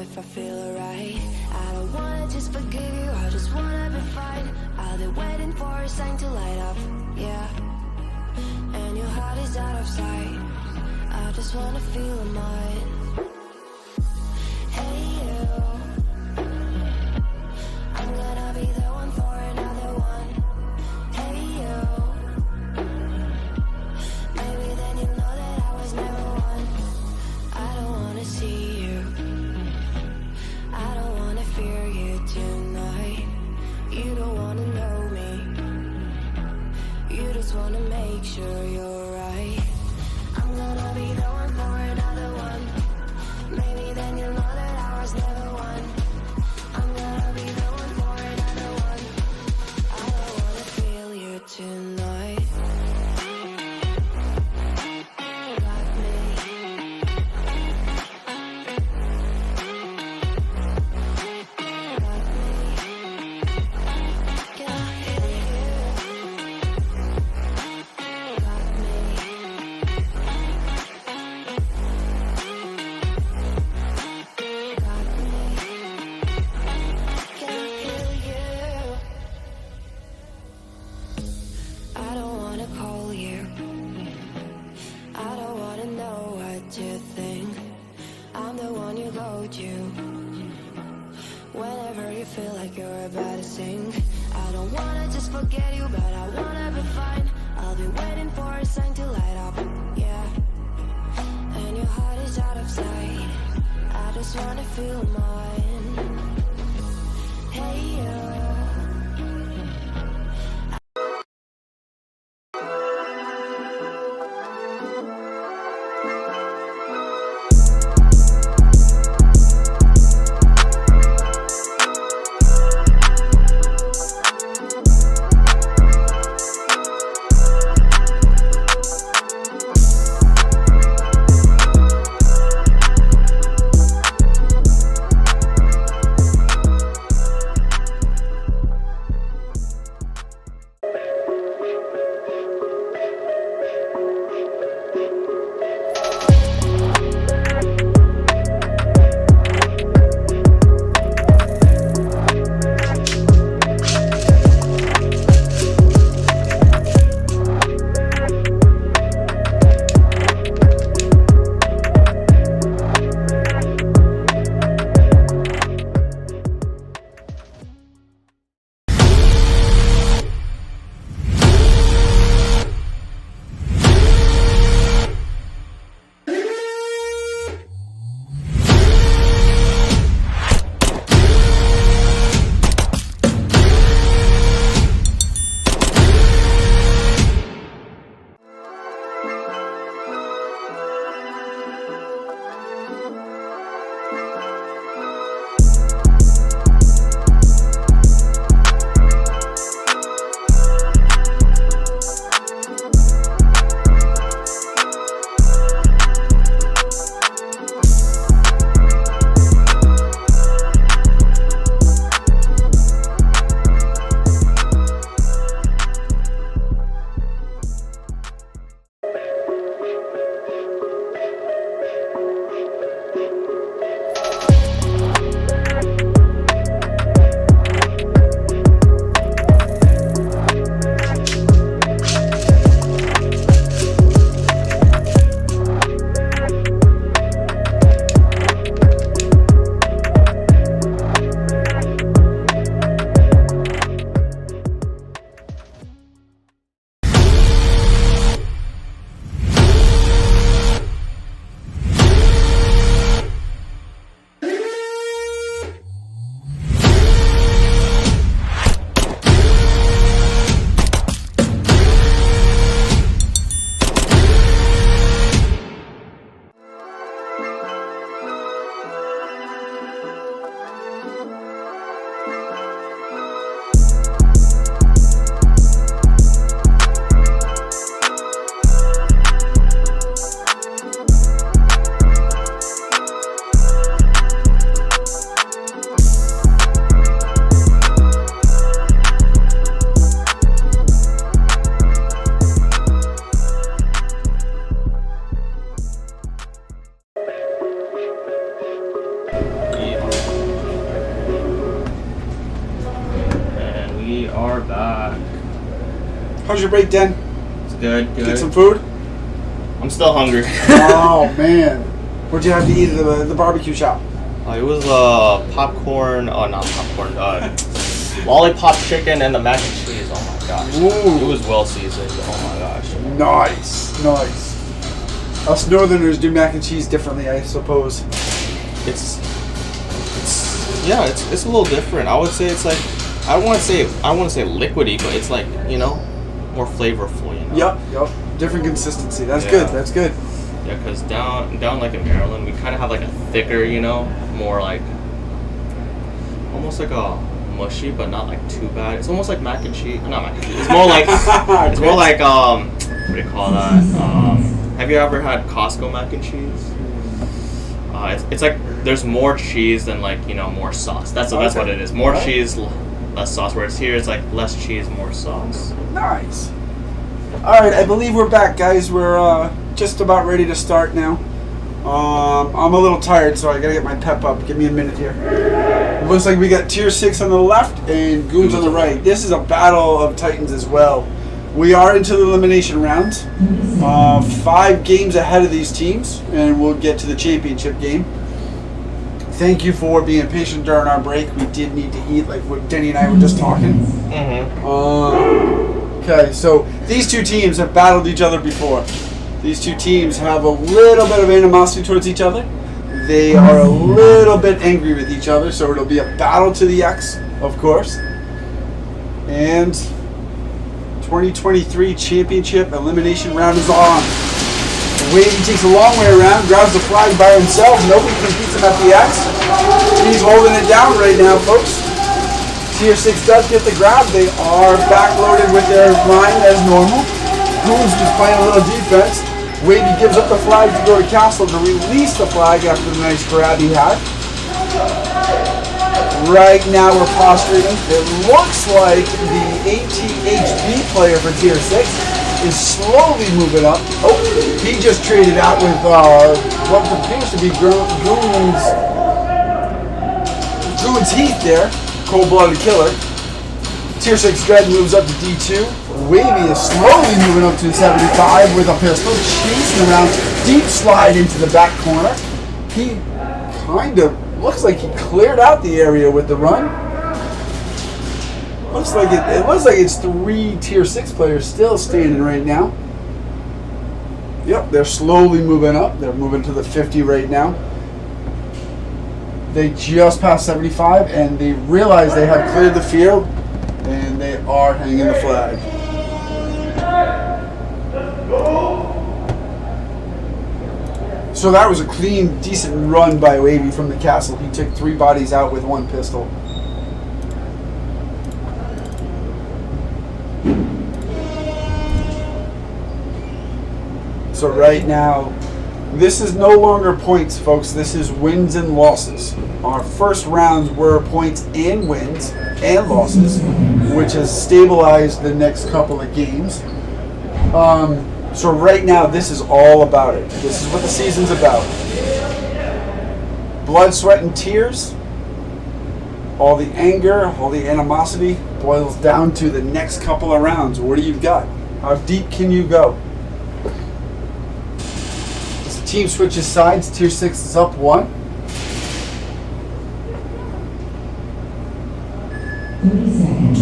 if I feel alright. I don't wanna just forgive you, I just wanna be fine. I'll be waiting for a sign to light up, yeah. And your heart is out of sight. I just wanna feel mine. Hey you, I'm gonna be the one for another one. Hey you, maybe then you know that I was never one. I don't wanna see you, I don't wanna fear you tonight. You don't wanna know me, you just wanna make sure you're right. I'm gonna be the one for another one. Maybe then you'll know that I was never one. I'm gonna be the one for another one. I don't wanna feel you tonight. Got me. Got me. Can I feel you? Got me. Got me. Can I feel you? I don't wanna call you. I don't wanna know what you think. I'm the one you go to whenever you feel like you're about to sink. I don't wanna just forget you, but I wanna be fine. I'll be waiting for a sign to light up, yeah. And your heart is out of sight. I just wanna feel mine. Hey you. back. How's your break, Den? It's good. Get some food? I'm still hungry. Oh, man. What'd you have to eat at the barbecue shop? It was popcorn. Oh, not popcorn. Lollipop chicken and the mac and cheese. Oh my gosh. Ooh. It was well seasoned. Oh my gosh. Nice. Us Northerners do mac and cheese differently, I suppose. It's a little different. I would say it's like I don't want to say liquidy, but it's like, you know, more flavorful. You know. Yep. Different consistency. That's Yeah. good. That's good. Yeah, because down like in Maryland, we kind of have like a thicker, you know, more like almost like a mushy, but not like too bad. It's almost like mac and cheese. Not mac and cheese. It's more like what do you call that? Have you ever had Costco mac and cheese? It's like there's more cheese than like, you know, more sauce. That's what it is. More cheese, less sauce. Whereas here it's like less cheese, more sauce. Nice. All right, I believe we're back, guys. We're just about ready to start now. I'm a little tired, so I gotta get my pep up. Give me a minute here. It looks like we got Tier 6 on the left and Goons on the right. This is a battle of titans as well. We are into the elimination rounds. 5 games ahead of these teams, and we'll get to the championship game. Thank you for being patient during our break. We did need to eat, like what Denny and I were just talking. Okay, so these two teams have battled each other before. These two teams have a little bit of animosity towards each other. They are a little bit angry with each other, so it'll be a battle to the X, of course. And 2023 championship elimination round is on. Wavy takes a long way around, grabs the flag by himself. Nobody can beat him at the X. He's holding it down right now, folks. Tier 6 does get the grab. They are backloaded with their line as normal. Goons is playing a little defense. Wavy gives up the flag to go to Castle to release the flag after the nice grab he had. Right now we're posturing. It looks like the ATHB player for Tier 6 is slowly moving up. Oh, he just traded out with what appears to be Goons Heath there. Cold-blooded killer. Tier 6 Dread moves up to D2. Wavy is slowly moving up to 75 with a pistol, chasing around, deep slide into the back corner. He kind of looks like he cleared out the area with the run. Looks like it looks like it's 3 Tier 6 players still standing right now. Yep, they're slowly moving up. They're moving to the 50 right now. They just passed 75 and they realize they have cleared the field and they are hanging the flag. So that was a clean, decent run by Wavy from the castle. He took 3 bodies out with 1 pistol. So right now, this is no longer points, folks. This is wins and losses. Our first rounds were points and wins and losses, which has stabilized the next couple of games. So right now, this is all about it. This is what the season's about. Blood, sweat, and tears. All the anger, all the animosity boils down to the next couple of rounds. What do you got? How deep can you go? As the team switches sides, Tier 6 is up 1. 30 seconds.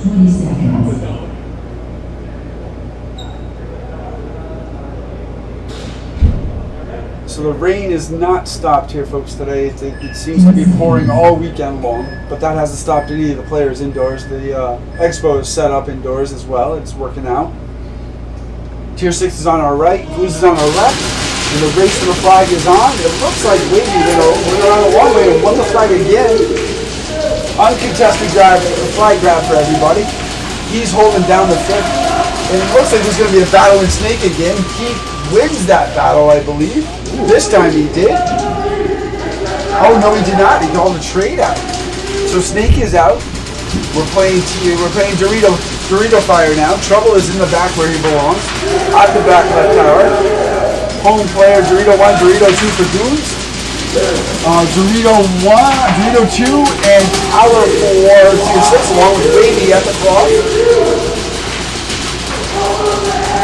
20 seconds. So the rain is not stopped here, folks, today. It seems to be pouring all weekend long, but that hasn't stopped any of the players indoors. The expo is set up indoors as well. It's working out. Tier 6 is on our right, Goons is on our left, and the race to the flag is on. It looks like Wavy went around the one way and won the flag again. Uncontested grab, the flag grab for everybody. He's holding down the 5th, and it looks like there's going to be a battle with Snake again. He wins that battle, I believe. This time he did. Oh no, he did not. He called a trade out. So Snake is out. We're playing Dorito Fire now. Trouble is in the back where he belongs. At the back left tower. Home player Dorito 1, Dorito 2 for Goons. Dorito 1, Dorito 2, and Tyler for Tier 6, along with Wavy at the cross.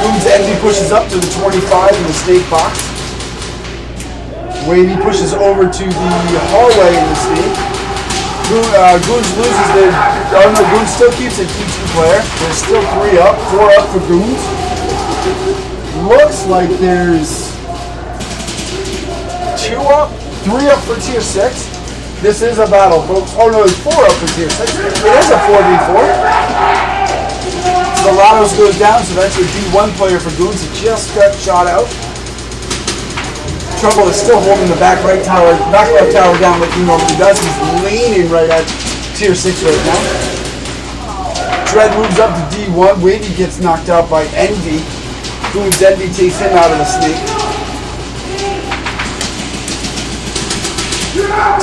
Goons Envy pushes up to the 25 in the snake box. Wavy pushes over to the hallway in the snake. Goons loses the... Oh no, Goons still keeps an E2 player. There's still 3 up, 4 up for Goons. Looks like there's 2 up, 3 up for Tier 6. This is a battle, folks. Oh no, there's 4 up for Tier 6. It is a 4v4. Solanos goes down, so that's your D1 player for Goons. He just got shot out. Trouble is still holding the back right tower, back left tower down like he normally does. He's leaning right at Tier 6 right now. Dread moves up to D1. Wavy gets knocked out by Envy. Goons Envy takes him out of the snake.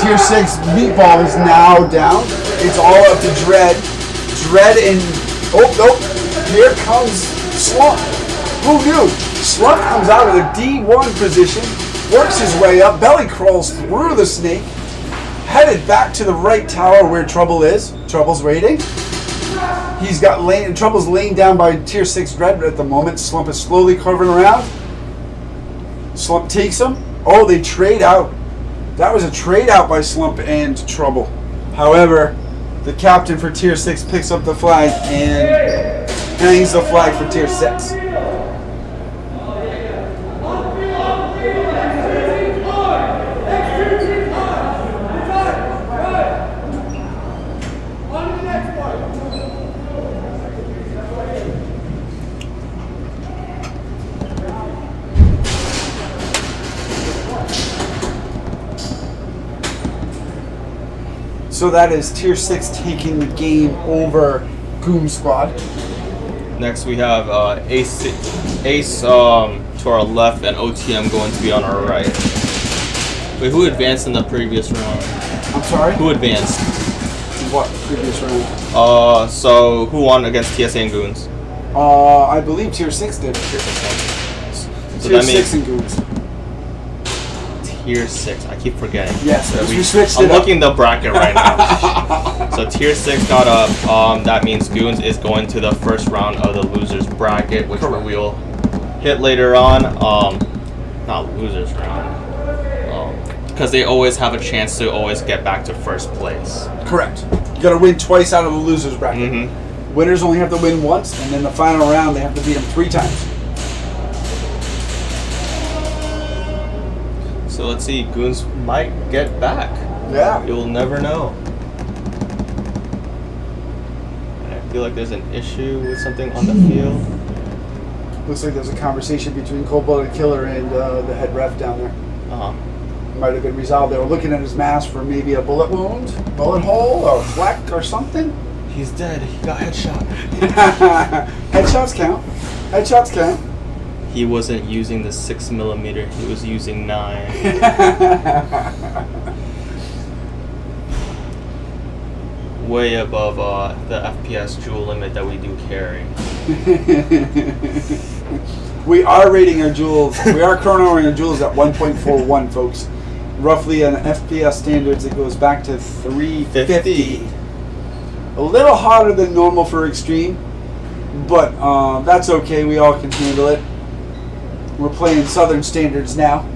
Tier 6 Meatball is now down. It's all up to Dread. Dread and... Oh, nope. Here comes Slump. Who knew? Slump comes out of the D1 position, works his way up, belly crawls through the snake, headed back to the right tower where Trouble is. Trouble's waiting. He's got Trouble's laying down by Tier 6 Dread at the moment. Slump is slowly curving around. Slump takes him. Oh, they trade out. That was a trade out by Slump and Trouble. However, the captain for Tier 6 picks up the flag and hangs the flag for Tier 6. So that is Tier 6 taking the game over Goon Squad. Next we have Ace to our left and OTM going to be on our right. Wait, who advanced in the previous round? I'm sorry? Who advanced? What previous round? So who won against TSA and Goons? I believe Tier 6 did. So Tier that 6 means and Goons. Tier 6. I keep forgetting. Yes, we switched I'm it up. looking the bracket right now. So Tier 6 got up. That means Goons is going to the first round of the losers bracket, which we'll hit later on. Not losers round. Because they always have a chance to always get back to first place. Correct. You got to win twice out of the losers bracket. Mm-hmm. Winners only have to win once, and then the final round they have to beat them 3 times. So let's see, Goons might get back. Yeah. You'll never know. And I feel like there's an issue with something on the field. Looks like there's a conversation between Cold Blooded Killer and the head ref down there. Uh-huh. Might have been resolved. They were looking at his mask for maybe a bullet wound, bullet hole, or fleck or something. He's dead. He got headshot. Headshots count. Headshots count. He wasn't using the 6mm. He was using 9. Way above the FPS jewel limit that we do carry. We are rating our jewels. We are chronoing our jewels at 1.41, folks. Roughly on FPS standards, it goes back to 350. A little hotter than normal for Extreme, but that's okay. We all can handle it. We're playing Southern standards now.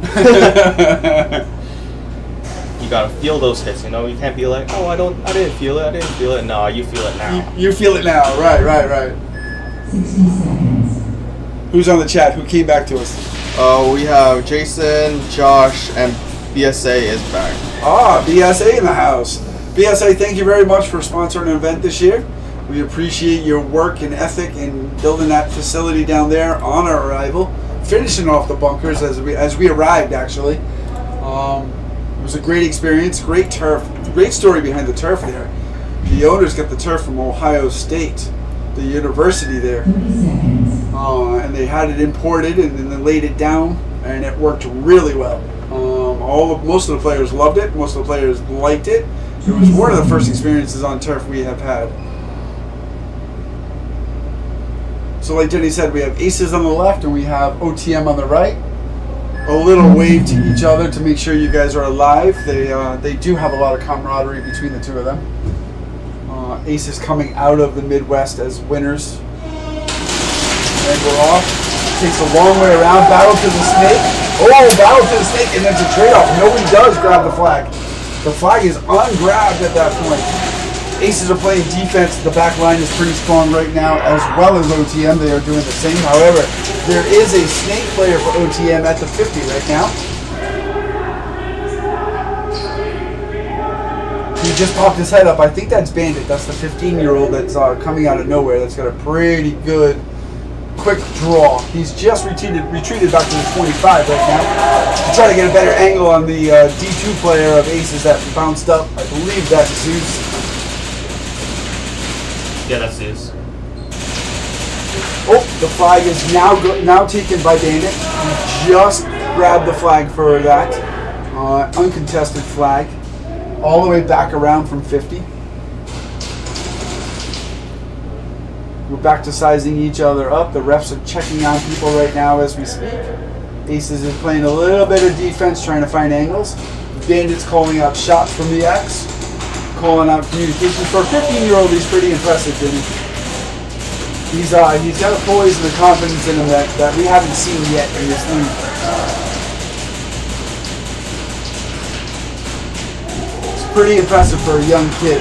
You gotta feel those hits, you know. You can't be like, oh, I didn't feel it. No, you feel it now. You feel it now. Right. 60 seconds. Who's on the chat? Who came back to us? We have Jason, Josh, and BSA is back. BSA in the house. BSA, thank you very much for sponsoring an event this year. We appreciate your work and ethic in building that facility down there on our arrival. Finishing off the bunkers as we arrived, actually. It was a great experience, great turf, great story behind the turf there. The owners got the turf from Ohio State, the university there. 30 seconds. And they had it imported and then they laid it down, and it worked really well. Most of the players loved it. Most of the players liked it. It was one of the first experiences on turf we have had. So like Jenny said, we have Aces on the left and we have OTM on the right. a little wave to each other to make sure you guys are alive. They do have a lot of camaraderie between the two of them. Aces coming out of the Midwest as winners. And we're off. Takes a long way around. Battle to the snake. Oh, battle to the snake, and it's a trade-off. Nobody does grab the flag. The flag is ungrabbed at that point. Aces are playing defense. The back line is pretty strong right now, as well as OTM. They are doing the same. However, there is a snake player for OTM at the 50 right now. He just popped his head up. I think that's Bandit. That's the 15-year-old that's coming out of nowhere. That's got a pretty good quick draw. He's just retreated back to the 25 right now to try to get a better angle on the D2 player of Aces that bounced up. I believe that's Zeus. Yeah, that's Zeus. Oh, the flag is now taken by Bandit. He just grabbed the flag for that. Uncontested flag. All the way back around from 50. We're back to sizing each other up. The refs are checking on people right now as we speak. Aces is playing a little bit of defense, trying to find angles. Bandit's calling out shots from the X. Calling out communication. For a 15-year-old, he's pretty impressive, Vinny. He's got a poise and a confidence in him that we haven't seen yet in this league. Pretty impressive for a young kid.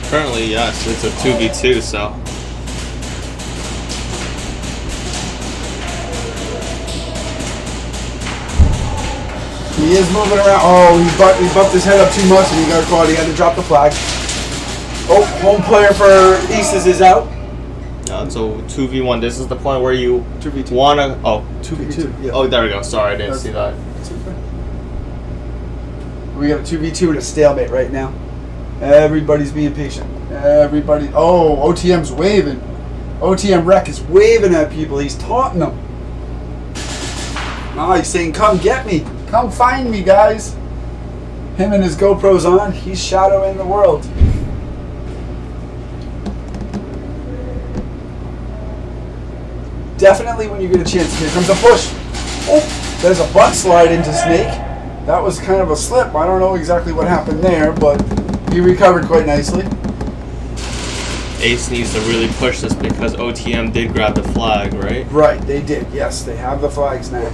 Currently, yes, it's a 2v2, so. He is moving around. Oh, he bumped his head up too much and he got caught. He had to drop the flag. Oh, home player for Aces is out. So 2v1, this is the point where you 2v2. wanna, oh, 2v2. Yeah. Oh, there we go, sorry, I didn't see that. We got a 2v2 and a stalemate right now. Everybody's being patient. Everybody. Oh, OTM's waving. OTM Rec is waving at people. He's taunting them. Oh, he's saying, come get me. Come find me, guys. Him and his GoPro's on. He's shadowing the world. Definitely when you get a chance. Here comes a push. Oh, there's a butt slide into Snake. That was kind of a slip. I don't know exactly what happened there, but he recovered quite nicely. Ace needs to really push this because OTM did grab the flag, right? Right, they did. Yes, they have the flags now.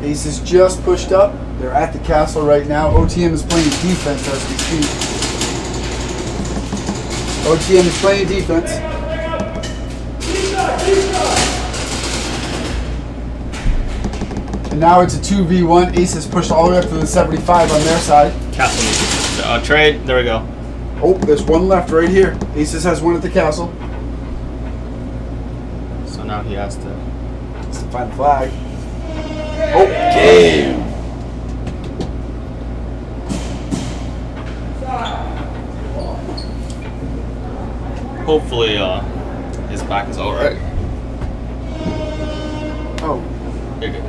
Ace is just pushed up. They're at the castle right now. OTM is playing defense as we speak. OTM is playing defense. And now it's a 2v1. Ace is pushed all the way up to the 75 on their side. Castle needs trade. There we go. Oh, there's one left right here. Aces has one at the castle. So now he has to find the flag. Oh, game! Hopefully, his back is all right. Oh, you're good.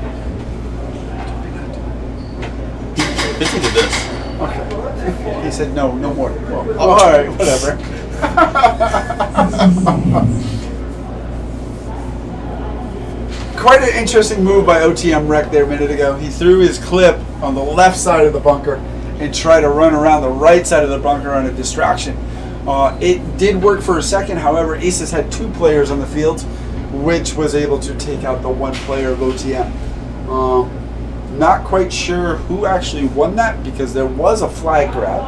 Listen to this. Okay. He said no more. Well, all right, whatever. Quite an interesting move by OTM Rec there a minute ago. He threw his clip on the left side of the bunker and tried to run around the right side of the bunker on a distraction. It did work for a second. However, Aces had two players on the field, which was able to take out the one player of OTM. Not quite sure who actually won that because there was a flag grab.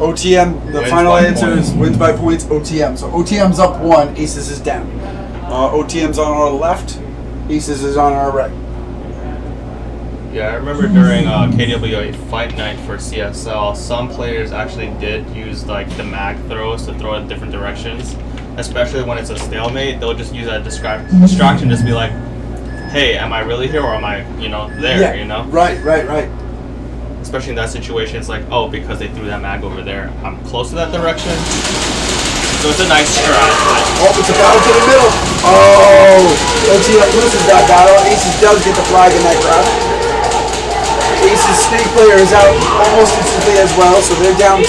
OTM, the wins final answer points. is wins by points, OTM. So OTM's up 1, Aces is down. OTM's on our left, Aces is on our right. Yeah, I remember during KWA Fight Night for CSL, some players actually did use like the mag throws to throw in different directions. Especially when it's a stalemate, they'll just use that distraction, just be like, hey, am I really here or am I, there, Yeah, Right. Especially in that situation, it's like, oh, because they threw that mag over there, I'm close to that direction. So it's a nice strat. Oh, it's a battle to the middle. Oh, OTM loses that battle. Aces does get the flag in that grab. Ace's snake player is out almost instantly as well, so they're down 2.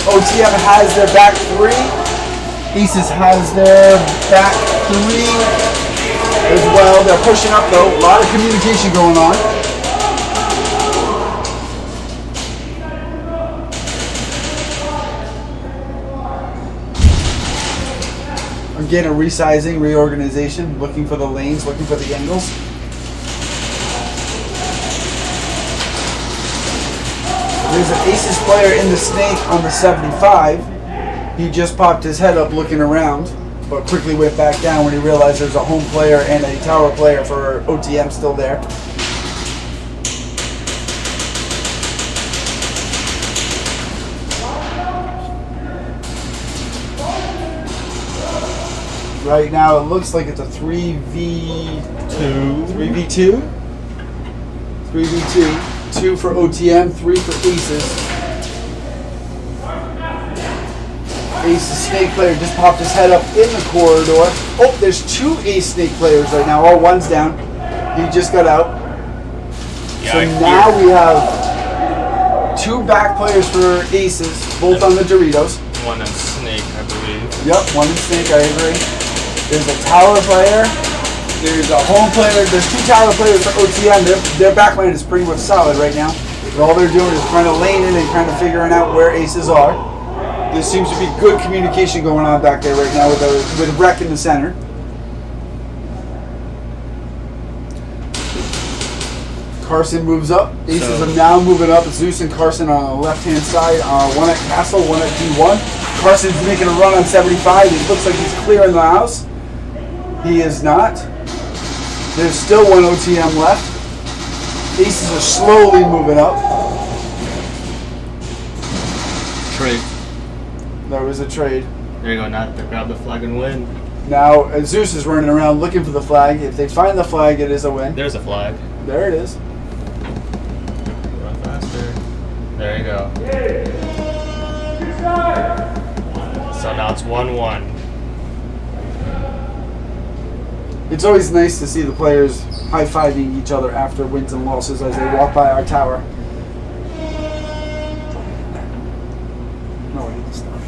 OTM has their back 3. Aces has their back 3 as well. They're pushing up though. A lot of communication going on. Again, a resizing, reorganization, looking for the lanes, looking for the angles. There's an Aces player in the snake on the 75. He just popped his head up looking around, but quickly went back down when he realized there's a home player and a tower player for OTM still there. Right now it looks like it's a 3v2. 3v2? 3v2. 2 for OTM, 3 for Aces. Ace's snake player just popped his head up in the corridor. Oh, there's 2 Ace snake players right now. Oh, one's down. He just got out. So now we have 2 back players for Aces, both on the Doritos. One in snake, I believe. Yep, one in snake, I agree. There's a tower player. There's a home player. There's 2 tower players for OTM. Their backline is pretty much solid right now. And all they're doing is trying to lane in and kind of figuring out where Aces are. There seems to be good communication going on back there right now with Rec in the center. Carson moves up. Aces are now moving up. Zeus and Carson on the left-hand side. One at Castle, one at D1. Carson's making a run on 75. It looks like he's clearing the house. He is not. There's still 1 OTM left. Aces are slowly moving up. Trade. There was a trade. There you go, not to grab the flag and win. Now Zeus is running around looking for the flag. If they find the flag, it is a win. There's a flag. There it is. Run faster. There you go. So now it's 1-1. It's always nice to see the players high-fiving each other after wins and losses as they walk by our tower. No, I hate this stuff.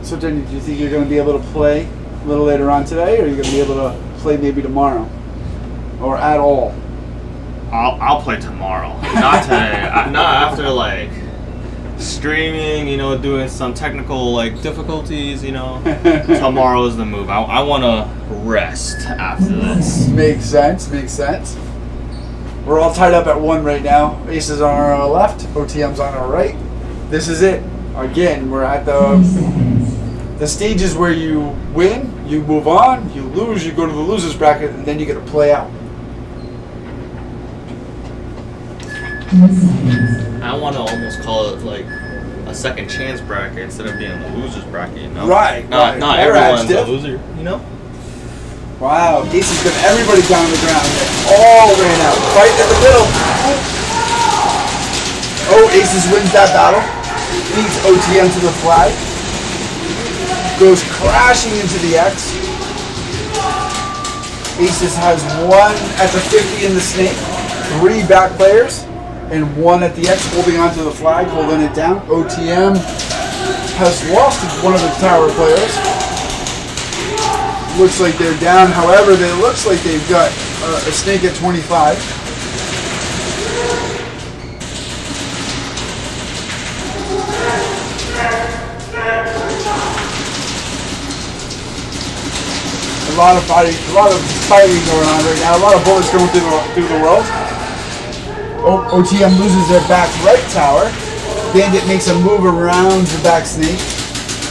So, Jenny, do you think you're going to be able to play a little later on today, or are you going to be able to play maybe tomorrow, or at all? I'll play tomorrow, not today. Not after like streaming, you know, doing some technical like difficulties, you know. Tomorrow is the move. I want to rest after this. Makes sense. Makes sense. We're all tied up at 1 right now. Aces on our left, OTM's on our right. This is it. Again, we're at the stages where you win, you move on, you lose, you go to the losers bracket, and then you get to play out. I want to almost call it like a second chance bracket instead of being the losers bracket, you know? Right. Not everyone's a loser, you know? Wow, Casey's got everybody down on the ground. They all ran out. Right in the middle. Oh, Aces wins that battle. Leads OTM to the flag. Goes crashing into the X. Aces has 1 at the 50 in the snake. 3 back players. And 1 at the X holding onto the flag, holding it down. OTM has lost one of the tower players. Looks like they're down. However, it looks like they've got a snake at 25. A lot of fighting going on right now. A lot of bullets going through the world. OTM loses their back right tower. Bandit makes a move around the back snake.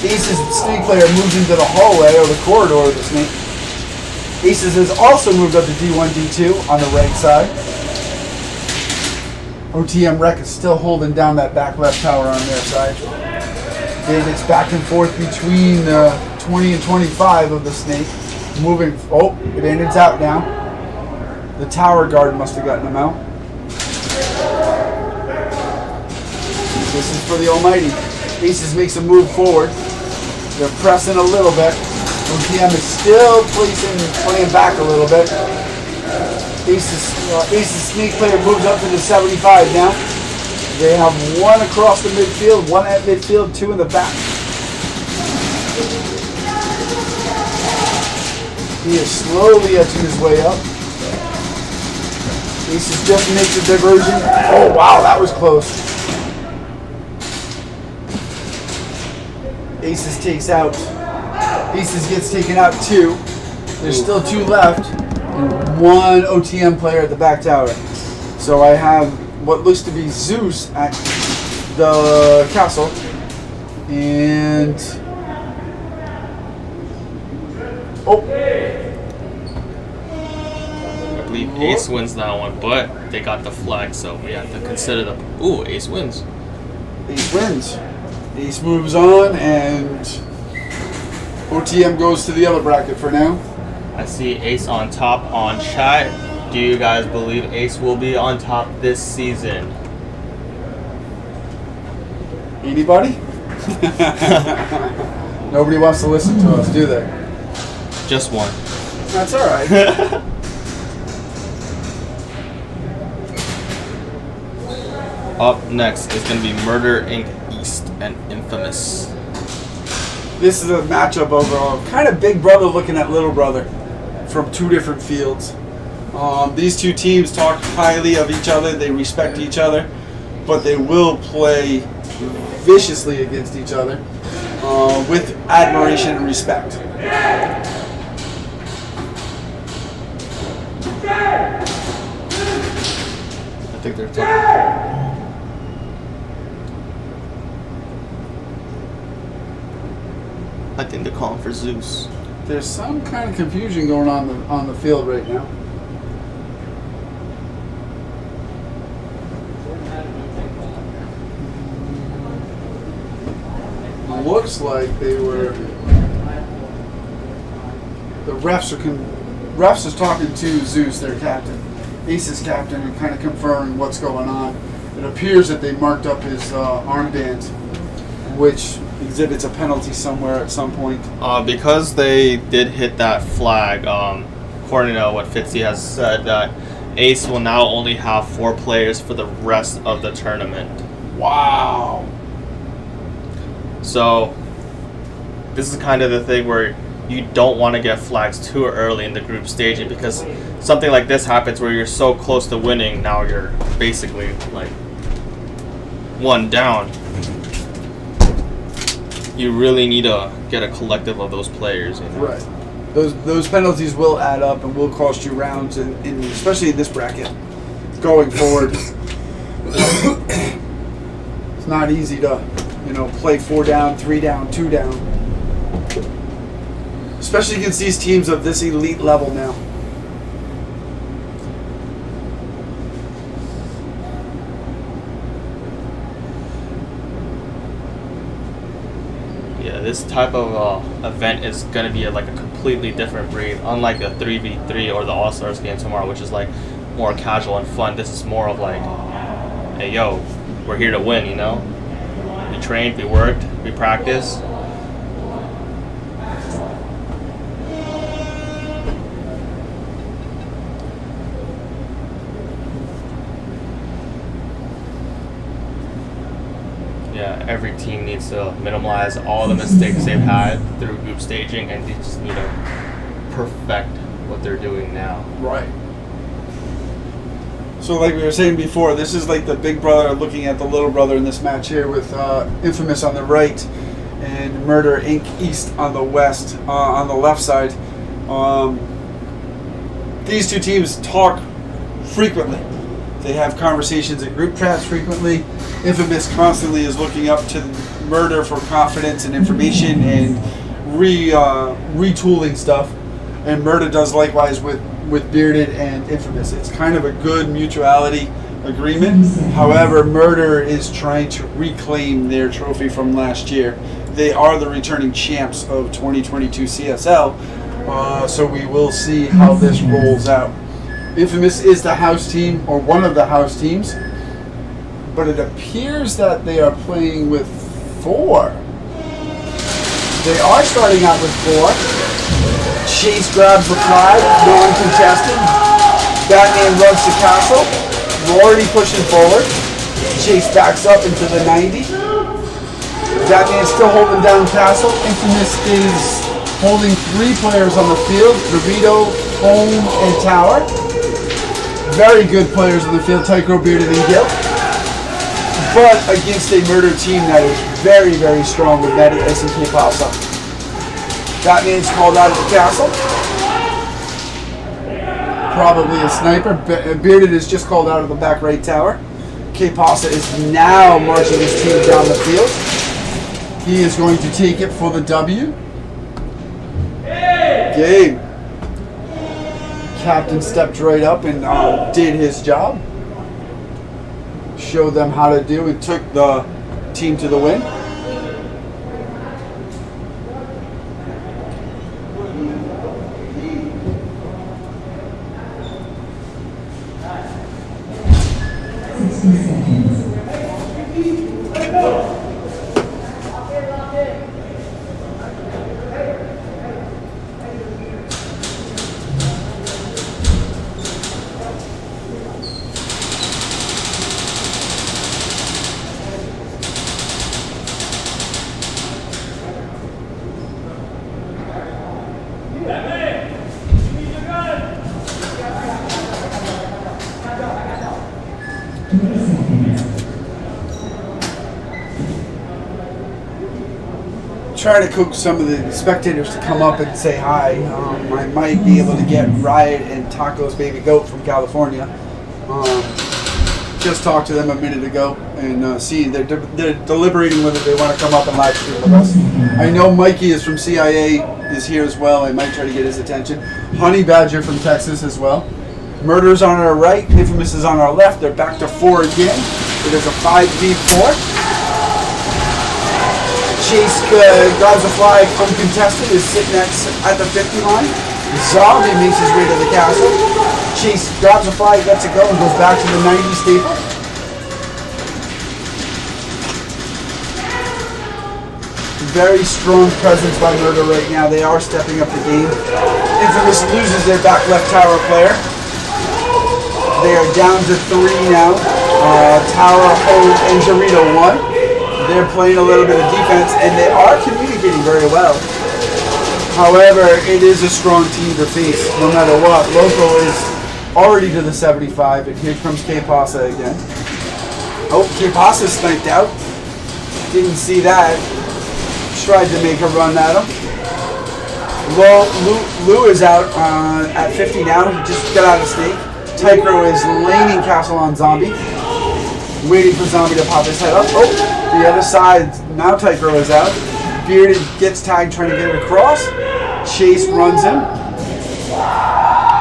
Ace's snake player moves into the hallway or the corridor of the snake. Aces has also moved up to D1, D2 on the right side. OTM Rec is still holding down that back left tower on their side. Bandit's back and forth between 20 and 25 of the snake. Moving. Oh, bandit's out now. The tower guard must have gotten him out. This is for the almighty. Aces makes a move forward. They're pressing a little bit. OTM is still playing back a little bit. Aces snake player moves up to the 75 now. They have one across the midfield, one at midfield, two in the back. He is slowly edging his way up. Aces just makes a diversion. Oh wow, that was close. Aces takes out. Aces gets taken out 2. There's still 2 left. And 1 OTM player at the back tower. So I have what looks to be Zeus at the castle. And oh, I believe Ace wins that one, but they got the flag, so we have to consider the. Ooh, Ace wins. Ace wins. Ace moves on, and OTM goes to the other bracket for now. I see Ace on top on chat. Do you guys believe Ace will be on top this season? Anybody? Nobody wants to listen to us, do they? Just one. That's all right. Up next is going to be Murder Inc. East and Infamous. This is a matchup of kind of big brother looking at little brother from 2 different fields. These 2 teams talk highly of each other. They respect each other, but they will play viciously against each other with admiration and respect. I think they're talking. I think they're calling for Zeus. There's some kind of confusion going on the field right now. Looks like they were. The refs is talking to Zeus, their captain, Ace's captain, and kind of confirming what's going on. It appears that they marked up his armband, which exhibits a penalty somewhere at some point. Because they did hit that flag, according to what Fitzy has said, that Ace will now only have 4 players for the rest of the tournament. Wow. So, this is kind of the thing where you don't want to get flags too early in the group staging, because something like this happens where you're so close to winning, now you're basically like 1 down. You really need to get a collective of those players. You know? Right. Those penalties will add up and will cost you rounds, in especially in this bracket going forward. It's not easy to, play 4 down, 3 down, 2 down. Especially against these teams of this elite level now. Yeah, this type of event is going to be like a completely different breed. Unlike the 3v3 or the All-Stars game tomorrow, which is like more casual and fun. This is more of like, hey, yo, we're here to win, We trained, we worked, we practiced. Yeah, every team needs to minimize all the mistakes they've had through group staging, and they just need to perfect what they're doing now. Right. So like we were saying before, this is like the big brother looking at the little brother in this match here, with Infamous on the right and Murder Inc. East on the west, on the left side. These 2 teams talk frequently. They have conversations in group chats frequently. Infamous constantly is looking up to Murder for confidence and information and retooling stuff. And Murder does likewise with Bearded and Infamous. It's kind of a good mutuality agreement. However, Murder is trying to reclaim their trophy from last year. They are the returning champs of 2022 CSL, So we will see how this rolls out. Infamous is the house team, or one of the house teams, but it appears that they are playing with 4. They are starting out with 4. Chase grabs the flag, non-contested. Batman runs to castle. Already pushing forward. Chase backs up into the 90. Batman's still holding down castle. Infamous is holding 3 players on the field. Dorito, Home, and Tower. Very good players on the field. Tycho, Bearded, and Gil. But against a murder team that is very, very strong with Matty, Ice, and K-Pasa. Batman's called out of the castle. Probably a sniper. Bearded is just called out of the back right tower. K-Pasa is now marching his team down the field. He is going to take it for the W. Game. Captain stepped right up and did his job. Showed them how to do and took the team to the win. Try to coax some of the spectators to come up and say hi. I might be able to get Riot and Taco's Baby Goat from California. Just talked to them a minute ago and see they're deliberating whether they want to come up and live stream with us. I know Mikey is from CIA is here as well. I might try to get his attention. Honey Badger from Texas as well. Murder's on our right. Infamous is on our left. They're back to 4 again. It is a 5v4. Chase grabs a flag uncontested, is sitting at the 50 line. Zombie makes his way to the castle. Chase grabs a flag, lets it go, and goes back to the 90 staple. Very strong presence by Murder right now. They are stepping up the game. Infamous loses their back left tower player. They are down to 3 now. Tower, Home, and Dorito 1. They're playing a little bit of defense, and they are communicating very well. However, it is a strong team to face, no matter what. Loco is already to the 75, and here comes K-Pasa again. Oh, K-Pasa sniped out. Didn't see that. Tried to make a run at him. Lou is out at 50 now. He just got out of stake. Tycro is laning castle on Zombie. Waiting for Zombie to pop his head up. Oh, the other side, now Tycro is out. Bearded gets tagged trying to get it across. Chase runs him.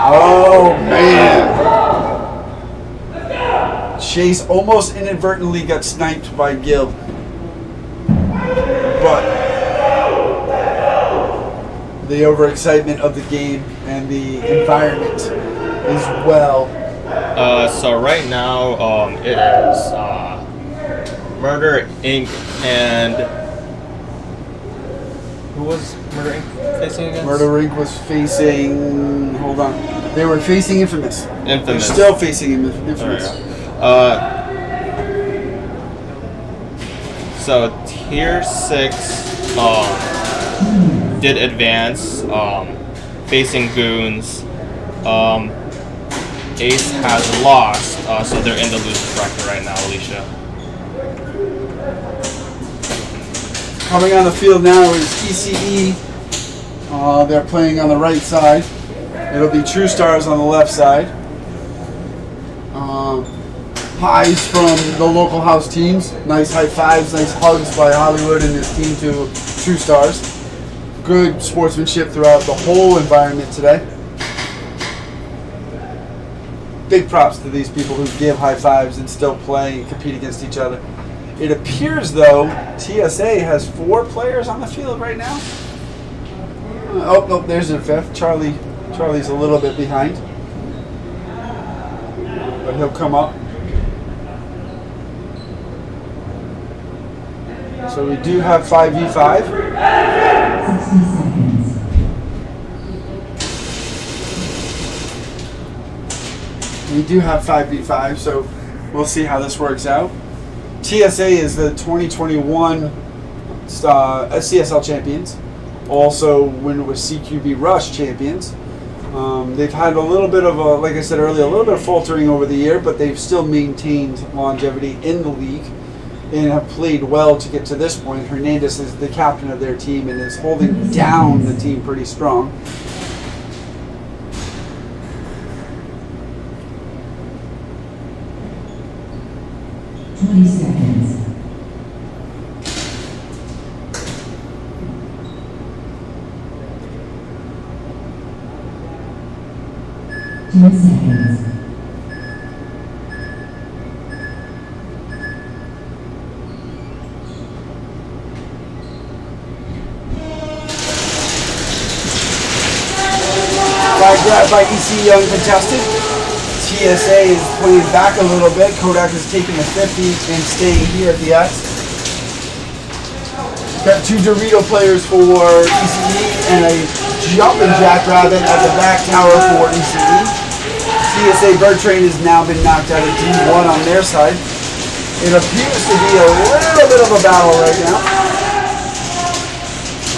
Oh, man. Chase almost inadvertently got sniped by Gil. But the overexcitement of the game and the environment as well. So right now, it is Murder Inc. and who was Murder Inc. facing against? Murder Inc. was facing. Hold on. They were facing Infamous. Infamous. They're still facing Infamous. So Tier 6 did advance, facing Goons. Ace has lost, so they're in the loser bracket right now, Alicia. Coming on the field now is ECE. They're playing on the right side. It'll be True Stars on the left side. Highs from the local house teams. Nice high fives, nice hugs by Hollywood and his team to True Stars. Good sportsmanship throughout the whole environment today. Big props to these people who give high fives and still play and compete against each other. It appears, though, TSA has 4 players on the field right now. Oh, no, there's the fifth. Charlie's a little bit behind. But he'll come up. So we do have 5v5. 60 seconds. We do have 5v5, so we'll see how this works out. TSA is the 2021 CSL champions. Also, when it was CQB Rush champions. They've had a little bit of a, like I said earlier, a little bit of faltering over the year, but they've still maintained longevity in the league and have played well to get to this point. Hernandez is the captain of their team and is holding down the team pretty strong. Seconds. 10 seconds. Flag grab by EC Young contested. TSA is playing back a little bit. Kodak is taking the 50 and staying here at the X. Got two Dorito players for ECE and a jumping jackrabbit at the back tower for ECE. CSA Bird Train has now been knocked out of D1 on their side. It appears to be a little bit of a battle right now.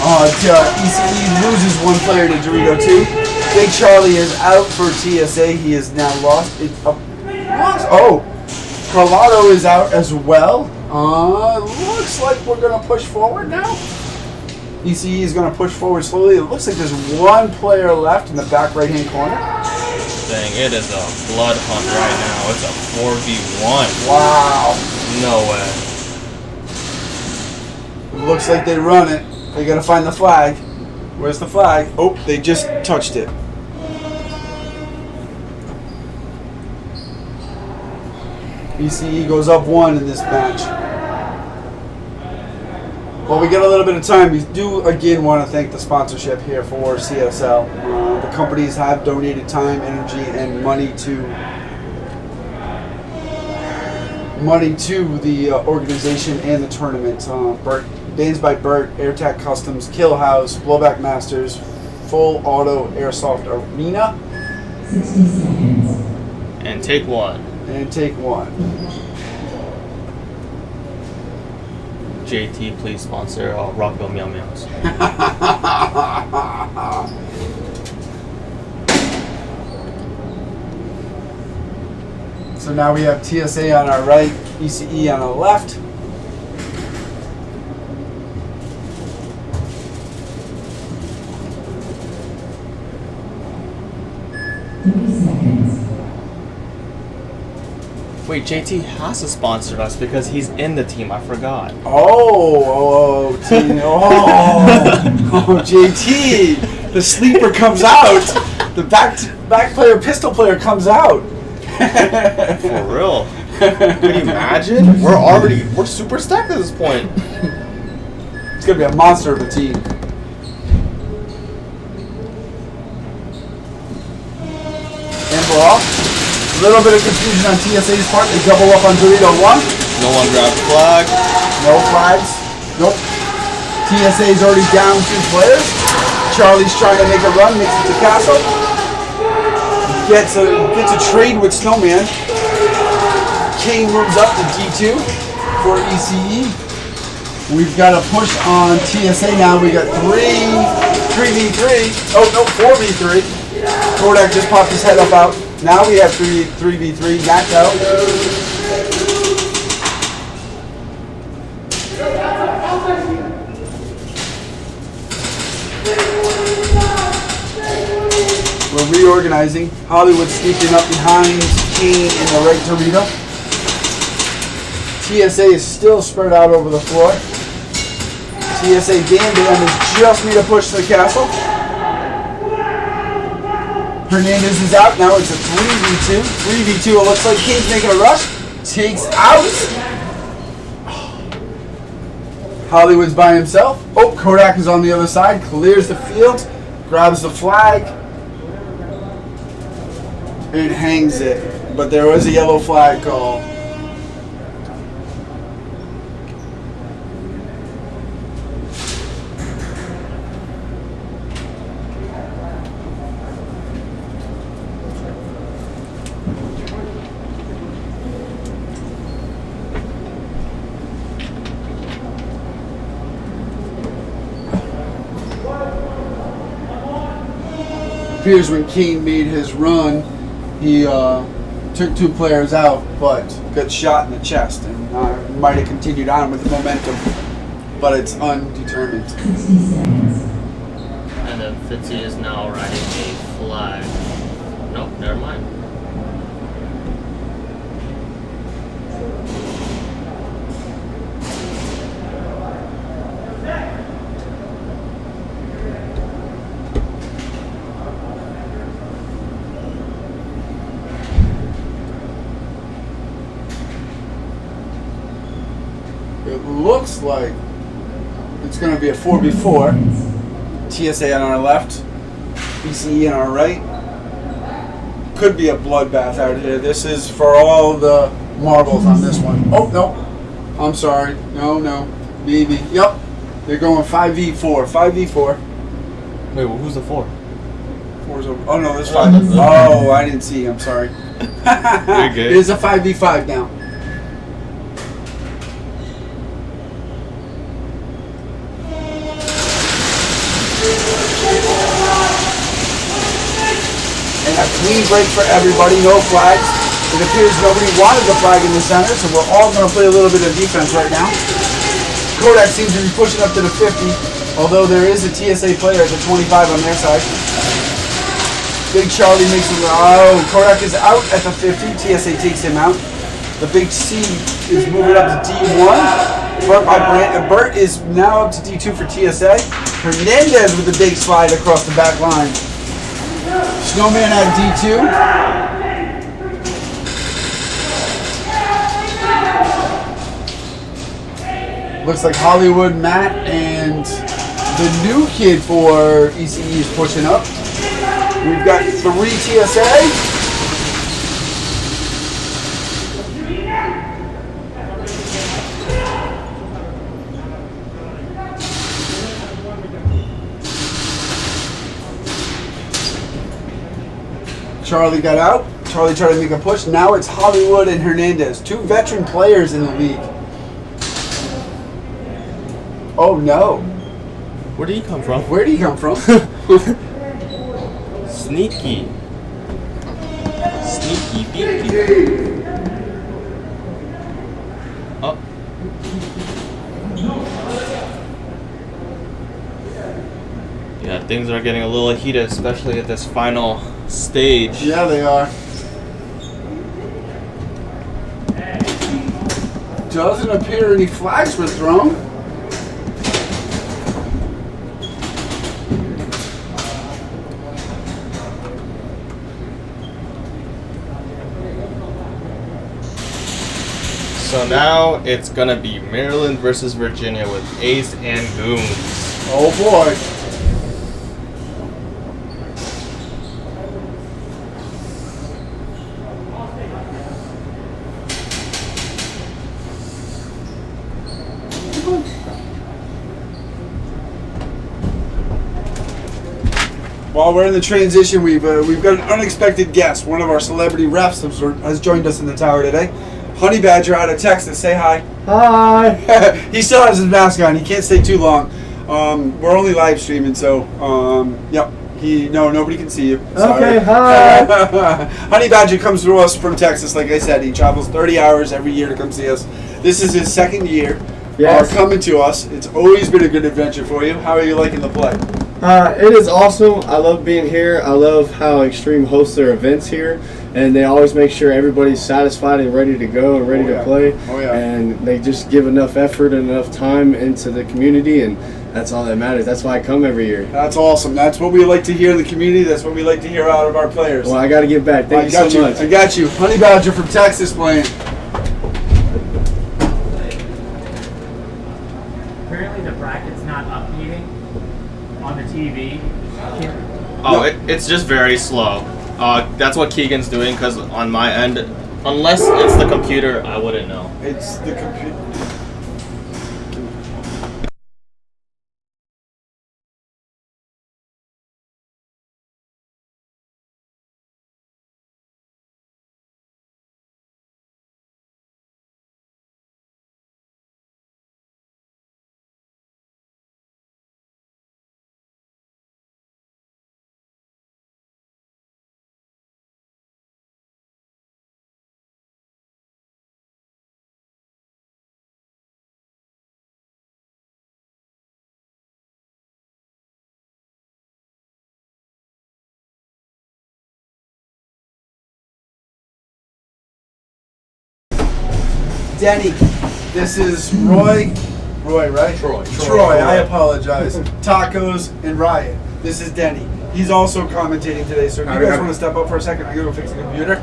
ECE loses one player to Dorito 2. Big Charlie is out for TSA. He is now lost. Carlotto is out as well. Looks like we're going to push forward now. ECE is going to push forward slowly. It looks like there's one player left in the back right-hand corner. Dang, it is a blood hunt right now. It's a 4v1. Wow. No way. It looks like they run it. They got to find the flag. Where's the flag? Oh, they just touched it. ECE goes up 1 in this match. Well, we get a little bit of time. We do again want to thank the sponsorship here for CSL. The companies have donated time, energy, and money to the organization and the tournament. Bands by Bert, Airtac Customs, Kill House, Blowback Masters, Full Auto Airsoft Arena. 60 seconds. And TakeOne. And TakeOne. JT, please sponsor Rockville Meow Meows. So now we have TSA on our right, ECE on our left. Wait, JT has to sponsor us because he's in the team. I forgot. JT, the sleeper comes out. The back player, pistol player comes out. For real? Can you imagine? We're super stacked at this point. It's gonna be a monster of a team. And we're off. A little bit of confusion on TSA's part. They double up on Dorito 1. No one grabbed flag. No flags. Nope. TSA's already down 2 players. Charlie's trying to make a run, makes it to Castle. Gets a trade with Snowman. Kane moves up to D2 for ECE. We've got a push on TSA now. We got 3v3. Oh no, 4v3. Kodak just popped his head up out. Now we have 3v3 knocked out. We're reorganizing. Hollywood sneaking up behind Kane in the right Dorito. TSA is still spread out over the floor. TSA Bam has just made a push to the castle. Hernandez is out. Now it's a 3v2. 3v2. It looks like Kane's making a rush. Takes out. Hollywood's by himself. Oh, Kodak is on the other side. Clears the field. Grabs the flag. And hangs it. But there was a yellow flag call. Appears when Keane made his run, he took 2 players out, but got shot in the chest and might have continued on with the momentum, but it's undetermined. 60 seconds. And then Fitzy is now riding a flag. Nope, never mind. It looks like it's going to be a 4v4. TSA on our left, BCE on our right. Could be a bloodbath out here. This is for all the marbles on this one. Oh, no. I'm sorry. No. Maybe. Yep. They're going 5v4. 5v4. Wait, well, who's the 4? 4's over. Oh, no, there's 5. Oh, I didn't see. I'm sorry. You're good. It is a 5v5 now. And a clean break for everybody, no flags. It appears nobody wanted the flag in the center, so we're all going to play a little bit of defense right now. Kodak seems to be pushing up to the 50, although there is a TSA player at the 25 on their side. Big Charlie makes him, oh, Kodak is out at the 50, TSA takes him out. The Big C is moving up to D1. Bert is now up to D2 for TSA. Hernandez with the big slide across the back line. Snowman at D2. Looks like Hollywood, Matt, and the new kid for ECE is pushing up. We've got 3 TSA. Charlie got out. Charlie tried to make a push. Now it's Hollywood and Hernandez. 2 veteran players in the league. Oh no. Where did he come from? Where did he come from? Sneaky. Sneaky beaky. Oh. Yeah, things are getting a little heated, especially at this final stage. Yeah, they are. Doesn't appear any flags were thrown. So now it's gonna be Maryland versus Virginia with Ace and Goons. Oh boy. While we're in the transition, we've got an unexpected guest. One of our celebrity refs has joined us in the tower today. Honey Badger out of Texas. Say hi. Hi. He still has his mask on. He can't stay too long. We're only live streaming, so yep. Nobody can see you. Sorry. Okay. Hi. Honey Badger comes to us from Texas. Like I said, he travels 30 hours every year to come see us. This is his second year. Yes. Coming to us. It's always been a good adventure for you. How are you liking the play? It is awesome. I love being here. I love how Extreme hosts their events here, and they always make sure everybody's satisfied and ready to go and ready to play. Oh yeah. And they just give enough effort and enough time into the community, and that's all that matters. That's why I come every year. That's awesome. That's what we like to hear in the community. That's what we like to hear out of our players. Well, I got to get back. Thank you so much. I got you. Honey Badger from Texas playing. on the TV. Oh, it's just very slow. That's what Keegan's doing, because on my end, unless it's the computer, I wouldn't know. It's the computer. Denny, this is Roy. Roy, right? Troy. I apologize. Tacos and Riot. This is Denny. He's also commentating today, so if you guys want to step up for a second, I'm going to go fix the computer.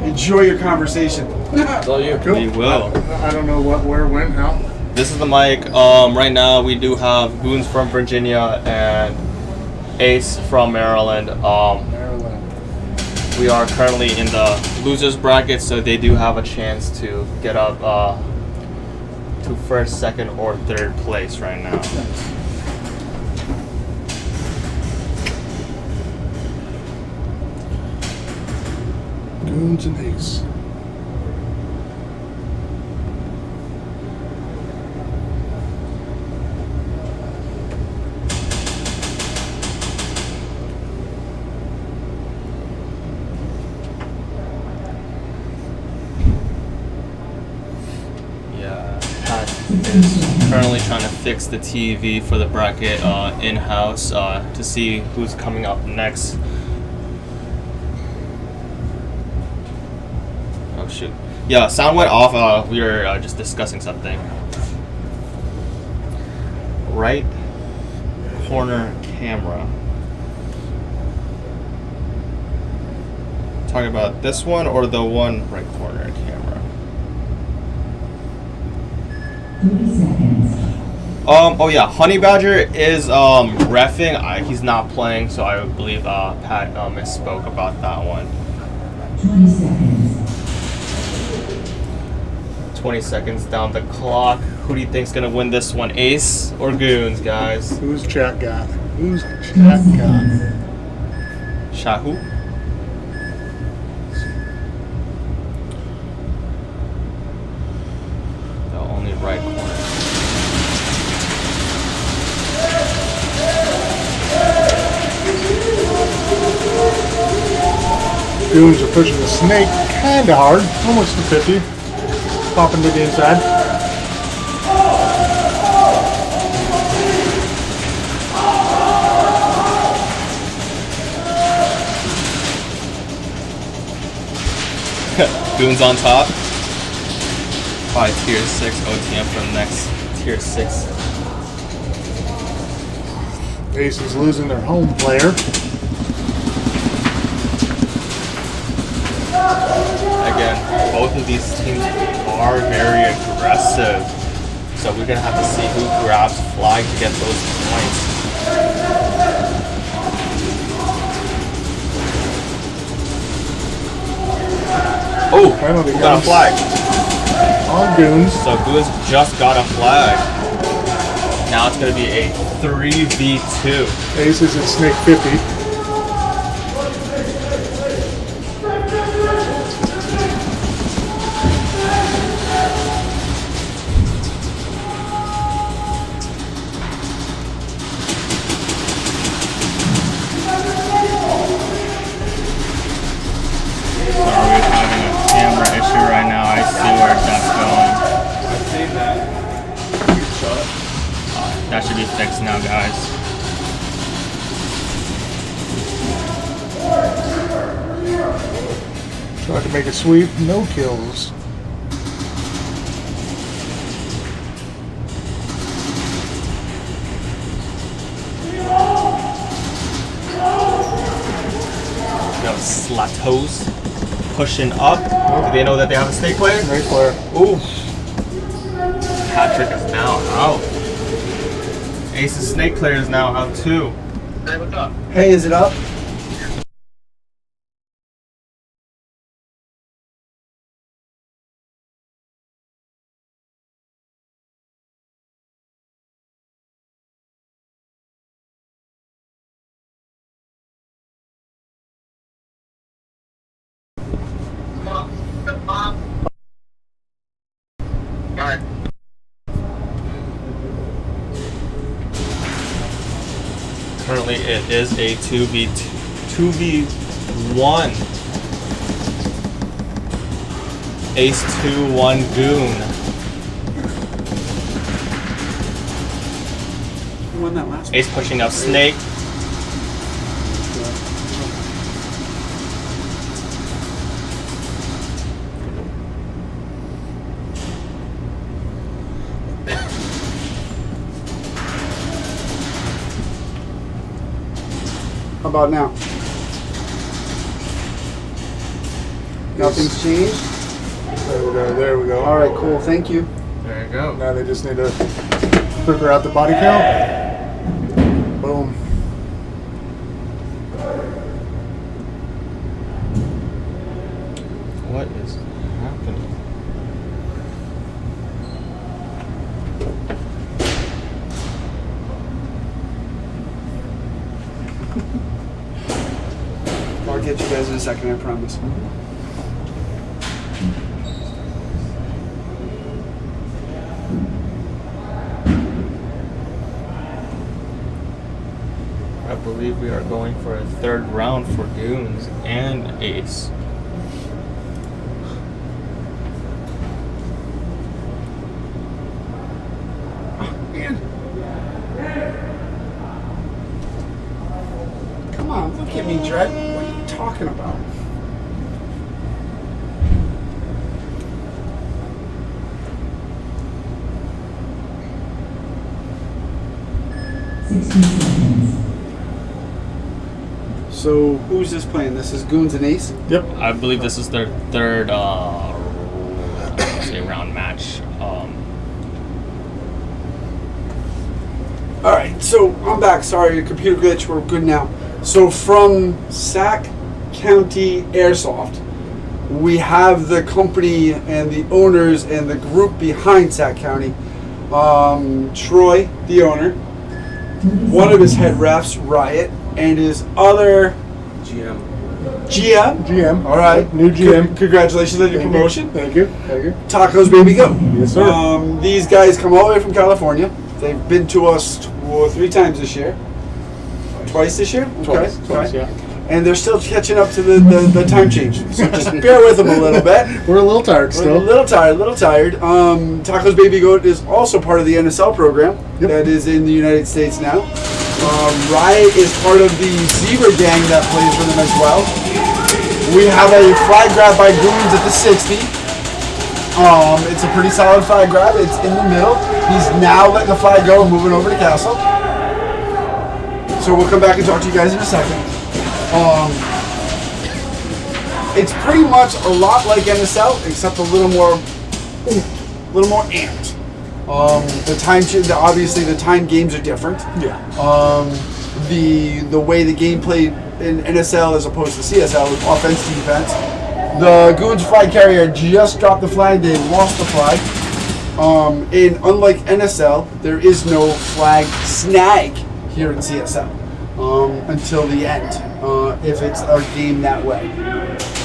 Enjoy your conversation. It's all you. We will. I don't know what, where, when, how. This is the mic. Right now we do have Goons from Virginia and Ace from Maryland. We are currently in the losers bracket, so they do have a chance to get up to first, second, or third place right now. Goons and Ace. Is currently trying to fix the TV for the bracket in-house to see who's coming up next. Oh shoot. Yeah, sound went off. We were just discussing something. Right corner camera. Talking about this one or the one right corner camera? 30 seconds. Oh yeah, Honey Badger is reffing. He's not playing, so I believe Pat misspoke about that one. 20 seconds. 20 seconds down the clock. Who do you think's gonna win this one, Ace or Goons, guys? Who's chat got? Who's chat got? Shot who? The only right corner. Goons are pushing the snake kinda hard, almost to 50. Popping to the inside. Goons on top. By tier 6 OTM from next tier 6. Ace is losing their home player. Again, both of these teams are very aggressive. So we're going to have to see who grabs flag to get those points. Oh, Penalty who got a comes flag? on Goons. So Goons just got a flag. Now it's going to be a 3v2. Ace is at snake 50. That should be fixed now, guys. Tried to make a sweep, no kills. We have Slatos pushing up. Do they know that they have a snake player? Snake player. Ooh. Patrick is now out. Ace's snake player is now out too. Hey, what's up? Hey, is it up? Alright. Currently, it is a 2v1. Ace 2-1 Goon. Who won that last one? Ace pushing up Snake. How about now? Nothing's changed? There we go. There we go. All right, cool. Thank you. There you go. Now they just need to figure out the body count. Boom. What is happening? I'll get you guys in a second, I promise. I believe we are going for a third round for Goons and Ace. Come on, look at me, Dredd. What are you talking about? So who's this playing? This is Goons and Ace? Yep. I believe this is their third round match. All right, so I'm back. Sorry, computer glitch. We're good now. So from Sac County Airsoft, we have the company and the owners and the group behind Sac County. Troy, the owner, one of his head refs, Riot, and his other GM. All right, new GM. Congratulations on your promotion. Thank you. Thank you. Tacos Baby Go. Yes, sir. These guys come all the way from California. They've been to us 3 times this year. Twice this year? Okay. Twice, yeah. And they're still catching up to the time change. So just bear with them a little bit. We're a little tired still. We're a little tired. Tacos Baby Goat is also part of the NSL program that is in the United States now. Riot is part of the Zebra gang that plays for them as well. We have a flag grab by Goons at the 60. It's a pretty solid flag grab. It's in the middle. He's now letting the flag go and moving over to Castle. So we'll come back and talk to you guys in a second. It's pretty much a lot like NSL, except a little more amped. The time, obviously, the time games are different. Yeah. The way the game played in NSL as opposed to CSL is offense, defense. The Goons flag carrier just dropped the flag. They lost the flag. And unlike NSL, there is no flag snag here in CSL until the end, if it's a game that way.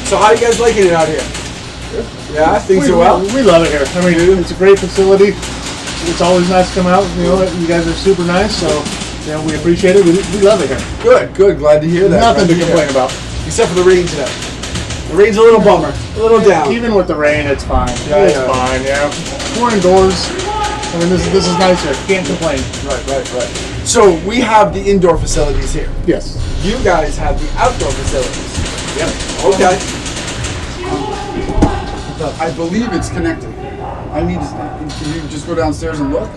So how are you guys liking it out here? Yeah, things are well? We love it here. I mean, it's a great facility. It's always nice to come out. You know, you guys are super nice, so you know, we appreciate it. We love it here. Good. Glad to hear that. Nothing to complain about. Except for the rain today. The rain's a little bummer. A little down. Even with the rain, it's fine. Yeah, it's fine, yeah. We're indoors. I mean, this is nice here. Can't complain. Right. So we have the indoor facilities here. Yes. You guys have the outdoor facilities. Yep. Okay. I believe it's connected. I need to. Can you just go downstairs and look?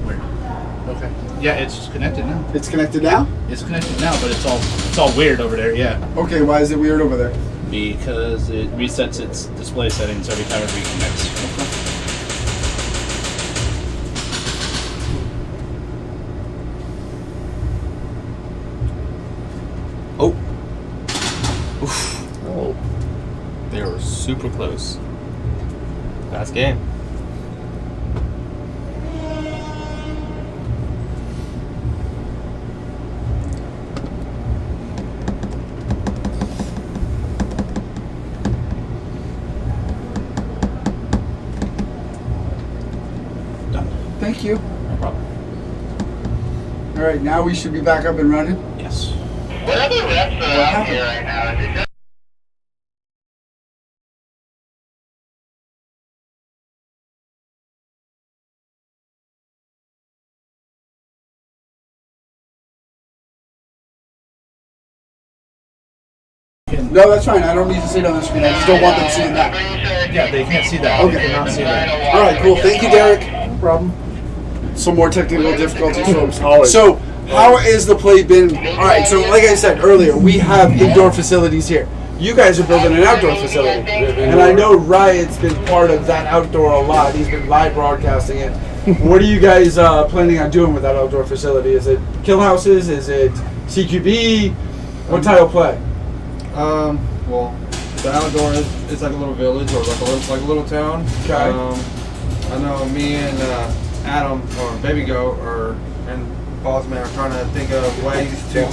Where? Okay. Yeah, it's connected now. It's connected now? It's connected now, but it's all weird over there. Yeah. Okay. Why is it weird over there? Because it resets its display settings every time it reconnects. super close. Last game. Thank you. No problem. All right, now we should be back up and running. Yes. What other reps are out here right now? Is it just No, that's fine. I don't need to see it on the screen. I just don't want them seeing that. Yeah, they can't see that. Okay. They cannot see that. All right, cool. Thank you, Derek. No problem. Some more technical difficulties, folks. Always. So, how has the play been? All right, so like I said earlier, we have indoor facilities here. You guys are building an outdoor facility. And I know Riot's been part of that outdoor a lot. He's been live broadcasting it. What are you guys planning on doing with that outdoor facility? Is it kill houses? Is it CQB? What type of play? Well, the outdoor is like a little village or like a little town. Okay. I know me and Adam or Baby Goat and Boss Man are trying to think of ways to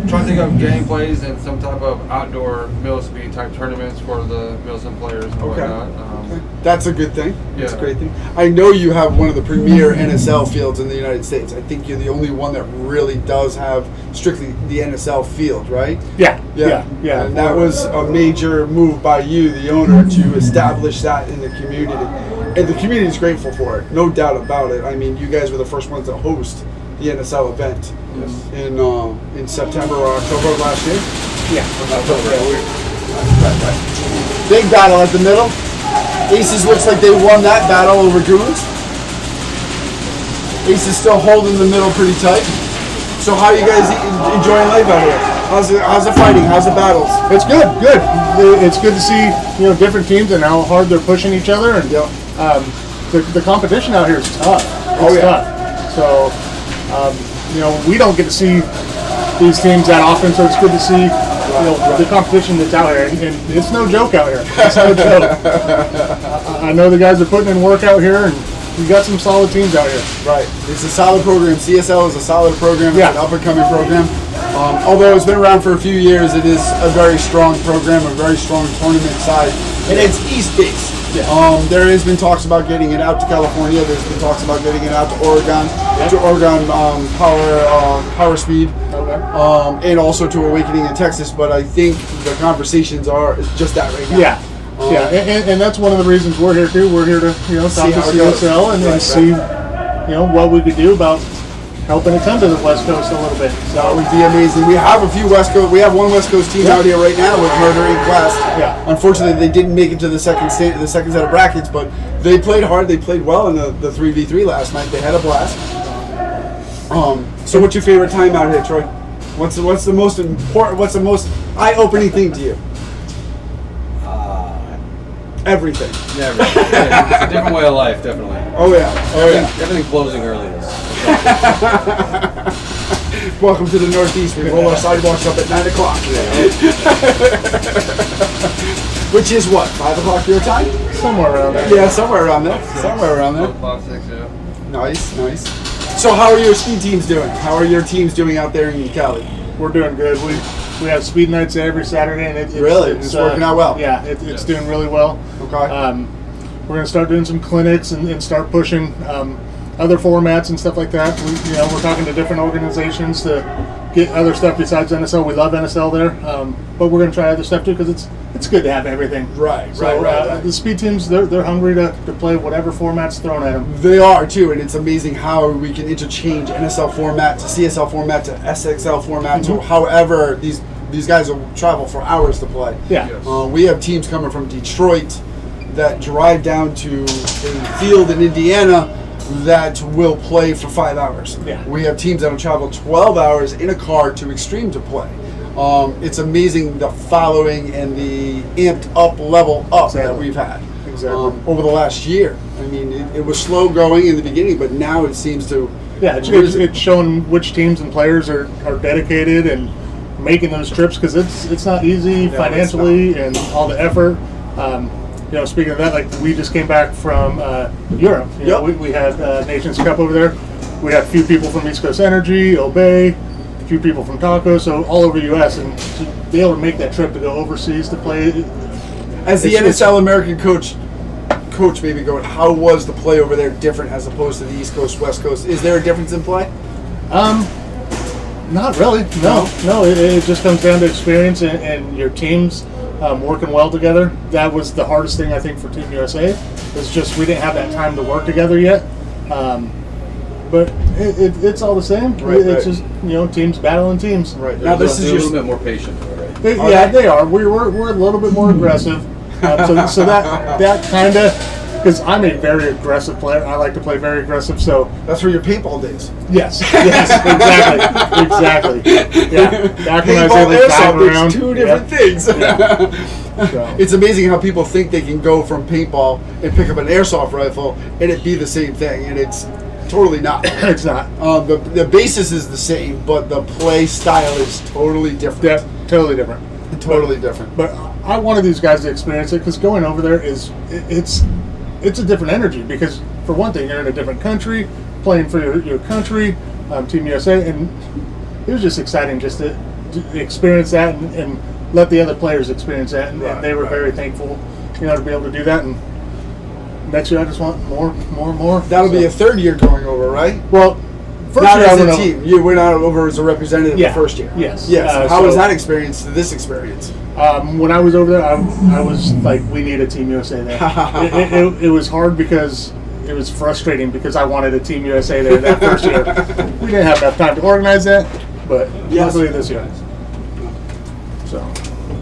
try to think of gameplays and some type of outdoor middle speed type tournaments for the Milson players and whatnot. That's a good thing. That's a Yeah. great thing. I know you have one of the premier NSL fields in the United States. I think you're the only one that really does have strictly the NSL field, right? Yeah. And that was a major move by you, the owner, to establish that in the community. And the community is grateful for it, no doubt about it. I mean, you guys were the first ones to host the NSL event in September or October of last year. Yeah. October. Big battle at the middle. Aces looks like they won that battle over Goons. Aces still holding the middle pretty tight. So how are you guys enjoying life out here? How's the fighting? How's the battles? It's good. It's good to see different teams and how hard they're pushing each other, and the competition out here is tough. It's tough. So we don't get to see these teams that often, so it's good to see the competition that's out here, and it's no joke out here. It's no joke. I know the guys are putting in work out here, and we got some solid teams out here. Right. It's a solid program. CSL is a solid program. It's an up-and-coming program. Although it's been around for a few years, it is a very strong program, a very strong tournament side, and it's East-based. There has been talks about getting it out to California. There's been talks about getting it out to Oregon, Power Speed, and also to Awakening in Texas. But I think the conversations are just that right now. And that's one of the reasons we're here too. We're here to talk to CSL and see what we could do about helping it come to the West Coast a little bit. That would be amazing. We have a few West Coast. We have one West Coast team out here right now with Murder Inc. West. Unfortunately, they didn't make it to the second set of brackets, but they played hard. They played well in the 3v3 last night. They had a blast. So, what's your favorite time out here, Troy? What's the most important? What's the most eye-opening thing to you? Everything. Yeah, it's a different way of life, definitely. Oh yeah. Everything closing early is. Welcome to the Northeast. We roll our sidewalks up at 9 o'clock. Which is what, 5 o'clock your time? Somewhere around there. Yeah, somewhere around there. Somewhere around there. 5, 6, yeah. Nice. So how are your ski teams doing? How are your teams doing out there in Cali? We're doing good. We have speed nights every Saturday, and it's working out well. Yeah, it's doing really well. Okay. We're going to start doing some clinics and start pushing other formats and stuff like that. We're talking to different organizations to get other stuff besides NSL. We love NSL there, but we're going to try other stuff too because it's good to have everything. Right. The speed teams, they're hungry to play whatever format's thrown at them. They are too, and it's amazing how we can interchange NSL format to CSL format to SXL format to however these guys will travel for hours to play. We have teams coming from Detroit that drive down to a field in Indiana that will play for 5 hours. We have teams that will travel 12 hours in a car to Extreme to play. It's amazing the following and the amped up level up that we've had over the last year. I mean, it was slow going in the beginning, but now it seems to. It's showing which teams and players are dedicated and making those trips because it's not easy financially and all the effort. You know, speaking of that, like we just came back from Europe. You know, we had Nations Cup over there. We had a few people from East Coast Energy, Obey, a few people from Taco, so all over the U.S. And to be able to make that trip to go overseas to play. As the NSL American coach maybe going, how was the play over there different as opposed to the East Coast, West Coast? Is there a difference in play? Not really. No. It just comes down to experience and your teams working well together. That was the hardest thing I think for Team USA. It's just we didn't have that time to work together yet. But it's all the same. It's just teams battling teams. Right now, this is a little bit more patient, right? They are. We're a little bit more aggressive. So that kind of, because I'm a very aggressive player. I like to play very aggressive. So that's where your paintball days. Yes, exactly. Yeah, back when I was able to dive around. It's two different things. So. It's amazing how people think they can go from paintball and pick up an airsoft rifle and it be the same thing, and it's totally not. It's not. The basis is the same, but the play style is totally different. Yeah, totally different. Totally different. But I wanted these guys to experience it because going over there it's a different energy. Because for one thing, you're in a different country, playing for your country, Team USA, and it was just exciting just to experience that and let the other players experience that, and they were very thankful, to be able to do that. And next year, I just want more. That'll be a third year going over, right? Well, first not year as a team. You went out over as a representative the first year. Yes. How was that experience to this experience? When I was over there, I was like, we need a Team USA there. it was hard because it was frustrating because I wanted a Team USA there that first year. We didn't have enough time to organize that, but luckily this year. So.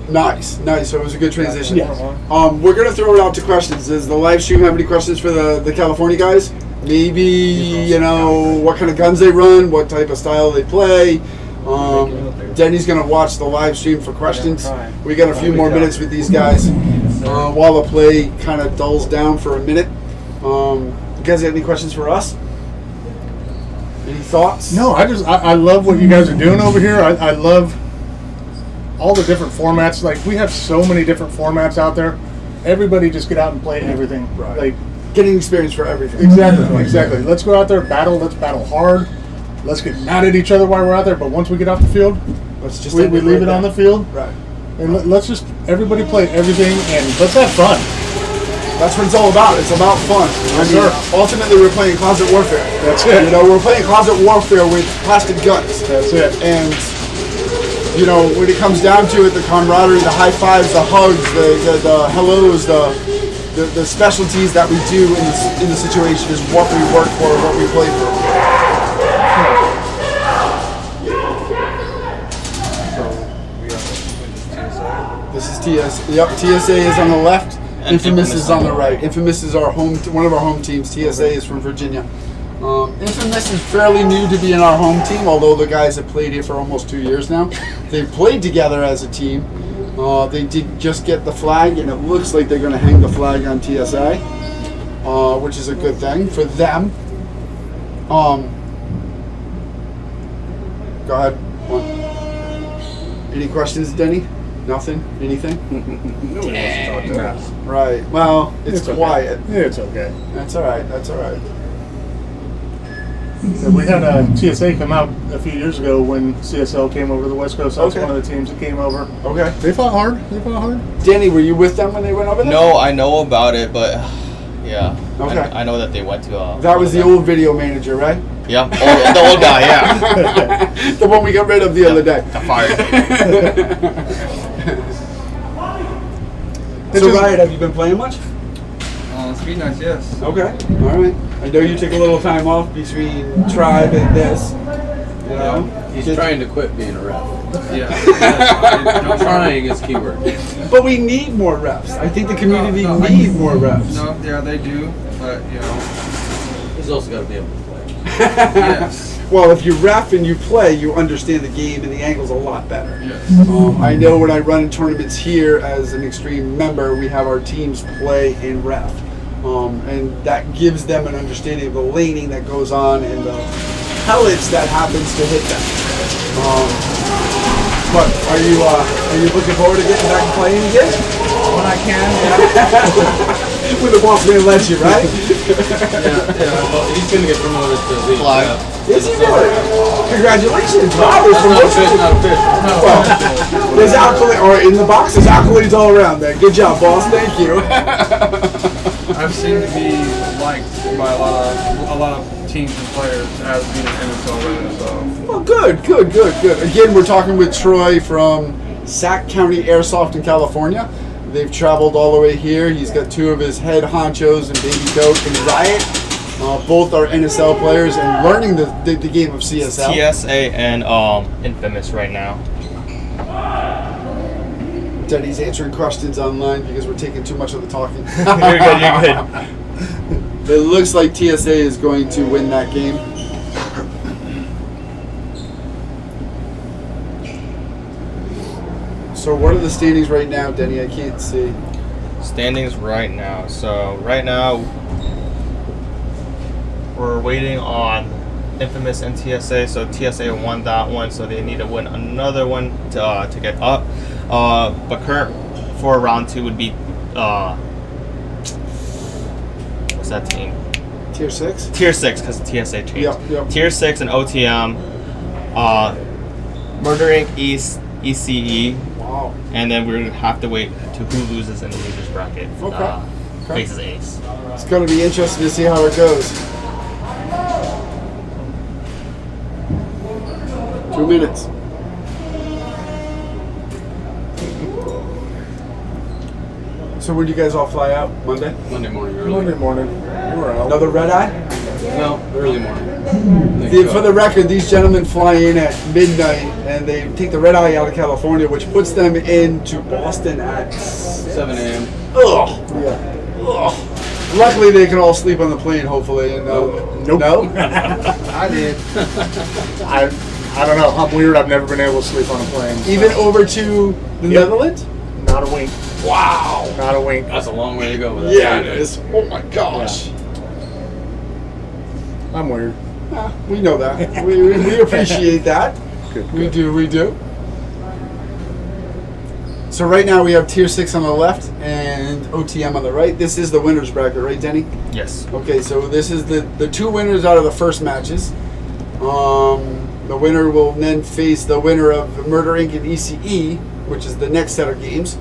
Nice. So it was a good transition. Yes. We're going to throw it out to questions. Does the live stream have any questions for the California guys? Maybe, what kind of guns they run, what type of style they play. Denny's going to watch the live stream for questions. We got a few more minutes with these guys while the play kind of dulls down for a minute. You guys got any questions for us? Any thoughts? No, I love what you guys are doing over here. I love all the different formats. Like, we have so many different formats out there. Everybody just get out and play everything. Right. Like, getting experience for everything. Exactly. Let's go out there, let's battle hard. Let's get mad at each other while we're out there, but once we get off the field, we leave it on the field. Right. And let's just, everybody play everything, and let's have fun. That's what it's all about. It's about fun. Ultimately, we're playing closet warfare. That's it. We're playing closet warfare with plastic guns. That's it. And, when it comes down to it, the camaraderie, the high fives, the hugs, the hellos, the specialties that we do in the situation is what we work for, what we play for. This is TSA. Yep, TSA is on the left. Infamous is on the right. Infamous is one of our home teams. TSA is from Virginia. Infamous is fairly new to be in our home team, although the guys have played here for almost 2 years now. They've played together as a team. They did just get the flag, and it looks like they're going to hang the flag on TSA, which is a good thing for them. Go ahead. Any questions, Denny? Nothing? Anything? No one wants to talk to us. Right. Well, it's quiet. Okay. It's okay. That's all right. So we had TSA come out a few years ago when CSL came over the West Coast. I was one of the teams that came over. Okay. They fought hard. Danny, were you with them when they went over there? No, I know about it, but yeah. Okay. I know that they went to. That was the old video manager, right? Yeah. The old guy. Yeah. The one we got rid of the other day. The fire. So Riot, have you been playing much? Speed nights, yes. Okay. All right. I know you took a little time off between Tribe and this. He's trying to quit being a ref. Yeah. Trying is keyword. But we need more refs. I think the community need more refs. No, yeah, they do, but he's also got to be able to play. Yes. Well, if you ref and you play, you understand the game and the angles a lot better. Yes. I know when I run tournaments here as an Extreme member, we have our teams play and ref. And that gives them an understanding of the laning that goes on and the pellets that happens to hit them. But are you looking forward to getting back and playing again? When I can, yeah. When the boss man lets you, right? Yeah. Well, he's gonna get promoted to league. Is he really? Congratulations, Bob. There's Not promotion. official. Well, there's accolades, or in the box, there's accolades all around there. Good job, boss. Thank you. I've seemed to be liked by a lot of teams and players as being an NFL player. So. Well, good. Again, we're talking with Troy from Sac County Airsoft in California. They've traveled all the way here. He's got two of his head honchos and Baby Goat and Riot. Both are NSL players and learning the game of CSL. TSA and Infamous right now. Denny's answering questions online because we're taking too much of the talking. You're good. It looks like TSA is going to win that game. So what are the standings right now, Denny? I can't see. Standings right now. So right now we're waiting on Infamous and TSA. So TSA won that one, so they need to win another one to get up. But current for round 2 would be what's that team? Tier 6? Tier 6, because TSA changed. Yep. Tier 6 and OTM. Murder Inc. East, ECE. Wow. And then we're going to have to wait to who loses in the losers bracket. Okay. Faces Ace. It's going to be interesting to see how it goes. 2 minutes. So when do you guys all fly out? Monday? Monday morning early. Monday morning. We're out. Another red eye? No, early morning. For the record, these gentlemen fly in at midnight and they take the red eye out of California, which puts them into Boston at 7 a.m. Ugh. Yeah. Ugh. Luckily, they can all sleep on the plane, hopefully. And Nope. No? I did. I don't know. I'm weird. I've never been able to sleep on a plane. So. Even over to the Netherlands? Not a wink. Wow. Not a wink. That's a long way to go with that. Yeah, it is. Oh my gosh. Yeah. I'm weird. We know that. we appreciate that. Good. We do. So right now we have Tier 6 on the left and OTM on the right. This is the winner's bracket, right, Denny? Yes. Okay, so this is the 2 winners out of the first matches. The winner will then face the winner of Murder Inc. and ECE, which is the next set of games.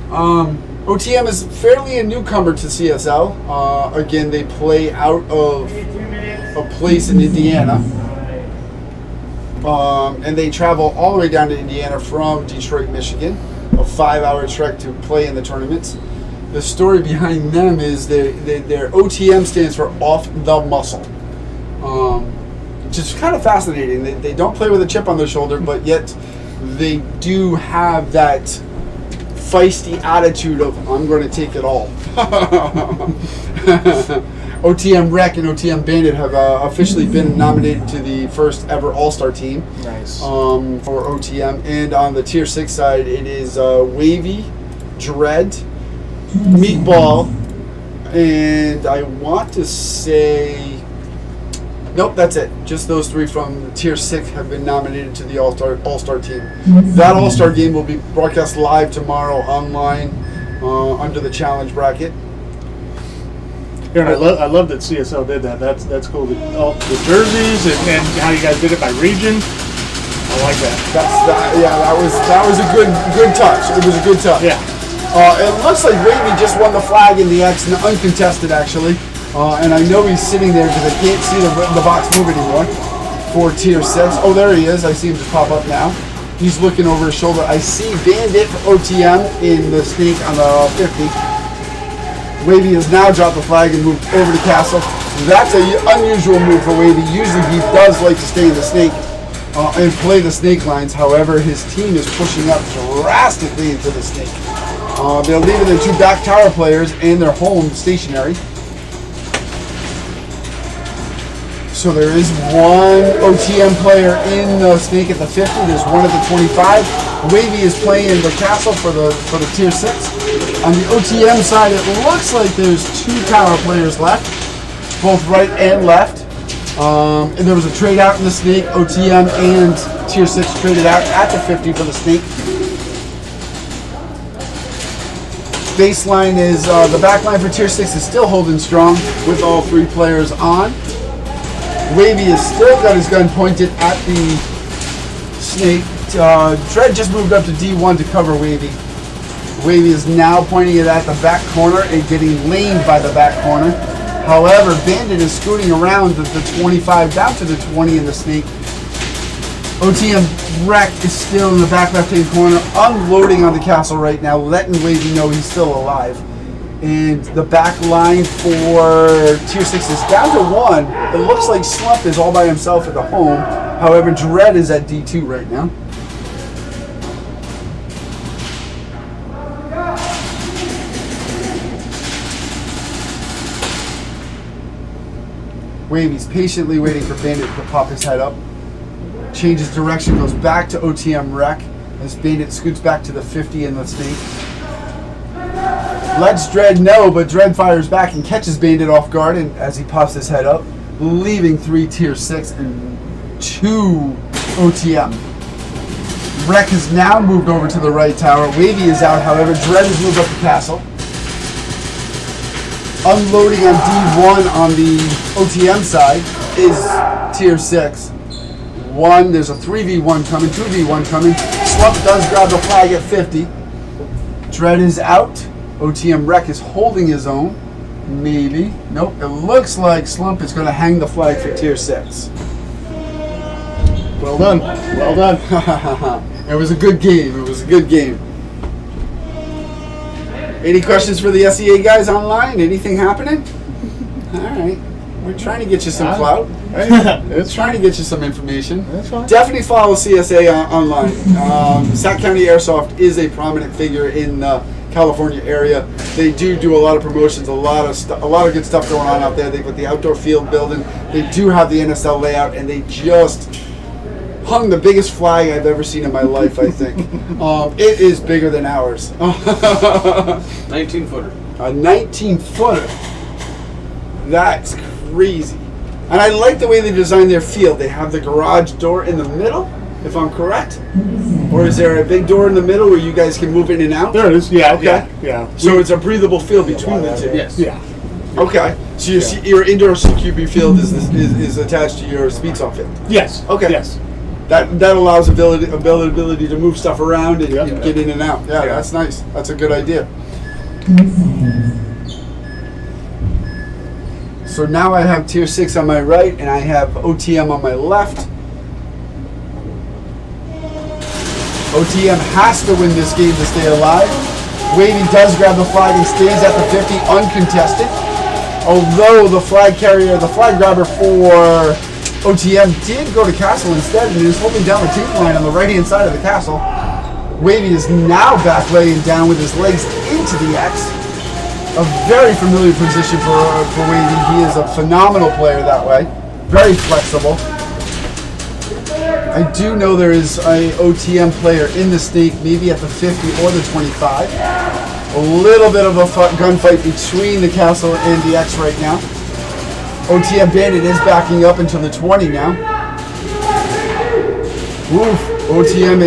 OTM is fairly a newcomer to CSL. Again, they play out of a place in Indiana. And they travel all the way down to Indiana from Detroit, Michigan. A 5-hour trek to play in the tournaments. The story behind them is their OTM stands for off the muscle. Which is kind of fascinating. They don't play with a chip on their shoulder, but yet they do have that feisty attitude of, I'm going to take it all. OTM Rec and OTM Bandit have officially been nominated to the first ever All-Star team. Nice. For OTM. And on the Tier 6 side, it is Wavy, Dread, Meatball, and I want to say... Nope, that's it. Just those 3 from Tier 6 have been nominated to the All-Star team. That All-Star game will be broadcast live tomorrow online under the challenge bracket. Yeah, and I love that CSL did that. That's cool. The jerseys and how you guys did it by region. I like that. That was a good touch. It was a good touch. Yeah. It looks like Wavy just won the flag in the X, uncontested actually. And I know he's sitting there because I can't see the box move anymore for Tier 6. Oh, there he is. I see him just pop up now. He's looking over his shoulder. I see Bandit for OTM in the snake on the 50. Wavy has now dropped the flag and moved over to Castle. That's an unusual move for Wavy. Usually he does like to stay in the snake and play the snake lines. However, his team is pushing up drastically into the snake. They're leaving their 2 back tower players and their home stationary. So there is 1 OTM player in the snake at the 50. There's 1 at the 25. Wavy is playing the castle for the Tier 6. On the OTM side, it looks like there's 2 tower players left, both right and left. And there was a trade out in the snake, OTM and Tier 6 traded out at the 50 for the Snake. Baseline is, the back line for Tier 6 is still holding strong with all 3 players on. Wavy has still got his gun pointed at the Snake. Dread just moved up to D1 to cover Wavy. Wavy is now pointing it at the back corner and getting laned by the back corner. However, Bandit is scooting around the 25 down to the 20 in the Snake. OTM Wreck is still in the back left-hand corner, unloading on the castle right now, letting Wavy know he's still alive. And the back line for Tier 6 is down to 1. It looks like Slump is all by himself at the home. However, Dread is at D2 right now. Wavy's patiently waiting for Bandit to pop his head up. Changes direction, goes back to OTM Wreck as Bandit scoots back to the 50 in the Snake. Lets Dread know, but Dread fires back and catches Bandit off guard and as he pops his head up, leaving 3 Tier 6 and 2 OTM. Wreck has now moved over to the right tower. Wavy is out, however, Dread has moved up the castle. Unloading on D1 on the OTM side is Tier 6. There's a 3v1 coming, 2v1 coming. Slump does grab the flag at 50. Dread is out. OTM Wreck is holding his own. Maybe. Nope. It looks like Slump is going to hang the flag for Tier 6. Well done. Well done. It was a good game. It was a good game. Any questions for the SEA guys online? Anything happening? All right. We're trying to get you some clout. It's trying to get you some information. That's fine. Definitely follow CSA online. Sac County Airsoft is a prominent figure in the California area. They do a lot of promotions, a lot of good stuff going on out there. They've got the outdoor field building. They do have the NSL layout, and they just hung the biggest flag I've ever seen in my life, I think. It is bigger than ours. 19-footer. A 19-footer. That's crazy. And I like the way they designed their field. They have the garage door in the middle, if I'm correct. Or is there a big door in the middle where you guys can move in and out? There is, yeah. Okay. Yeah. So it's a breathable field between the two. Yes. Yeah. Okay. So your indoor CQB field is attached to your speed saw field. Yes. Okay. Yes. That allows ability to move stuff around and get in and out. Yeah, that's nice. That's a good idea. So now I have Tier 6 on my right and I have OTM on my left. OTM has to win this game to stay alive. Wavy does grab the flag and stays at the 50 uncontested. Although the flag grabber for OTM did go to castle instead and is holding down the tape line on the right-hand side of the castle. Wavy is now back laying down with his legs into the X. A very familiar position for Wavy. He is a phenomenal player that way. Very flexible. I do know there is a OTM player in the Snake, maybe at the 50 or the 25. A little bit of a gunfight between the castle and the X right now. OTM Bandit is backing up into the 20 now. Oof. OTM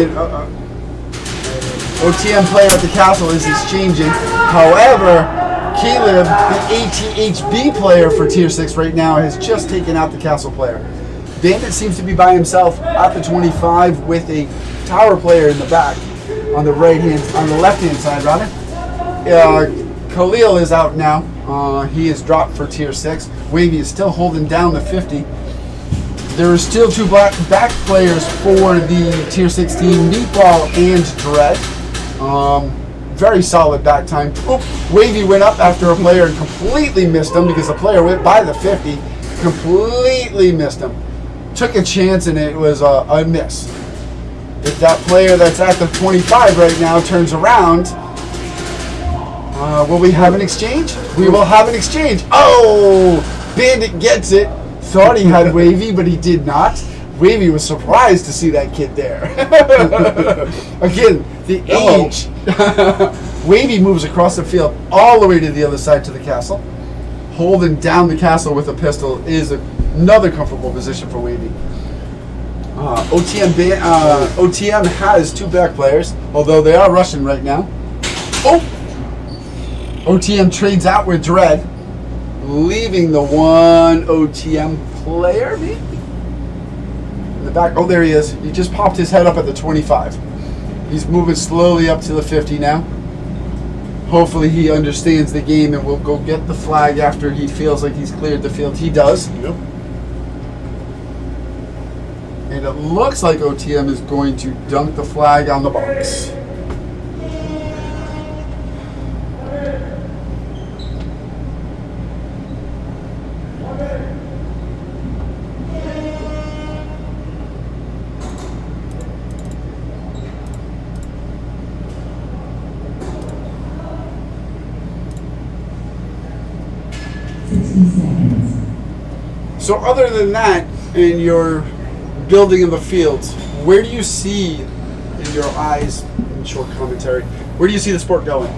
player at the castle is exchanging. However, Caleb, the ATHB player for Tier 6 right now, has just taken out the castle player. Bandit seems to be by himself at the 25 with a tower player in the back on the left-hand side rather. Khalil is out now. He is dropped for Tier 6. Wavy is still holding down the 50. There are still 2 back players for the Tier 6 team, Meatball and Dread. Very solid back time. Wavy went up after a player and completely missed him because the player went by the 50. Completely missed him. Took a chance and it was a miss. If that player that's at the 25 right now turns around, will we have an exchange? We will have an exchange. Oh! Bandit gets it. Thought he had Wavy, but he did not. Wavy was surprised to see that kid there. Again, the age. Wavy moves across the field all the way to the other side to the castle. Holding down the castle with a pistol is another comfortable position for Wavy. OTM has 2 back players, although they are rushing right now. Oh! OTM trades out with Dread, leaving the one OTM player, maybe? In the back. Oh, there he is. He just popped his head up at the 25. He's moving slowly up to the 50 now. Hopefully he understands the game and will go get the flag after he feels like he's cleared the field. He does. Yep. And it looks like OTM is going to dunk the flag on the box. So other than that, in your building of the fields, where do you see, in your eyes, in short commentary, where do you see the sport going?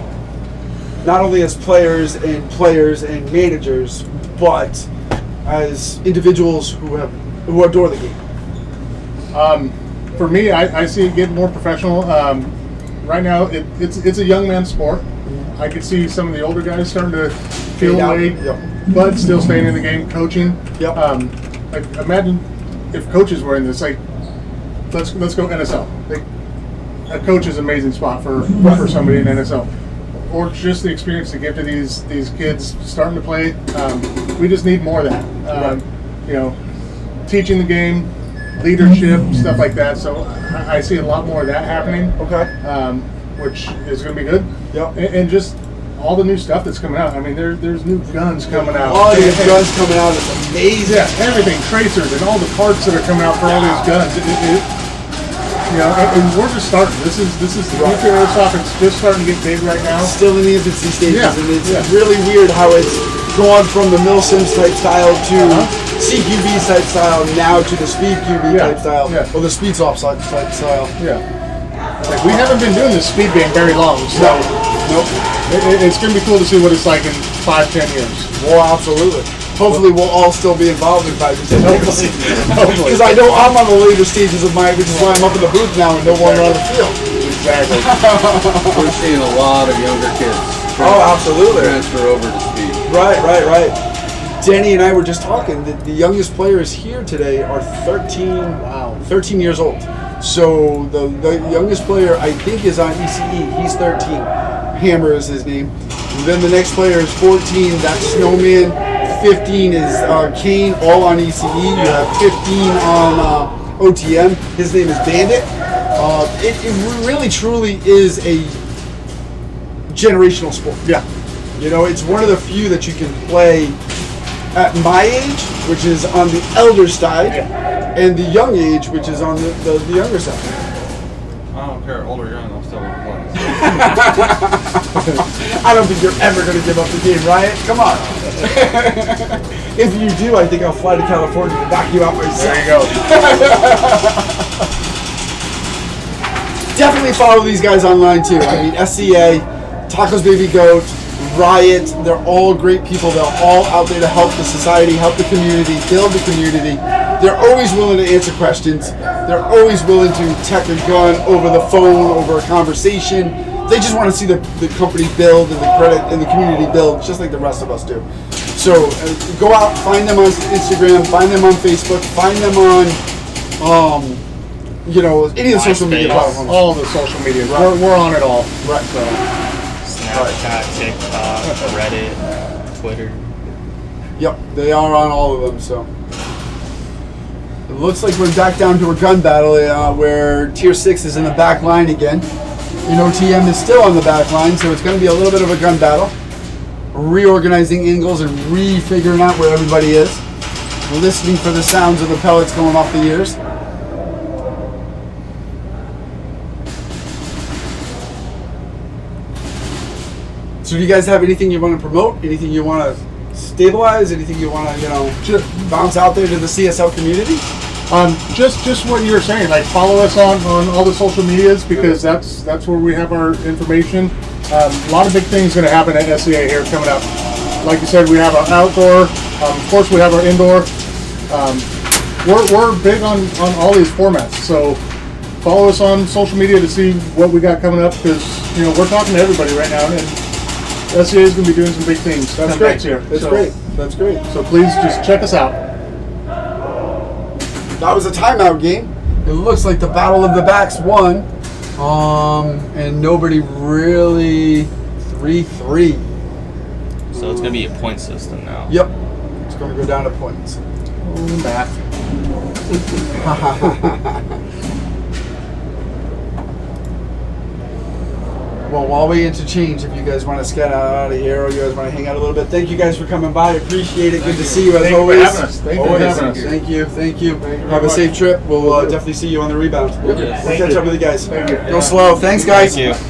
Not only as players and managers, but as individuals who adore the game. For me, I see it getting more professional. Right now, it's a young man's sport. I could see some of the older guys starting to feel away, but still staying in the game, coaching. Yep. Like imagine if coaches were in this. Like, let's go NSL. Like, a coach is an amazing spot for somebody in NSL, or just the experience to give to these kids starting to play. We just need more of that. You know, teaching the game, leadership, stuff like that. So I see a lot more of that happening. Okay. Which is going to be good. Yep. And just all the new stuff that's coming out. I mean, there's new guns coming out. All these guns coming out is amazing. Yeah, everything, tracers, and all the parts that are coming out for all these guns. You know, and we're just starting. This is nuclear airsoft. It's just starting to get big right now. Still in the infancy stages, Yeah. and it's really weird how it's gone from the Mill Sims type style to CQB type style, now to the Speed QB type style, or the Speed Soft type style. Yeah. Like, we haven't been doing this speed game very long, so nope. It's going to be cool to see what it's like in 5-10 years. Well, absolutely. Hopefully, we'll all still be involved in 5 to 10 years. Hopefully. Because I know I'm on the later stages of mine, which is why I'm up in the booth now and no longer on the field. Exactly. We're seeing a lot of younger kids. Absolutely. Transfer over to speed. Right. Denny and I were just talking that the youngest players here today are 13 years old. So the youngest player, I think, is on ECE. He's 13. Hammer is his name. And then the next player is 14. That's Snowman. 15 is Kane, all on ECE. You have 15 on OTM. His name is Bandit. It really, truly is a generational sport. Yeah. You know, it's one of the few that you can play at my age, which is on the elder side, and the young age, which is on the younger side. I don't care, old or young, I'm still going to play. I don't think you're ever going to give up the game, Ryan. Come on. If you do, I think I'll fly to California to knock you out myself. There you go. Definitely follow these guys online too. I mean, SCA, Tacos Baby Goat, Riot, they're all great people. They're all out there to help the society, help the community, build the community. They're always willing to answer questions. They're always willing to tech a gun over the phone, over a conversation. They just want to see the company build and the credit and the community build, just like the rest of us do. So go out, find them on Instagram, find them on Facebook, find them on, any of the social media platforms. All the social media. Right. We're on it all. Right. So. Snapchat, TikTok, Reddit, Twitter. Yep, they are on all of them, so. It looks like we're back down to a gun battle where Tier 6 is in the back line again. TM is still on the back line, so it's going to be a little bit of a gun battle. Reorganizing angles and refiguring out where everybody is. Listening for the sounds of the pellets going off the ears. So do you guys have anything you want to promote? Anything you want to stabilize? Anything you want to, bounce out there to the CSL community? Just what you were saying. Like, follow us on all the social medias, because that's where we have our information. A lot of big things going to happen at SCA here coming up. Like you said, we have our outdoor. Of course, we have our indoor. we're big on all these formats. So follow us on social media to see what we got coming up, because we're talking to everybody right now, and SCA is going to be doing some big things. That's come great. next year. That's great. That's great. So please just check us out. That was a timeout game. It looks like the Battle of the Backs won. And nobody really 3-3. So it's gonna be a point system now. Yep. It's gonna go down to points. Oh, math. Well, while we interchange, if you guys want to scout out of here or you guys want to hang out a little bit, thank you guys for coming by. Appreciate it. Good to see you as always. Thank you for having us. Thank you. Have a safe trip. We'll definitely see you on the rebound. We'll catch up with you guys. Go slow. Thanks, guys. Thank you.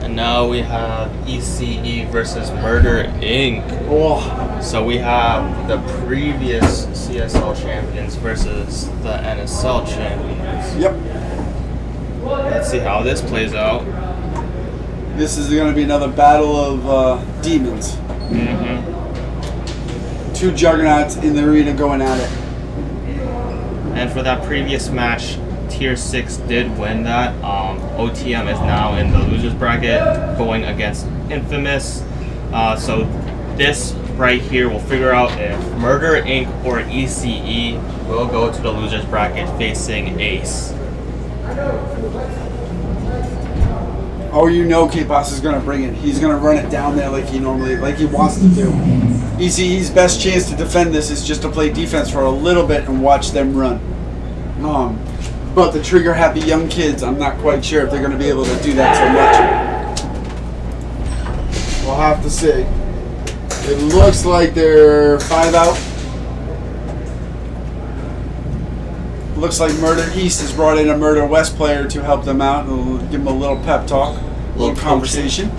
Now we have ECE versus Murder Inc. Oh. So we have the previous CSL champions versus the NSL champions. Yep. Let's see how this plays out. This is going to be another battle of demons. Mm-hmm. Two juggernauts in the arena going at it. And for that previous match, Tier 6 did win that. OTM is now in the losers bracket going against Infamous. So this right here will figure out if Murder Inc. or ECE will go to the losers bracket facing Ace. Oh, K-Boss is going to bring it. He's going to run it down there like he wants to do. ECE's best chance to defend this is just to play defense for a little bit and watch them run. But the trigger-happy young kids, I'm not quite sure if they're going to be able to do that so much. We'll have to see. It looks like they're 5 out. Looks like Murder East has brought in a Murder West player to help them out and give them a little pep talk, a little conversation,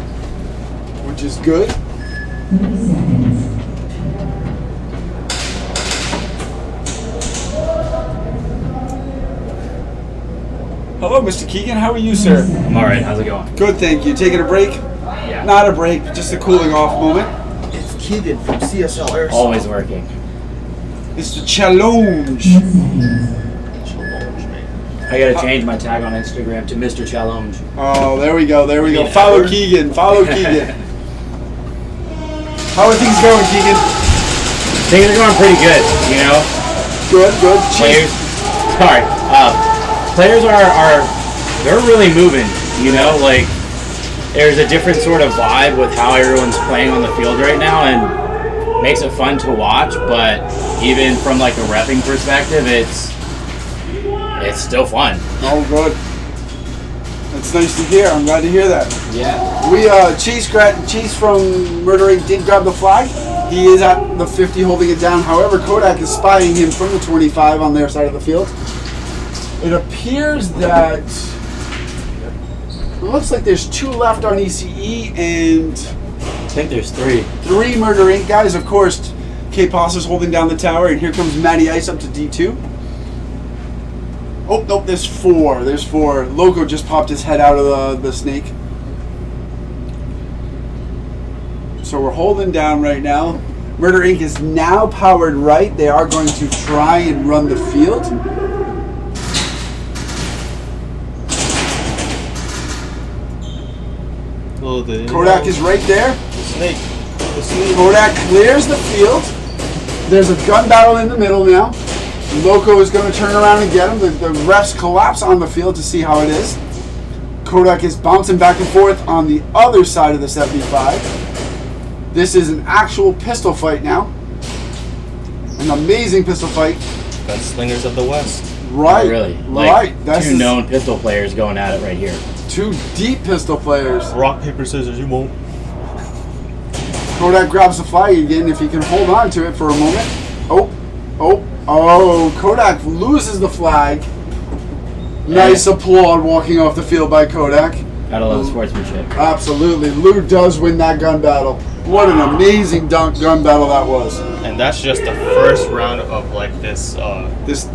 which is good. 30 seconds. Hello, Mr. Keegan. How are you, sir? I'm alright, how's it going? Good, thank you. Taking a break? Yeah. Not a break, just a cooling off moment. It's Keegan from CSL Airsoft. Always working. It's the challenge. I gotta change my tag on Instagram to Mr. Challenge. Oh, there we go. Follow Keegan. How are things going, Keegan? Things are going pretty good, Good. Players are they're really moving, like there's a different sort of vibe with how everyone's playing on the field right now, and makes it fun to watch. But even from like a repping perspective, it's still fun. Oh, good. That's nice to hear. I'm glad to hear that. Yeah. We Cheese from Murder Inc. did grab the flag. He is at the 50 holding it down. However, Kodak is spying him from the 25 on their side of the field. It appears that it looks like there's 2 left on ECE and I think there's 3. 3 Murder Inc. guys. Of course, K-Poss is holding down the tower, and here comes Matty Ice up to D2. Oh, nope, there's 4. Loco just popped his head out of the snake. So we're holding down right now. Murder Inc. is now powered right. They are going to try and run the field. Kodak is right there. The snake. Kodak clears the field. There's a gun battle in the middle now. Loco is going to turn around and get him. The refs collapse on the field to see how it is. Kodak is bouncing back and forth on the other side of the 75. This is an actual pistol fight now. An amazing pistol fight. Gunslingers of the West. Right. Oh, really? Right. That's 2 known pistol players going at it right here. 2 deep pistol players. Rock, paper, scissors, you won't. Kodak grabs the flag again if he can hold on to it for a moment. Oh. Oh, Kodak loses the flag. Nice applaud walking off the field by Kodak. Gotta love sportsmanship. Absolutely. Lou does win that gun battle. What an amazing gun battle that was. And that's just the first round of like this match.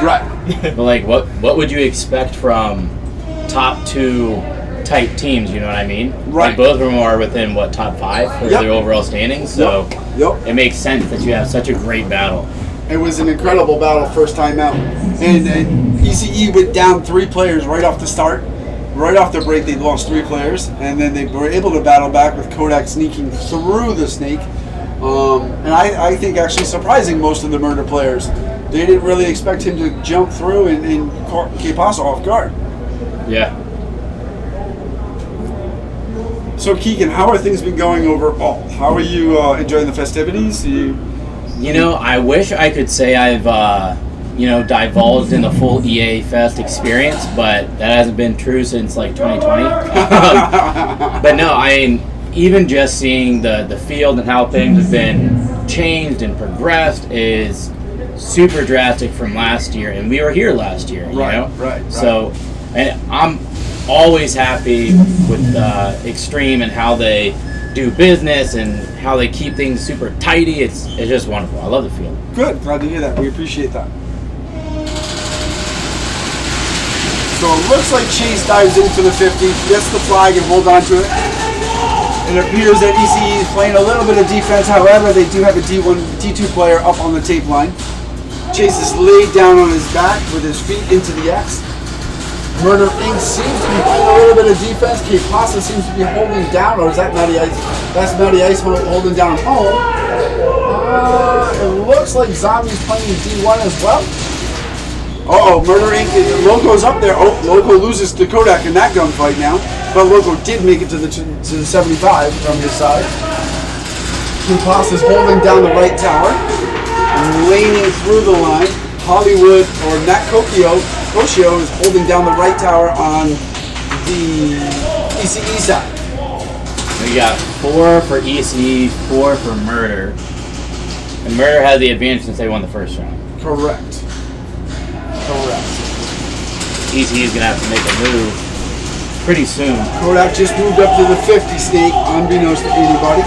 Right. But like, what would you expect from top two type teams? You know what I mean? Right. Like both of them are within top 5 for their overall standings. So it makes sense that you have such a great battle. It was an incredible battle first time out. And ECE went down 3 players right off the start. Right off the break, they lost 3 players. And then they were able to battle back with Kodak sneaking through the snake. And I think actually surprising most of the murder players. They didn't really expect him to jump through and caught K-Pasa off guard. Yeah. So Keegan, how are things been going overall? How are you enjoying the festivities? You know, I wish I could say I've, divulged in the full EA Fest experience, but that hasn't been true since like 2020. But no, I mean, even just seeing the field and how things have been changed and progressed is super drastic from last year, and we were here last year, you know? Right. So, and I'm always happy with Extreme and how they do business and how they keep things super tidy. It's just wonderful. I love the field. Good. Glad to hear that. We appreciate that. So it looks like Chase dives in for the 50, gets the flag and hold on to it. It appears that ECE is playing a little bit of defense. However, they do have a D2 player up on the tape line. Chase is laid down on his back with his feet into the X. Murder Inc. seems to be playing a little bit of defense. K-Pasa seems to be holding down, or is that Matty Ice? That's Matty Ice holding down home. It looks like Zombie's playing D1 as well. Murder Inc. Loco's up there. Loco loses to Kodak in that gunfight now. But Loco did make it to the 75 from his side. K-Pasa's holding down the right tower. Laning through the line. Hollywood, or Nat Koshio is holding down the right tower on the ECE side. We got 4 for ECE, 4 for Murder. And Murder had the advantage since they won the first round. Correct. ECE is going to have to make a move pretty soon. Kodak just moved up to the 50 snake, unbeknownst to anybody.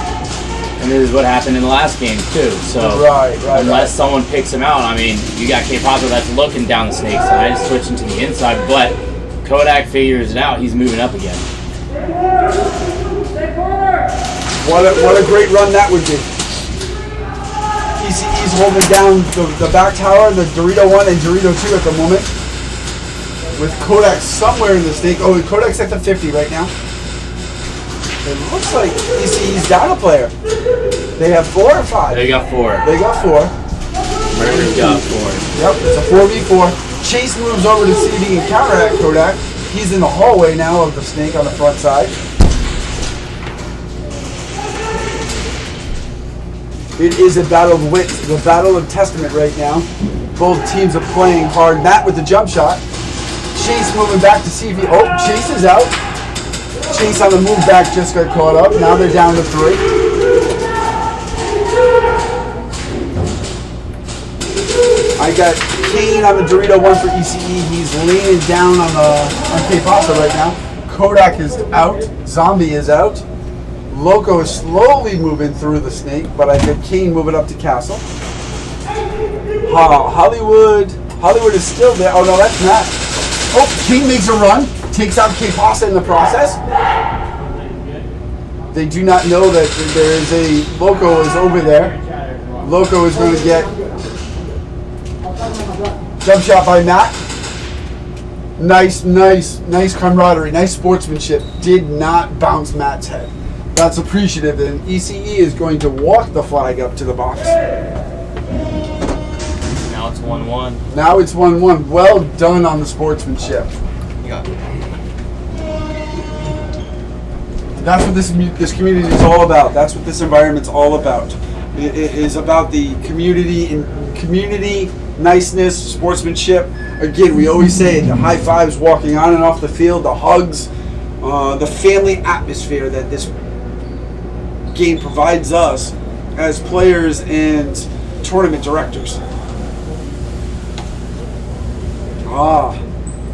And this is what happened in the last game too. So unless someone picks him out, I mean, you got K-Pasa that's looking down the snake side, switching to the inside, but Kodak figures it out. He's moving up again. What a great run that would be. ECE's holding down the back tower, the Dorito 1 and Dorito 2 at the moment. With Kodak somewhere in the snake. Oh, Kodak's at the 50 right now. It looks like ECE's down a player. They have 4 or 5? They got 4. They got 4. Murder's got 4. Yep, it's a 4v4. Chase moves over to see if he can counteract Kodak. He's in the hallway now of the snake on the front side. It is a battle of wits, the battle of testament right now. Both teams are playing hard. Matt with the jump shot. Chase moving back to see if he... Oh, Chase is out. Chase on the move back just got caught up. Now they're down to 3. I got Kane on the Dorito 1 for ECE. He's leaning down on K-Pasa right now. Kodak is out. Zombie is out. Loco is slowly moving through the snake, but I got Kane moving up to Castle. Hollywood is still there. Oh no, that's Matt. Oh, Kane makes a run. Takes out K-Pasa in the process. They do not know that there is a Loco is over there. Loco is going to get jump shot by Matt. Nice camaraderie, nice sportsmanship. Did not bounce Matt's head. That's appreciative, and ECE is going to walk the flag up to the box. Now it's 1-1. Now it's 1-1. Well done on the sportsmanship. Yeah. That's what this community is all about. That's what this environment's all about. It is about the community and community niceness, sportsmanship. Again, we always say the high fives walking on and off the field, the hugs, the family atmosphere that this game provides us as players and tournament directors. Ah,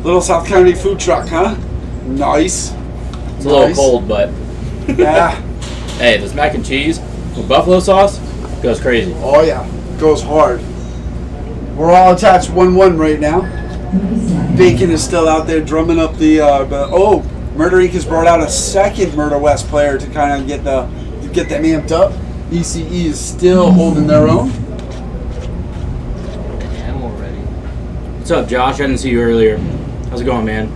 little South County food truck, huh? Nice. It's a little cold, but yeah. Hey, this mac and cheese with buffalo sauce goes crazy. Oh yeah, goes hard. We're all attached 1-1 right now. Bacon is still out there drumming up the. Murder Inc. has brought out a second Murder West player to kind of get them amped up. ECE is still holding their own. Ammo ready. What's up, Josh? I didn't see you earlier. How's it going, man?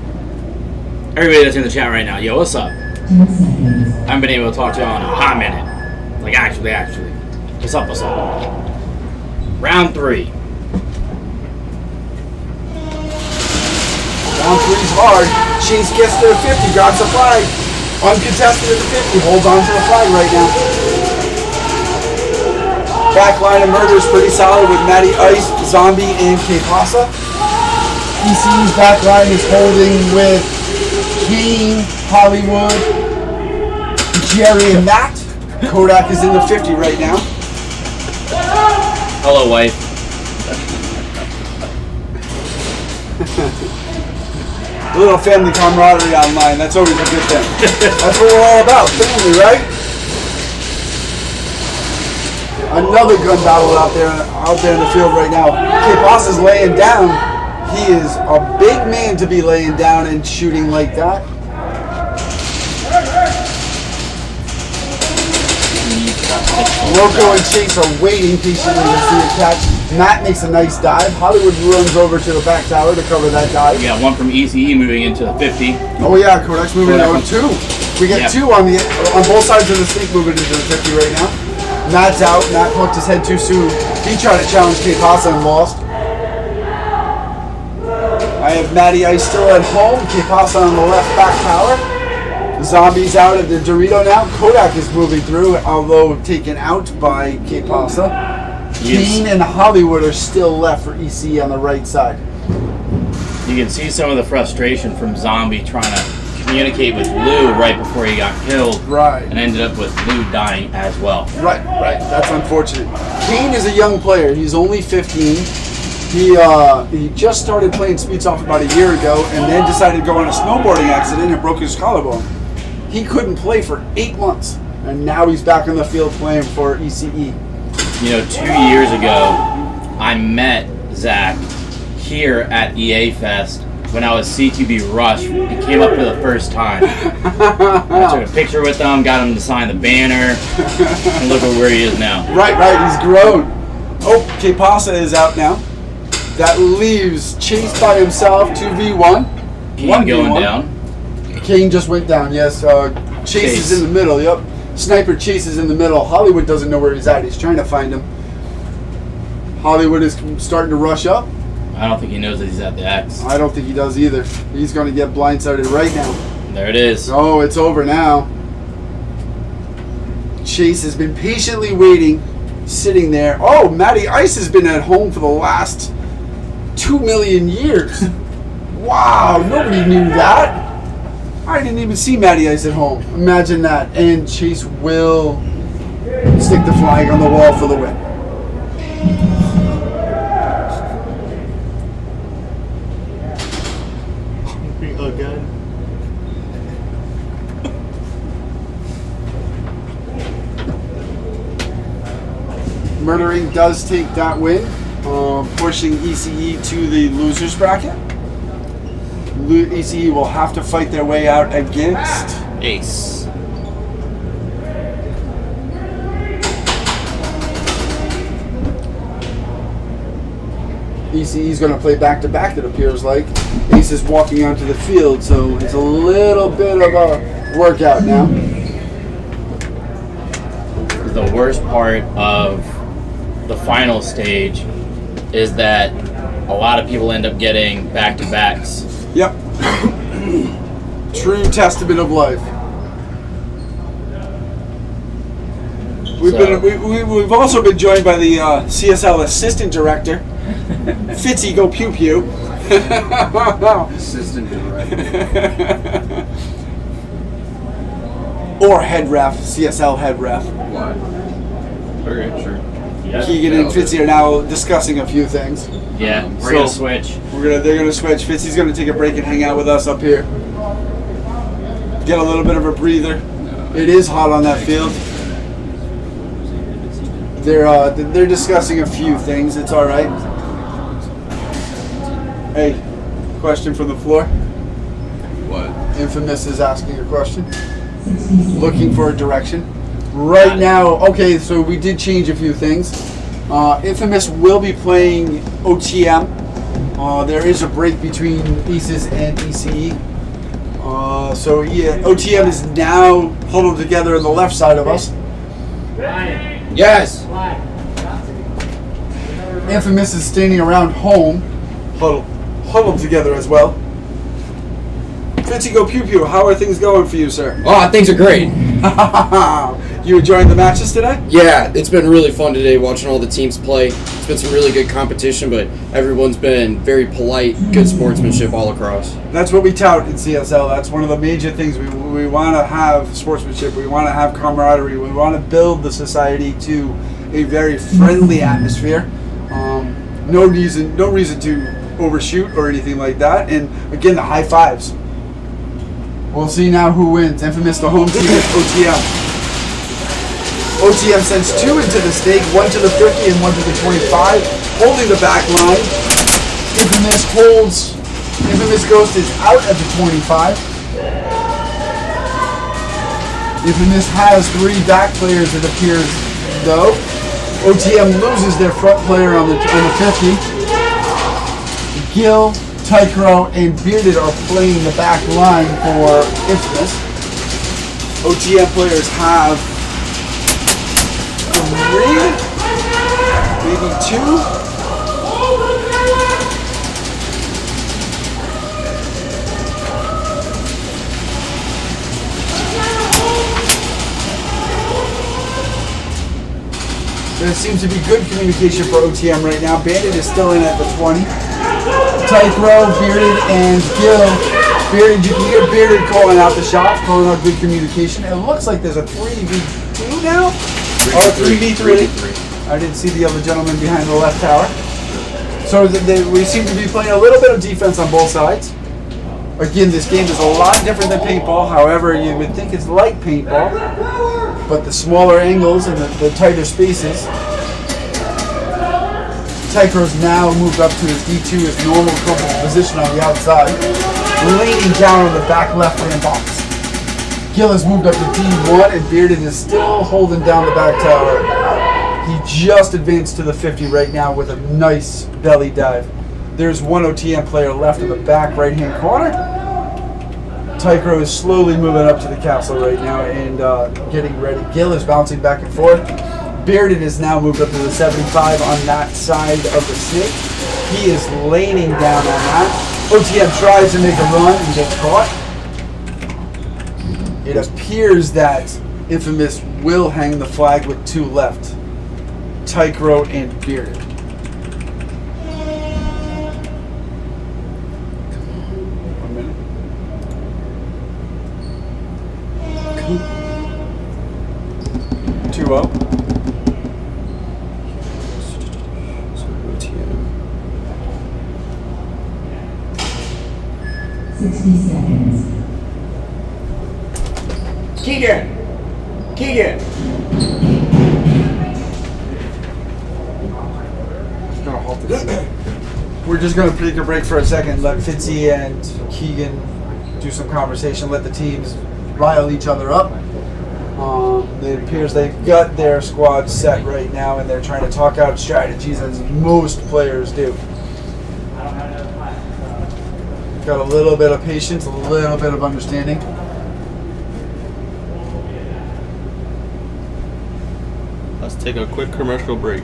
Everybody that's in the chat right now, yo, what's up? I haven't been able to talk to y'all in a hot minute. Like, actually. What's up? Round 3. Round 3's hard. Chase gets to the 50, grabs the flag. Uncontested at the 50, holds on to the flag right now. Back line of Murder is pretty solid with Matty Ice, Zombie, and K-Pasa. ECE's back line is holding with Kane, Hollywood, Jerry, and Matt. Kodak is in the 50 right now. Hello, wife. A little family camaraderie online, that's always a good thing. That's what we're all about, family, right? Another gun battle out there in the field right now. K-Boss is laying down. He is a big man to be laying down and shooting like that. Loco and Chase are waiting patiently to see a catch. Matt makes a nice dive. Hollywood runs over to the back tower to cover that dive. We got one from ECE moving into the 50. Oh yeah, Kodak's moving over 2. We get 2 on both sides of the snake moving into the 50 right now. Matt's out. Matt poked his head too soon. He tried to challenge K-Pasa and lost. I have Matty Ice still at home. K-Pasa on the left back tower. Zombie's out at the Dorito now. Kodak is moving through, although taken out by K-Pasa. Kane and Hollywood are still left for EC on the right side. You can see some of the frustration from Zombie trying to communicate with Lou right before he got killed. Right. And ended up with Lou dying as well. Right. That's unfortunate. Kane is a young player. He's only 15. He just started playing Speed Soft about a year ago and then decided to go on a snowboarding accident and broke his collarbone. He couldn't play for 8 months, and now he's back on the field playing for ECE. You know, 2 years ago, I met Zach here at EA Fest when I was CTB Rush. He came up for the first time. I took a picture with him, got him to sign the banner, and look at where he is now. Right, he's grown. Oh, K-Pasa is out now. That leaves Chase by himself, 2v1. Kane going down. Kane just went down, yes. Chase is in the middle, yep. Sniper Chase is in the middle. Hollywood doesn't know where he's at. He's trying to find him. Hollywood is starting to rush up. I don't think he knows that he's at the X. I don't think he does either. He's going to get blindsided right now. There it is. Oh, it's over now. Chase has been patiently waiting, sitting there. Oh, Matty Ice has been at home for the last 2 million years. Wow, nobody knew that. I didn't even see Matty Ice at home. Imagine that. And Chase will stick the flag on the wall for the win. Again. Murder Inc. does take that win, pushing ECE to the losers bracket. ECE will have to fight their way out against Ace. ECE is going to play back-to-back, it appears like. Ace is walking onto the field, so it's a little bit of a workout now. The worst part of the final stage is that a lot of people end up getting back-to-backs. Yep. True testament of life. We've also been joined by the CSL assistant director, Fitzy Go Pew Pew. Assistant director. Or head ref, CSL head ref. What? Okay, sure. Keegan and Fitzy are now discussing a few things. Yeah, we're gonna switch. They're gonna switch. Fitzy's gonna take a break and hang out with us up here. Get a little bit of a breather. It is hot on that field. They're discussing a few things. It's all right. Hey, question from the floor. What? Infamous is asking a question. Looking for a direction. Right now, okay, so we did change a few things. Infamous will be playing OTM. There is a break between ESIS and ECE. So yeah, OTM is now huddled together on the left side of us. Yes. Infamous is standing around home, huddled together as well. Fitzy, go pew pew. How are things going for you, sir? Oh, things are great. You enjoying the matches today? Yeah, it's been really fun today watching all the teams play. It's been some really good competition, but everyone's been very polite, good sportsmanship all across. That's what we tout in CSL. That's one of the major things. We want to have sportsmanship. We want to have camaraderie. We want to build the society to a very friendly atmosphere. No reason to overshoot or anything like that. And again, the high fives. We'll see now who wins. Infamous, the home team at OTM. OTM sends 2 into the stake, 1 to the 50 and 1 to the 25, holding the back line. Infamous holds. Infamous Ghost is out at the 25. Infamous has 3 back players, it appears, though. OTM loses their front player on the 50. Gil, Tycro, and Bearded are playing the back line for Infamous. OTM players have 3, maybe 2. There seems to be good communication for OTM right now. Bandit is still in at the 20. Tycro, Bearded, and Gil. Bearded, you can hear Bearded calling out the shots, calling out good communication. It looks like there's a 3v2 now? Or 3v3. I didn't see the other gentleman behind the left tower. So we seem to be playing a little bit of defense on both sides. Again, this game is a lot different than paintball. However, you would think it's like paintball, but the smaller angles and the tighter spaces. Tycro's now moved up to his D2, his normal comfortable position on the outside, leaning down on the back left-hand box. Gil has moved up to D1, and Bearded is still holding down the back tower. He just advanced to the 50 right now with a nice belly dive. There's one OTM player left in the back right-hand corner. Tycro is slowly moving up to the castle right now and getting ready. Gil is bouncing back and forth. Bearded is now moved up to the 75 on that side of the snake. He is laning down on that. OTM tries to make a run and gets caught. It appears that Infamous will hang the flag with 2 left. Tycro and Bearded. Come on. 2-0. 60 seconds. Keegan! We're just going to take a break for a second, let Fitzy and Keegan do some conversation, let the teams rile each other up. It appears they've got their squad set right now and they're trying to talk out strategies as most players do. Got a little bit of patience, a little bit of understanding. Let's take a quick commercial break.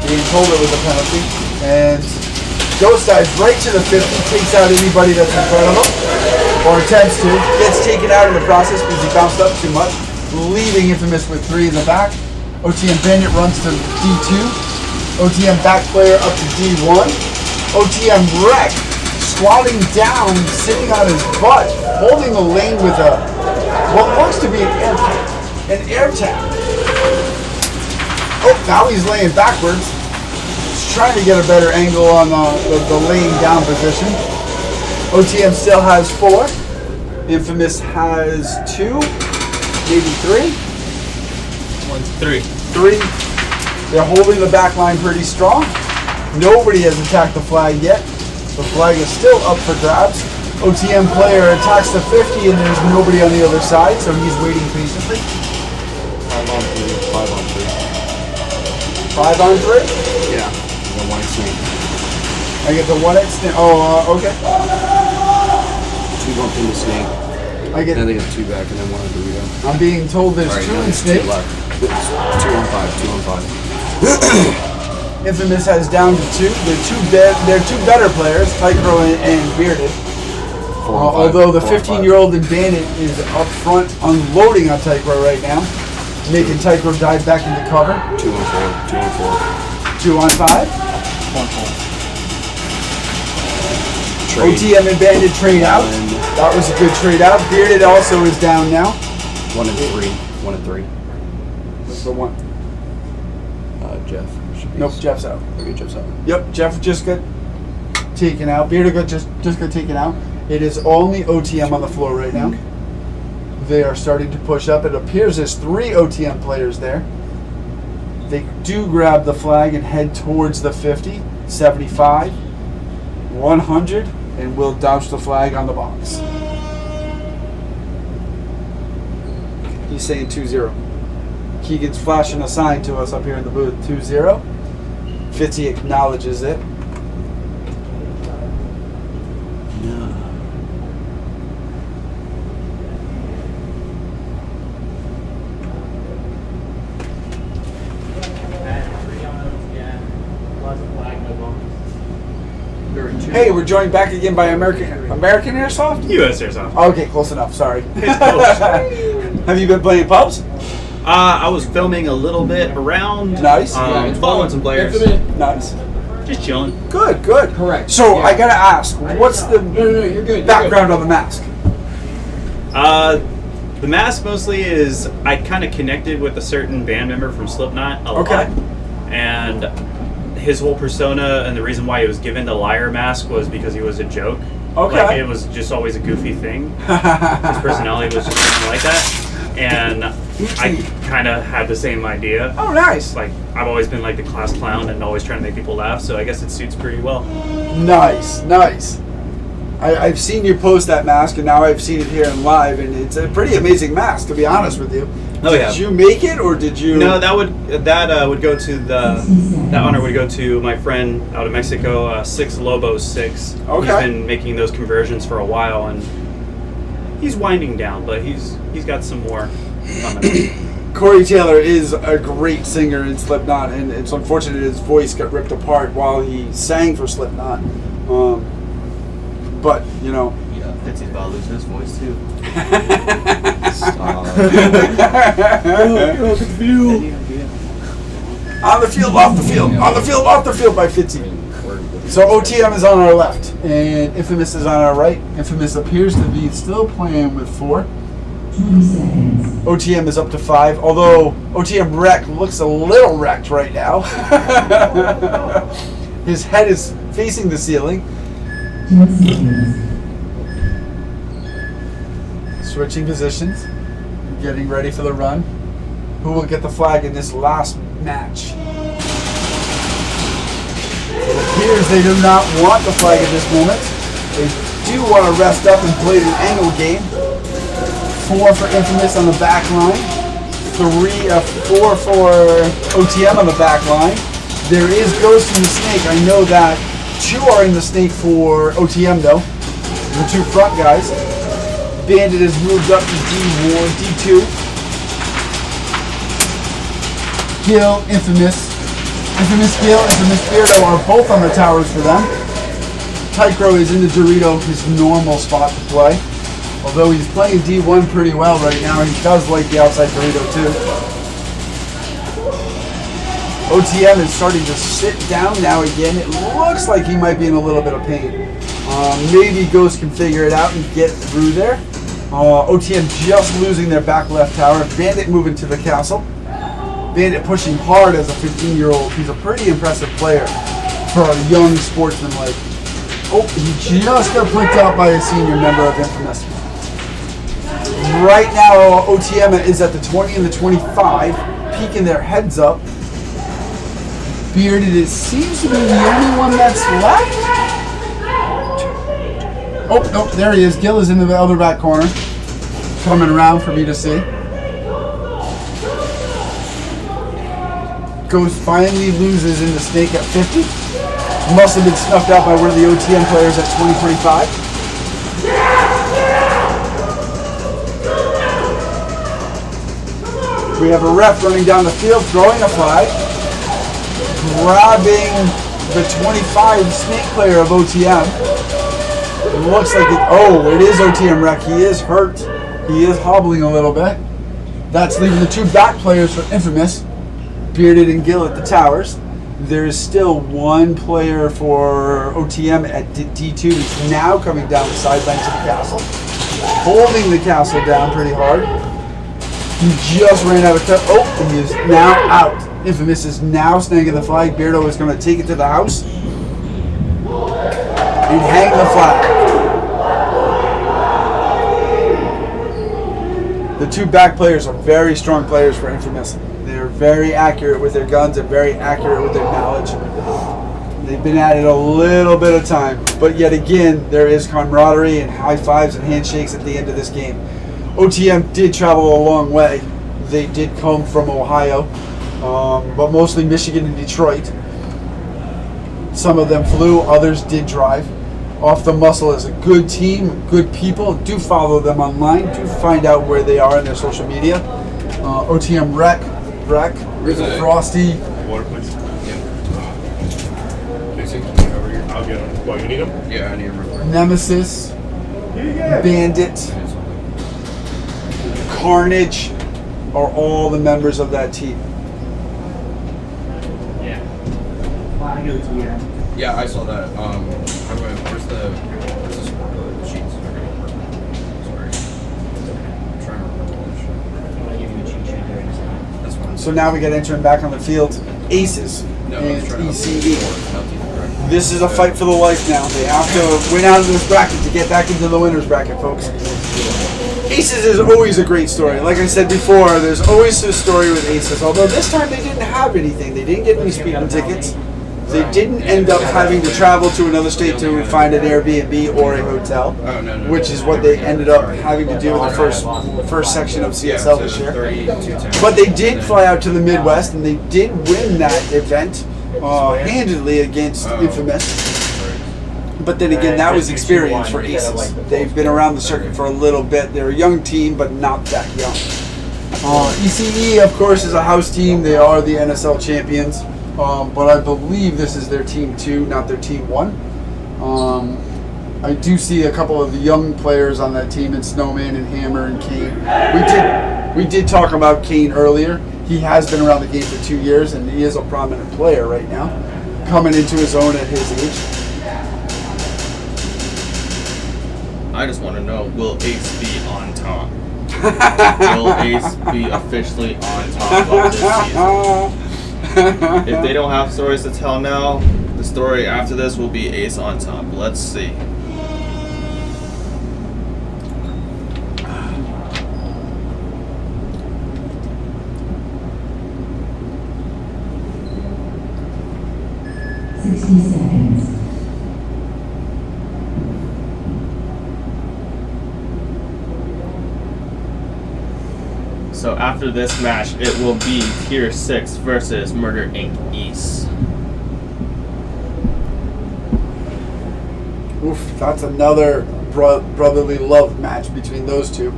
being told it was a penalty. And Ghost dives right to the 50, takes out anybody that's in front of him, or attempts to. Gets taken out in the process because he bounced up too much, leaving Infamous with 3 in the back. OTM Bandit runs to D2. OTM back player up to D1. OTM Wreck squatting down, sitting on his butt, holding the lane with what looks to be an Airtac. Oh, now he's laying backwards. He's trying to get a better angle on the laying down position. OTM still has 4. Infamous has 2, maybe 3. 3. 3. They're holding the back line pretty strong. Nobody has attacked the flag yet. The flag is still up for grabs. OTM player attacks the 50 and there's nobody on the other side, so he's waiting patiently. 5 on 3, 5 on 3. 5 on 3? Yeah, the 1 snake. I get the 1 extent. Oh, okay. 2 bump into snake. I get. Then they have 2 back and then 1 on Dorito. I'm being told there's Right, 2 now in there's snake. 2 left. 2 on 5, 2 on 5. Infamous has down to 2. They're 2 better players, Tycro and Bearded. Although the 15-year-old in Bandit is up front unloading on Tycro right now, making Tycro dive back into cover. 2 on 4, 2 on 4. 2 on 5. 1 4. OTM and Bandit trade out. That was a good trade out. Bearded also is down now. 1 and 3. 1 and 3. What's the 1? Jeff. Nope, Jeff's out. Okay, Jeff's out. Yep, Jeff just got taken out. Bearded just got taken out. It is only OTM on the floor right now. They are starting to push up. It appears there's 3 OTM players there. They do grab the flag and head towards the 50, 75, 100, and will dodge the flag on the box. He's saying 2-0. Keegan's flashing a sign to us up here in the booth, 2-0. Fitzy acknowledges it. Hey, we're joined back again by American Airsoft? US Airsoft. Okay, close enough, sorry. Have you been playing pubs? I was filming a little bit around. Nice. Following some players. Nice. Just chilling. Good, good. Correct. So Yeah. I gotta ask, what's the you're good. background on the mask? The mask mostly is I kind of connected with a certain band member from Slipknot a lot. And his whole persona and the reason why he was given the liar mask was because he was a joke. Okay. Like, it was just always a goofy thing. His personality was just something like that. And I kind of had the same idea. Oh, nice. Like, I've always been like the class clown and always trying to make people laugh, so I guess it suits pretty well. Nice, nice. I've seen you post that mask, and now I've seen it here in live, and it's a pretty amazing mask, to be honest with you. Oh, yeah. Did you make it, or did you? No, that would go to that honor would go to my friend out of Mexico, 6 Lobo 6. Okay. He's been making those conversions for a while, and he's winding down, but he's got some more coming. Corey Taylor is a great singer in Slipknot, and it's unfortunate his voice got ripped apart while he sang for Slipknot. But, you know. Yeah, Fitzy's about to lose his voice too. On the field, off the field. On the field, off the field by Fitzy. So OTM is on our left, and Infamous is on our right. Infamous appears to be still playing with 4. 20 seconds. OTM is up to 5, although OTM Wreck looks a little wrecked right now. His head is facing the ceiling. 10 seconds. Switching positions, getting ready for the run. Who will get the flag in this last match? It appears they do not want the flag at this moment. They do want to rest up and play the angle game. 4 for Infamous on the back line. 4 for OTM on the back line. There is Ghost in the Snake. I know that. 2 are in the Snake for OTM though. The 2 front guys. Bandit has moved up to D2. Kill Infamous Infamous Gil, Infamous Beardo are both on the towers for them. Tycro is in the Dorito, his normal spot to play. Although he's playing D1 pretty well right now, he does like the outside Dorito too. OTM is starting to sit down now again. It looks like he might be in a little bit of pain. Maybe Ghost can figure it out and get through there. OTM just losing their back left tower. Bandit moving to the castle. Bandit pushing hard as a 15-year-old. He's a pretty impressive player for a young sportsman like. Oh, he just got flicked out by a senior member of Infamous. Right now, OTM is at the 20 and the 25, peeking their heads up. Bearded, it seems to be the only one that's left. Oh, no, there he is. Gil is in the other back corner. Coming around for me to see. Ghost finally loses in the snake at 50. Must have been snuffed out by one of the OTM players at 20-25. We have a ref running down the field, throwing a flag, grabbing the 25 snake player of OTM. It looks like it is OTM wreck. He is hurt. He is hobbling a little bit. That's leaving the two back players for Infamous, Bearded and Gil at the towers. There is still one player for OTM at D2 who's now coming down the sideline to the castle, holding the castle down pretty hard. He just ran out of time. Oh, he is now out. Infamous is now snagging the flag. Beardo is going to take it to the house and hang the flag. The two back players are very strong players for Infamous. They're very accurate with their guns and very accurate with their knowledge. They've been at it a little bit of time, but yet again, there is camaraderie and high fives and handshakes at the end of this game. OTM did travel a long way. They did come from Ohio, but mostly Michigan and Detroit. Some of them flew, others did drive. Off the Muscle is a good team, good people. Do follow them online. Do find out where they are in their social media. OTM Rec, Frosty. Water, please. Yeah. Casey, over here. I'll get them. Well, you need them? Yeah, I need them. Nemesis, Bandit, Carnage are all the members of that team. Yeah. Yeah, I saw that. Where's the sheets? They're gonna work. Sorry. I'm trying to remember all this shit. That's fine. So now we got entering back on the field. Aces and ECE. This is a fight for the life now. They have to win out of this bracket to get back into the winner's bracket, folks. Aces is always a great story. Like I said before, there's always a story with Aces. Although this time they didn't have anything. They didn't get any speeding tickets. They didn't end up having to travel to another state to find an Airbnb or a hotel, which is what they ended up having to do in the first section of CSL this year. But they did fly out to the Midwest, and they did win that event handedly against Infamous. But then again, that was experience for Aces. They've been around the circuit for a little bit. They're a young team, but not that young. ECE, of course, is a house team. They are the NSL champions. But I believe this is their team 2, not their team 1. I do see a couple of the young players on that team in Snowman and Hammer and Kane. We did talk about Kane earlier. He has been around the game for 2 years, and he is a prominent player right now, coming into his own at his age. I just want to know, will Ace be on top? Will Ace be officially on top of this season? If they don't have stories to tell now, the story after this will be Ace on top. Let's see. So after this match, it will be Tier 6 versus Murder Inc. East. Oof, that's another brotherly love match between those two.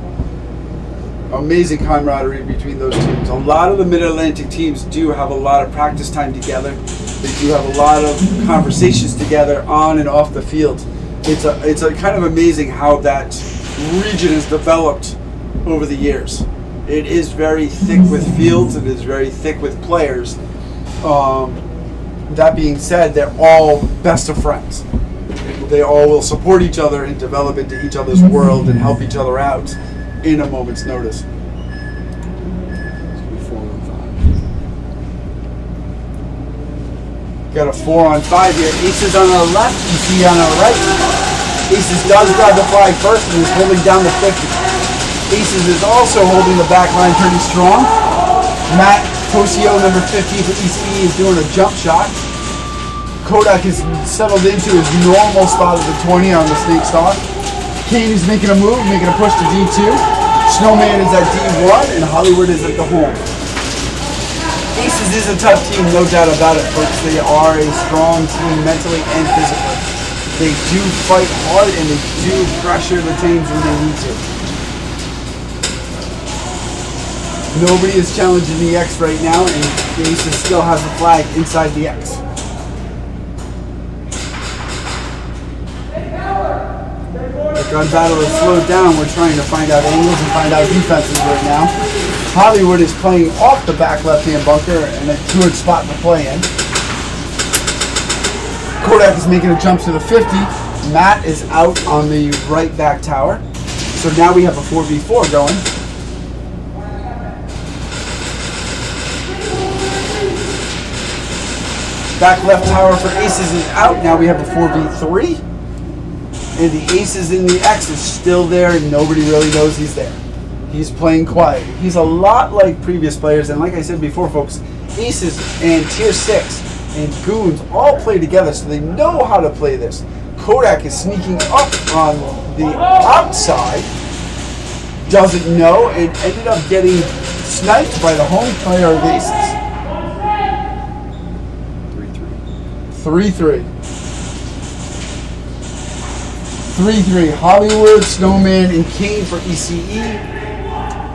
amazing camaraderie between those teams. A lot of the Mid-Atlantic teams do have a lot of practice time together. They do have a lot of conversations together on and off the field. It's a kind of amazing how that region has developed over the years. It is very thick with fields. It is very thick with players. That being said, they're all best of friends. They all will support each other and develop into each other's world and help each other out in a moment's notice. Got a 4-on-5 here. Aces on our left, EC on our right. Aces does grab the flag first and is holding down the 50. Aces is also holding the back line pretty strong. Matt Tosio, number 50 for ECE, is doing a jump shot. Kodak is settled into his normal spot at the 20 on the snake stalk. Kane is making a move, making a push to D2. Snowman is at D1 and Hollywood is at the home. Aces is a tough team, no doubt about it, folks. They are a strong team mentally and physically. They do fight hard and they do pressure the teams when they need to. Nobody is challenging the X right now, and the Aces still has the flag inside the X. The gun battle is slowed down. We're trying to find out angles and find out defenses right now. Hollywood is playing off the back left-hand bunker and a good spot to play in. Kodak is making a jump to the 50. Matt is out on the right back tower. So now we have a 4v4 going. Back left tower for Aces is out. Now we have a 4v3. And the Aces in the X is still there and nobody really knows he's there. He's playing quiet. He's a lot like previous players, and like I said before, folks, Aces and Tier 6 and Goons all play together, so they know how to play this. Kodak is sneaking up on the outside, doesn't know, and ended up getting sniped by the home player of Aces. 3-3. 3-3. Hollywood, Snowman, and Kane for ECE.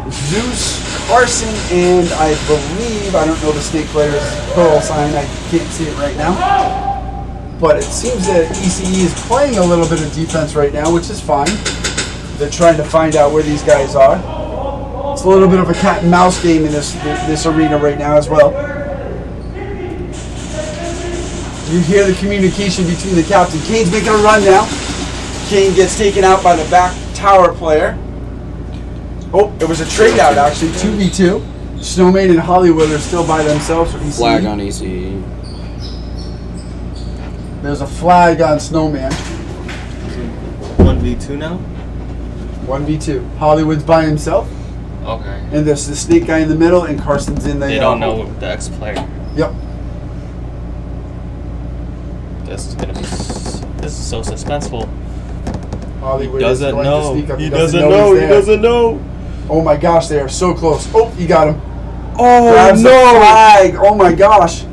Zeus, Carson, and I believe, I don't know the snake player's pearl sign, I can't see it right now. But it seems that ECE is playing a little bit of defense right now, which is fine. They're trying to find out where these guys are. It's a little bit of a cat and mouse game in this arena right now as well. You hear the communication between the captain. Kane's making a run now. Kane gets taken out by the back tower player. Oh, it was a trade out actually, 2v2. Snowman and Hollywood are still by themselves for ECE. Flag on ECE. There's a flag on Snowman. 1v2 now? 1v2. Hollywood's by himself. Okay. And there's the snake guy in the middle and Carson's in the... They don't know the X player. Yep. This is so suspenseful. Hollywood He doesn't is going know. to sneak up. He doesn't know. he's He there. doesn't know. Oh my gosh, they are so close. Oh, he got him. Oh, Grabs the no. flag. Oh my gosh.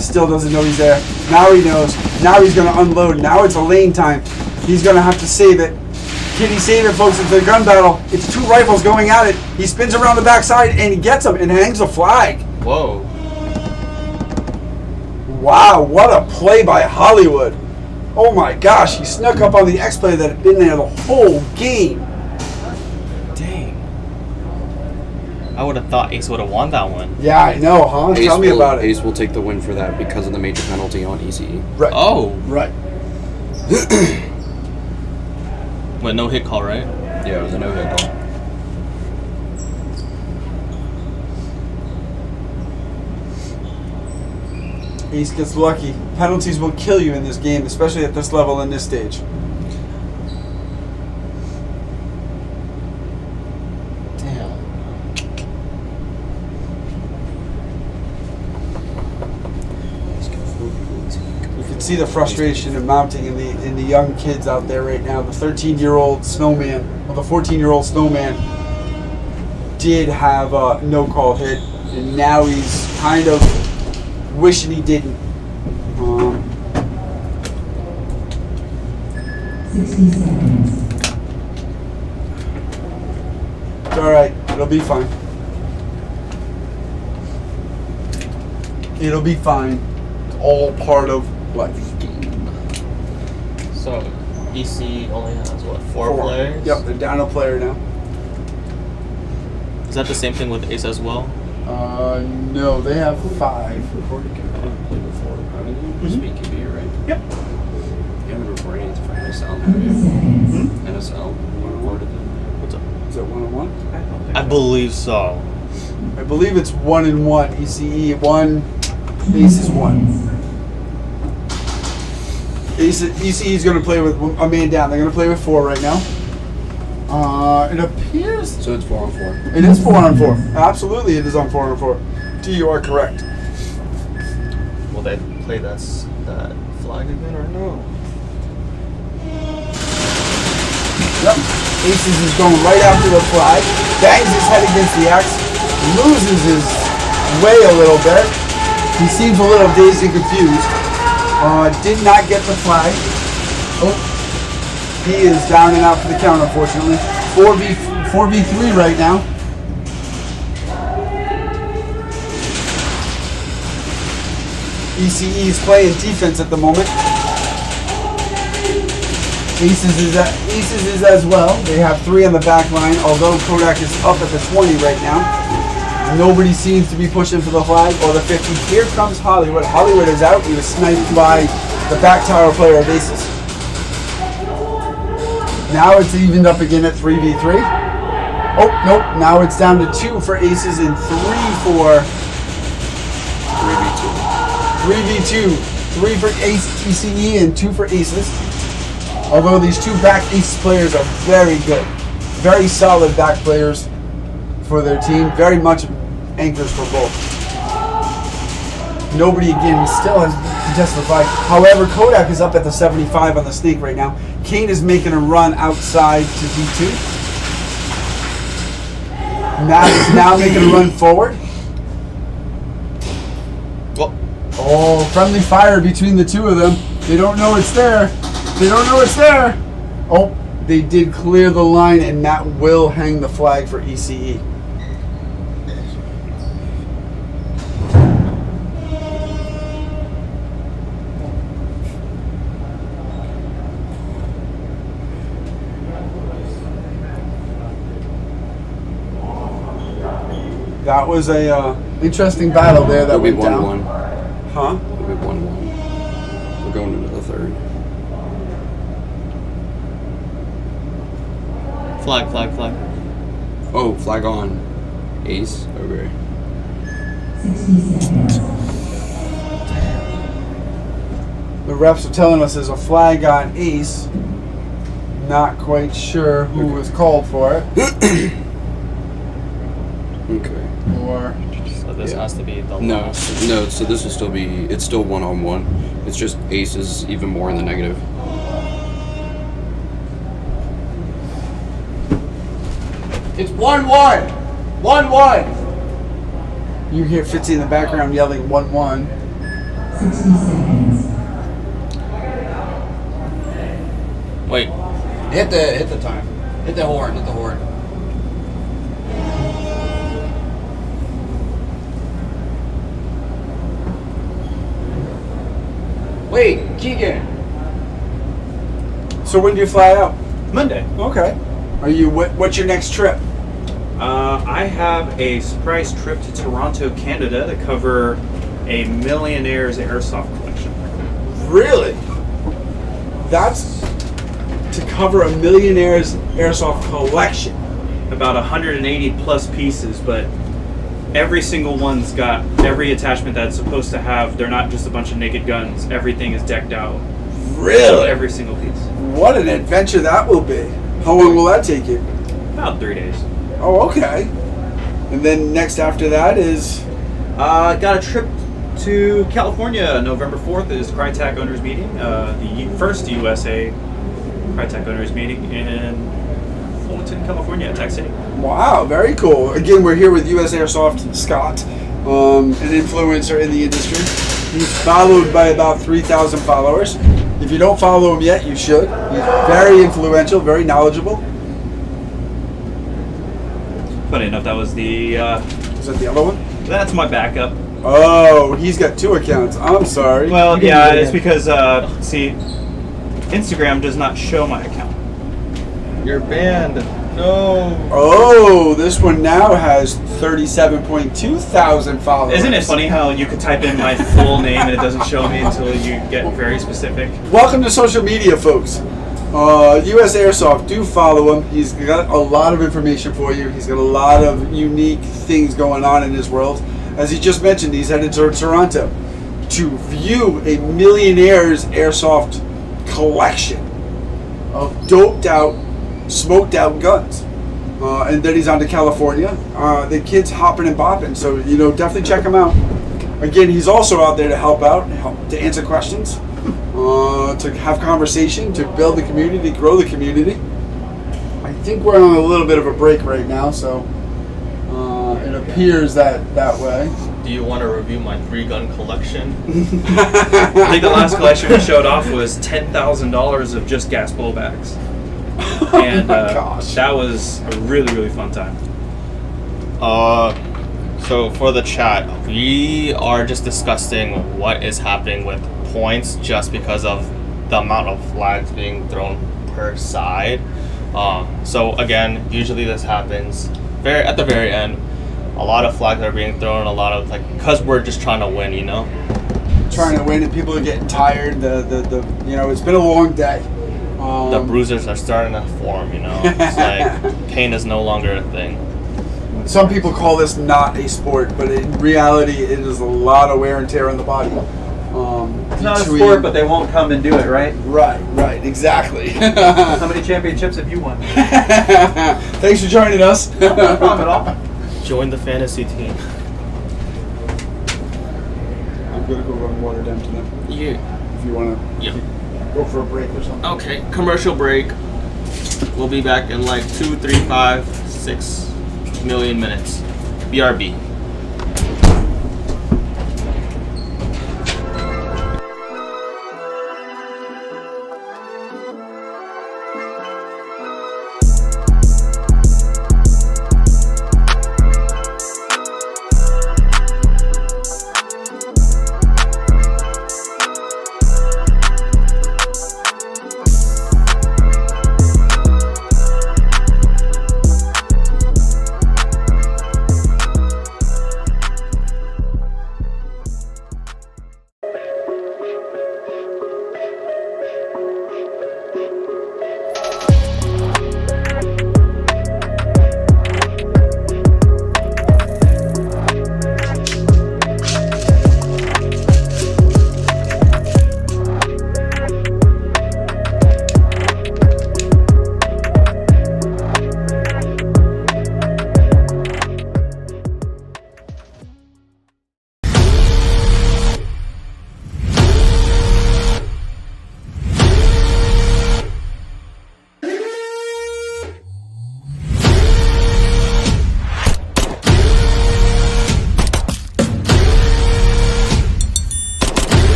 Still doesn't know he's there. Now he knows. Now he's going to unload. Now it's a lane time. He's going to have to save it. Can he save it, folks? It's a gun battle. It's two rifles going at it. He spins around the backside and he gets him and hangs the flag. Whoa. Wow, what a play by Hollywood. Oh my gosh, he snuck up on the X player that had been there the whole game. Dang. I would have thought Ace would have won that one. Yeah, I know, huh? Tell me about it. Ace will take the win for that because of the major penalty on ECE. Right. Oh. Right. Wait, no hit call, right? Yeah, it was a no hit call. Ace gets lucky. Penalties will kill you in this game, especially at this level and this stage. Damn. You can see the frustration and mounting in the young kids out there right now. The 13-year-old snowman, or the 14-year-old snowman, did have a no-call hit, and now he's kind of wishing he didn't. 60 seconds. It's alright. It'll be fine. It'll be fine. It's all part of life. So, EC only has what, four players? Yep, they're down a player now. Is that the same thing with Ace as well? No, they have 5. Speak could be right. Yep. Yeah, the recording is for NSL. NSL. What's up? Is it 1-on-1? I believe so. I believe it's 1-1. ECE 1, Ace is 1. ECE is going to play with a man down. They're going to play with 4 right now. It appears. So it's 4-on-4. It is 4-on-4. Absolutely, it is on 4-on-4. T, you are correct. Will they play that flag again or no? Yep. Aces is going right after the flag. Bangs his head against the X. Loses his way a little bit. He seems a little dazed and confused. Did not get the flag. Oh. He is down and out for the count, unfortunately. 4v3 right now. ECE is playing defense at the moment. Aces is as well. They have 3 on the back line, although Kodak is up at the 20 right now. Nobody seems to be pushing for the flag or the 50. Here comes Hollywood. Hollywood is out. He was sniped by the back tower player of Aces. Now it's evened up again at 3v3. Oh, nope. Now it's down to 2 for Aces and 3 for 3v2. 3 for ECE and 2 for Aces. Although these 2 back Aces players are very good. Very solid back players for their team. Very much anchors for both. Nobody again still has contested the flag. However, Kodak is up at the 75 on the snake right now. Kane is making a run outside to D2. Matt is now making a run forward. Oh, friendly fire between the 2 of them. They don't know it's there. They don't know it's there. Oh, they did clear the line, and Matt will hang the flag for ECE. That was a interesting battle there that went down. Huh? It'll be 1-1. We're going into the third. Flag. Oh, flag on. Ace. Okay. 60 seconds. The refs are telling us there's a flag on Ace. Not quite sure who was called for it. Okay. Or so this has to be the last. No. So this will still be. It's still 1-on-1. It's just Ace is even more in the negative. It's 1-1. 1-1. You hear Fitzy in the background yelling 1-1. 60 seconds. Wait. Hit the time. Hit the horn. Wait, Keegan. So when do you fly out? Monday. Okay. Are you? What's your next trip? I have a surprise trip to Toronto, Canada to cover a Millionaire's Airsoft collection. Really? That's to cover a Millionaire's Airsoft collection. About 180 plus pieces, but every single one's got every attachment that it's supposed to have. They're not just a bunch of naked guns. Everything is decked out. Really? Every single piece. What an adventure that will be. How long will that take you? About 3 days. Oh, okay. And then next after that is? Got a trip to California. November 4th is Crytek Owners Meeting. The first USA Crytek Owners Meeting in Fulton, California, Tech City. Wow, very cool. Again, we're here with US Airsoft Scott, an influencer in the industry. He's followed by about 3,000 followers. If you don't follow him yet, you should. He's very influential, very knowledgeable. Funny enough, that was the. Is that the other one? That's my backup. Oh, he's got 2 accounts. I'm sorry. Well, yeah, it's because see, Instagram does not show my account. You're banned. No. Oh, this one now has 37.2 thousand followers. Isn't it funny how you could type in my full name and it doesn't show me until you get very specific? Welcome to social media, folks. US Airsoft, do follow him. He's got a lot of information for you. He's got a lot of unique things going on in his world. As he just mentioned, he's headed to Toronto to view a Millionaire's Airsoft collection of doped out, smoked out guns. And then he's on to California. The kid's hopping and bopping, so definitely check him out. Again, he's also out there to help out, to answer questions, to have conversation, to build the community, grow the community. I think we're on a little bit of a break right now, so it appears that way. Do you want to review my 3-gun collection? I think the last collection we showed off was $10,000 of just gas blowbacks. And that was a really, really fun time. So for the chat, we are just discussing what is happening with points just because of the amount of flags being thrown per side. So again, usually this happens at the very end. A lot of flags are being thrown, a lot of because we're just trying to win, Trying to win, and people are getting tired. It's been a long day. The bruisers are starting to form, It's like pain is no longer a thing. Some people call this not a sport, but in reality, it is a lot of wear and tear on the body. It's not a sport, but they won't come and do it, right? Right, exactly. How many championships have you won? Thanks for joining us. No problem at all. Join the fantasy team. I'm gonna go run water down to them. Yeah. If you wanna. Yeah. Go for a break or something. Okay, commercial break. We'll be back in 2, 3, 5, 6 million minutes. BRB.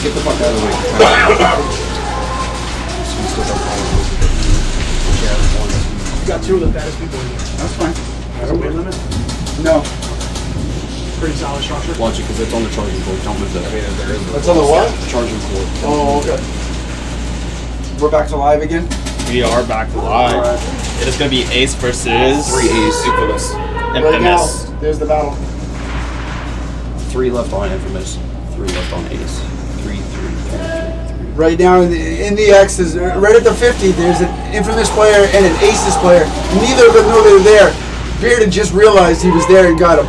Get the fuck out of the way. You got two of the fattest people in here. That's fine. tournament? No. Pretty solid structure. Watch it because it's on the charging cord. Don't move that. That's on the what? Charging cord. Oh, okay. We're back to live again? We are back live. Right. It is going to be Ace versus 3 Ace. Infamous. Right now, there's the battle. 3 left on Infamous. 3 left on Ace. 3, 3, 3, 3. Right now in the X's, right at the 50, there's an Infamous player and an Aces player. Neither of them know they were there. Beard had just realized he was there and got him.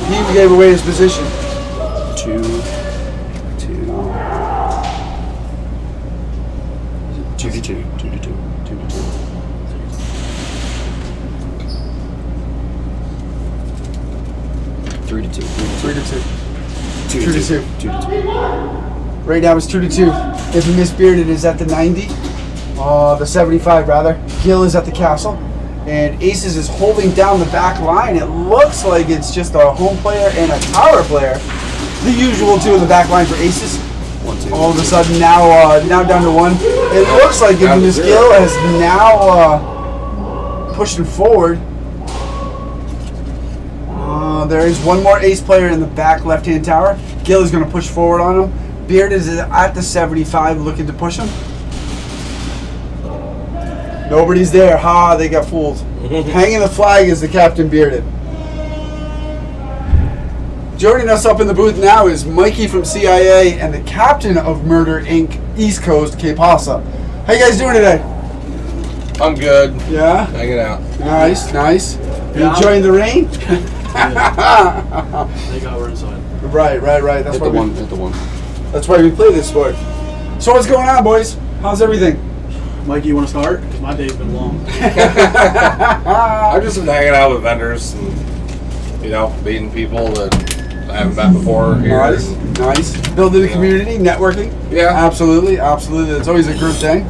He gave away his position. 2, 2. 2 to 2. 2 to 2. 2 to 2. 3 to 2. 3 to 2. 2 2 to 2. 2 to 2. Right now it's 2 to 2. Infamous Bearded is at the 90. The 75 rather. Gil is at the castle. And Aces is holding down the back line. It looks like it's just a home player and a tower player. The usual two in the back line for Aces. 1, 2. All of a sudden now down to 1. It looks like Infamous Gil has now pushed him forward. There is one more Ace player in the back left-hand tower. Gil is going to push forward on him. Beard is at the 75 looking to push him. Nobody's there. Ha, they got fooled. Hanging the flag is the Captain Bearded. Joining us up in the booth now is Mikey from CIA and the captain of Murder Inc. East Coast, Cape Hassa. How you guys doing today? I'm good. Yeah? Hanging out. Nice, nice. Yeah, Enjoying the rain? Thank God we're inside. Right. That's why hit the 1. That's why we play this sport. So what's going on, boys? How's everything? Mikey, you want to start? Because my day's been long. I've just been hanging out with vendors and, meeting people that I haven't met before here. Nice. Building the community, networking. Yeah. Absolutely. It's always a good thing.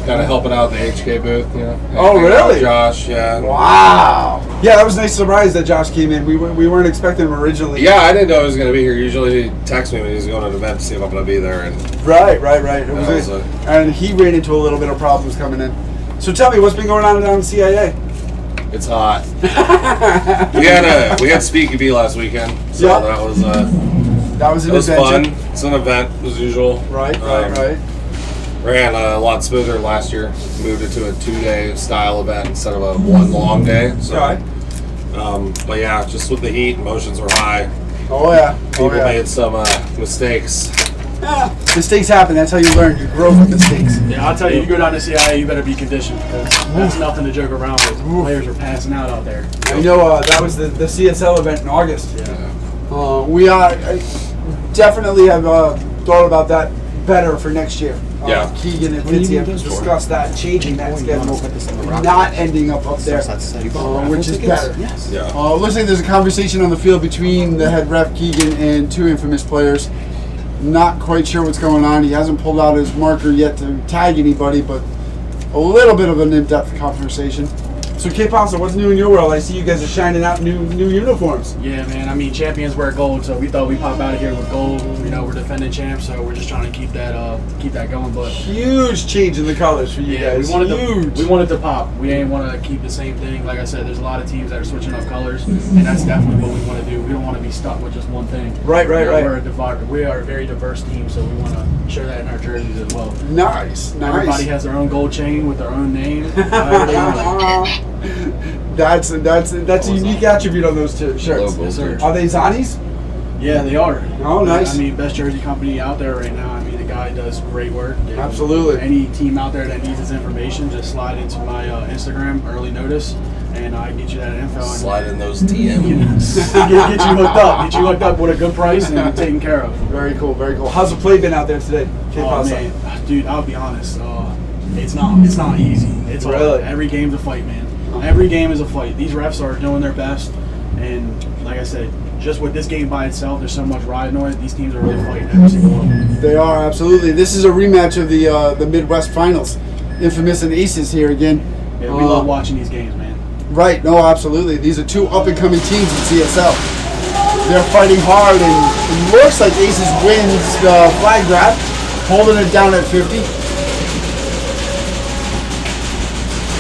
Kind of helping out the HK booth, Oh, hanging out with really? Josh, yeah. Wow. Yeah, that was a nice surprise that Josh came in. We weren't expecting him originally. Yeah, I didn't know he was going to be here. Usually he texts me when he's going to an event to see if I'm going to be there. And Right. And he ran into a little bit of problems coming in. So tell me, what's been going on down in CIA? It's hot. we had Speaky Bee last weekend, so Yeah. that was an adventure. fun. It's an event as usual. Right. Ran a lot smoother last year. Moved it to a 2-day style event instead of a 1 long day. So, but yeah, just with the heat, emotions were high. Oh yeah. People made some mistakes. Mistakes happen. That's how you learn. You grow from mistakes. Yeah, I'll tell you, you go down to CIA, you better be conditioned because that's nothing to joke around with. Players are passing out there. I know that was the CSL event in August. Yeah. We definitely have thought about that better for next year. Keegan and Fitzy have discussed that, changing that schedule, not ending up there, which is better. Looks like there's a conversation on the field between the head ref Keegan and 2 Infamous players. Not quite sure what's going on. He hasn't pulled out his marker yet to tag anybody, but a little bit of an in-depth conversation. So, Cape Hassa, what's new in your world? I see you guys are shining out new uniforms. Yeah, man. I mean, champions wear gold, so we thought we'd pop out of here with gold. We're defending champs, so we're just trying to keep that going. But huge change in the colors for you guys. We wanted to pop. We didn't want to keep the same thing. Like I said, there's a lot of teams that are switching up colors, and that's definitely what we want to do. We don't want to be stuck with just one thing. Right. We are a very diverse team, so we want to share that in our jerseys as well. Nice. Everybody has their own gold chain with their own name. However they want. That's a unique attribute on those two shirts. Yes, sir. Are they Zani's? Yeah, they are. Oh, nice. I mean, best jersey company out there right now. I mean, the guy does great work. Absolutely. Any team out there that needs his information, just slide into my Instagram, early notice, and I get you that info. Slide in those DMs. Get you hooked up with a good price and taken care of. Very cool. How's the play been out there today? Man, dude, I'll be honest. It's not easy. It's really? Every game's a fight, man. Every game is a fight. These refs are doing their best, and like I said, just with this game by itself, there's so much riding on it. These teams are really fighting every single one. They are, absolutely. This is a rematch of the Midwest Finals. Infamous and Aces here again. Yeah, we love watching these games, man. Right, no, absolutely. These are 2 up-and-coming teams in CSL. They're fighting hard, and it looks like Aces wins the flag grab, holding it down at 50.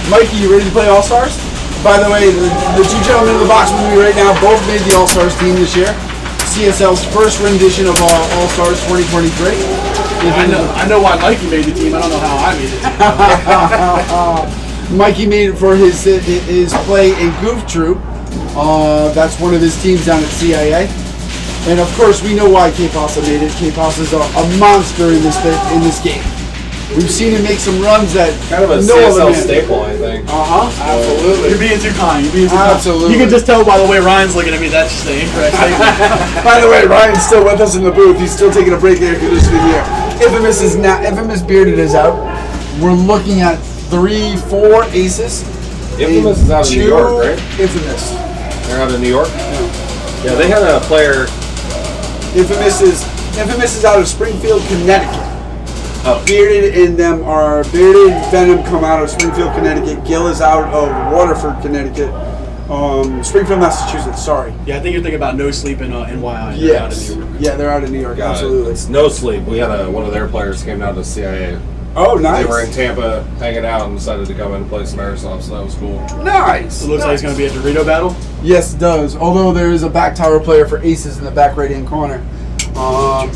Mikey, you ready to play All-Stars? By the way, the two gentlemen in the box with me right now both made the All-Stars team this year. CSL's first rendition of All-Stars 2023. I know why Mikey made the team. I don't know how I made the team. Mikey made it for his play in Goof Troop. That's one of his teams down at CIA. And of course, we know why K-Pasa made it. K-Pasa is a monster in this game. We've seen him make some runs that kind of a no CSL other man. staple, I think. Absolutely. You're being too kind. Absolutely. You can just tell by the way Ryan's looking at me. That's just the incorrect statement. By the way, Ryan's still with us in the booth. He's still taking a break there for this video. Infamous Bearded is out. We're looking at 3-4 aces. Infamous is out of New York, right? Infamous. They're out of New York? Yeah, they had a player. Infamous is out of Springfield, Connecticut. Oh. Bearded and Venom come out of Springfield, Connecticut. Gil is out of Waterford, Connecticut. Springfield, Massachusetts. Sorry. Yeah, I think you're thinking about No Sleep in NYI. Yes. Yeah, they're out of New York. Got absolutely. It's No Sleep. We had one of their players came down to CIA. Oh, nice. They were in Tampa hanging out and decided to come in and play some airsoft, so that was cool. Nice. It looks like it's going to be a Dorito battle. Yes, it does. Although there is a back tower player for aces in the back right-hand corner.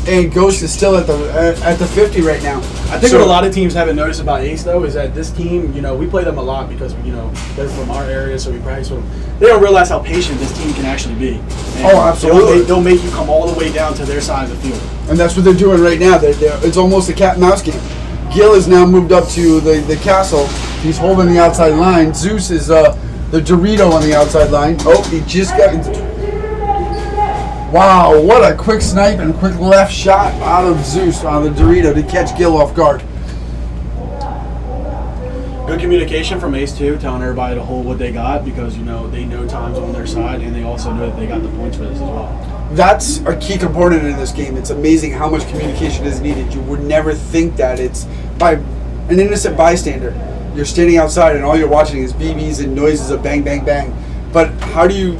And Ghost is still at the 50 right now. I think what a lot of teams haven't noticed about Ace though is that this team, we play them a lot because they're from our area, so we practice with them. They don't realize how patient this team can actually be. And absolutely. They'll make you come all the way down to their side of the field. And that's what they're doing right now. It's almost a cat and mouse game. Gil has now moved up to the castle. He's holding the outside line. Zeus is the Dorito on the outside line. Oh, he just got. Wow, what a quick snipe and quick left shot out of Zeus on the Dorito to catch Gil off guard. Good communication from Ace too, telling everybody to hold what they got because they know time's on their side and they also know that they got the points for this as well. That's a key component in this game. It's amazing how much communication is needed. You would never think that it's by an innocent bystander. You're standing outside and all you're watching is BBs and noises of bang, bang, bang. But how do you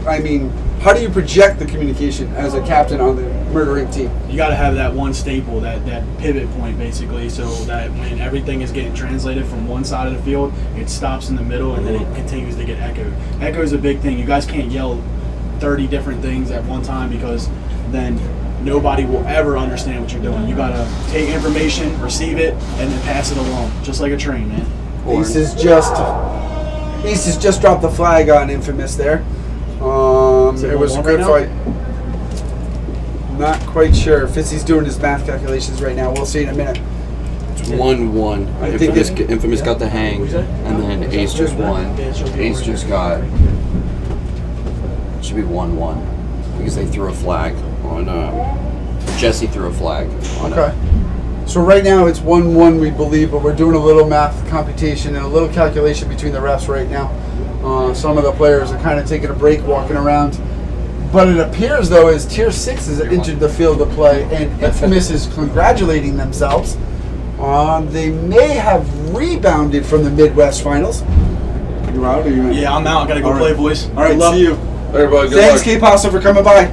project the communication as a captain on the murdering team? You got to have that one staple, that pivot point basically, so that when everything is getting translated from one side of the field, it stops in the middle and then it continues to get echoed. Echo is a big thing. You guys can't yell 30 different things at one time because then nobody will ever understand what you're doing. You got to take information, receive it, and then pass it along, just like a train, man. Ace has just dropped the flag on Infamous there. It was a good fight. Not quite sure. Fitzy's doing his math calculations right now. We'll see in a minute. It's 1-1. Infamous got the hang, and then Ace just won. Ace just got. It should be 1-1 because they threw a flag on. Jesse threw a flag on. Okay. So right now it's 1-1, we believe, but we're doing a little math computation and a little calculation between the refs right now. Some of the players are kind of taking a break, walking around. But it appears, though, as Tier 6 has entered the field of play and Infamous is congratulating themselves. They may have rebounded from the Midwest Finals. You out or you in? Yeah, I'm out. Gotta go play, boys. All right, see you. Everybody, good Thanks, luck. K-Pasa, for coming by.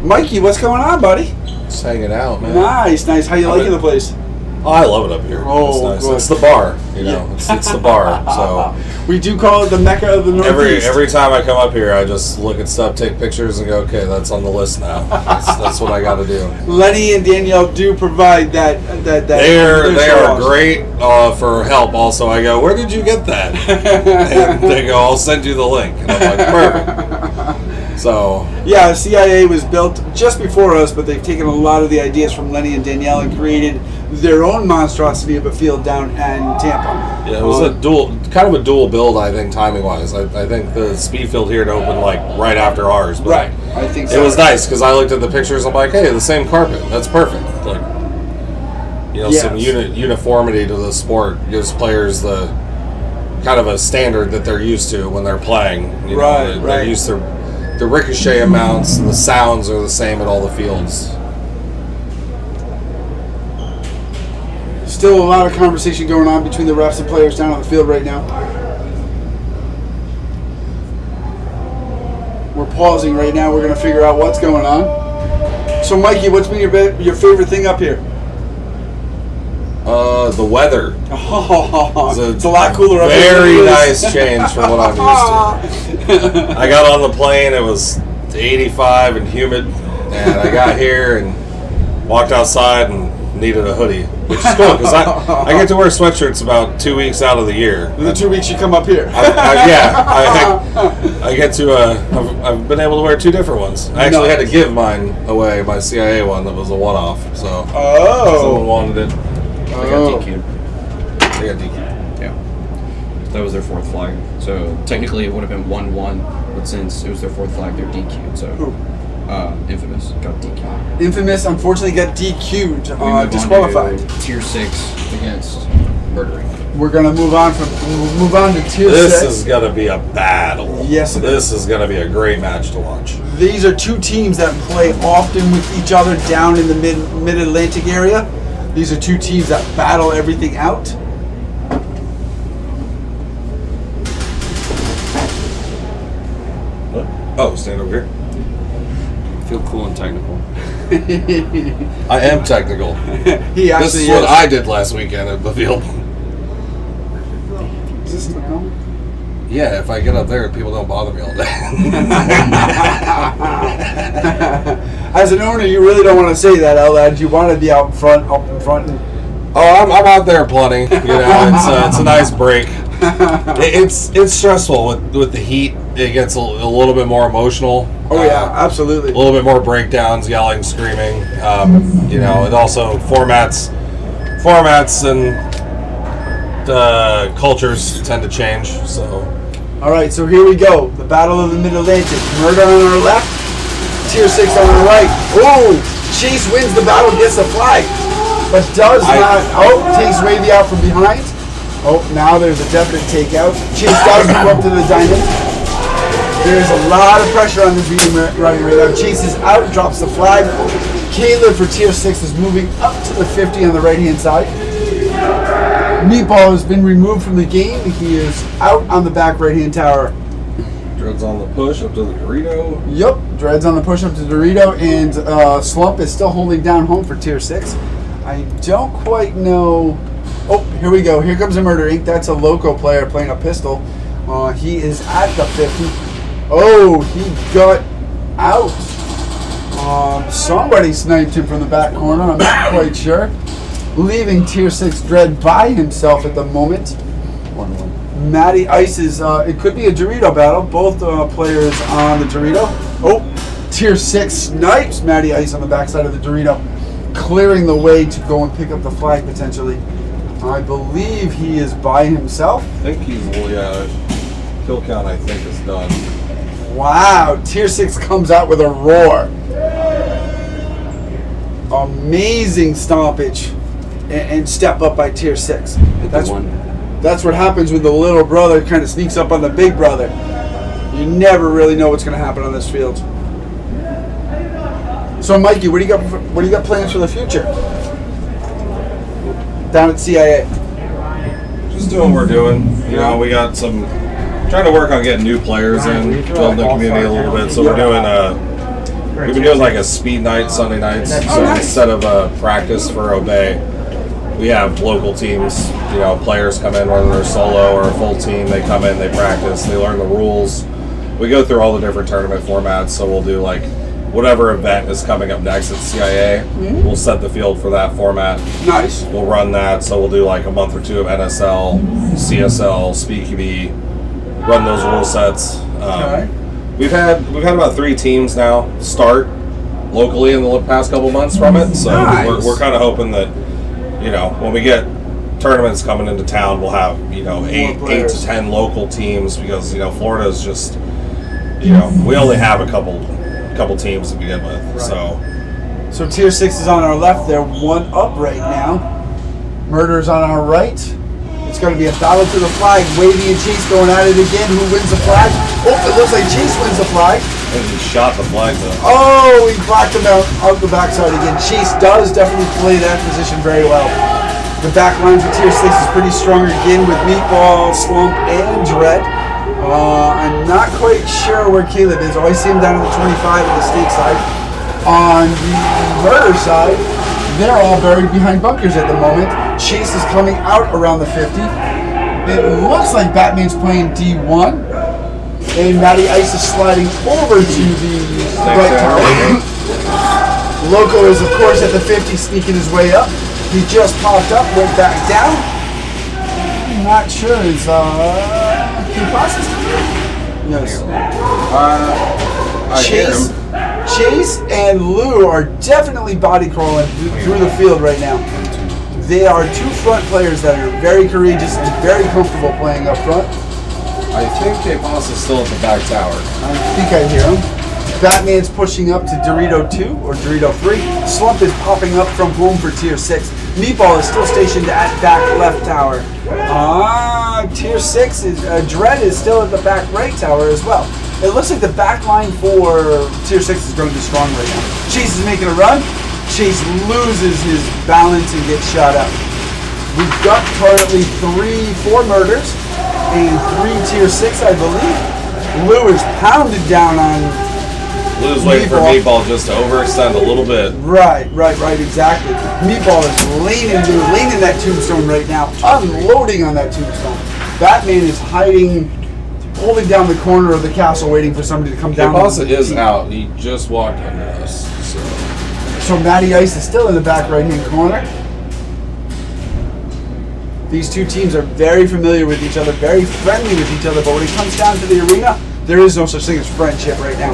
Mikey, what's going on, buddy? Just hanging out, man. Nice. How you liking the place? Oh, I love it up here. Oh, it's nice. good. It's the bar, it's the bar. So we do call it the Mecca of the Northeast. every time I come up here, I just look at stuff, take pictures, and go, okay, that's on the list now. That's what I got to do. Lenny and Danielle do provide that. They are great for help. Also, I go, where did you get that? And they go, I'll send you the link. And I'm like, perfect. So yeah, CIA was built just before us, but they've taken a lot of the ideas from Lenny and Danielle and created their own monstrosity of a field down in Tampa. Yeah, it was a dual build, I think, timing wise. I think the speed field here had opened like right after ours. But right, I think so. It was nice because I looked at the pictures. I'm like, hey, the same carpet. That's perfect. Like, some uniformity to the sport gives players the kind of a standard that they're used to when they're playing. They're used to the ricochet amounts and the sounds are the same at all the fields. Still a lot of conversation going on between the refs and players down on the field right now. We're pausing right now. We're going to figure out what's going on. So, Mikey, what's been your favorite thing up here? The weather. It's a lot cooler up here. Very nice change from what I'm used to. I got on the plane, it was 85 and humid, and I got here and walked outside and needed a hoodie, which is cool because I get to wear sweatshirts about 2 weeks out of the year. The 2 weeks you come up here. I get to, I've been able to wear 2 different ones. I actually had to give mine away, my CIA one that was a one-off, so someone wanted it. They got DQ'd. They got DQ'd. Yeah. That was their 4th flag. So technically it would have been 1-1, but since it was their 4th flag, they're DQ'd. So Infamous got DQ'd. Infamous unfortunately got DQ'd, We move disqualified. on to Tier 6 against Murdering. We're gonna move on to Tier 6. This is gonna be a battle. Yes, it This is gonna be a great match to watch. These are 2 teams that play often with each other down in the mid-Atlantic area. These are 2 teams that battle everything out. Oh, stand over here. Feel cool and technical. I am technical. He actually This is what I did last weekend at the field. Is this the helmet? Yeah, if I get up there, people don't bother me all day. As an owner, you really don't want to say that out loud. You want to be up in front. And I'm out there plenty. You know, it's a nice break. It's stressful with the heat. It gets a little bit more emotional. Oh yeah, absolutely. A little bit more breakdowns, yelling, screaming. You know, it also formats and cultures tend to change. So, all right, so here we go. The Battle of the Mid-Atlantic. Murder on our left, Tier 6 on our right. Oh, Chase wins the battle, gets the flag, but does not. Oh, takes Wavy out from behind. Oh, now there's a definite takeout. Chase does move up to the diamond. There's a lot of pressure on this running right now. Chase is out, drops the flag. Caleb for Tier 6 is moving up to the 50 on the right-hand side. Meatball has been removed from the game. He is out on the back right-hand tower. Dreads on the push up to the Dorito. Yep, Dreads on the push up to Dorito, and Slump is still holding down home for Tier 6. I don't quite know. Oh, here we go. Here comes a Murder Inc. That's a local player playing a pistol. He is at the 50. Oh, he got out. Somebody sniped him from the back corner. I'm not quite sure. Leaving Tier 6 Dread by himself at the moment. 1-1. Matty Ice is, it could be a Dorito battle. Both players on the Dorito. Oh, Tier 6 snipes Matty Ice on the backside of the Dorito, clearing the way to go and pick up the flag potentially. I believe he is by himself. I think he's, kill count I think is done. Wow, Tier 6 comes out with a roar. Amazing stompage and step up by Tier 6. That's what happens when the little brother kind of sneaks up on the big brother. You never really know what's going to happen on this field. So, Mikey, what do you got plans for the future down at CIA? Just doing what we're doing. You know, we got some trying to work on getting new players in, building the community a little bit. So we're doing we've been doing like a speed night Sunday nights. So instead of a practice for Obey, we have local teams. You know, players come in whether they're solo or a full team. They come in, they practice, they learn the rules. We go through all the different tournament formats. So we'll do like whatever event is coming up next at CIA. We'll set the field for that format. Nice. We'll run that. So we'll do like a month or 2 of NSL, CSL, SpeedQB. Run those rule sets. We've had about 3 teams now start locally in the past couple months from it. So we're kind of hoping that, you know, when we get tournaments coming into town, we'll have, you know, 8 to 10 local teams because, you know, Florida is just, you know, we only have a couple teams to begin with. So Tier 6 is on our left. They're 1 up right now. Murder's on our right. It's going to be a battle to the flag. Wavy and Chase going at it again. Who wins the flag? Oh, it looks like Chase wins the flag. And he shot the flag though. Oh, he blocked him out the backside again. Chase does definitely play that position very well. The back line for Tier 6 is pretty strong again with Meatball, Slump, and Dread. I'm not quite sure where Caleb is. Oh, I see him down at the 25 on the stake side. On the Murder side, they're all buried behind bunkers at the moment. Chase is coming out around the 50. It looks like Batman's playing D1. And Matty Ice is sliding over to the right tower. Loco is, of course, at the 50, sneaking his way up. He just popped up, went back down. I'm not sure. Is K-Pasta still there? Yes. Chase and Lou are definitely body crawling through the field right now. They are two front players that are very courageous and very comfortable playing up front. I think K-Pasta's still at the back tower. I think I hear him. Batman's pushing up to Dorito 2 or Dorito 3. Slump is popping up from home for Tier 6. Meatball is still stationed at back left tower. Tier 6 is Dread is still at the back right tower as well. It looks like the back line for Tier 6 is going to be strong right now. Chase is making a run. Chase loses his balance and gets shot up. We've got currently 4 murders and 3 Tier 6, I believe. Lou is pounded down on Lou's waiting for Meatball just to overextend a little bit. Right, exactly. Meatball is leaning that tombstone right now, unloading on that tombstone. Batman is hiding, holding down the corner of the castle, waiting for somebody to come down. K-Pasta is out. He just walked under us. So Matty Ice is still in the back right-hand corner. These two teams are very familiar with each other, very friendly with each other, but when it comes down to the arena, there is no such thing as friendship right now.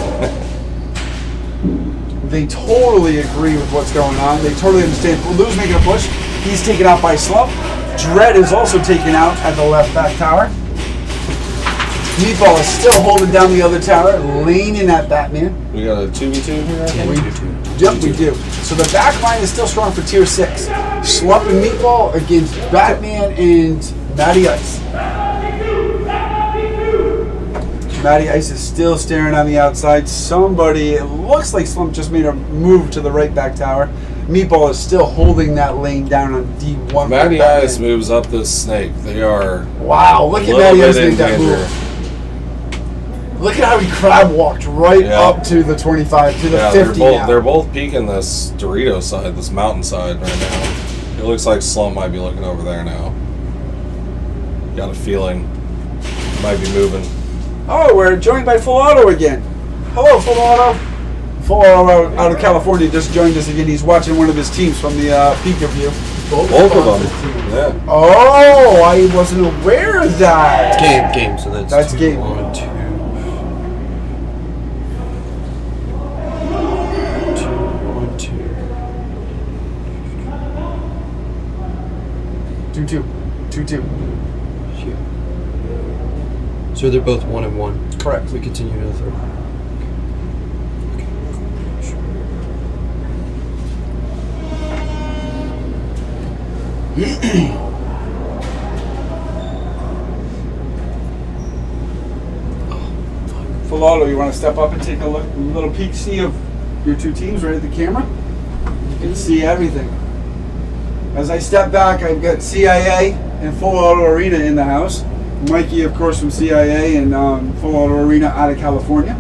They totally agree with what's going on. They totally understand. Lou's making a push. He's taken out by Slump. Dread is also taken out at the left back tower. Meatball is still holding down the other tower, leaning at Batman. We got a 2v2 here? Yep, we do. So the back line is still strong for Tier 6. Slump and Meatball against Batman and Matty Ice. Matty Ice is still staring on the outside. It looks like Slump just made a move to the right back tower. Meatball is still holding that lane down on D1. Matty Ice moves up this snake. They are. Wow, look at Matty Ice make that move. Look at how he crab walked right up to the 25, to the 50 now. They're both peeking this Dorito side, this mountain side right now. It looks like Slum might be looking over there now. Got a feeling he might be moving. Oh, we're joined by Full Auto again. Hello, Full Auto. Full Auto out of California just joined us again. He's watching one of his teams from the Pika view. Both of them. Yeah. Oh, I wasn't aware of that. Game. So that's game. 1, 2. 2-2. So they're both 1 and 1. Correct. We continue to the third. Full Auto, you want to step up and take a look, a little peek, see of your two teams right at the camera? You can see everything. As I step back, I've got CIA and Full Auto Arena in the house. Mikey, of course, from CIA and Full Auto Arena out of California.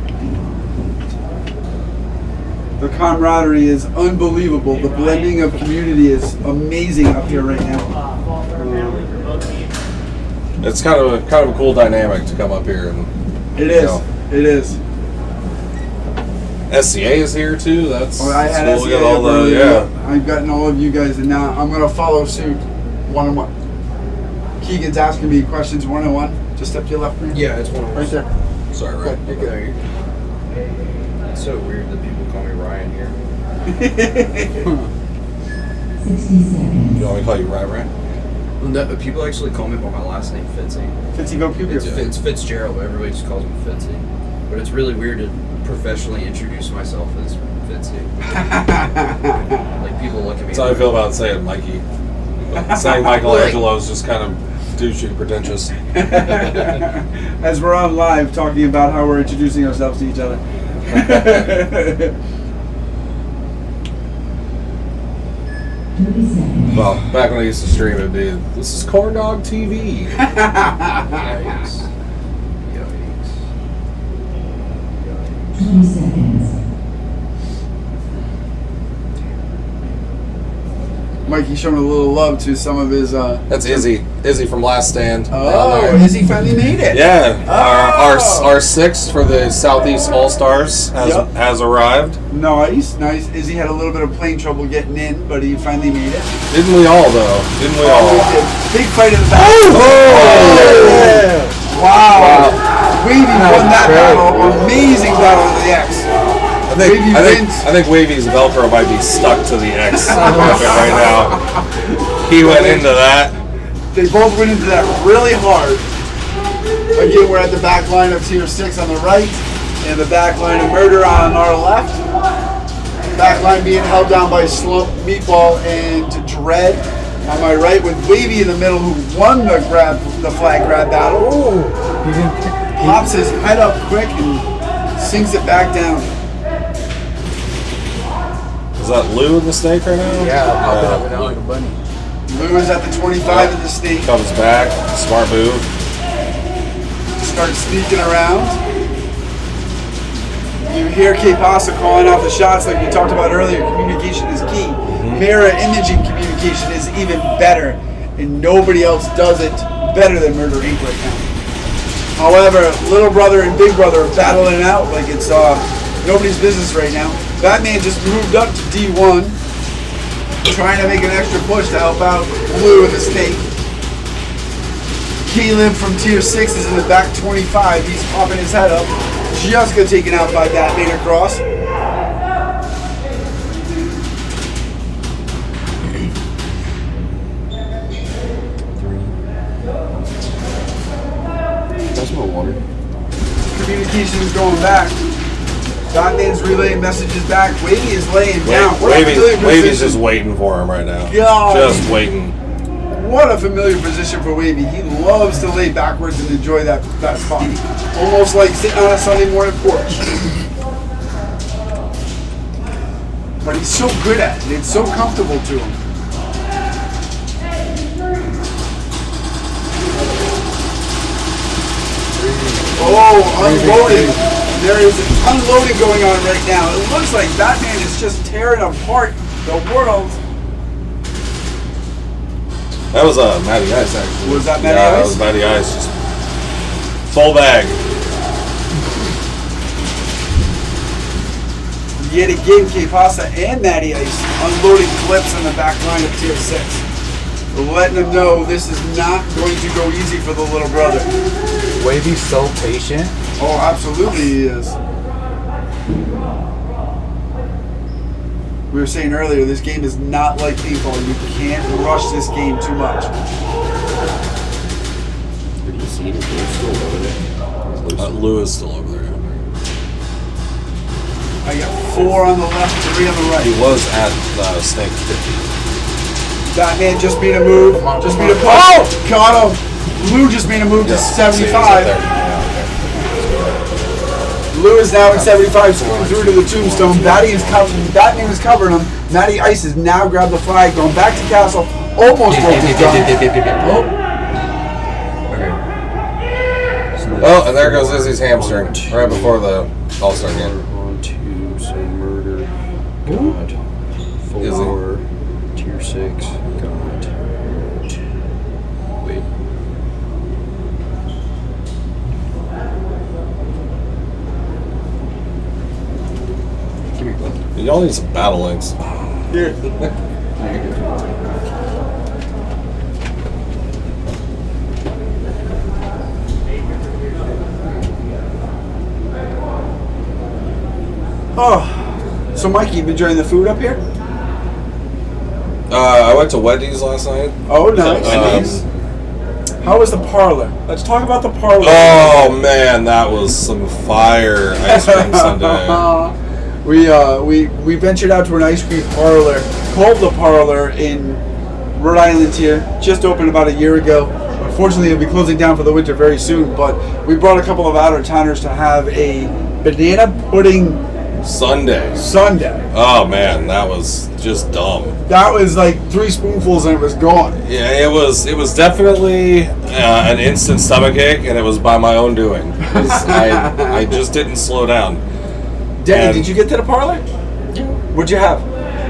The camaraderie is unbelievable. The blending of community is amazing up here right now. It's kind of a cool dynamic to come up here and. It is. It is. SCA is here too. That's I had cool. SCA All the, I've gotten all of you guys, and now I'm going to follow suit one-on-one. Keegan's asking me questions one-on-one. Just step to your left, man. Yeah, it's 1-on-1. Right there. Sorry, right. You're good. It's so weird that people call me Ryan here. 60 seconds. You want me to call you Ryan? No, people actually call me by my last name, Fitzy. Fitzy, go puke. It's Fitzgerald, but everybody just calls me Fitzy. But it's really weird to professionally introduce myself as Fitzy. Like, people look at me. That's how I feel about saying Mikey. But saying Michelangelo is just kind of douchey, pretentious. As we're on live talking about how we're introducing ourselves to each other. Well, back when I used to stream, it'd be, this is Corn Dog TV. Yikes. 20 seconds. Mikey showing a little love to some of his. That's Izzy. Izzy from Last Stand. Oh, Izzy finally made it. Yeah. Oh. Our sixth for the Southeast All Stars has arrived. Nice. Izzy had a little bit of plane trouble getting in, but he finally made it. Didn't we all, though? Didn't we all? We did. Big fight in the back. Oh! Wow. Wavy won that battle. Amazing battle of the X. I think Wavy's Velcro might be stuck to the X right now. He went into that. They both went into that really hard. Again, we're at the back line of Tier 6 on the right, and the back line of Murder on our left. Back line being held down by Slump, Meatball, and Dread on my right, with Wavy in the middle, who won the flag grab battle. Pops his head up quick and sinks it back down. Is that Lou in the snake right now? Yeah, popping up and down like a bunny. Lou is at the 25 of the snake. Comes back. Smart move. Starts sneaking around. You hear K Pasa calling out the shots like we talked about earlier. Communication is key. Mirror imaging communication is even better, and nobody else does it better than Murder Inc. right now. However, little brother and big brother are battling out like it's nobody's business right now. Batman just moved up to D1, trying to make an extra push to help out Blue and the Snake. Keelan from Tier 6 is in the back 25. He's popping his head up. Just got taken out by Batman across. That's my water. Communication is going back. Batman's relaying messages back. Wavy is laying down. Wavy's just waiting for him right now. God. Just waiting. What a familiar position for Wavy. He loves to lay backwards and enjoy that spot. Almost like sitting on a Sunday morning porch. But he's so good at it. It's so comfortable to him. Oh, unloading. There is an unloading going on right now. It looks like Batman is just tearing apart the world. That was Matty Ice, actually. Was that Matty Ice? Yeah, that Ice? was Matty Ice. Just full bag. Yet again, K Pasa and Matty Ice unloading clips on the back line of Tier 6. Letting them know this is not going to go easy for the little brother. Wavy's so patient. Oh, absolutely he is. We were saying earlier, this game is not like paintball. You can't rush this game too much. Did you see it? It's still over there. Lou is still over there. I got 4 on the left, 3 on the right. He was at Snake 50. Batman just made a move. Just made a push. Oh! Caught him. Blue just made a move to 75. Blue is now at 75, scooting through to the tombstone. Batman is covering him. Matty Ice has now grabbed the flag, going back to Castle. Almost broke his gun. Oh, and there goes Izzy's hamstring right before the All-Star game. 1, 2, so Murder. God. 4. Tier 6. God. Wait. Give me a glove. Y'all need some battle links. Here. Oh, so Mikey, you been enjoying the food up here? I went to Wendy's last night. Oh, nice. How was the parlor? Let's talk about the parlor. Oh man, that was some fire ice cream sundae. We ventured out to an ice cream parlor called The Parlor in Rhode Island here. Just opened about a year ago. Unfortunately, it'll be closing down for the winter very soon, but we brought a couple of out-of-towners to have a banana pudding Sunday. Oh man, that was just dumb. That was like 3 spoonfuls and it was gone. Yeah, it was definitely an instant stomachache, and it was by my own doing. I just didn't slow down. Denny, did you get to the parlor? Yeah. What'd you have?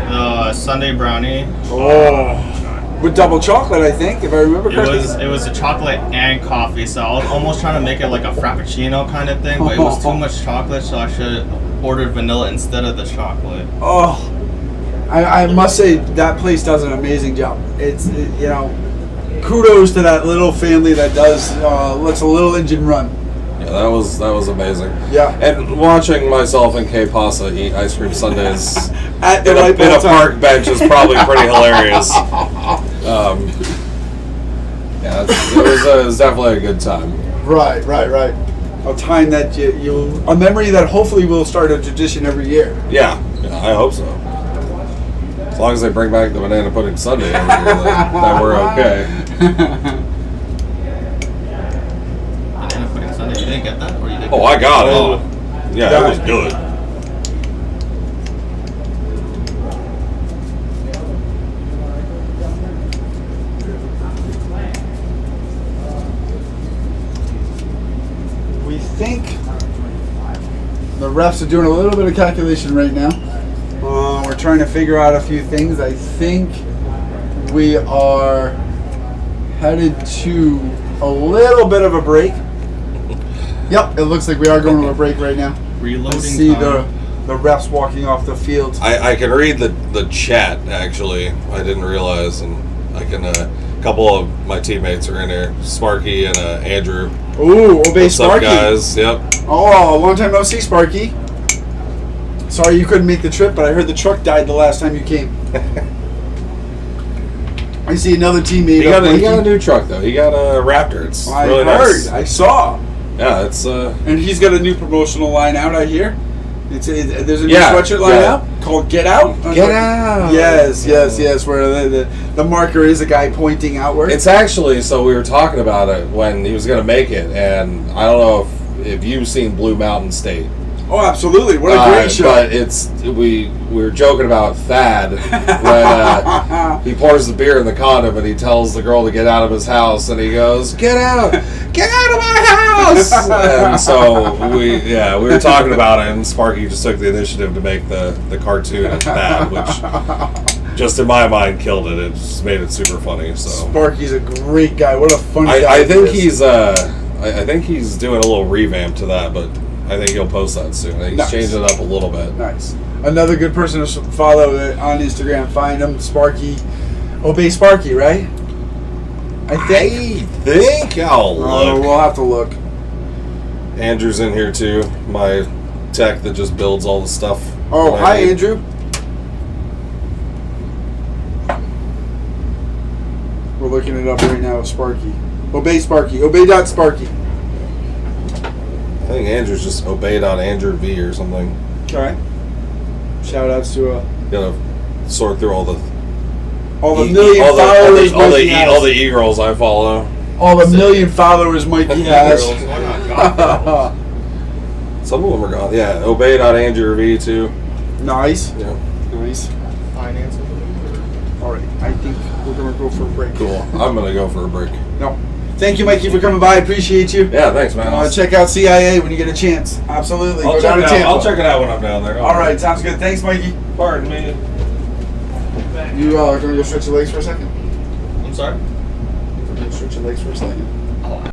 The Sunday brownie. Oh, with double chocolate, I think, if I remember correctly. It was a chocolate and coffee, so I was almost trying to make it like a frappuccino kind of thing, but it was too much chocolate, so I should have ordered vanilla instead of the chocolate. Oh, I must say that place does an amazing job. You know, kudos to that little family that lets a little engine run. Yeah, that was amazing. Yeah. And watching myself and Kay Pasa eat ice cream sundaes At in a park bench is probably pretty hilarious. Yeah, it was definitely a good time. Right. A time that a memory that hopefully will start a tradition every year. Yeah, I hope so. As long as they bring back the banana pudding sundae every year, then we're okay. Banana pudding sundae, you didn't get that? Or you did Oh, I got it. Yeah, it was good. We think the refs are doing a little bit of calculation right now. We're trying to figure out a few things. I think we are headed to a little bit of a break. Yep, it looks like we are going to a break right now. Reloading I see time. the refs walking off the field. I can read the chat, actually. I didn't realize, and I can. A couple of my teammates are in here. Sparky and Andrew. Ooh, Obey What's Sparky. up, guys? Yep. Oh, long time no see, Sparky. Sorry you couldn't make the trip, but I heard the truck died the last time you came. I see another teammate. He got a new truck though. He got a Raptor. It's I really heard. nice. I saw. Yeah, it's And he's got a new promotional line out. I hear. There's a new Yeah, sweatshirt line yeah. out called "Get Out." Get Out. Yes. Where the marker is a guy pointing outward. It's actually, so we were talking about it when he was going to make it, and I don't know if you've seen Blue Mountain State. Oh, absolutely! What a great show. But we were joking about Thad when he pours the beer in the condom and he tells the girl to get out of his house, and he goes, "Get out of my house!" And so we were talking about it, and Sparky just took the initiative to make the cartoon of Thad, which just in my mind killed it. It just made it super funny. So Sparky's a great guy. What a funny guy! I think I think he's doing a little revamp to that, but I think he'll post that soon. I think he's changed it up a little bit. Nice. Another good person to follow on Instagram. Find him, Sparky. Obey Sparky, right? I think I'll look. We'll have to look. Andrew's in here too. My tech that just builds all the stuff. Oh, hi, Andrew. We're looking it up right now. Sparky. Obey Sparky. Obey.Sparky. I think Andrew's just obeyed on Andrew V or something. Okay. Shout outs to Gotta sort through all the million followers all Mikey has. the e-girls I follow. All the million followers Mikey has. Some of them are gone. Yeah, obeyed on Andrew V too. Nice. Yeah. Nice. Finances. All right. I think we're gonna go for a break. Cool. I'm gonna go for a break. No. Thank you, Mikey, for coming by. Appreciate you. Yeah, thanks, man. Check out CIA when you get a chance. Absolutely. I'll Go down to Tampa. I'll check it out when I'm down there. All right, sounds good. Thanks, Mikey. Pardon me. You gonna go stretch your legs for a second? I'm sorry? Stretch your legs for a second.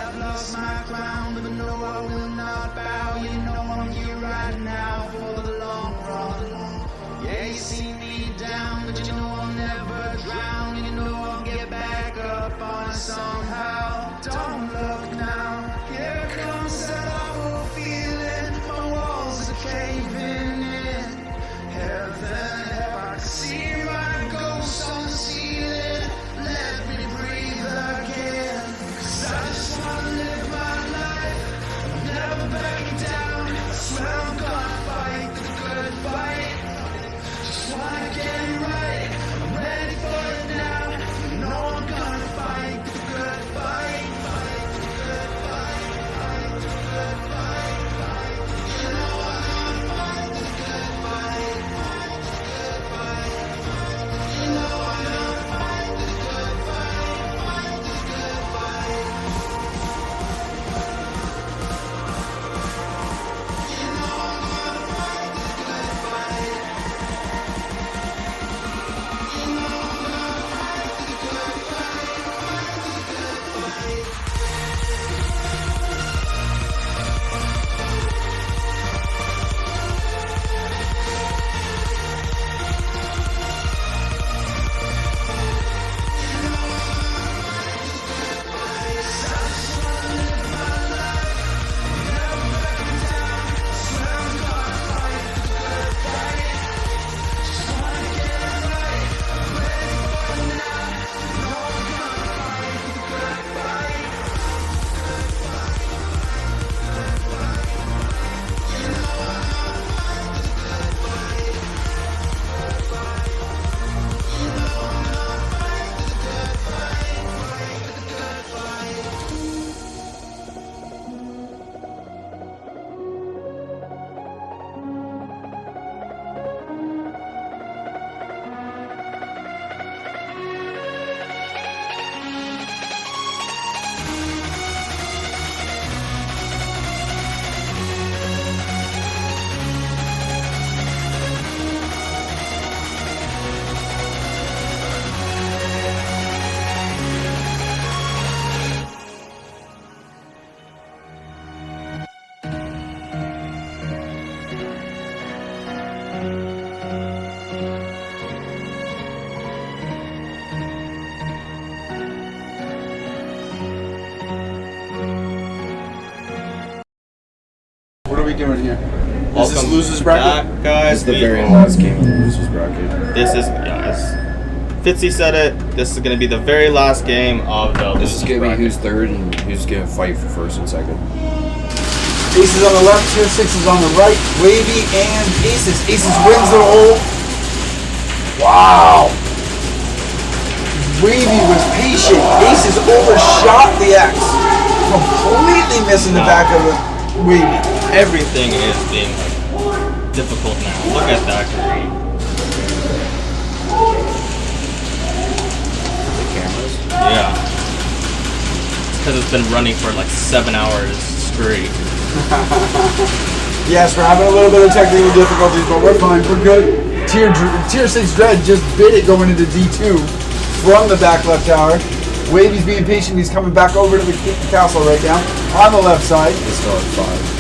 I've lost my crown, but no, I will not bow. You know I'm here right now for the long run. Yeah, you see me down, but you know I'll never drown. You know I'll get back up on it somehow. Don't look now, here comes that awful feeling. My walls are caving in. Heaven, if I could see my ghost on the ceiling, let me breathe again. 'Cause I just wanna live my life, I'm never backing down. I swear I'm gonna fight the good fight. Just wanna get it right, I'm ready for it now. You know I'm gonna fight the good fight. Fight the good fight, fight the good fight, fight. You know I'm gonna fight the good fight. Fight the good fight, fight. You know I'm gonna fight the good fight. Fight the good fight. You know I'm gonna fight the good fight. You know I'm gonna fight the good fight. Fight the good fight. What are we doing here? Is Welcome this losers bracket? back, guys. This is the very last game of the losers bracket. This is, yes. Fitzy said it. This is going to be the very last game of the This is losers gonna be bracket. who's third and who's gonna fight for first and second. Aces on the left, tier 6 is on the right. Wavy and Aces. Aces wins the hole. Wow. Wavy was patient. Aces overshot the X. Completely missing the back of the Wavy. Everything is being like, difficult now. Look at that green. The cameras. Yeah. Because it's been running for like 7 hours straight. Yes, we're having a little bit of technical difficulties, but we're fine. We're good. Tier 6 Dread just bit it going into D2 from the back left tower. Wavy's being patient. He's coming back over to the castle right now on the left side. It's still at 5.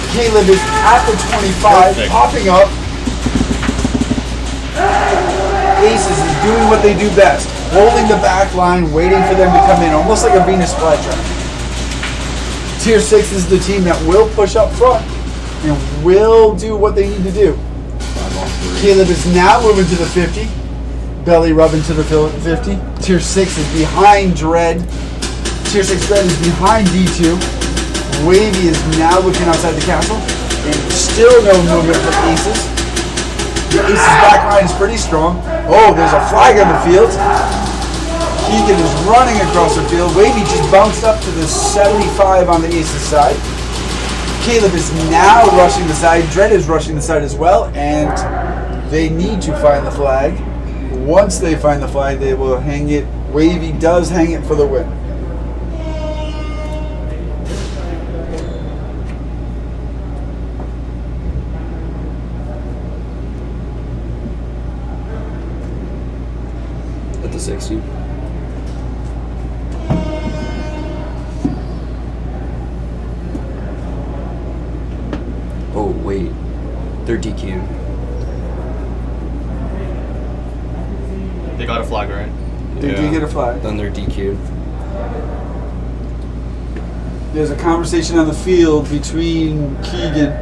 Caleb is at the 25, Perfect. popping up. Aces is doing what they do best, holding the back line, waiting for them to come in, almost like a Venus flytrap. Tier 6 is the team that will push up front and will do what they need to do. Caleb is now moving to the 50, belly rubbing to the 50. Tier 6 is behind Dread. Tier 6 Dread is behind D2. Wavy is now looking outside the castle, and still no movement from Aces. The Aces back line is pretty strong. Oh, there's a flag on the field. Keegan is running across the field. Wavy just bounced up to the 75 on the Aces side. Caleb is now rushing the side. Dread is rushing the side as well, and they need to find the flag. Once they find the flag, they will hang it. Wavy does hang it for the win. At the 60. wait. They're DQ'd. They got a flag, right? They did get a flag. Then they're DQ'd. There's a conversation on the field between Keegan.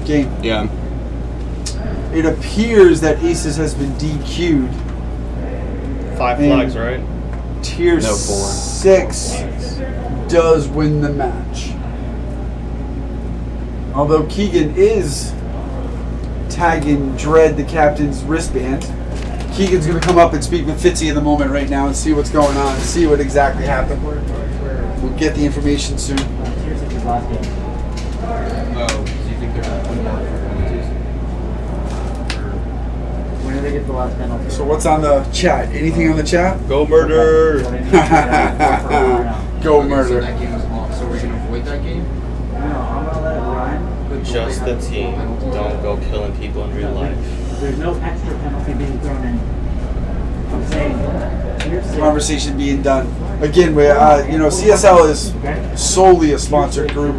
Game. Yeah. It appears that Aces has been DQ'd. 5 And flags, right? Tier No, 4. 6 does win the match. Although Keegan is tagging Dread, the captain's wristband. Keegan's going to come up and speak with Fitzy in the moment right now and see what's going on, see what exactly happened. We'll get the information soon. Oh, do you think they're one more for penalties? when did they get the last penalty? So what's on the chat? Anything on the chat? Go murder! Go Okay, murder. So that game is long. So we're gonna avoid that game. No, I'm gonna let it run. Just the team. Don't go killing people in real life. There's no extra penalty being thrown in. I'm saying tier 6. Conversation being done. Again, CSL is solely a sponsored group.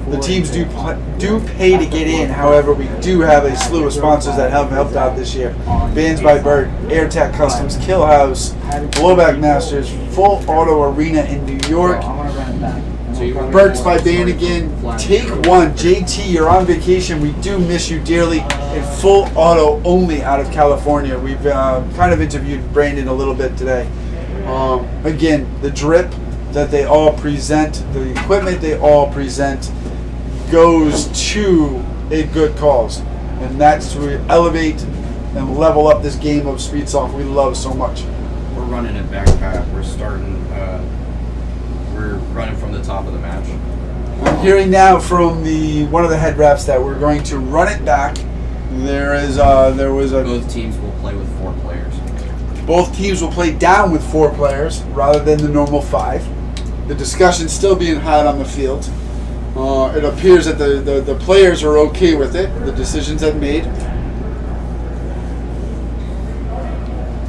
The teams do pay to get in. However, we do have a slew of sponsors that have helped out this year. Bands by Bert, Airtac Customs, Kill House, Blowback Masters, Full Auto Arena in New York, Bert's by Band again, TakeOne, JT, you're on vacation. We do miss you dearly. And Full Auto only out of California. We've kind of interviewed Brandon a little bit today. Again, the drip that they all present, the equipment they all present, goes to a good cause. And that's to elevate and level up this game of Speedsoft we love so much. We're running it back path. We're starting. We're running from the top of the match. I'm hearing now from one of the head refs that we're going to run it back. There was a Both teams will play with 4 players. Both teams will play down with 4 players rather than the normal 5. The discussion's still being had on the field. It appears that the players are okay with it. The decisions have made.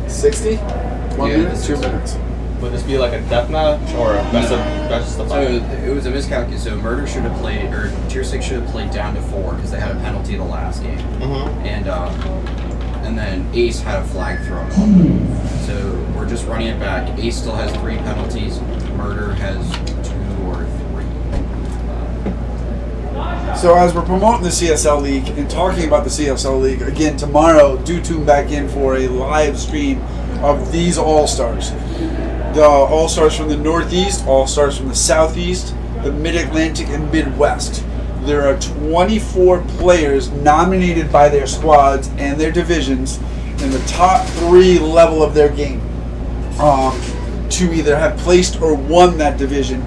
60? 1 minute? 2 minutes. Would this be like a death match or a best of So 5? it was a miscalculation. So Murder should have played, or Tier 6 should have played down to 4 because they had a penalty the last game. And then Ace had a flag thrown on. So we're just running it back. Ace still has 3 penalties. Murder has 2 or 3. So as we're promoting the CSL League and talking about the CSL League, again, tomorrow, do tune back in for a live stream of these All-Stars. The All-Stars from the Northeast, All-Stars from the Southeast, the Mid-Atlantic, and Midwest. There are 24 players nominated by their squads and their divisions in the top 3 level of their game to either have placed or won that division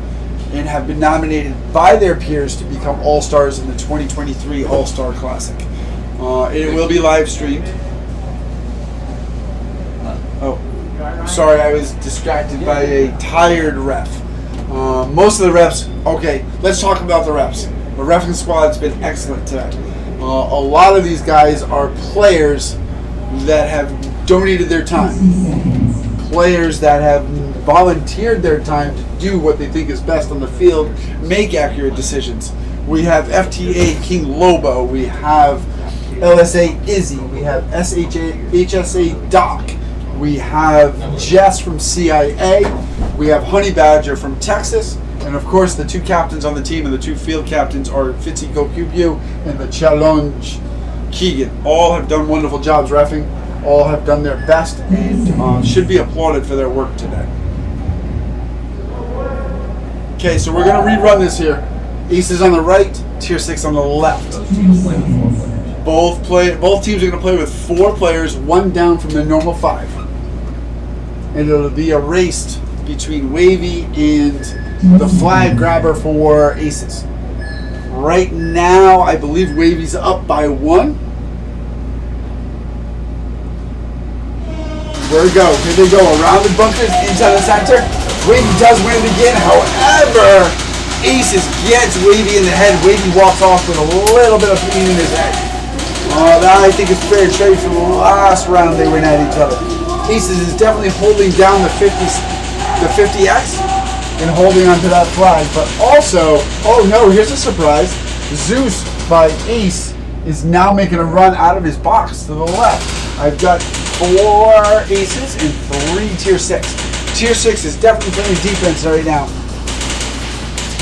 and have been nominated by their peers to become All-Stars in the 2023 All-Star Classic. It will be live streamed. Oh, sorry, I was distracted by a tired ref. Most of the refs, okay, let's talk about the refs. The reffing squad's been excellent today. A lot of these guys are players that have donated their time. Players that have volunteered their time to do what they think is best on the field, make accurate decisions. We have FTA King Lobo, we have LSA Izzy, we have HSA Doc, we have Jess from CIA, we have Honey Badger from Texas, and of course the 2 captains on the team and the 2 field captains are Fitzy Kokubu and the Challenge Keegan. All have done wonderful jobs reffing, all have done their best, and should be applauded for their work today. Okay, so we're going to rerun this here. Aces on the right, Tier 6 on the left. Both teams are going to play with 4 players, 1 down from the normal 5. And it'll be a race between Wavy and the flag grabber for Aces. Right now, I believe Wavy's up by 1. There we go. Here they go. Around the bunkers, inside the center. Wavy does win it again. However, Aces gets Wavy in the head. Wavy walks off with a little bit of pain in his head. That I think is fair trade for the last round they went at each other. Aces is definitely holding down the 50X and holding onto that flag. But also, oh no, here's a surprise. Zeus by Ace is now making a run out of his box to the left. I've got 4 aces and 3 tier 6. Tier 6 is definitely playing defense right now.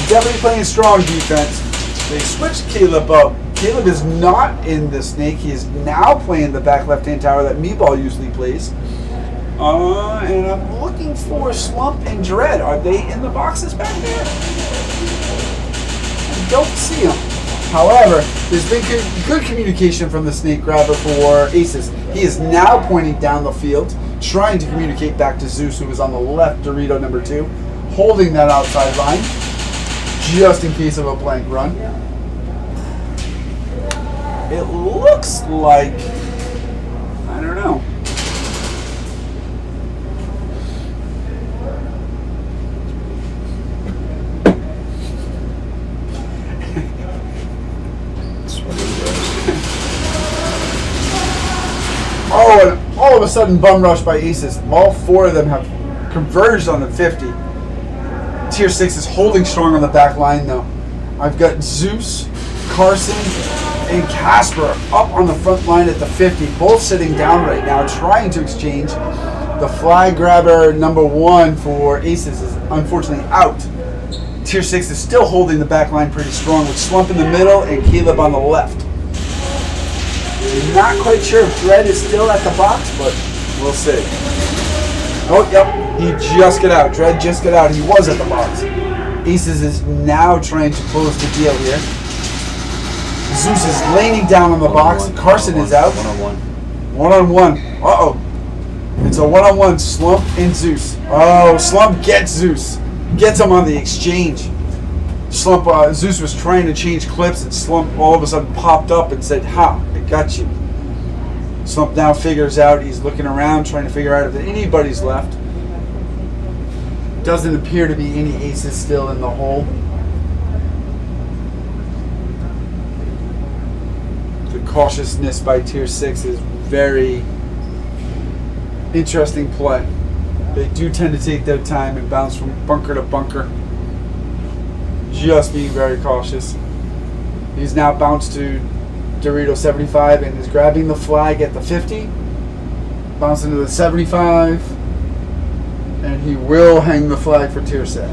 Definitely playing strong defense. They switched Caleb up. Caleb is not in the snake. He is now playing the back left-hand tower that Meatball usually plays. And I'm looking for Slump and Dread. Are they in the boxes back there? I don't see them. However, there's been good communication from the snake grabber for aces. He is now pointing down the field, trying to communicate back to Zeus, who is on the left, Dorito number 2, holding that outside line, just in case of a blank run. It looks like, I don't know. Oh, and all of a sudden, bum rush by aces. All 4 of them have converged on the 50. Tier 6 is holding strong on the back line, though. I've got Zeus, Carson, and Casper up on the front line at the 50, both sitting down right now, trying to exchange. The flag grabber number 1 for aces is unfortunately out. Tier 6 is still holding the back line pretty strong, with Slump in the middle and Caleb on the left. Not quite sure if Dread is still at the box, but we'll see. Oh, yep, he just got out. Dread just got out. He was at the box. Aces is now trying to close the deal here. Zeus is laying down on the box. Carson is out. One-on-one. Uh-oh. It's a one-on-one. Slump and Zeus. Oh, Slump gets Zeus. Gets him on the exchange. Slump, Zeus was trying to change clips, and Slump all of a sudden popped up and said, "Ha, I got you." Slump now figures out, he's looking around, trying to figure out if anybody's left. Doesn't appear to be any aces still in the hole. The cautiousness by tier 6 is very interesting play. They do tend to take their time and bounce from bunker to bunker. Just being very cautious. He's now bounced to Dorito 75 and is grabbing the flag at the 50. Bouncing to the 75. And he will hang the flag for tier 6.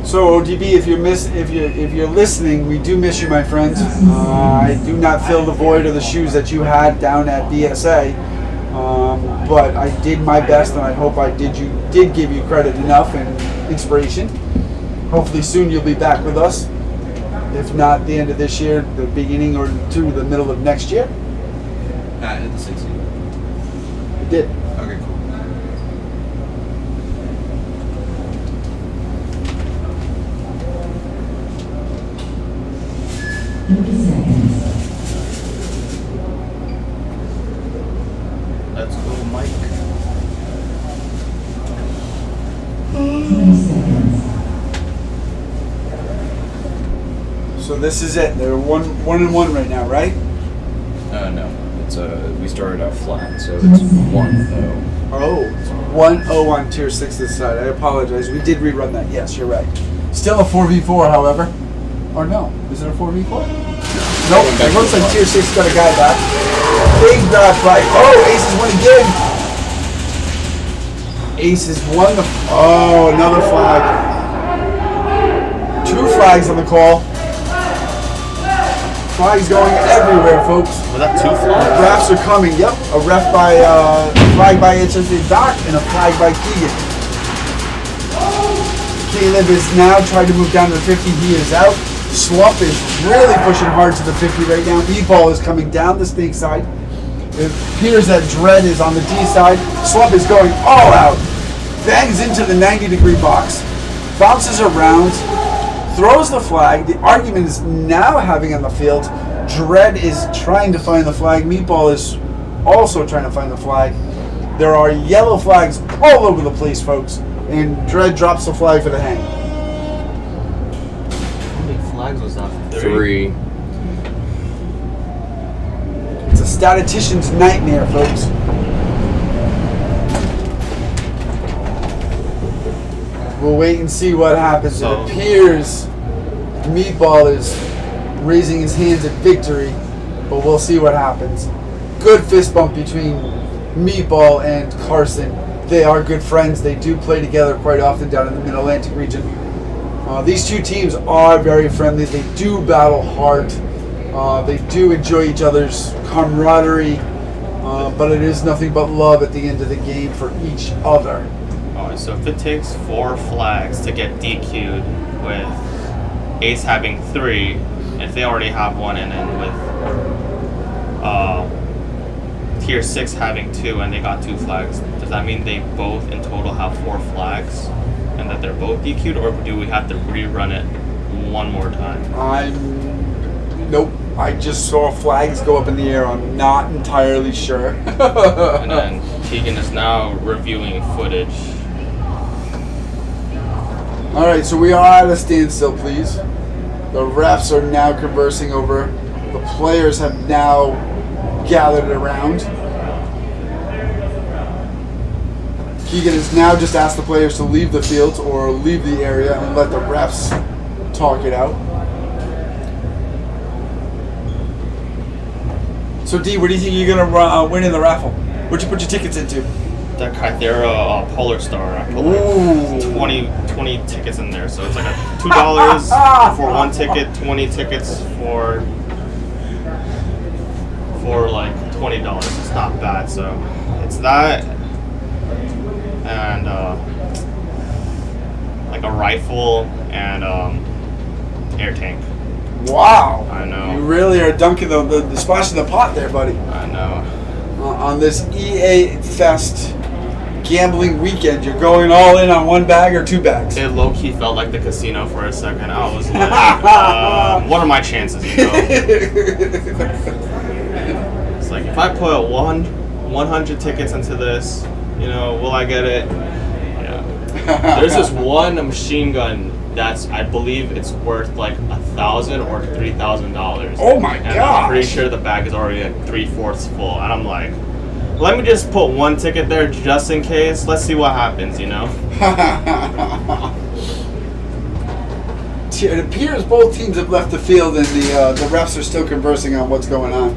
So ODB, if you're listening, we do miss you, my friends. I do not fill the void of the shoes that you had down at BSA, but I did my best, and I hope I did give you credit enough and inspiration. Hopefully soon you'll be back with us. If not the end of this year, the beginning or to the middle of next year. Pat hit the 60. I did. Okay, cool. Let's go, Mike. 20 seconds. So this is it. They're one and one right now, right? No. It's we started out flat, so it's 1-0. Oh, it's 1-0 on tier 6 this side. I apologize. We did rerun that. Yes, you're right. Still a 4v4, however. Or no? Is it a 4v4? Nope. It looks like tier 6 got a guy back. Big grab fight. Oh, Aces won again. Aces won the. Oh, another flag. 2 flags on the call. Flags going everywhere, folks. Was that 2 flags? Refs are coming. Yep, a ref by flag by HSA Doc and a flag by Keegan. Caleb is now trying to move down to the 50. He is out. Slump is really pushing hard to the 50 right now. E-ball is coming down the snake side. It appears that Dread is on the D side. Slump is going all out. Bangs into the 90-degree box. Bounces around. Throws the flag. The argument is now having on the field. Dread is trying to find the flag. Meatball is also trying to find the flag. There are yellow flags all over the place, folks. And Dread drops the flag for the hang. How many flags was that? 3. It's a statistician's nightmare, folks. We'll wait and see what happens. It appears Meatball is raising his hands at victory, but we'll see what happens. Good fist bump between Meatball and Carson. They are good friends. They do play together quite often down in the Mid-Atlantic region. These two teams are very friendly. They do battle hard. They do enjoy each other's camaraderie, but it is nothing but love at the end of the game for each other. Alright, so if it takes 4 flags to get DQ'd with Ace having 3, if they already have 1, and then with Tier 6 having 2 and they got 2 flags, does that mean they both in total have 4 flags and that they're both DQ'd, or do we have to rerun it one more time? Nope. I just saw flags go up in the air. I'm not entirely sure. And then Keegan is now reviewing footage. Alright, so we are at a standstill, please. The refs are now conversing over. The players have now gathered around. Keegan has now just asked the players to leave the field or leave the area and let the refs talk it out. So D, what do you think you're gonna win in the raffle? What'd you put your tickets into? That Kythera Polar Star. I put like 20 tickets in there, so it's like $2 for 1 ticket, 20 tickets for like $20. It's not bad. So it's that and like a rifle and air tank. Wow. I know. You really are dunking the splash in the pot there, buddy. I know. On this EA Fest gambling weekend, you're going all in on 1 bag or 2 bags? It low-key felt like the casino for a second. I was like, what are my chances, you know? It's like, if I put 100 tickets into this, you know, will I get it? Yeah. There's this one machine gun that's, I believe it's worth like $1,000 or $3,000. Oh my and gosh. I'm pretty sure the bag is already like 3/4 full. And I'm like, let me just put 1 ticket there just in case. Let's see what happens, you know? It appears both teams have left the field and the refs are still conversing on what's going on.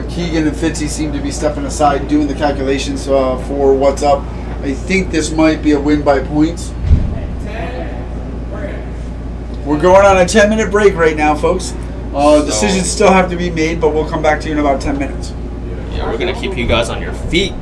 Keegan and Fitzy seem to be stepping aside, doing the calculations for what's up. I think this might be a win by points. We're going on a 10-minute break right now, folks. Decisions still have to be made, but we'll come back to you in about 10 minutes. Yeah, we're going to keep you guys on your feet.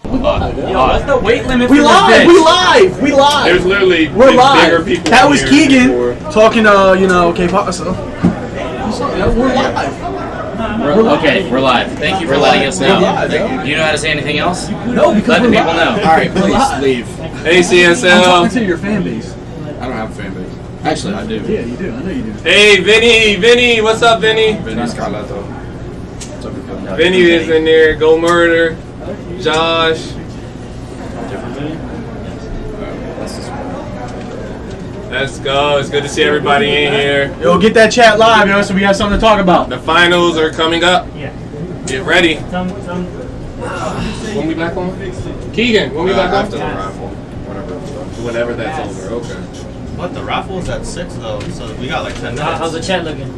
What's the weight limit? We live. We live. We live. There's literally We're bigger live. people. That was here Keegan before. talking to K-pop. So we're live. We're live. Thank you for letting us know. Do you know how to say anything else? No, because let the we're people know. live. All right, We're please live. leave. Hey CSL. I'm talking to your fan base. I don't have a fan base. Actually, I do. Yeah, you do. I know you do. Hey Vinny, what's up, Vinny? Vinny Scarletto. Vinny is in there. Go Murder. Josh. Let's go. It's good to see everybody in here. Yo, get that chat live, yo, so we have something to talk about. The finals are coming up. Yeah. Get ready. When we back on? Keegan, when we back on? After the raffle. Whenever that's over. Okay. What, the raffle is at 6 though, so we got like 10 minutes. How's the chat looking?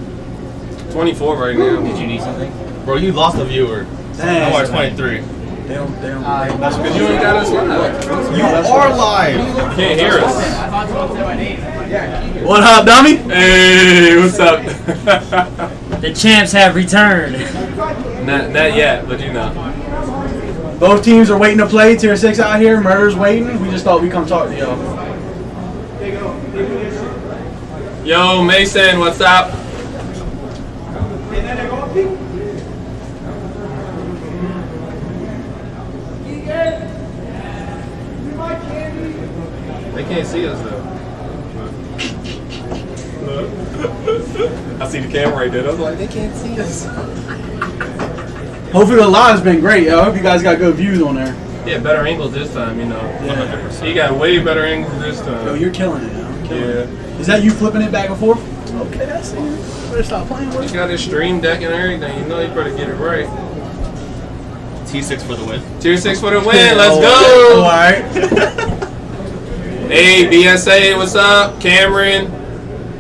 24 right now. Did you need something? Bro, you lost a viewer. Dang. Now we're 23. That's because you ain't got us live. You are live. You can't hear us. What up, dummy? Hey, what's up? The champs have returned. Not yet, but you know. Both teams are waiting to play. Tier 6 out here. Murder's waiting. We just thought we'd come talk to y'all. Yo, Mason, what's up? They can't see us though. I see the camera right there. I was like, they can't see us. Hopefully the live's been great, yo. I hope you guys got good views on there. Yeah, better angles this time, you know. Yeah. You got way better angles this time. Yo, you're killing it, yo. Yeah. Is that you flipping it back and forth? Okay, that's it. Better stop playing with You got his stream deck and everything. You know you better get it right. T6 for the win. Tier 6 for the win. Let's Oh, go. all right. Hey, BSA, what's up? Cameron,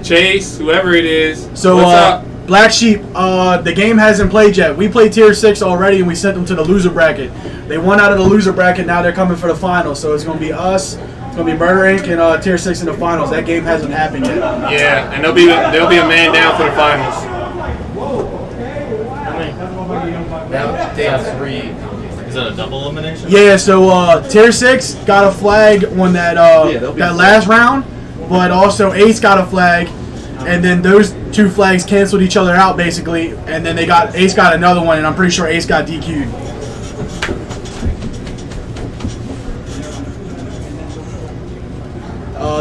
Chase, whoever it is. So, what's up? Black Sheep, the game hasn't played yet. We played Tier 6 already, and we sent them to the loser bracket. They won out of the loser bracket. Now they're coming for the final. So it's going to be us. It's going gonna be Murder Inc. and Tier 6 in the finals. That game hasn't happened yet. Yeah, and there'll be a man down for the finals. They have 3. Is it a double elimination? Yeah, so Tier 6 got a flag on that that last round, but also Ace got a flag, and then those 2 flags canceled each other out basically, and then Ace got another one, and I'm pretty sure Ace got DQ'd.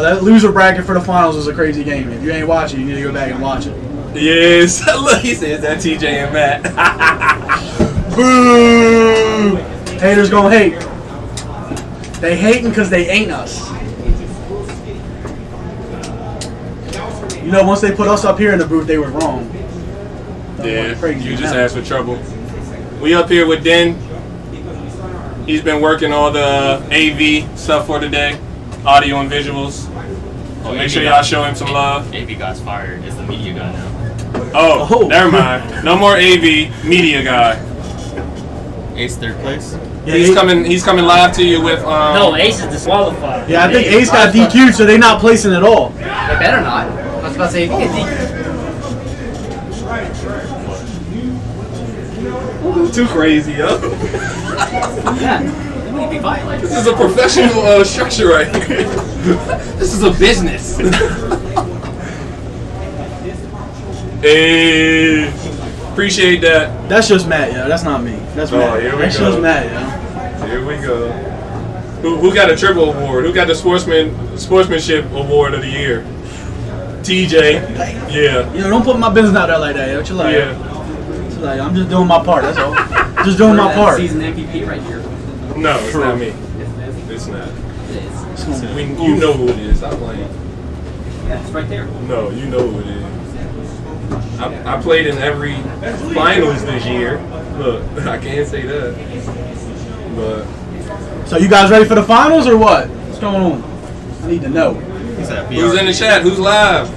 That loser bracket for the finals was a crazy game. If you ain't watching, you need to go back and watch it. Yes, look, he says that TJ and Matt. Boo! Haters gonna hate. They hating because they ain't us. You know, once they put us up here in the booth, they were wrong. Yeah, you just asked for trouble. We up here with Den. He's been working all the AV stuff for today, audio and visuals. So make sure y'all show him some love. AV guy's fired. It's the media guy now. Oh, never mind. No more AV, media guy. Ace 3rd place. Yeah, he's coming live to you with No, Ace is disqualified. Yeah, I think Ace got DQ'd, so they're not placing at all. They better not. I was about to say, if you get DQ'd. Too crazy, yo. Yeah. Be violent. This is a professional structure right here. This is a business. Hey, appreciate that. That's just Matt, yo. That's not me. That's Matt. Here we That's go. just Matt, yo. Here we go. Who got a triple award? Who got the sportsmanship award of the year? TJ. Yeah. You know, don't put my business out there like that, yo. Chill out. Yeah. Chill out, yo. I'm just doing my part. That's all. Just doing my part. Season MVP right here. No, it's not me. It's not. You know who it is. Stop playing. Yeah, it's right there. No, you know who it is. I played in every finals this year. Look, I can't say that. But So you guys ready for the finals or what? What's going on? I need to know. who's in the chat? Who's live?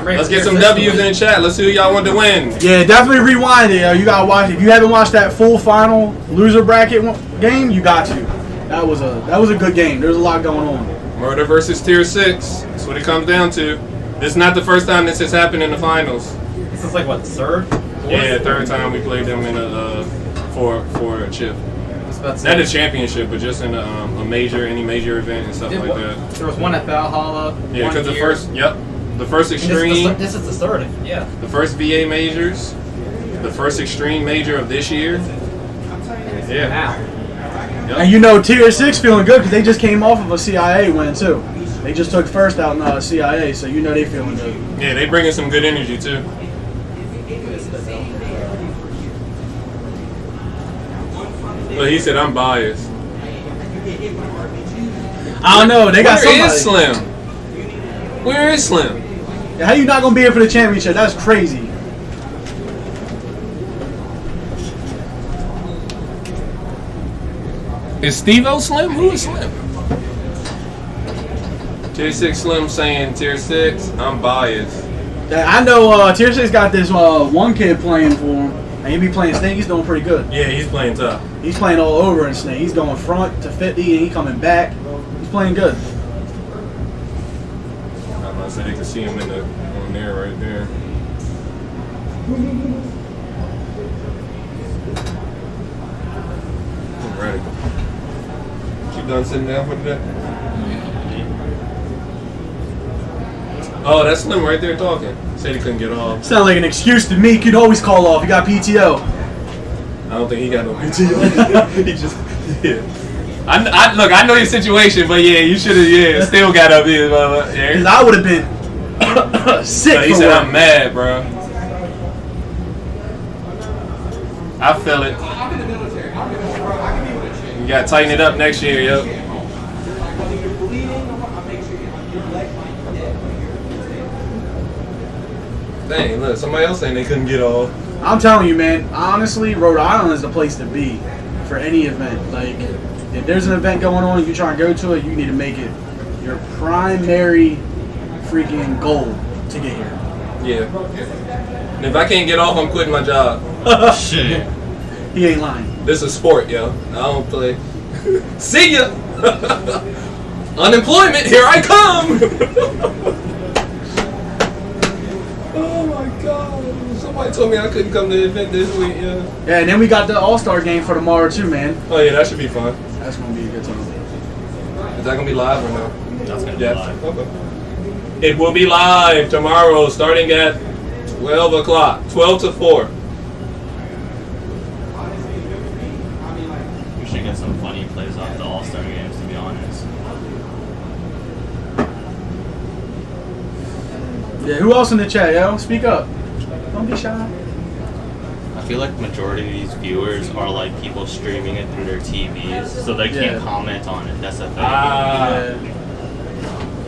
Let's get some W's in the chat. Let's see who y'all want to win. Yeah, definitely rewind it. Yo. You gotta watch. If you haven't watched that full final loser bracket game, you got to. That was a good game. There's a lot going on. Murder versus Tier 6. That's what it comes down to. This is not the first time this has happened in the finals. This is like what, third? Yeah, third time we played them in a for a chip. Not a championship, but just in a major, any major event and stuff like that. There was one at Valhalla. Yeah, because the first Extreme. This is the third. Yeah. The first VA majors, the first Extreme major of this year. Yeah. Yep. And you know Tier 6 feeling good because they just came off of a CIA win too. They just took first out in CIA, so you know they feeling good. Yeah, they bringing some good energy too. But he said I'm biased. I don't know. They got Where somebody. is Slim? Where is Slim? How you not gonna be here for the championship? That's crazy. Is Steve-O Slim? Who is Slim? Tier 6 Slim saying Tier 6, I'm biased. I know Tier 6 got this one kid playing for him, and he be playing Snake. He's doing pretty good. Yeah, he's playing tough. He's playing all over in Snake. He's going front to 50, and he coming back. He's playing good. I'm about to say they can see him on there right there. I'm ready. You done sitting down for today? Oh, that's Slim right there talking. Said he couldn't get off. Sound like an excuse to me. Could always call off. You got PTO. I don't think he got no PTO. He just, yeah. Look, I know your situation, but yeah, you should have, still got up here. Because I would have been sick. So he said, I'm mad, bro. I feel it. You gotta tighten it up next year, yo. Dang, look, somebody else saying they couldn't get off. I'm telling you, man. Honestly, Rhode Island is the place to be for any event. Like, if there's an event going on and you try and go to it, you need to make it your primary freaking goal to get here. Yeah. And if I can't get off, I'm quitting my job. Shit. He ain't lying. This is sport, yo. I don't play. See ya! Unemployment, here I come! Oh my god. Somebody told me I couldn't come to the event this week, yeah. Yeah, and then we got the All-Star game for tomorrow too, man. Oh yeah, that should be fun. That's gonna be a good time. Is that gonna be live or no? That's gonna be live. Okay. It will be live tomorrow starting at 12 o'clock. 12 to 4. We should get some funny plays off the All-Star games, to be honest. Yeah, who else in the chat, yo? Speak up. Don't be shy. I feel like majority of these viewers are like people streaming it through their TVs, so they can't comment on it. That's the thing.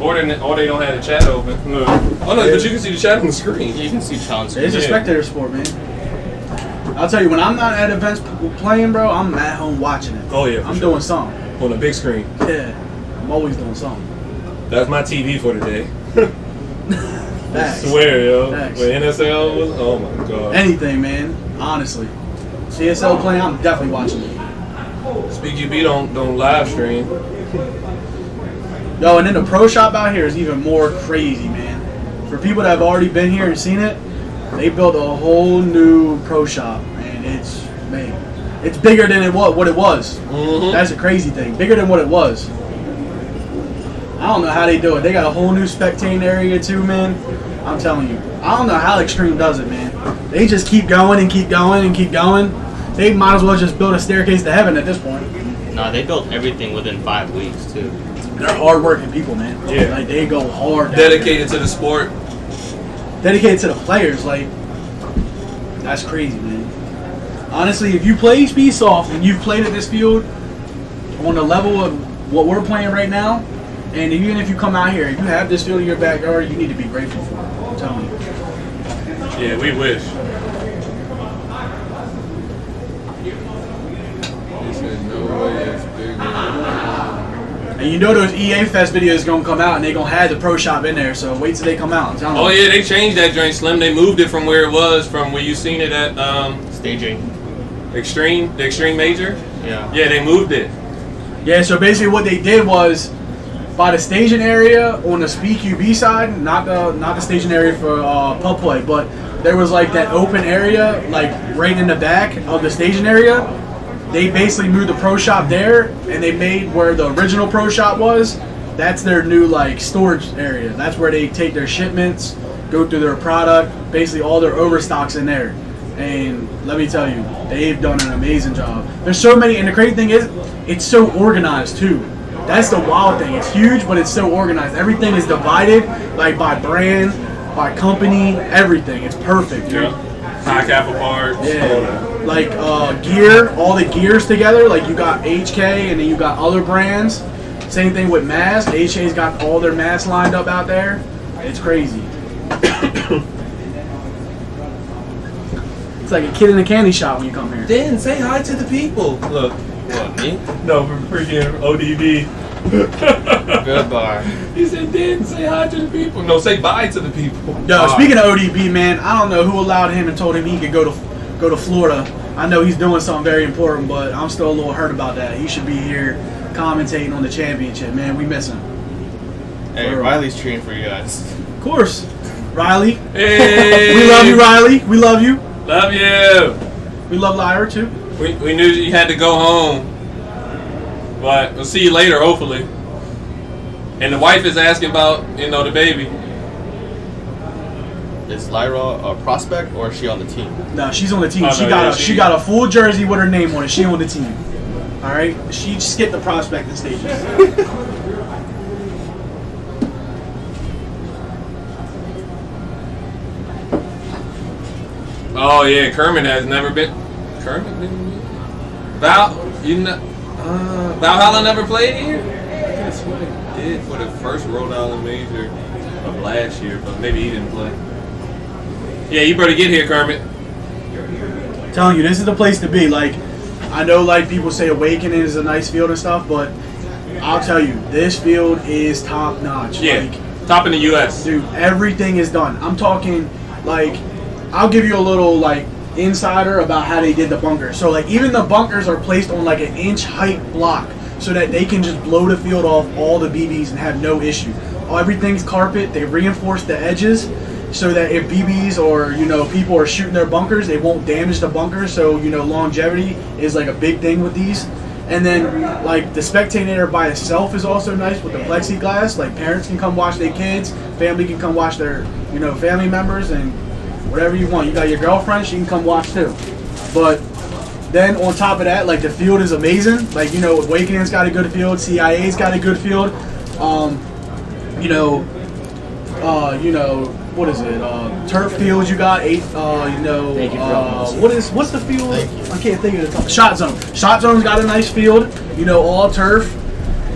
Or they don't have the chat open. No. Oh no, but you can see the chat on the screen. You can see the chat on the screen. It's a spectator sport, man. I'll tell you, when I'm not at events playing, bro, I'm at home watching it. Oh yeah, I'm doing something. On the big screen. Yeah, I'm always doing something. That's my TV for today. I Facts. swear, yo. Facts. When NSL was, oh my god. Anything, man. Honestly, CSL playing, I'm definitely watching it. Speak UB don't live stream. Yo, and then the pro shop out here is even more crazy, man. For people that have already been here and seen it, they built a whole new pro shop, and it's bigger than what it was. Mm-hmm. That's a crazy thing. Bigger than what it was. I don't know how they do it. They got a whole new spectating area too, man. I'm telling you. I don't know how Extreme does it, man. They just keep going and keep going and keep going. They might as well just build a staircase to heaven at this point. Nah, they built everything within 5 weeks too. They're hard-working people, man. Yeah. Like, they go hard. Dedicated to the sport. Dedicated to the players. Like, that's crazy, man. Honestly, if you play Speed Soft and you've played at this field on the level of what we're playing right now, and even if you come out here and you have this field in your backyard, you need to be grateful for it. I'm telling you. Yeah, we wish. And you know those EA Fest videos gonna come out and they gonna have the pro shop in there, so wait till they come out. I'm telling Oh you. yeah, they changed that joint, Slim. They moved it from where it was, from where you seen it at staging. The Extreme Major? Yeah. Yeah, they moved it. Yeah, so basically what they did was by the staging area on the Speed QB side, not the staging area for pub play, but there was like that open area, like right in the back of the staging area. They basically moved the pro shop there, and they made where the original pro shop was. That's their new like storage area. That's where they take their shipments, go through their product, basically all their overstocks in there. And let me tell you, they've done an amazing job. There's so many, and the crazy thing is, it's so organized too. That's the wild thing. It's huge, but it's so organized. Everything is divided, like by brand, by company, everything. It's perfect, dude. Yeah. High cap parts. Yeah. Like gear, all the gears together. Like you got HK, and then you got other brands. Same thing with masks. HK's got all their masks lined up out there. It's crazy. It's like a kid in a candy shop when you come here. Dan, say hi to the people. Look. What, me? No, from freaking ODB. Goodbye. He said, Dan, say hi to the people. No, say bye to the people. Yo, speaking of ODB, man, I don't know who allowed him and told him he could go to Florida. I know he's doing something very important, but I'm still a little hurt about that. He should be here commentating on the championship, man. We miss him. Hey, Riley's cheering for you guys. Of course. Riley. Hey. We love you, Riley. We love you. Love you. We love Lyra, too. We knew you had to go home. But we'll see you later, hopefully. And the wife is asking about, the baby. Is Lyra a prospect or is she on the team? No, she's on the team. Oh, She got a full jersey with her name on it. She on the team. All right, she skipped the prospecting stages. Oh yeah, Kermit has never been. Kermit been. Val, Valhalla never played here. I could have sworn he did for the first Rhode Island Major of last year, but maybe he didn't play. Yeah, you better get here, Kermit. I'm telling you, this is the place to be. Like, I know, like people say Awakening is a nice field and stuff, but I'll tell you, this field is top notch. Yeah, like, top in the U.S. Dude, everything is done. I'm talking, like, I'll give you a little, like, insider about how they did the bunkers. So, like, even the bunkers are placed on, like, an inch height block. so that they can just blow the field off all the BBs and have no issue. Everything's carpet. They reinforce the edges so that if BBs or people are shooting their bunkers, they won't damage the bunkers. So longevity is like a big thing with these. And then like the spectator by itself is also nice with the plexiglass. Like parents can come watch their kids, family can come watch their family members, and whatever you want. You got your girlfriend, she can come watch too. But then on top of that, like the field is amazing. Like Awakening's got a good field, CIA's got a good field. What is it? Turf fields you got. What's the field? I can't think of the top. Shot zone. Shot zone's got a nice field. All turf.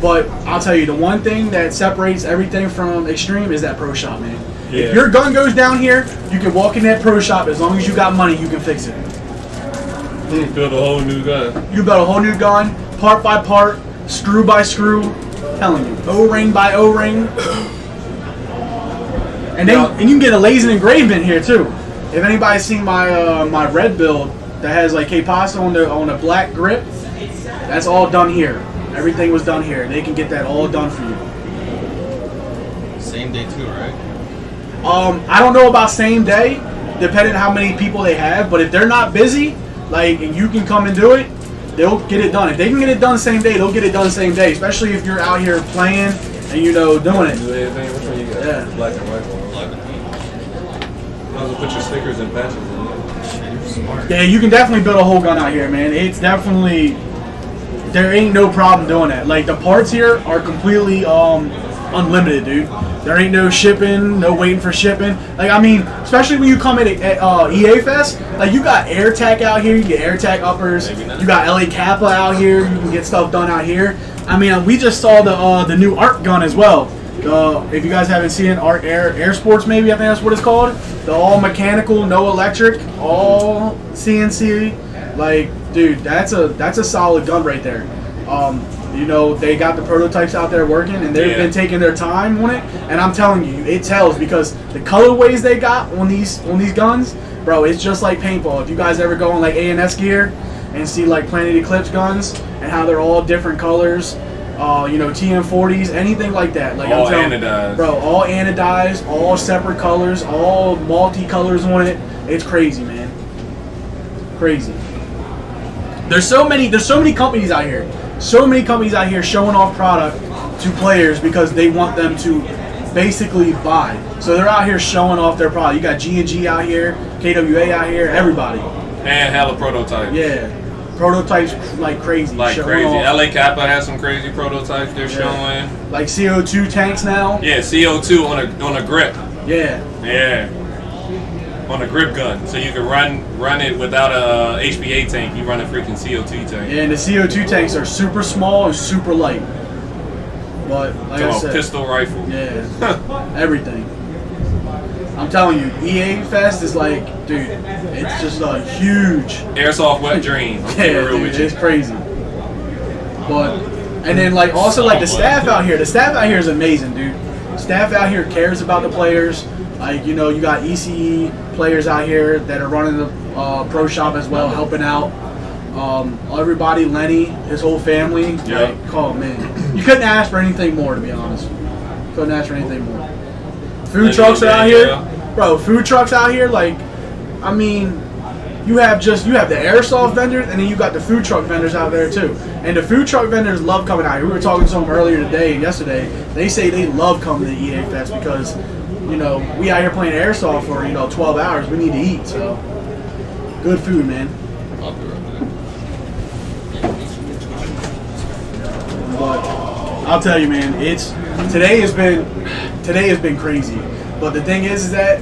But I'll tell you, the one thing that separates everything from Extreme is that pro shop, man. Yeah. If your gun goes down here, you can walk in that pro shop. As long as you got money, you can fix it. Build a whole new gun. You build a whole new gun, part by part, screw by screw. I'm telling you, O-ring by O-ring. And then and you can get a laser engraving here too. If anybody's seen my my red build that has like K-Pasta on the black grip, that's all done here. Everything was done here. They can get that all done for you. Same day too, right? I don't know about same day, depending on how many people they have. But if they're not busy, like and you can come and do it, they'll get it done. If they can get it done same day, they'll get it done same day. Especially if you're out here playing and doing it. Yeah. Black and white. Might as well put your stickers and patches in. Yeah, you can definitely build a whole gun out here, man. It's definitely, there ain't no problem doing that. Like the parts here are completely unlimited, dude. There ain't no shipping, no waiting for shipping. Like I mean, especially when you come in at EA Fest, like you got Airtac out here, you get Airtac uppers. You got LA Kappa out here. You can get stuff done out here. I mean, we just saw the new ARC gun as well. If you guys haven't seen ARC Air Sports, maybe I think that's what it's called. The all mechanical, no electric, all CNC. Like, dude, that's a solid gun right there. They got the prototypes out there working, and they've been taking their time on it. And I'm telling you, it tells because the colorways they got on these guns, bro, it's just like paintball. If you guys ever go on like A&S gear and see like Planet Eclipse guns and how they're all different colors. TM40s, anything like that. Like all I'm telling anodized. Bro, all anodized, all separate colors, all multi-colors on it. It's crazy, man. Crazy. There's so many companies out here. So many companies out here showing off product to players because they want them to basically buy. So they're out here showing off their product. You got G&G out here, KWA out here, everybody. And hella prototypes. Yeah. Prototypes like crazy. Like crazy. LA Kappa has some crazy prototypes they're showing. Like CO2 tanks now. Yeah, CO2 on a grip. Yeah. Yeah. On a grip gun. So you can run it without a HPA tank. You run a freaking CO2 tank. Yeah, and the CO2 tanks are super small and super light. But like I said, pistol rifle. Yeah. Everything. I'm telling you, EA Fest is like, dude, it's just a huge airsoft wet dream. Yeah, dude, it's crazy. But and then like also like the staff out here. The staff out here is amazing, dude. Staff out here cares about the players. Like you got ECE players out here that are running the pro shop as well, helping out. Everybody, Lenny, his whole family. Yeah. Like, oh man, you couldn't ask for anything more, to be honest. Couldn't ask for anything more. Food trucks are out here, bro. Food trucks out here, like, I mean, you have the airsoft vendors, and then you got the food truck vendors out there too. And the food truck vendors love coming out here. We were talking to them earlier today and yesterday. They say they love coming to EA Fest because, we out here playing airsoft for 12 hours. We need to eat, so good food, man. But I'll tell you, man, today has been crazy. But the thing is that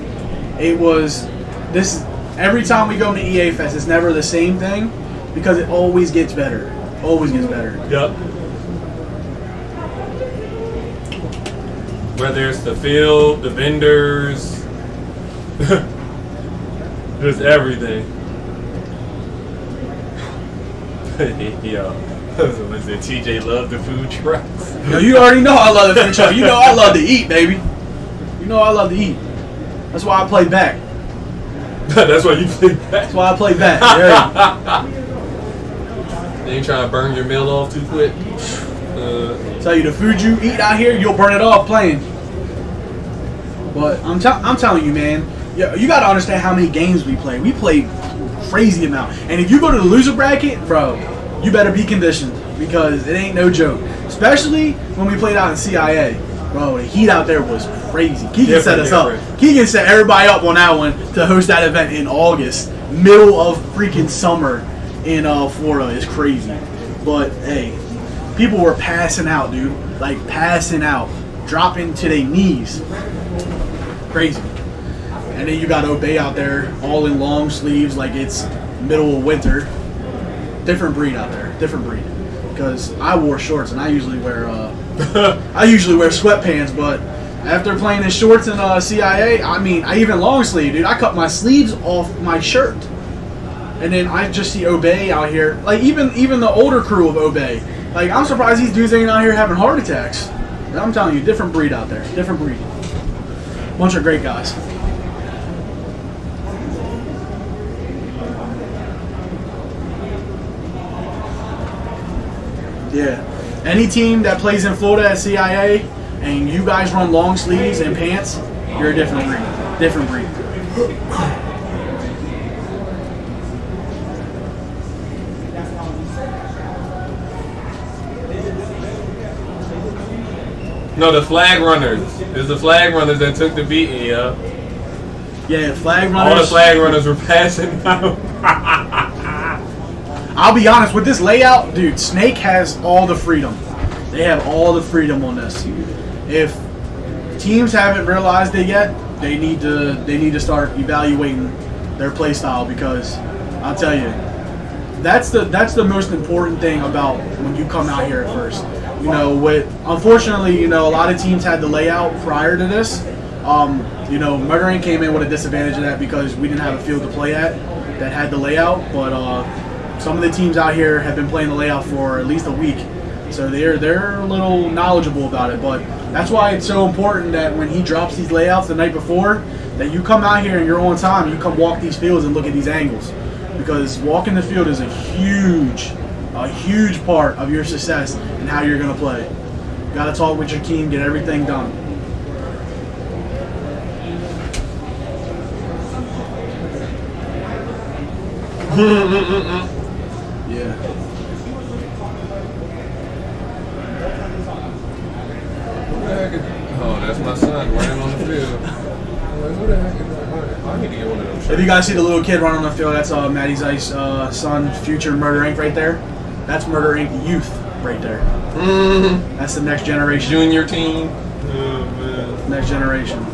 every time we go to EA Fest, it's never the same thing because it always gets better. Always gets better. Yep. Whether it's the field, the vendors, just everything. Yo. Listen, TJ love the food trucks. Yo, you already know I love the food truck. You know I love to eat, baby. You know I love to eat. That's why I play back. That's why you play back. That's why I play back. You ain't trying to burn your meal off too quick. Tell you the food you eat out here, you'll burn it off playing. But I'm telling you, man, you got to understand how many games we play. We play crazy amount. And if you go to the loser bracket, bro, you better be conditioned because it ain't no joke. Especially when we played out in CIA. Bro, the heat out there was crazy. Keegan set us up. Keegan set everybody up on that one to host that event in August. Middle of freaking summer in Florida. It's crazy. But, hey, people were passing out, dude. Like, passing out. Dropping to their knees. Crazy. And then you got Obey out there, all in long sleeves, like it's middle of winter. Different breed out there. Different breed. Because I wore shorts, and I usually wear sweatpants, but after playing in shorts in CIA, I mean, I even long sleeve, dude. I cut my sleeves off my shirt. And then I just see Obey out here. Like, even the older crew of Obey. Like, I'm surprised these dudes ain't out here having heart attacks. And I'm telling you, different breed out there. Different breed. Bunch of great guys. Yeah. Any team that plays in Florida at CIA and you guys run long sleeves and pants, you're a different breed. Different breed. No, the flag runners. It's the flag runners that took the beating, yo. Yeah, flag runners. All the flag runners were passing out. I'll be honest, with this layout, dude, Snake has all the freedom. They have all the freedom on this. If teams haven't realized it yet, they need to start evaluating their play style, because I'll tell you, that's the most important thing about when you come out here at first. You know, unfortunately, you know, a lot of teams had the layout prior to this. You know, Murder Inc. came in with a disadvantage of that because we didn't have a field to play at that had the layout, but some of the teams out here have been playing the layout for at least a week, so they're a little knowledgeable about it. But that's why it's so important that when he drops these layouts the night before, that you come out here and you're on time, you come walk these fields and look at these angles, because walking the field is a huge part of your success and how you're going to play. You got to talk with your team, get everything done. Yeah. Oh, that's my son running on the field. Who the heck is that? I need to get one of them shirts. If you guys see the little kid running on the field, that's Matty Zeiss' son, future Murder Inc. right there. That's Murder Inc. youth right there. Mm-hmm. That's the next generation. Junior team. Oh, man. Next generation.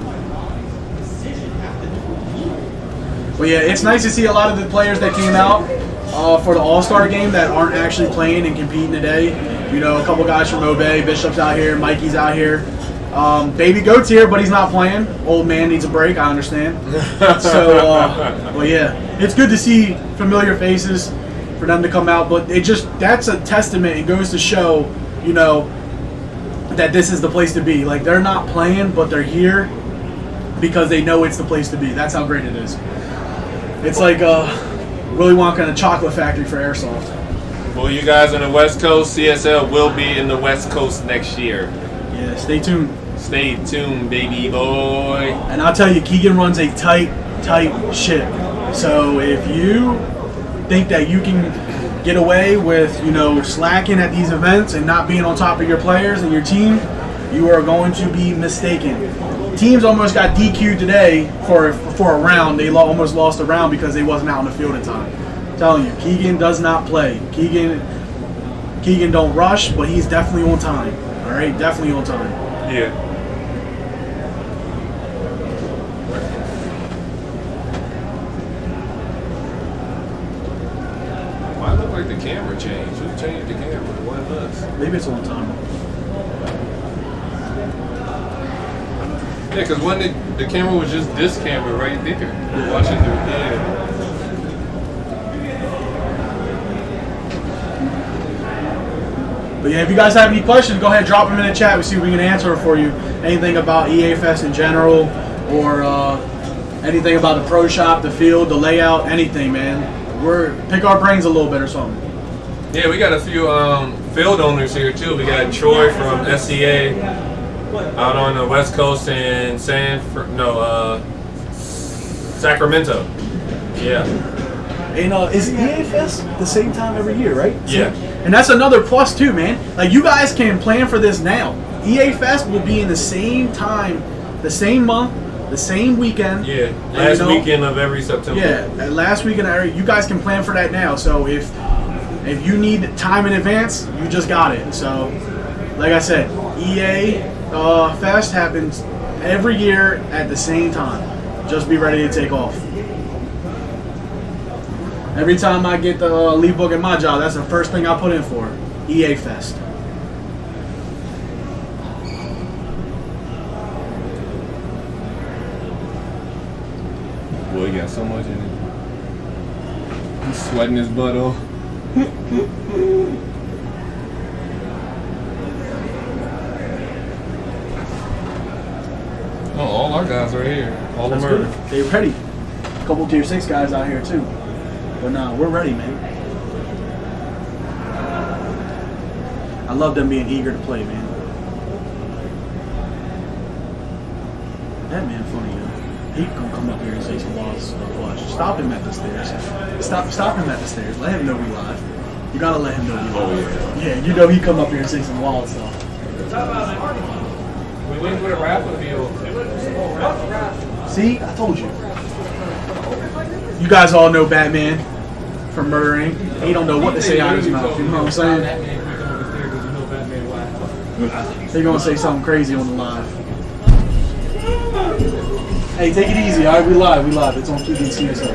But yeah, it's nice to see a lot of the players that came out for the All-Star game that aren't actually playing and competing today. You know, a couple guys from Obey, Bishop's out here, Mikey's out here. Baby Goat's here, but he's not playing. Old man needs a break, I understand. So, well, yeah, it's good to see familiar faces for them to come out, but that's a testament. It goes to show, you know, that this is the place to be. Like, they're not playing, but they're here because they know it's the place to be. That's how great it is. It's like Willy Wonka and a chocolate factory for airsoft. Well, you guys on the West Coast, CSL will be in the West Coast next year. Yeah, stay tuned. Stay tuned, baby boy. And I'll tell you, Keegan runs a tight ship. So if you think that you can get away with, you know, slacking at these events and not being on top of your players and your team, you are going to be mistaken. Teams almost got DQ'd today for a round. They almost lost a round because they wasn't out on the field in time. I'm telling you, Keegan does not play. Keegan don't rush, but he's definitely on time. All right, definitely on time. Yeah. Why look like the camera changed? Who changed the camera? Why us? Maybe it's on time. Yeah, because when the camera was just this camera right there. We're watching the But yeah, if you guys have any questions, go ahead and drop them in the chat. We'll see if we can answer it for you. Anything about EA Fest in general, or anything about the pro shop, the field, the layout, anything, man. Pick our brains a little bit or something. Yeah, we got a few field owners here too. We got Troy from SCA out on the West Coast in Sacramento. Yeah. And is EA Fest the same time every year, right? Yeah. And that's another plus too, man. Like you guys can plan for this now. EA Fest will be in the same time, the same month, the same weekend. Yeah. Last weekend of every September. Yeah, that last weekend. You guys can plan for that now. So if you need time in advance, you just got it. So, like I said, EA Fest happens every year at the same time. Just be ready to take off. Every time I get the lead book at my job, that's the first thing I put in for. EA Fest. Boy, he got so much in it. He's sweating his butt off. Oh, all our guys are here. All That's the murder. good. They ready. A couple tier 6 guys out here too. But nah, we're ready, man. I love them being eager to play, man. That man funny, yo. He gonna come up here and say some wild stuff. Watch. Stop him at the stairs. Stop him at the stairs. Let him know we live. You gotta let him know we live. Yeah, you know he come up here and say some wild stuff. We went with a raffle deal. See, I told you. You guys all know Batman from murdering. He don't know what to say out of his mouth. You know what I'm saying? They're gonna say something crazy on the live. Hey, take it easy, alright? We live. It's on CSL.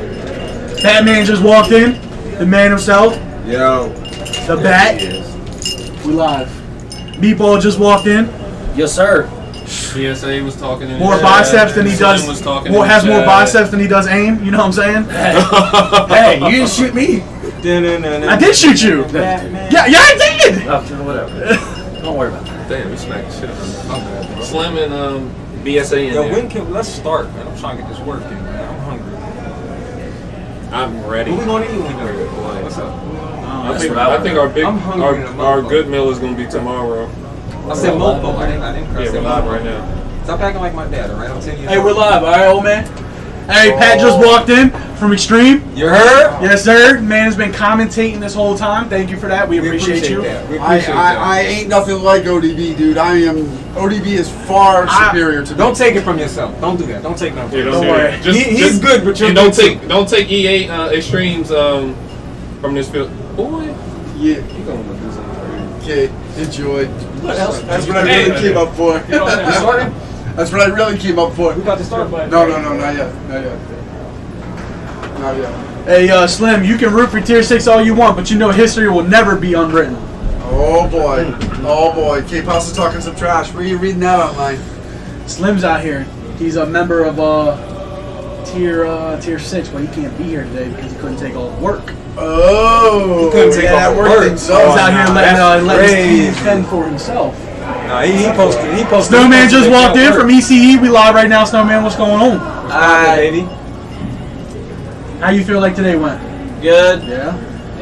Batman just walked in. The man himself. Yo. The Bat. We live. Meatball just walked in. Yes, sir. PSA was talking in More the biceps chat. than he Slim does. was talking More in the has more chat. biceps than he does aim. You know what I'm saying? Hey, you didn't shoot me. I did shoot you. Yeah, I did. Whatever. Don't worry about it. Damn, we smacked the shit out of him. Slim and BSA in Yo, there. let's start, man. I'm trying to get this work in, man. I'm hungry. I'm ready. What we gonna eat when we're What's up? Oh, I think our big I'm hungry in a our motherfucker. good meal is gonna be tomorrow. I said mofo. I didn't Yeah, we're live right now. Stop acting like my dad, alright? I'm 10 years Hey, old. we're live. All right, old man. Hey, Pat just walked in from Extreme. You heard? Yes, sir. Man has been commentating this whole time. Thank you for that. We appreciate you. that. We appreciate that. I ain't nothing like ODB, dude. ODB is far superior to me. Don't take it from yourself. Don't do that. Don't take nothing. Yeah, Don't worry. He's good, but you're and don't good too. take EA Extremes from this field. Boy, Yeah. you gonna do something crazy. Okay, enjoy. What else? That's what I really came up for. That's what I really came up for. We about to start. No, not yet. Not yet. Hey, Slim, you can root for Tier 6 all you want, but you know history will never be unwritten. Oh boy. K-Pasta's talking some trash. Where are you reading that online? Slim's out here. He's a member of Tier 6, but he can't be here today because he couldn't take off work. Oh, He couldn't take yeah, off work work. thing. So He's out here letting his team crazy. fend for himself. Nah, he posted. Snowman just walked in from ECE. We live right now. Snowman, what's going on? Hi, baby. How you feel like today went? Good. Yeah.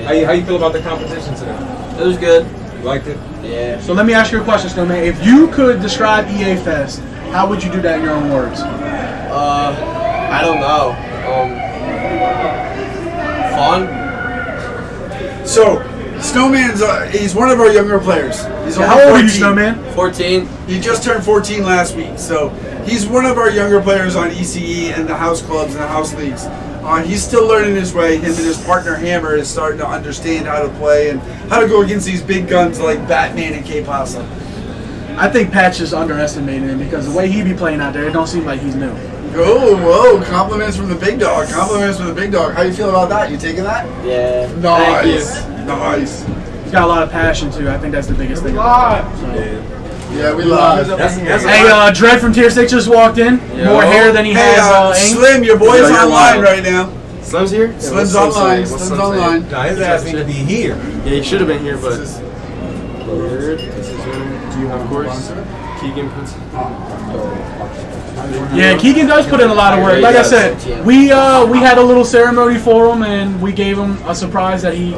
How you feel about the competition today? It was good. You liked it? Yeah. So let me ask you a question, Snowman. If you could describe EA Fest, how would you do that in your own words? I don't know. Fun. So, Snowman's he's one of our younger players. He's Yeah, only how old are you, 14. Snowman? 14. He just turned 14 last week, so he's one of our younger players on ECE and the house clubs and the house leagues. He's still learning his way. Him and his partner Hammer is starting to understand how to play and how to go against these big guns like Batman and K-Pasta. I think Pat's just underestimating him because the way he be playing out there, it don't seem like he's new. Oh, whoa, compliments from the big dog. Compliments from the big dog. How you feel about that? You taking that? Yeah. Nice. Nice. He's got a lot of passion too. I think that's the biggest thing. Yeah, we love it. Hey, Dread from Tier 6 just walked in. More hair than he Hey, has. Slim, your boy's online right now. Slim's here? Slim's online. Slim's online. Nah, his ass need to be here. Yeah, he should have been here, but this is him. Of course, Keegan puts. Yeah, Keegan does put in a lot of work. Like I said, we had a little ceremony for him, and we gave him a surprise that he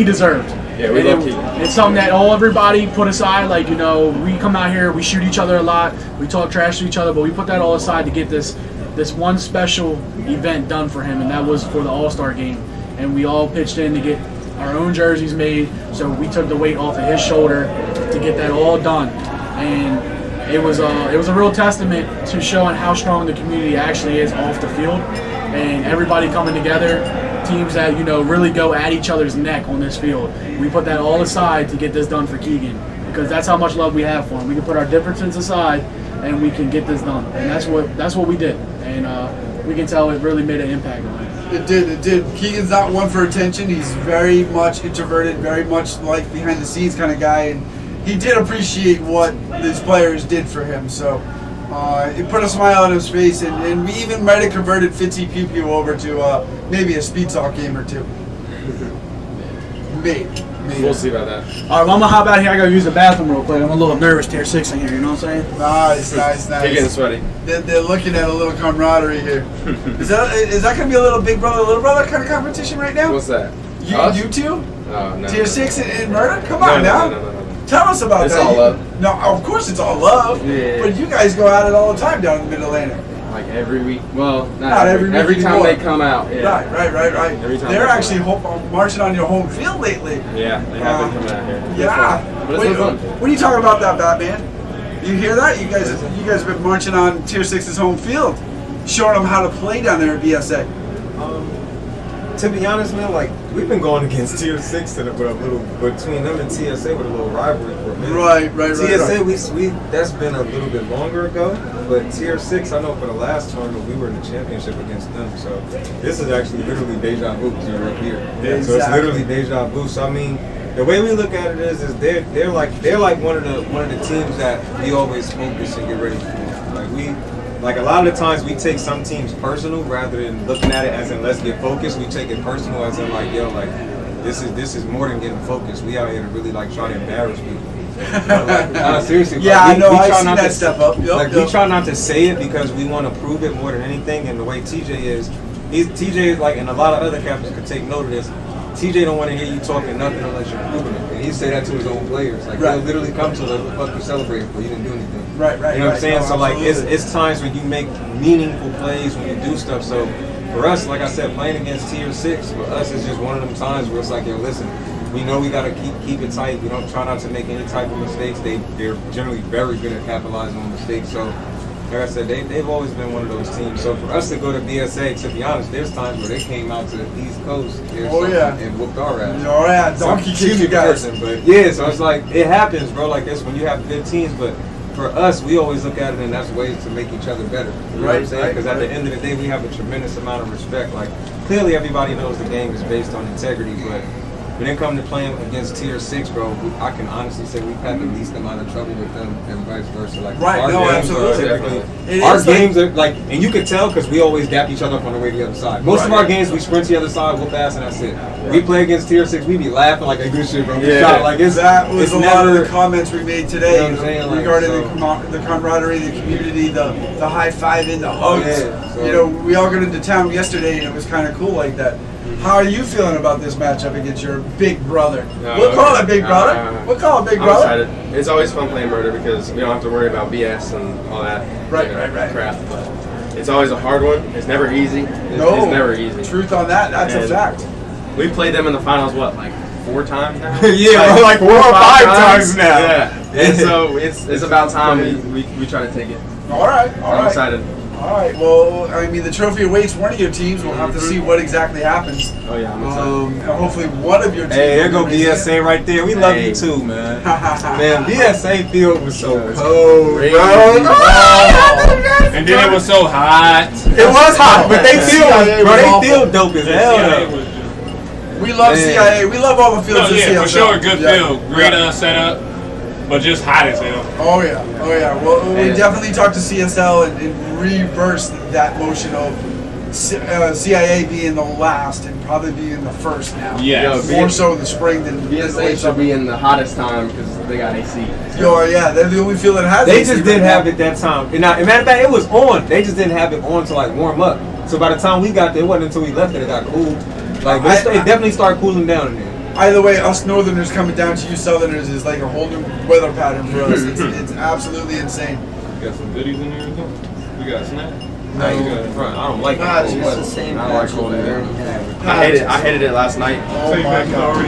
deserved. Yeah, we love Keegan. It's something that everybody put aside. Like, you know, we come out here, we shoot each other a lot, we talk trash to each other, but we put that all aside to get this one special event done for him, and that was for the All-Star game. And we all pitched in to get our own jerseys made, so we took the weight off of his shoulder to get that all done. And it was a real testament to showing how strong the community actually is off the field, and everybody coming together, teams that, you know, really go at each other's neck on this field. We put that all aside to get this done for Keegan, because that's how much love we have for him. We can put our differences aside and we can get this done, and that's what we did, and we can tell it really made an impact on him. It did. Keegan's not one for attention. He's very much introverted, very much like behind the scenes kind of guy, and he did appreciate what these players did for him. So it put a smile on his face, and we even might have converted Fitzy Pew Pew over to maybe a speed talk game or two. Maybe. We'll see about that. All right, well, I'm gonna hop out here. I gotta use the bathroom real quick. I'm a little nervous, tier 6 in here. You know what I'm saying? Nice. You're getting sweaty. They're looking at a little camaraderie here. Is that gonna be a little big brother, little brother kind of competition right now? What's that? You two? Oh, no. Tier 6 in murder? Come on now. No. Tell us about It's that. all love. No, of course it's all love. Yeah. But you guys go at it all the time down in the Mid-Atlantic. Like every week. Well, Not every week Every time anymore. they come out. Yeah. Right. Every time They're they come actually marching on your home field lately. Yeah, they have been coming out here. It's Yeah. fun. But it's been fun. What are you talking about that, Batman? You hear that? You guys have been marching on Tier 6's home field, showing them how to play down there at BSA. To be honest, man, like we've been going against Tier 6 and with a little between them and TSA with a little rivalry for a minute. Right. TSA, we that's been a little bit longer ago, but Tier 6, I know for the last tournament we were in the championship against them. So this is actually literally deja vu because you're up here. Exactly. So it's literally deja vu. So I mean, the way we look at it is they're like one of the teams that we always focus and get ready for. Like a lot of the times we take some teams personal rather than looking at it as in let's get focused. We take it personal as in like, yo, like this is more than getting focused. We out here to really like try to embarrass people. Seriously. Yeah, like, I know. I try see not that to step up. Yep. We try not to say it because we want to prove it more than anything. And the way TJ is, TJ is like, and a lot of other captains could take note of this. TJ don't want to hear you talking nothing unless you're proving it. And he say that to his own players. Like they'll literally come to the fuck you celebrating for. You didn't do anything. Right. You know what I'm saying? No, so like absolutely. it's times when you make meaningful plays when you do stuff. So for us, like I said, playing against Tier 6 for us is just one of them times where it's like, yo, listen, we know we gotta keep it tight. We don't try not to make any type of mistakes. They're generally very good at capitalizing on mistakes. So like I said, they've always been one of those teams. So for us to go to BSA, to be honest, there's times where they came out to the East Coast and whooped our ass. Oh yeah, donkey kick you guys. But yeah, so it's like it happens, bro. Like this when you have good teams, but for us, we always look at it and that's ways to make each other better. You know what I'm saying? Because at the end of the day, we have a tremendous amount of respect. Like clearly, everybody knows the game is based on integrity, but when it comes to playing against Tier 6, bro, I can honestly say we've had the least amount of trouble with them and vice versa. Like our games are typically, our games are like, and you can tell because we always dap each other up on the way to the other side. Most of our games, we sprint to the other side, whoop ass, and that's it. We play against Tier 6, we be laughing like a good shit, bro. Like that was a lot of the comments we made today, you know what I'm saying? Like, regarding the camaraderie, the community, the high fiving, the hugs. You know, we all got into town yesterday, and it was kind of cool like that. How are you feeling about this matchup against your big brother? We'll call it big brother. We'll call it big brother. I'm excited. It's always fun playing murder because we don't have to worry about BS and all that right. crap. But it's always a hard one. It's never easy. It's never easy. Truth on that. That's a fact. We played them in the finals, what, like 4 times now? like 4 or 5 times now. Yeah. And so it's about time we try to take it. All right. I'm excited. All right. Well, I mean, the trophy awaits one of your teams. We'll have to see what exactly happens. Oh yeah, I'm excited. Hopefully, one of your teams. Hey, there go BSA right there. We love you too, man. Man, BSA field was so cold, bro. And then it was so hot. It was hot, but they feel dope as hell. We love CIA. We love all the fields. Yeah, for sure, good field, great setup. But just hot as hell. Oh yeah. Well, we definitely talked to CSL and reversed that motion of CIA being the last and probably being the first now. Yeah, more so in the spring than BSA should be in the hottest time because they got AC. Oh yeah, they're the only field that has. They just didn't have it that time. And matter of fact, it was on. They just didn't have it on to like warm up. So by the time we got there, it wasn't until we left that it got cool. Like, but it definitely started cooling down in there. Either way, us Northerners coming down to you Southerners is like a whole new weather pattern for us. It's absolutely insane. Got some goodies in there or something? We got a snack? I don't like Nah, it. it's the same. I like cold beer. I hated it last night. Oh my god.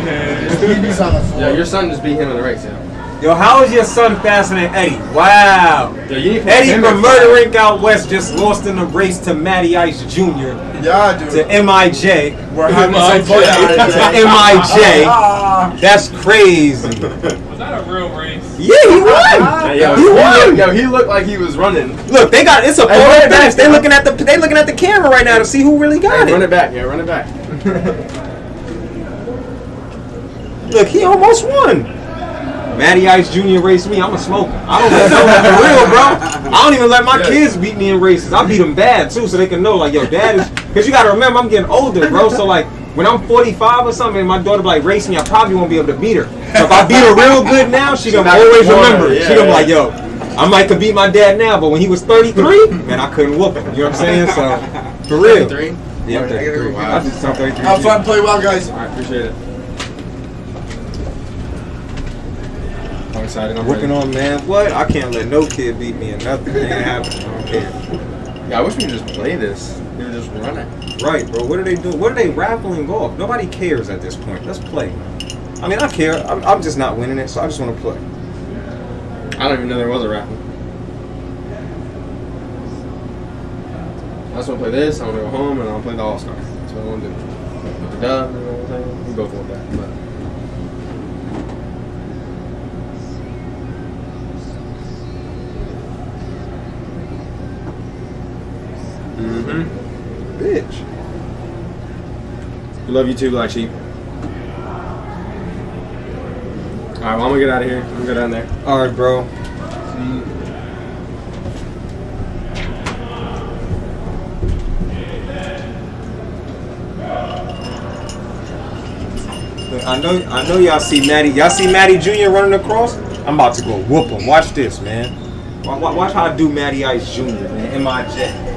BB's on the floor. Yo, your son just beat him in the race, yeah. Yo, how is your son faster than Eddie? Wow. Yo, you need to Eddie him from in Murder front. Inc. out west just lost in the race to Matty Ice Jr. Yeah, dude. To MIJ. We're having some fun out To here. MIJ. That's crazy. Was that a real race? Yeah, he won. He won. Yo, he looked like he was running. Look, they got it's a Hey, run photo it back, finish. They looking at the camera right now to see who really got Run it. it back, yeah, run it back. Look, he almost won. Matty Ice Jr. raced me. I'm a smoker. I don't let no for real, bro. I don't even let my kids beat me in races. I beat them bad too, so they can know like, yo, dad is. Because you gotta remember, I'm getting older, bro. So like, when I'm 45 or something, and my daughter be like race me, I probably won't be able to beat her. So if I beat her real good now, she gonna always remember. She gonna be like, yo, I might could beat my dad now, but when he was 33, man, I couldn't whoop him. You know what I'm saying? So for real. 33? Yeah, I'm 33. Wow. I just turned 33. Have fun, play well, guys. Alright, appreciate it. I'm excited. I'm Working ready. on, man. What? I can't let no kid beat me and nothing ain't happening. I don't care. Yeah, I wish we could just play this. We were just running. Right, bro. What are they doing? What are they raffling off? Nobody cares at this point. Let's play. I mean, I care. I'm just not winning it, so I just want to play. I don't even know there was a raffle. I just want to play this. I want to go home and I'll play the All Star. That's what I want to do. With the dub and everything. We both want that. But Bitch. we love you too, Black Sheep. Alright, well, I'm gonna get out of here. I'm gonna go down there. Alright, bro. Look, I know y'all see Matty. Y'all see Matty Jr. running across? I'm about to go whoop him. Watch this, man. Watch how I do Matty Ice Jr., man. MIJ.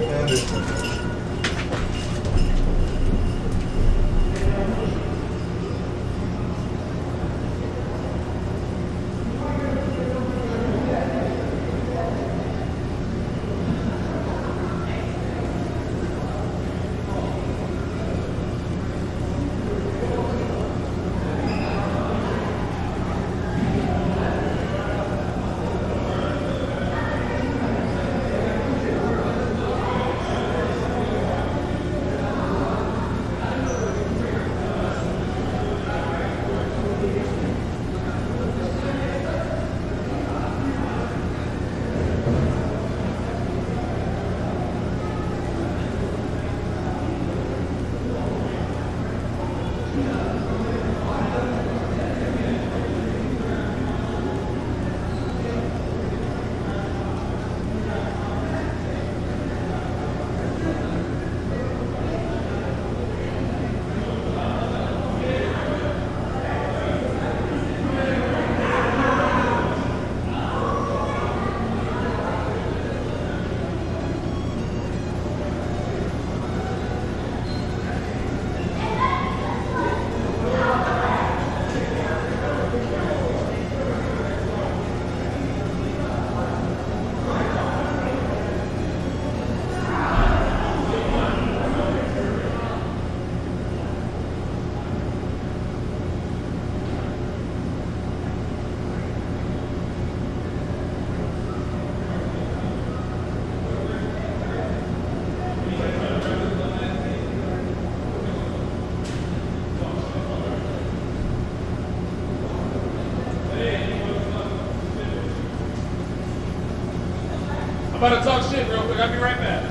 I'm about to talk shit real quick. I'll be right back.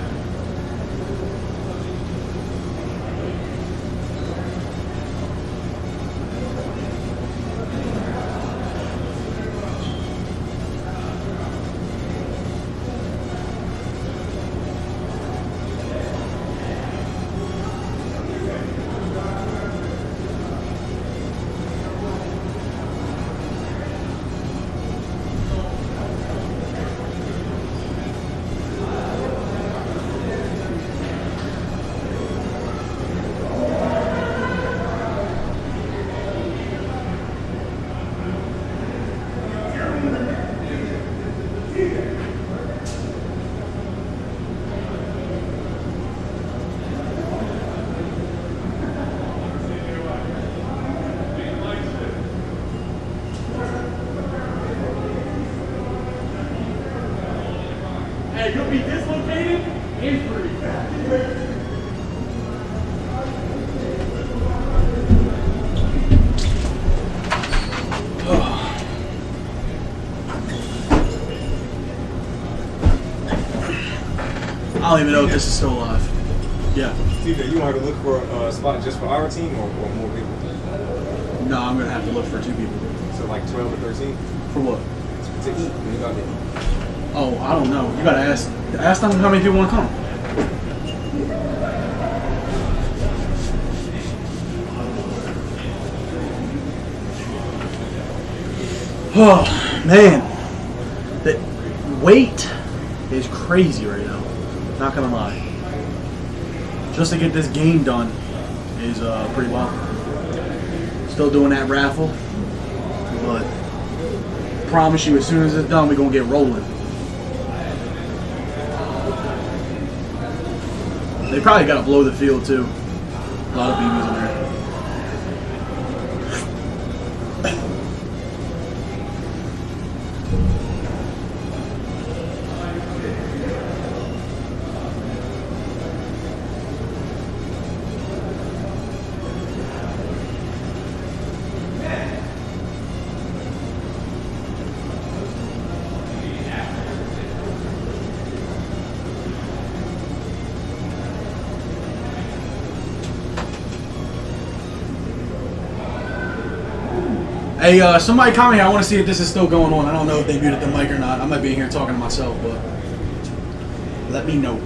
that you'll be dislocated and free. I don't even know if this is still alive. Yeah. TJ, you want to look for a spot just for our team or more people? No, I'm gonna have to look for 2 people. So like 12 or 13? For what? To eat. When you about to eat. Oh, I don't know. You gotta ask them how many people want to come. Oh man, the weight is crazy right now. Not gonna lie. Just to get this game done is pretty wild. Still doing that raffle, but promise you, as soon as it's done, we're gonna get rolling. They probably gotta blow the field too. A lot of BBs in there. Hey, somebody comment. I want to see if this is still going on. I don't know if they muted the mic or not. I might be in here talking to myself, but let me know.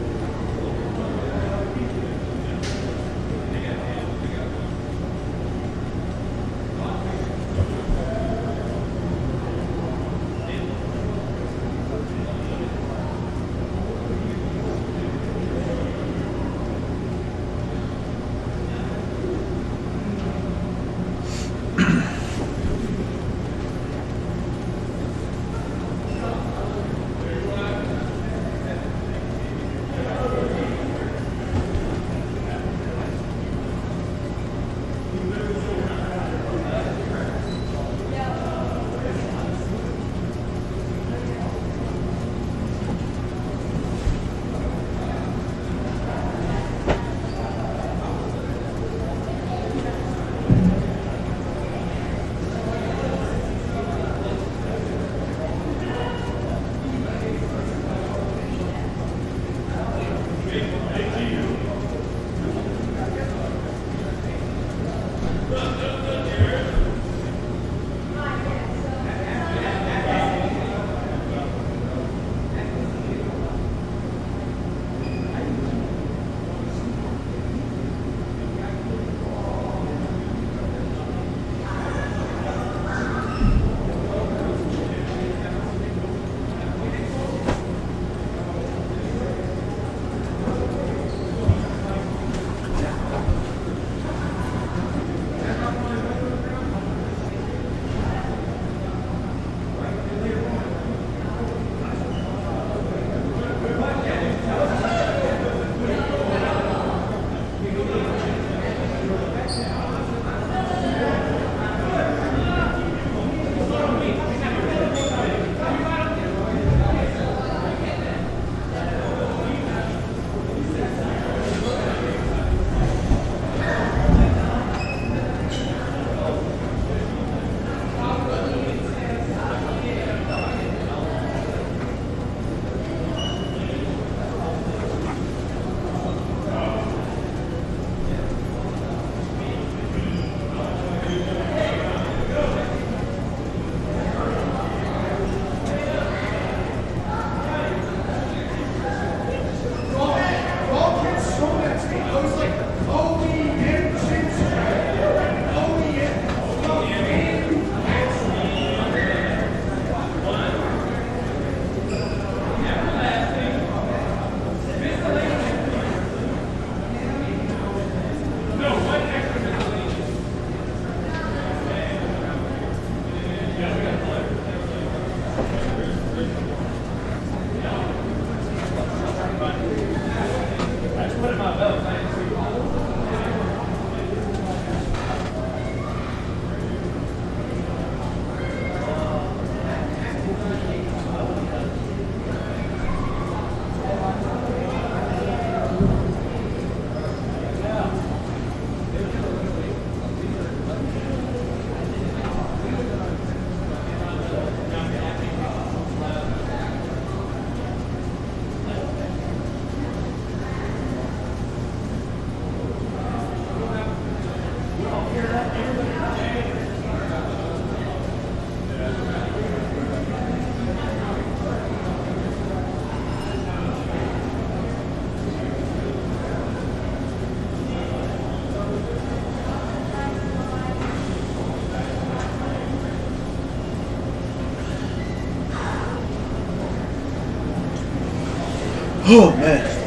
Oh man.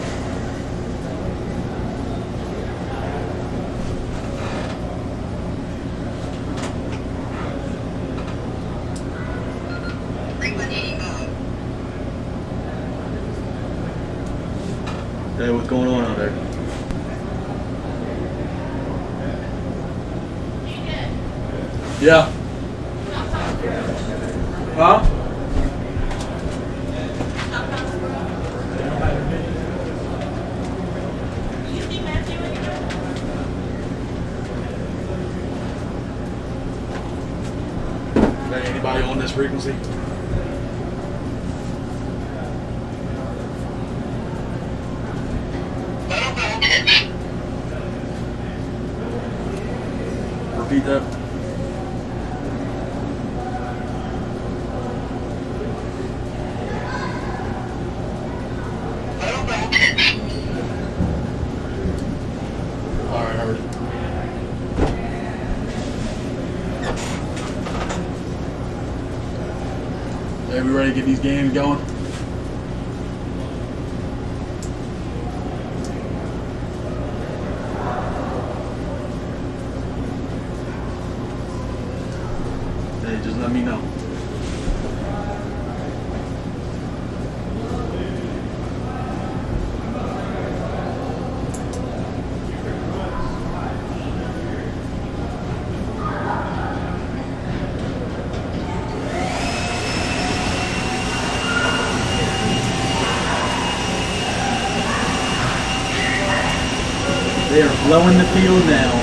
Hey, what's going on out there? Yeah. Huh? Is there anybody on this frequency? Repeat that. Alright, heard it. Hey, we ready to get these games going? Hey, just let me know. They are blowing the field now.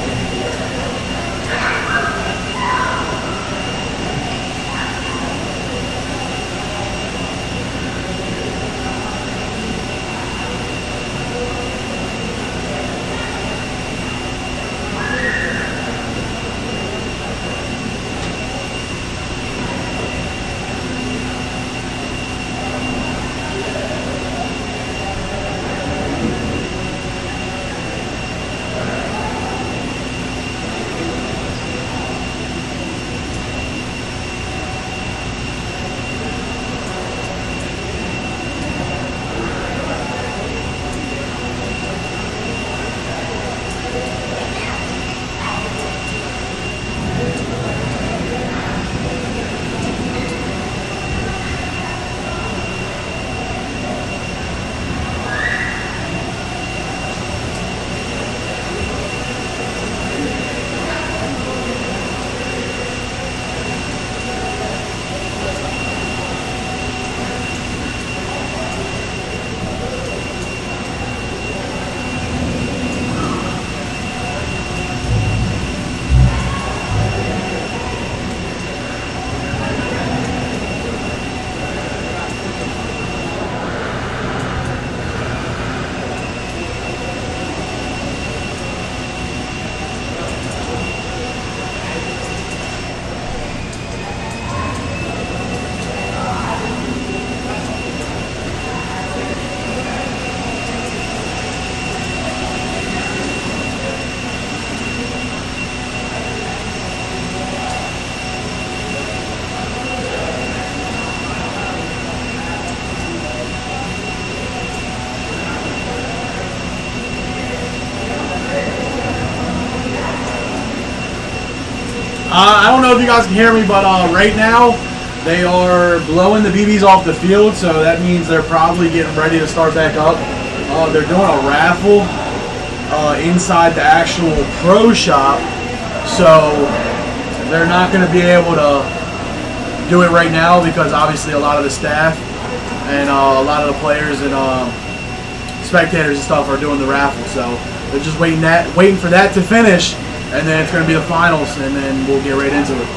I don't know if you guys can hear me, but right now they are blowing the BBs off the field, so that means they're probably getting ready to start back up. They're doing a raffle inside the actual pro shop, so they're not going to be able to do it right now because obviously a lot of the staff and a lot of the players and spectators and stuff are doing the raffle, so they're just waiting for that to finish. And then it's going to be the finals, and then we'll get right into it.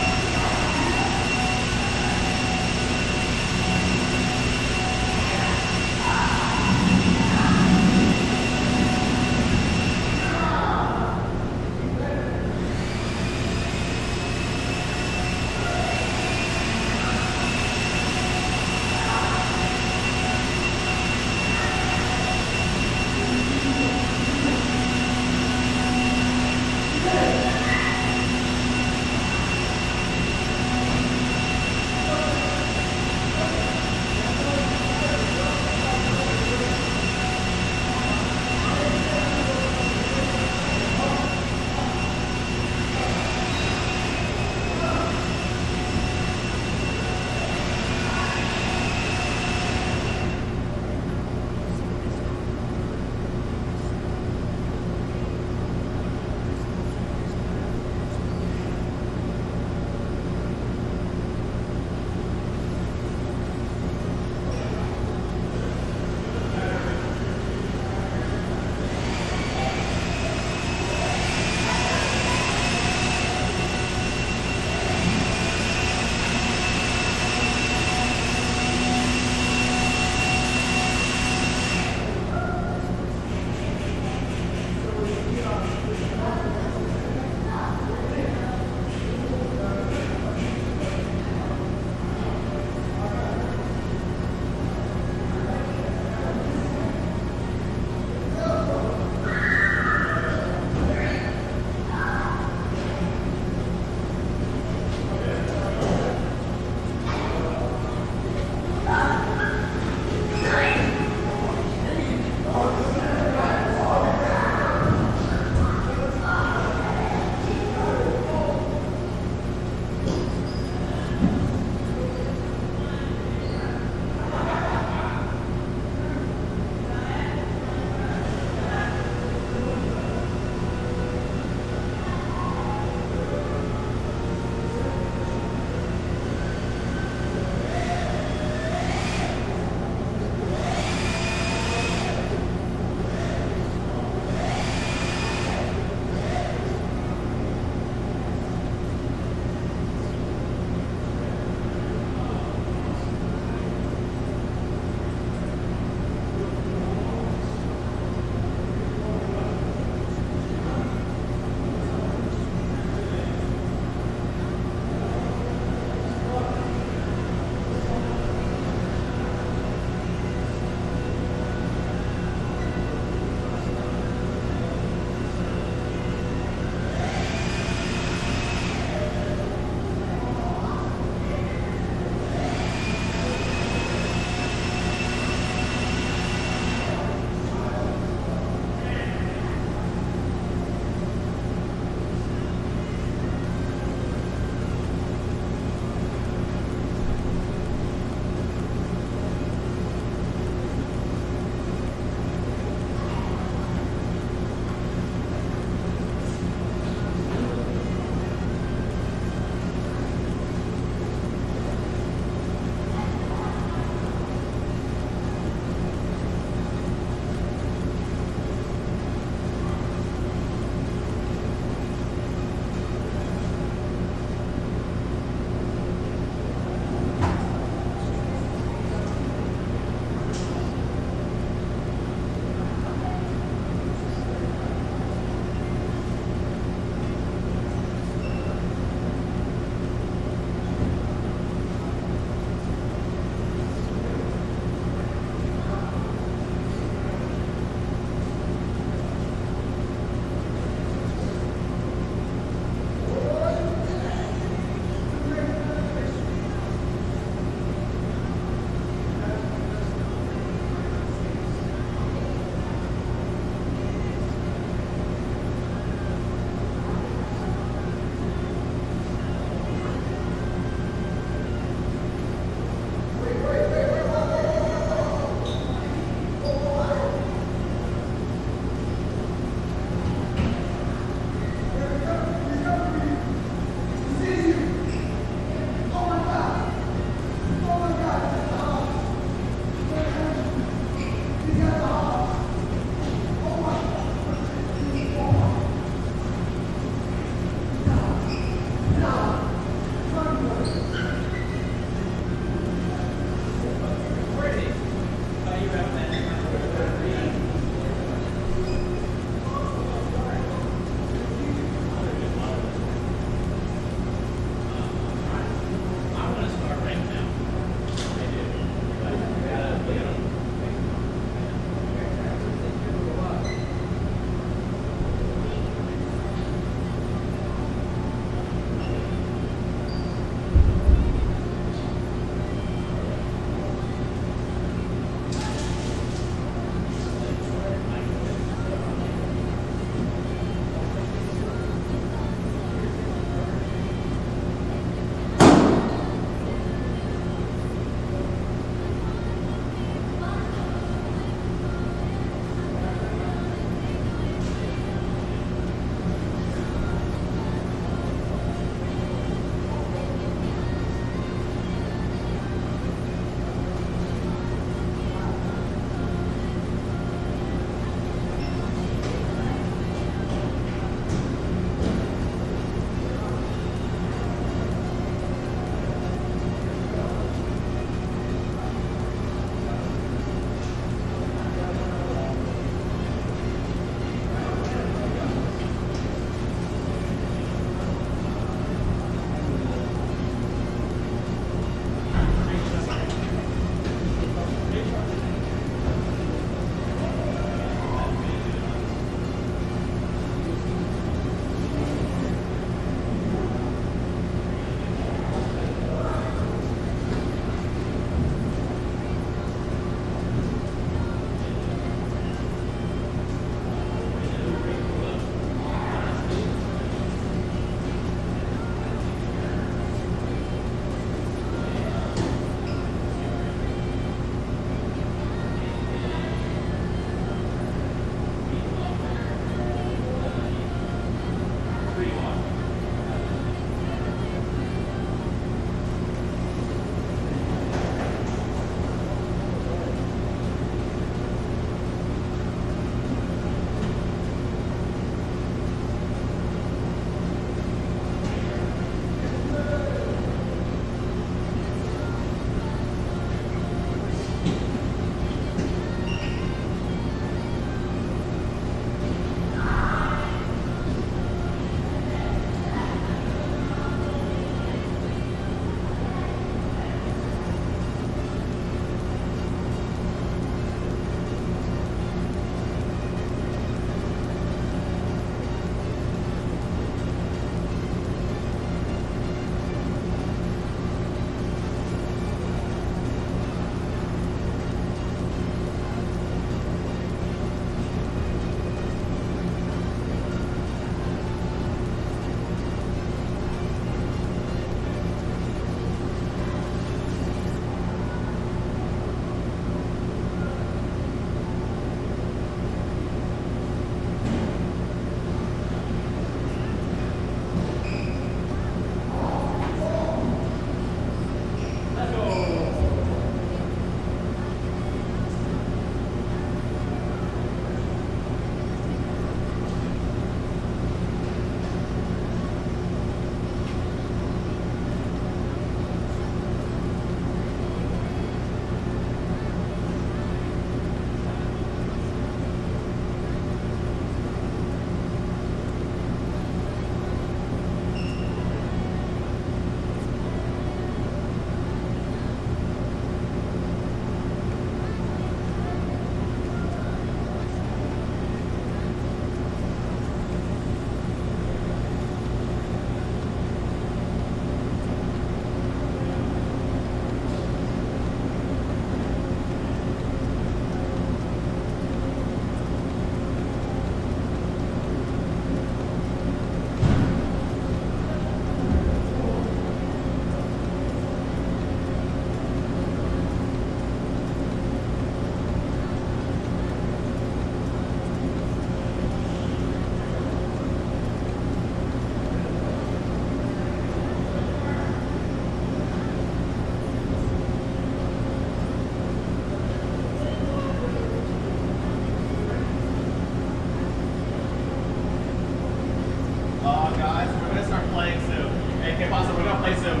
start playing soon. Hey, ¿qué pasa? We're gonna play soon.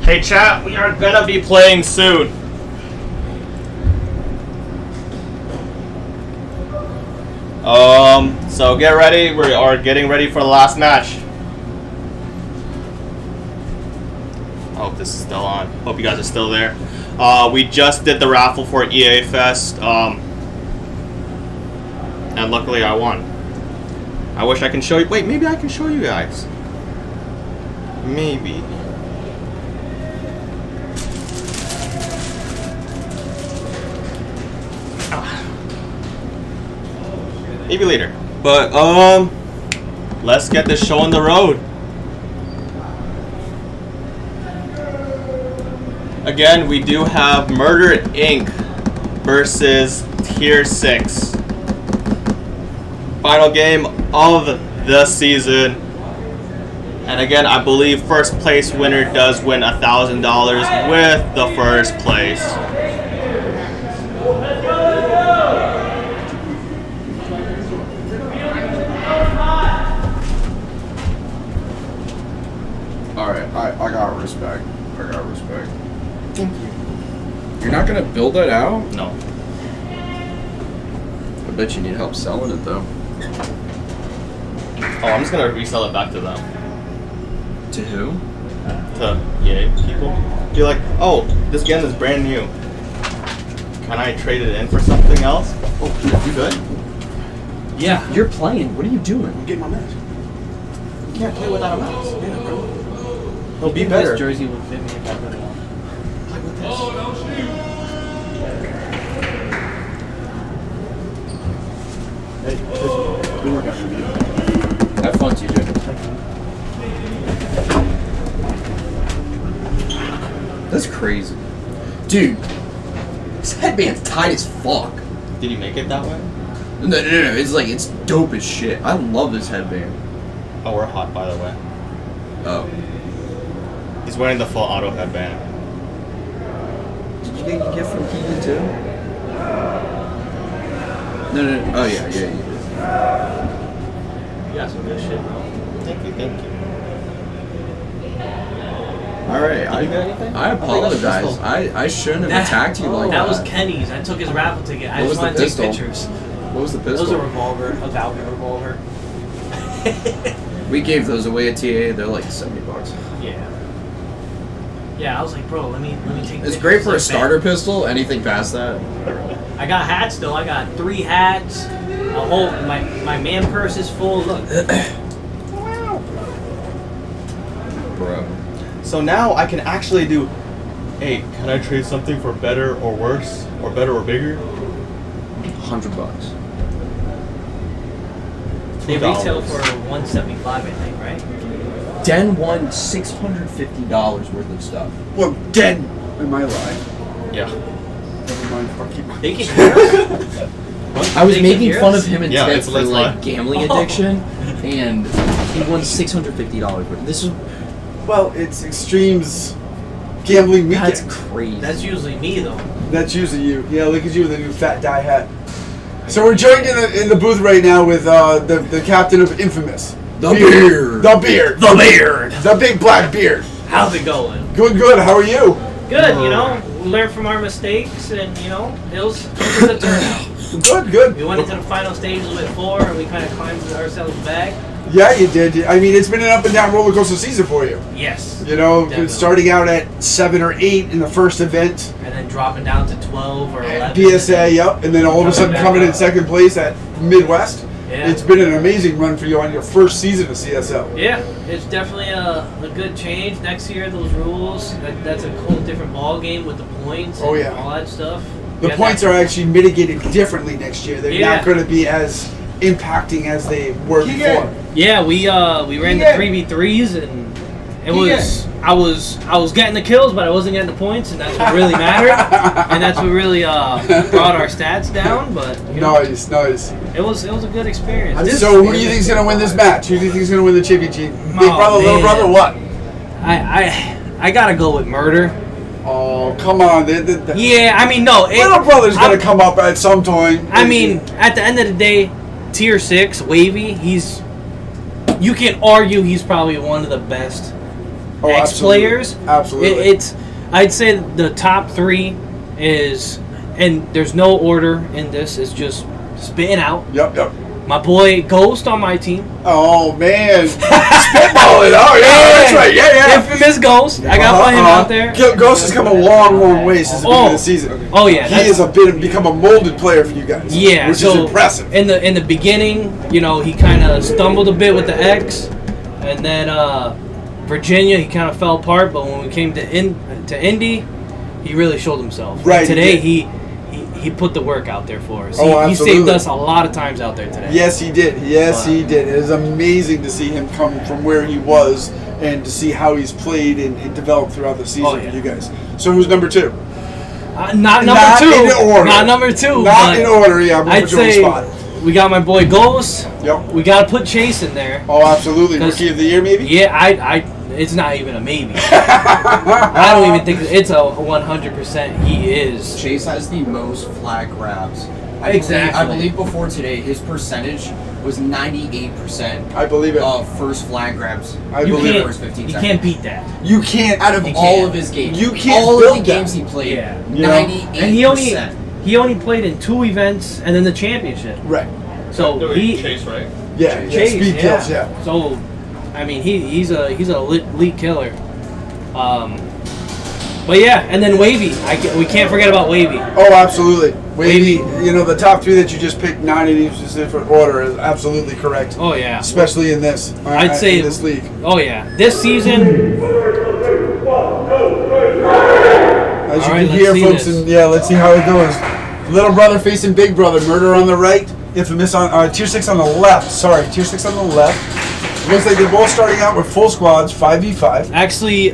Hey chat, we are gonna be playing soon. So get ready. We are getting ready for the last match. I hope this is still on. Hope you guys are still there. We just did the raffle for EA Fest, and luckily I won. I wish I can show you. Wait, maybe I can show you guys. Maybe. Maybe later. But let's get this show on the road. Again, we do have Murder Inc. versus Tier 6. Final game of the season. And again, I believe first place winner does win $1,000 with the first place. Alright, I got respect. I got respect. Thank you. You're not gonna build that out? No. I bet you need help selling it though. Oh, I'm just gonna resell it back to them. To who? To EA people. Be like, oh, this gun is brand new. Can I trade it in for something else? Oh, you good? Yeah. You're playing. What are you doing? I'm getting my mask. You can't play without a mouse. Yeah, bro. It'll be better. This jersey would fit me if I put it on. Play with this. Hey, good workout for you. Have fun, TJ. That's crazy. Dude, this headband's tight as fuck. Did you make it that way? No. It's like, it's dope as shit. I love this headband. Oh, we're hot, by the way. Oh. He's wearing the full auto headband. Did you get your gift from Keegan too? No. Oh, yeah, you did. You got some good shit, bro. Thank you. Alright, Did you get anything? I apologize. I shouldn't have attacked you like that. That was Kenny's. I took his raffle ticket. I What just was the wanted to take pistol? pictures. What was the It pistol? was a revolver, a Valkyrie revolver. We gave those away at TA. They're like $70. Yeah. Yeah, I was like, bro, let me take. It's pictures. great for a Like, starter pistol. Anything past that. I got hats though. I got 3 hats. A whole my man purse is full. Look. Bro. So now I can actually do, hey, can I trade something for better or worse? Or better or bigger? $100. They retail for $175, I think, right? Den won $650 worth of stuff. Well, dead. Am I alive? Yeah. Never mind. I'll keep my. They can hear us. I was They making can fun hear of him Yeah, instead it's for less like live. gambling addiction, and he won $650 worth. This is Well, it's Extreme's gambling weekend. that's crazy. That's usually me though. That's usually you. Yeah, look at you with a new fat dye hat. So we're joined in the booth right now with the captain of Infamous. The beard. The beard. The beard. The big black beard. How's it going? Good. How are you? Good. You know, we learned from our mistakes, and you know, it was a good turnout. Good. We went into the final stages with 4, and we kind of climbed ourselves back. Yeah, you did. I mean, it's been an up and down roller coaster season for you. Yes. You know, Definitely. starting out at 7 or 8 in the first event. And then dropping down to 12 or 11. PSA, yep. And then all of a sudden coming in second place at Midwest. Yeah. It's been an amazing run for you on your first season of CSL. Yeah, it's definitely a good change. Next year, those rules, that's a whole different ball game with the points and Oh, yeah. all that stuff. The points are actually mitigated differently next year. They're Yeah. not going to be as impacting as they were before. Yeah, we ran the 3v3s, and it was I was getting the kills, but I wasn't getting the points, and that's what really mattered, and that's what really brought our stats down. But you know, Nice. it was a good experience. So who do you think is going to win this match? Who do you think is going to win the championship? Big Oh, brother, little man. brother, what? I gotta go with Murder. Oh, come on. Yeah, I mean, no. Little brother's going to come up at some point. I mean, at the end of the day, Tier 6, Wavy, you can argue he's probably one of the best X players. Absolutely. I'd say the top 3 is, and there's no order in this, it's just spitting out. Yep. My boy Ghost on my team. Oh, man. Spitballing. Oh, yeah, that's right. Yeah. Infamous Ghost. I got to put him out there. Ghost has come a long way since the beginning of the season. Oh, yeah. He has become a molded player for you guys. Yeah. Which is impressive. In the beginning, he kind of stumbled a bit with the X. And then Virginia, he kind of fell apart. But when we came to Indy, he really showed himself. Right. And today, he put the work out there for us. Absolutely. He saved us a lot of times out there today. Yes, he did. He did. It is amazing to see him come from where he was and to see how he's played and developed throughout the season for you guys. So who's number 2? Not number 2. In order. Not number 2. Not in order, yeah. I'd say we got my boy Ghost. Yep. We got to put Chase in there. Oh, absolutely. Rookie of the year, maybe? Yeah, it's not even a maybe. I don't even think it's a 100% he is. Chase has the most flag grabs. Exactly. I believe before today, his percentage was 98%. I believe it. Of first flag grabs. I believe the it. first 15 You seconds. can't beat that. You can't. Out of all of his games. You can't all build of the games he played. Yeah. 98%. And he only played in 2 events and then the championship. Right. So Chase, right? Yeah. Chase, Speed kills, yeah. So, I mean, he's a elite killer. But yeah, and then Wavy. We can't forget about Wavy. Oh, absolutely. Wavy, the top 3 that you just picked, not in any specific order, is absolutely correct. Oh yeah. Especially in this. I'd say in this league. Oh yeah, this season. As you can hear, folks, let's see how it goes. Little brother facing big brother. Murder on the right. Infamous on Tier 6 on the left. Sorry, Tier 6 on the left. Looks like they're both starting out with full squads, 5v5. Actually,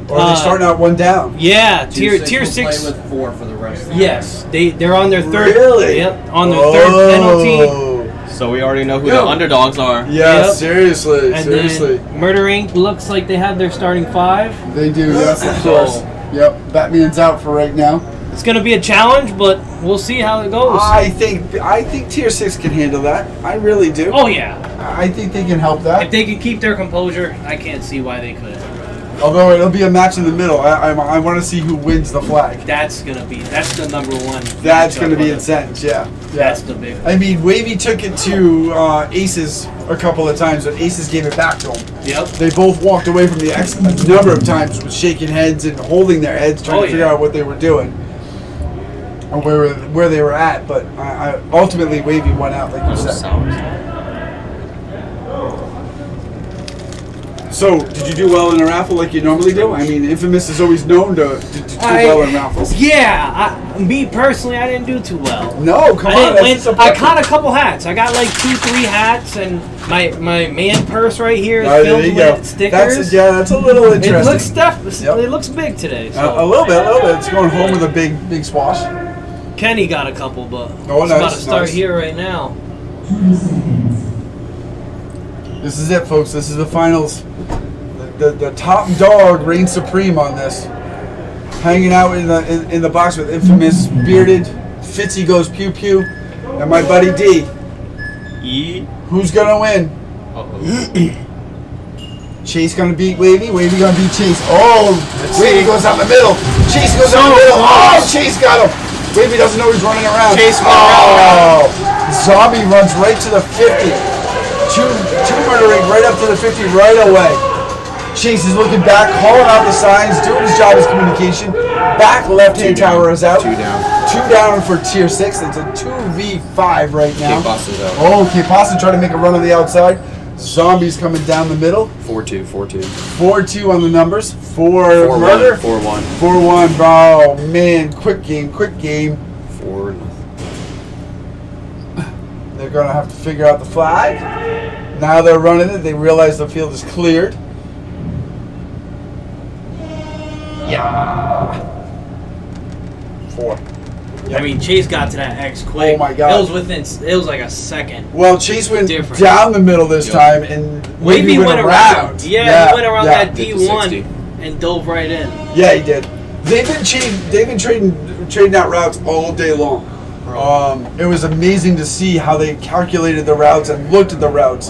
or are they starting out 1 down? Yeah, Tier 6 play with 4 for the rest. Yes, they're on their 3rd. Really? Yep, on their 3rd penalty. So we already know who the underdogs are. Yeah, Yep. seriously. Then Murder Inc. looks like they have their starting 5. They do, yes, of course. Yep, Batman's out for right now. It's going to be a challenge, but we'll see how it goes. I think Tier 6 can handle that. I really do. Oh, yeah. I think they can help that. If they can keep their composure, I can't see why they couldn't. Although it'll be a match in the middle. I want to see who wins the flag. That's the number 1. That's going to be intense, yeah. That's the big one. I mean, Wavy took it to Aces a couple of times, but Aces gave it back to him. Yep. They both walked away from the X a number of times with shaking heads and holding their heads, trying to figure out what they were doing. Or where they were at, but ultimately Wavy won out, like you said. So, did you do well in a raffle like you normally do? I mean, Infamous is always known to do well in raffles. Yeah, me personally, I didn't do too well. No, come on. I caught a couple hats. I got like 2-3 hats, and my man purse right here is filled with stickers. That's a little interesting. It looks big today. So. A little bit. It's going home with a big swash. Kenny got a couple, but it's about to start here right now. 20 seconds. This is it, folks. This is the finals. The top dog reigns supreme on this. Hanging out in the box with Infamous, Bearded, Fitzy goes pew pew, and my buddy D. Who's gonna win? Chase gonna beat Wavy. Wavy gonna beat Chase. Oh, Wavy goes out the middle. Chase goes out the middle. Oh, Chase got him. Wavy doesn't know he's running around. Chase Zombie runs right to the 50. Two murdering right up to the 50 right away. Chase is looking back, calling out the signs, doing his job as communication. Back left-hand tower is out. 2 down. 2 down for Tier 6. It's a 2v5 right now. K-Pasta's out. Oh, K-Pasta trying to make a run on the outside. Zombies coming down the middle. 4-2. 4-2 on the numbers. 4 murder. 4-1. 4-1. Oh, man. Quick game. 4-0. They're going to have to figure out the flag. Now they're running it. They realize the field is cleared. Yeah. 4. I mean, Chase got to that X quick. Oh my God. It was like a second. Well, Chase went down the middle this time, and Wavy went around. Yeah, he went around that Did D1 and dove right in. Yeah, he did. They've been trading out routes all day long. It was amazing to see how they calculated the routes and looked at the routes.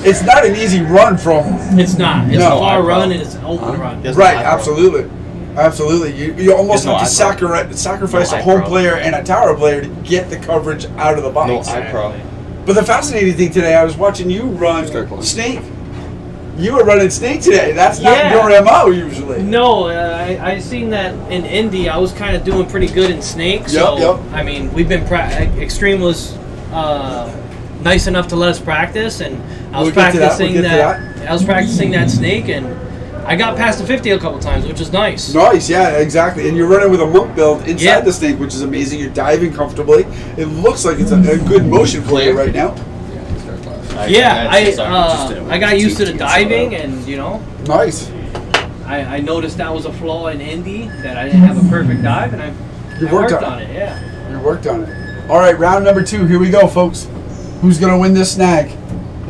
It's not an easy run from. It's not. It's a far run and it's an open run. Right, absolutely. Absolutely. You almost have to sacrifice a home player and a tower player to get the coverage out of the box. But the fascinating thing today, I was watching you run Snake. You were running Snake today. That's not your MO usually. No, I seen that in Indy. I was kind of doing pretty good in Snake. So, I mean, we've been Extreme was nice enough to let us practice, and I was practicing that. I was practicing that Snake, and I got past the 50 a couple times, which is nice. Nice, yeah, exactly. And you're running with a monk build inside the Snake, which is amazing. You're diving comfortably. It looks like it's a good motion for you right now. Yeah, I got used to the diving, and you know. Nice. I noticed that was a flaw in Indy, that I didn't have a perfect dive, and I worked on it. Yeah. You worked on it. All right, round number 2. Here we go, folks. Who's gonna win this snag?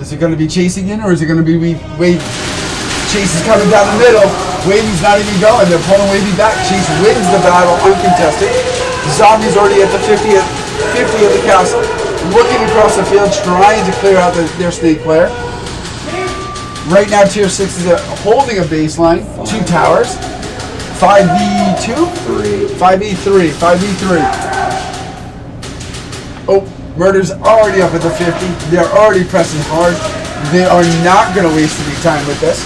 Is it gonna be Chase again, or is it gonna be Wavy? Chase is coming down the middle. Wavy's not even going. They're pulling Wavy back. Chase wins the battle uncontested. Zombie's already at the 50 of the castle, looking across the field, trying to clear out their Snake player. Right now, Tier 6 is holding a baseline. 2 towers. 5v2? 5v3. 5v3. Oh, Murder's already up at the 50. They're already pressing hard. They are not going to waste any time with this.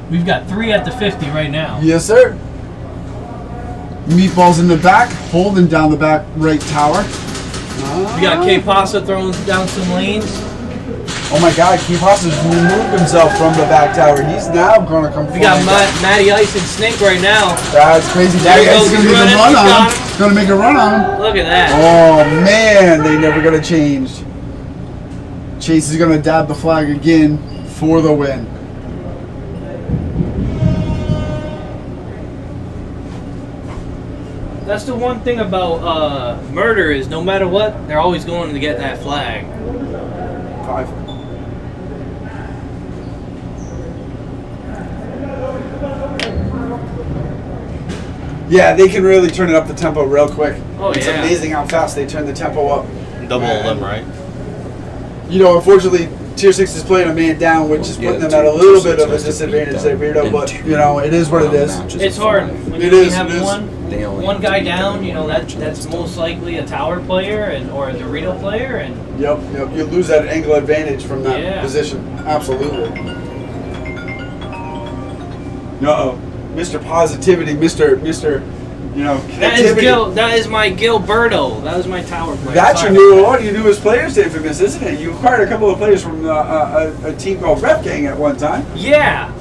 We've got 3 at the 50 right now. Yes, sir. Meatballs in the back, holding down the back right tower. We got K Pasta throwing down some lanes. Oh my God, K Pasta's removed himself from the back tower. He's now going to come. We got Matty Ice and Snake right now. That's crazy. Matty Ice is going to make a run on him. Going to make a run on him. Look at that. Oh man, they never going to change. Chase is going to dab the flag again for the win. That's the one thing about Murder is no matter what, they're always going to get that flag. 5. Yeah, they can really turn it up the tempo real quick. Oh, it's amazing how fast they turn the tempo up. Double limb, right? You know, unfortunately, Tier 6 is playing a man down, which is putting them at a little bit of a disadvantage there, Weirdo, but, you know, it is what it is. It's hard. When you have one guy down, you know, that's most likely a tower player or a Dorito player. And Yep, you lose that angle advantage from that position. Absolutely. Uh-oh. Mr. Positivity, Mr. You know, connectivity. That is my Gilberto. That was my tower player. That's your new newest players infamous, isn't it? You acquired a couple of players from a team called Ref Gang at one time. Yeah,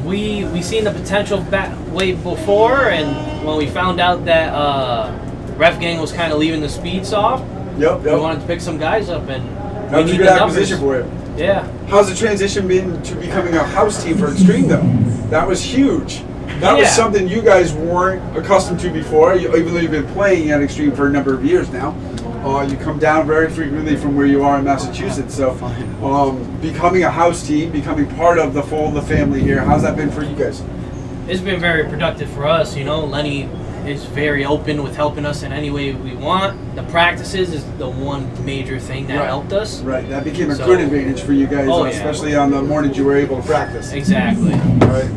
we seen the potential way before, and when we found out that Ref Gang was kind of leaving the speed soft, we wanted to pick some guys up, and that was a good acquisition for you. Yeah. How's the transition been to becoming a house team for Extreme though? That was huge. That was something you guys weren't accustomed to before, even though you've been playing at Extreme for a number of years now. You come down very frequently from where you are in Massachusetts. So becoming a house team, becoming part of the fold, the family here, how's that been for you guys? It's been very productive for us. You know, Lenny is very open with helping us in any way we want. The practices is the one major thing that helped us. Right, that became a good advantage for you guys, especially on the mornings you were able to practice. Exactly. Right.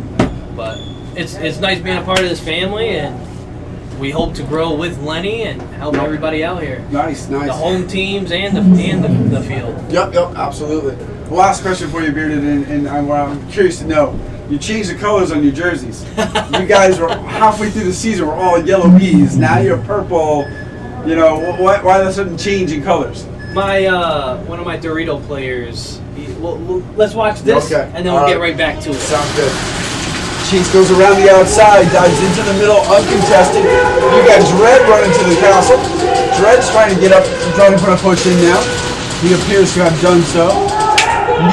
But it's nice being a part of this family, and we hope to grow with Lenny and help everybody out here. Nice. The home teams and the field. Yep, absolutely. Last question for you, Bearded, and I'm curious to know. You changed the colors on your jerseys. You guys were halfway through the season, were all yellow bees. Now you're purple. You know, why the sudden change in colors? My one of my Dorito players. Let's watch this, and then we'll get right back to it. Sounds good. Chase goes around the outside, dives into the middle, uncontested. You got Dread running to the castle. Dread's trying to get up, trying to put a push in now. He appears to have done so.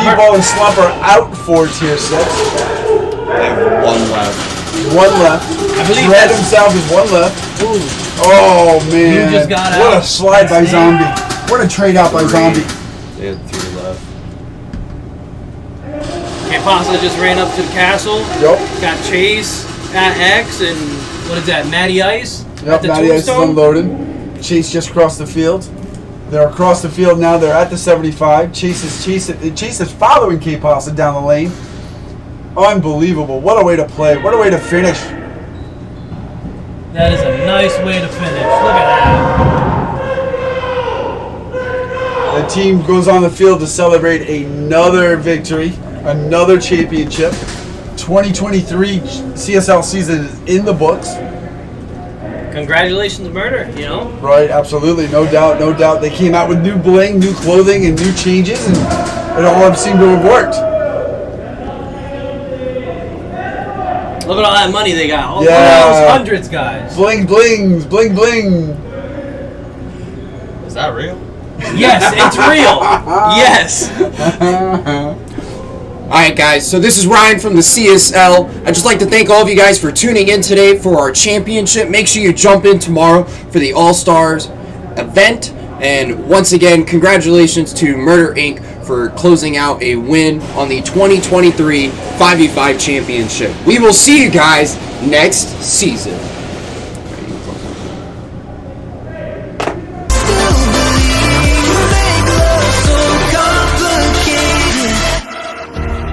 Meatball and Slump are out for Tier 6. They have one left. Dread himself is one left. Ooh. Oh man! You just got what out. a slide by Zombie! What a trade out by Zombie! They had 3 left. K Pasta just ran up to the castle. Yep. Got Chase at X, and What is that, Matty Ice? Yep, Matty Ice is unloading. Chase just crossed the field. They're across the field now. They're at the 75. Chase is following K-Pasta down the lane. Unbelievable. What a way to play. What a way to finish. That is a nice way to finish. Look at that. The team goes on the field to celebrate another victory, another championship. 2023 CSL season is in the books. Congratulations, Murder, you know? Right, absolutely. No doubt, no doubt. They came out with new bling, new clothing, and new changes, and it all seemed to have worked. Look at all that money they got. All those hundreds, guys. Bling, blings, bling, bling. Is that real? Yes, it's real. Yes. Alright guys, so this is Ryan from the CSL. I'd just like to thank all of you guys for tuning in today for our championship. Make sure you jump in tomorrow for the All-Stars event. And once again, congratulations to Murder Inc. for closing out a win on the 2023 5v5 championship. We will see you guys next season.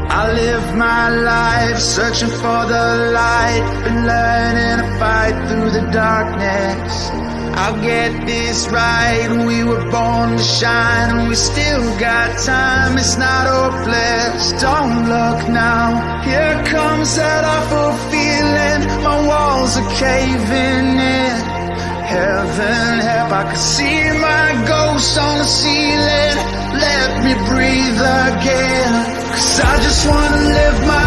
I live my life searching for the light, been learning to fight through the darkness. I'll get this right, we were born to shine, we still got time, it's not hopeless. Don't look now, here comes that awful feeling, my walls are caving in. Heaven help, I can see my ghost on the ceiling. Let me breathe again, 'cause I just wanna live my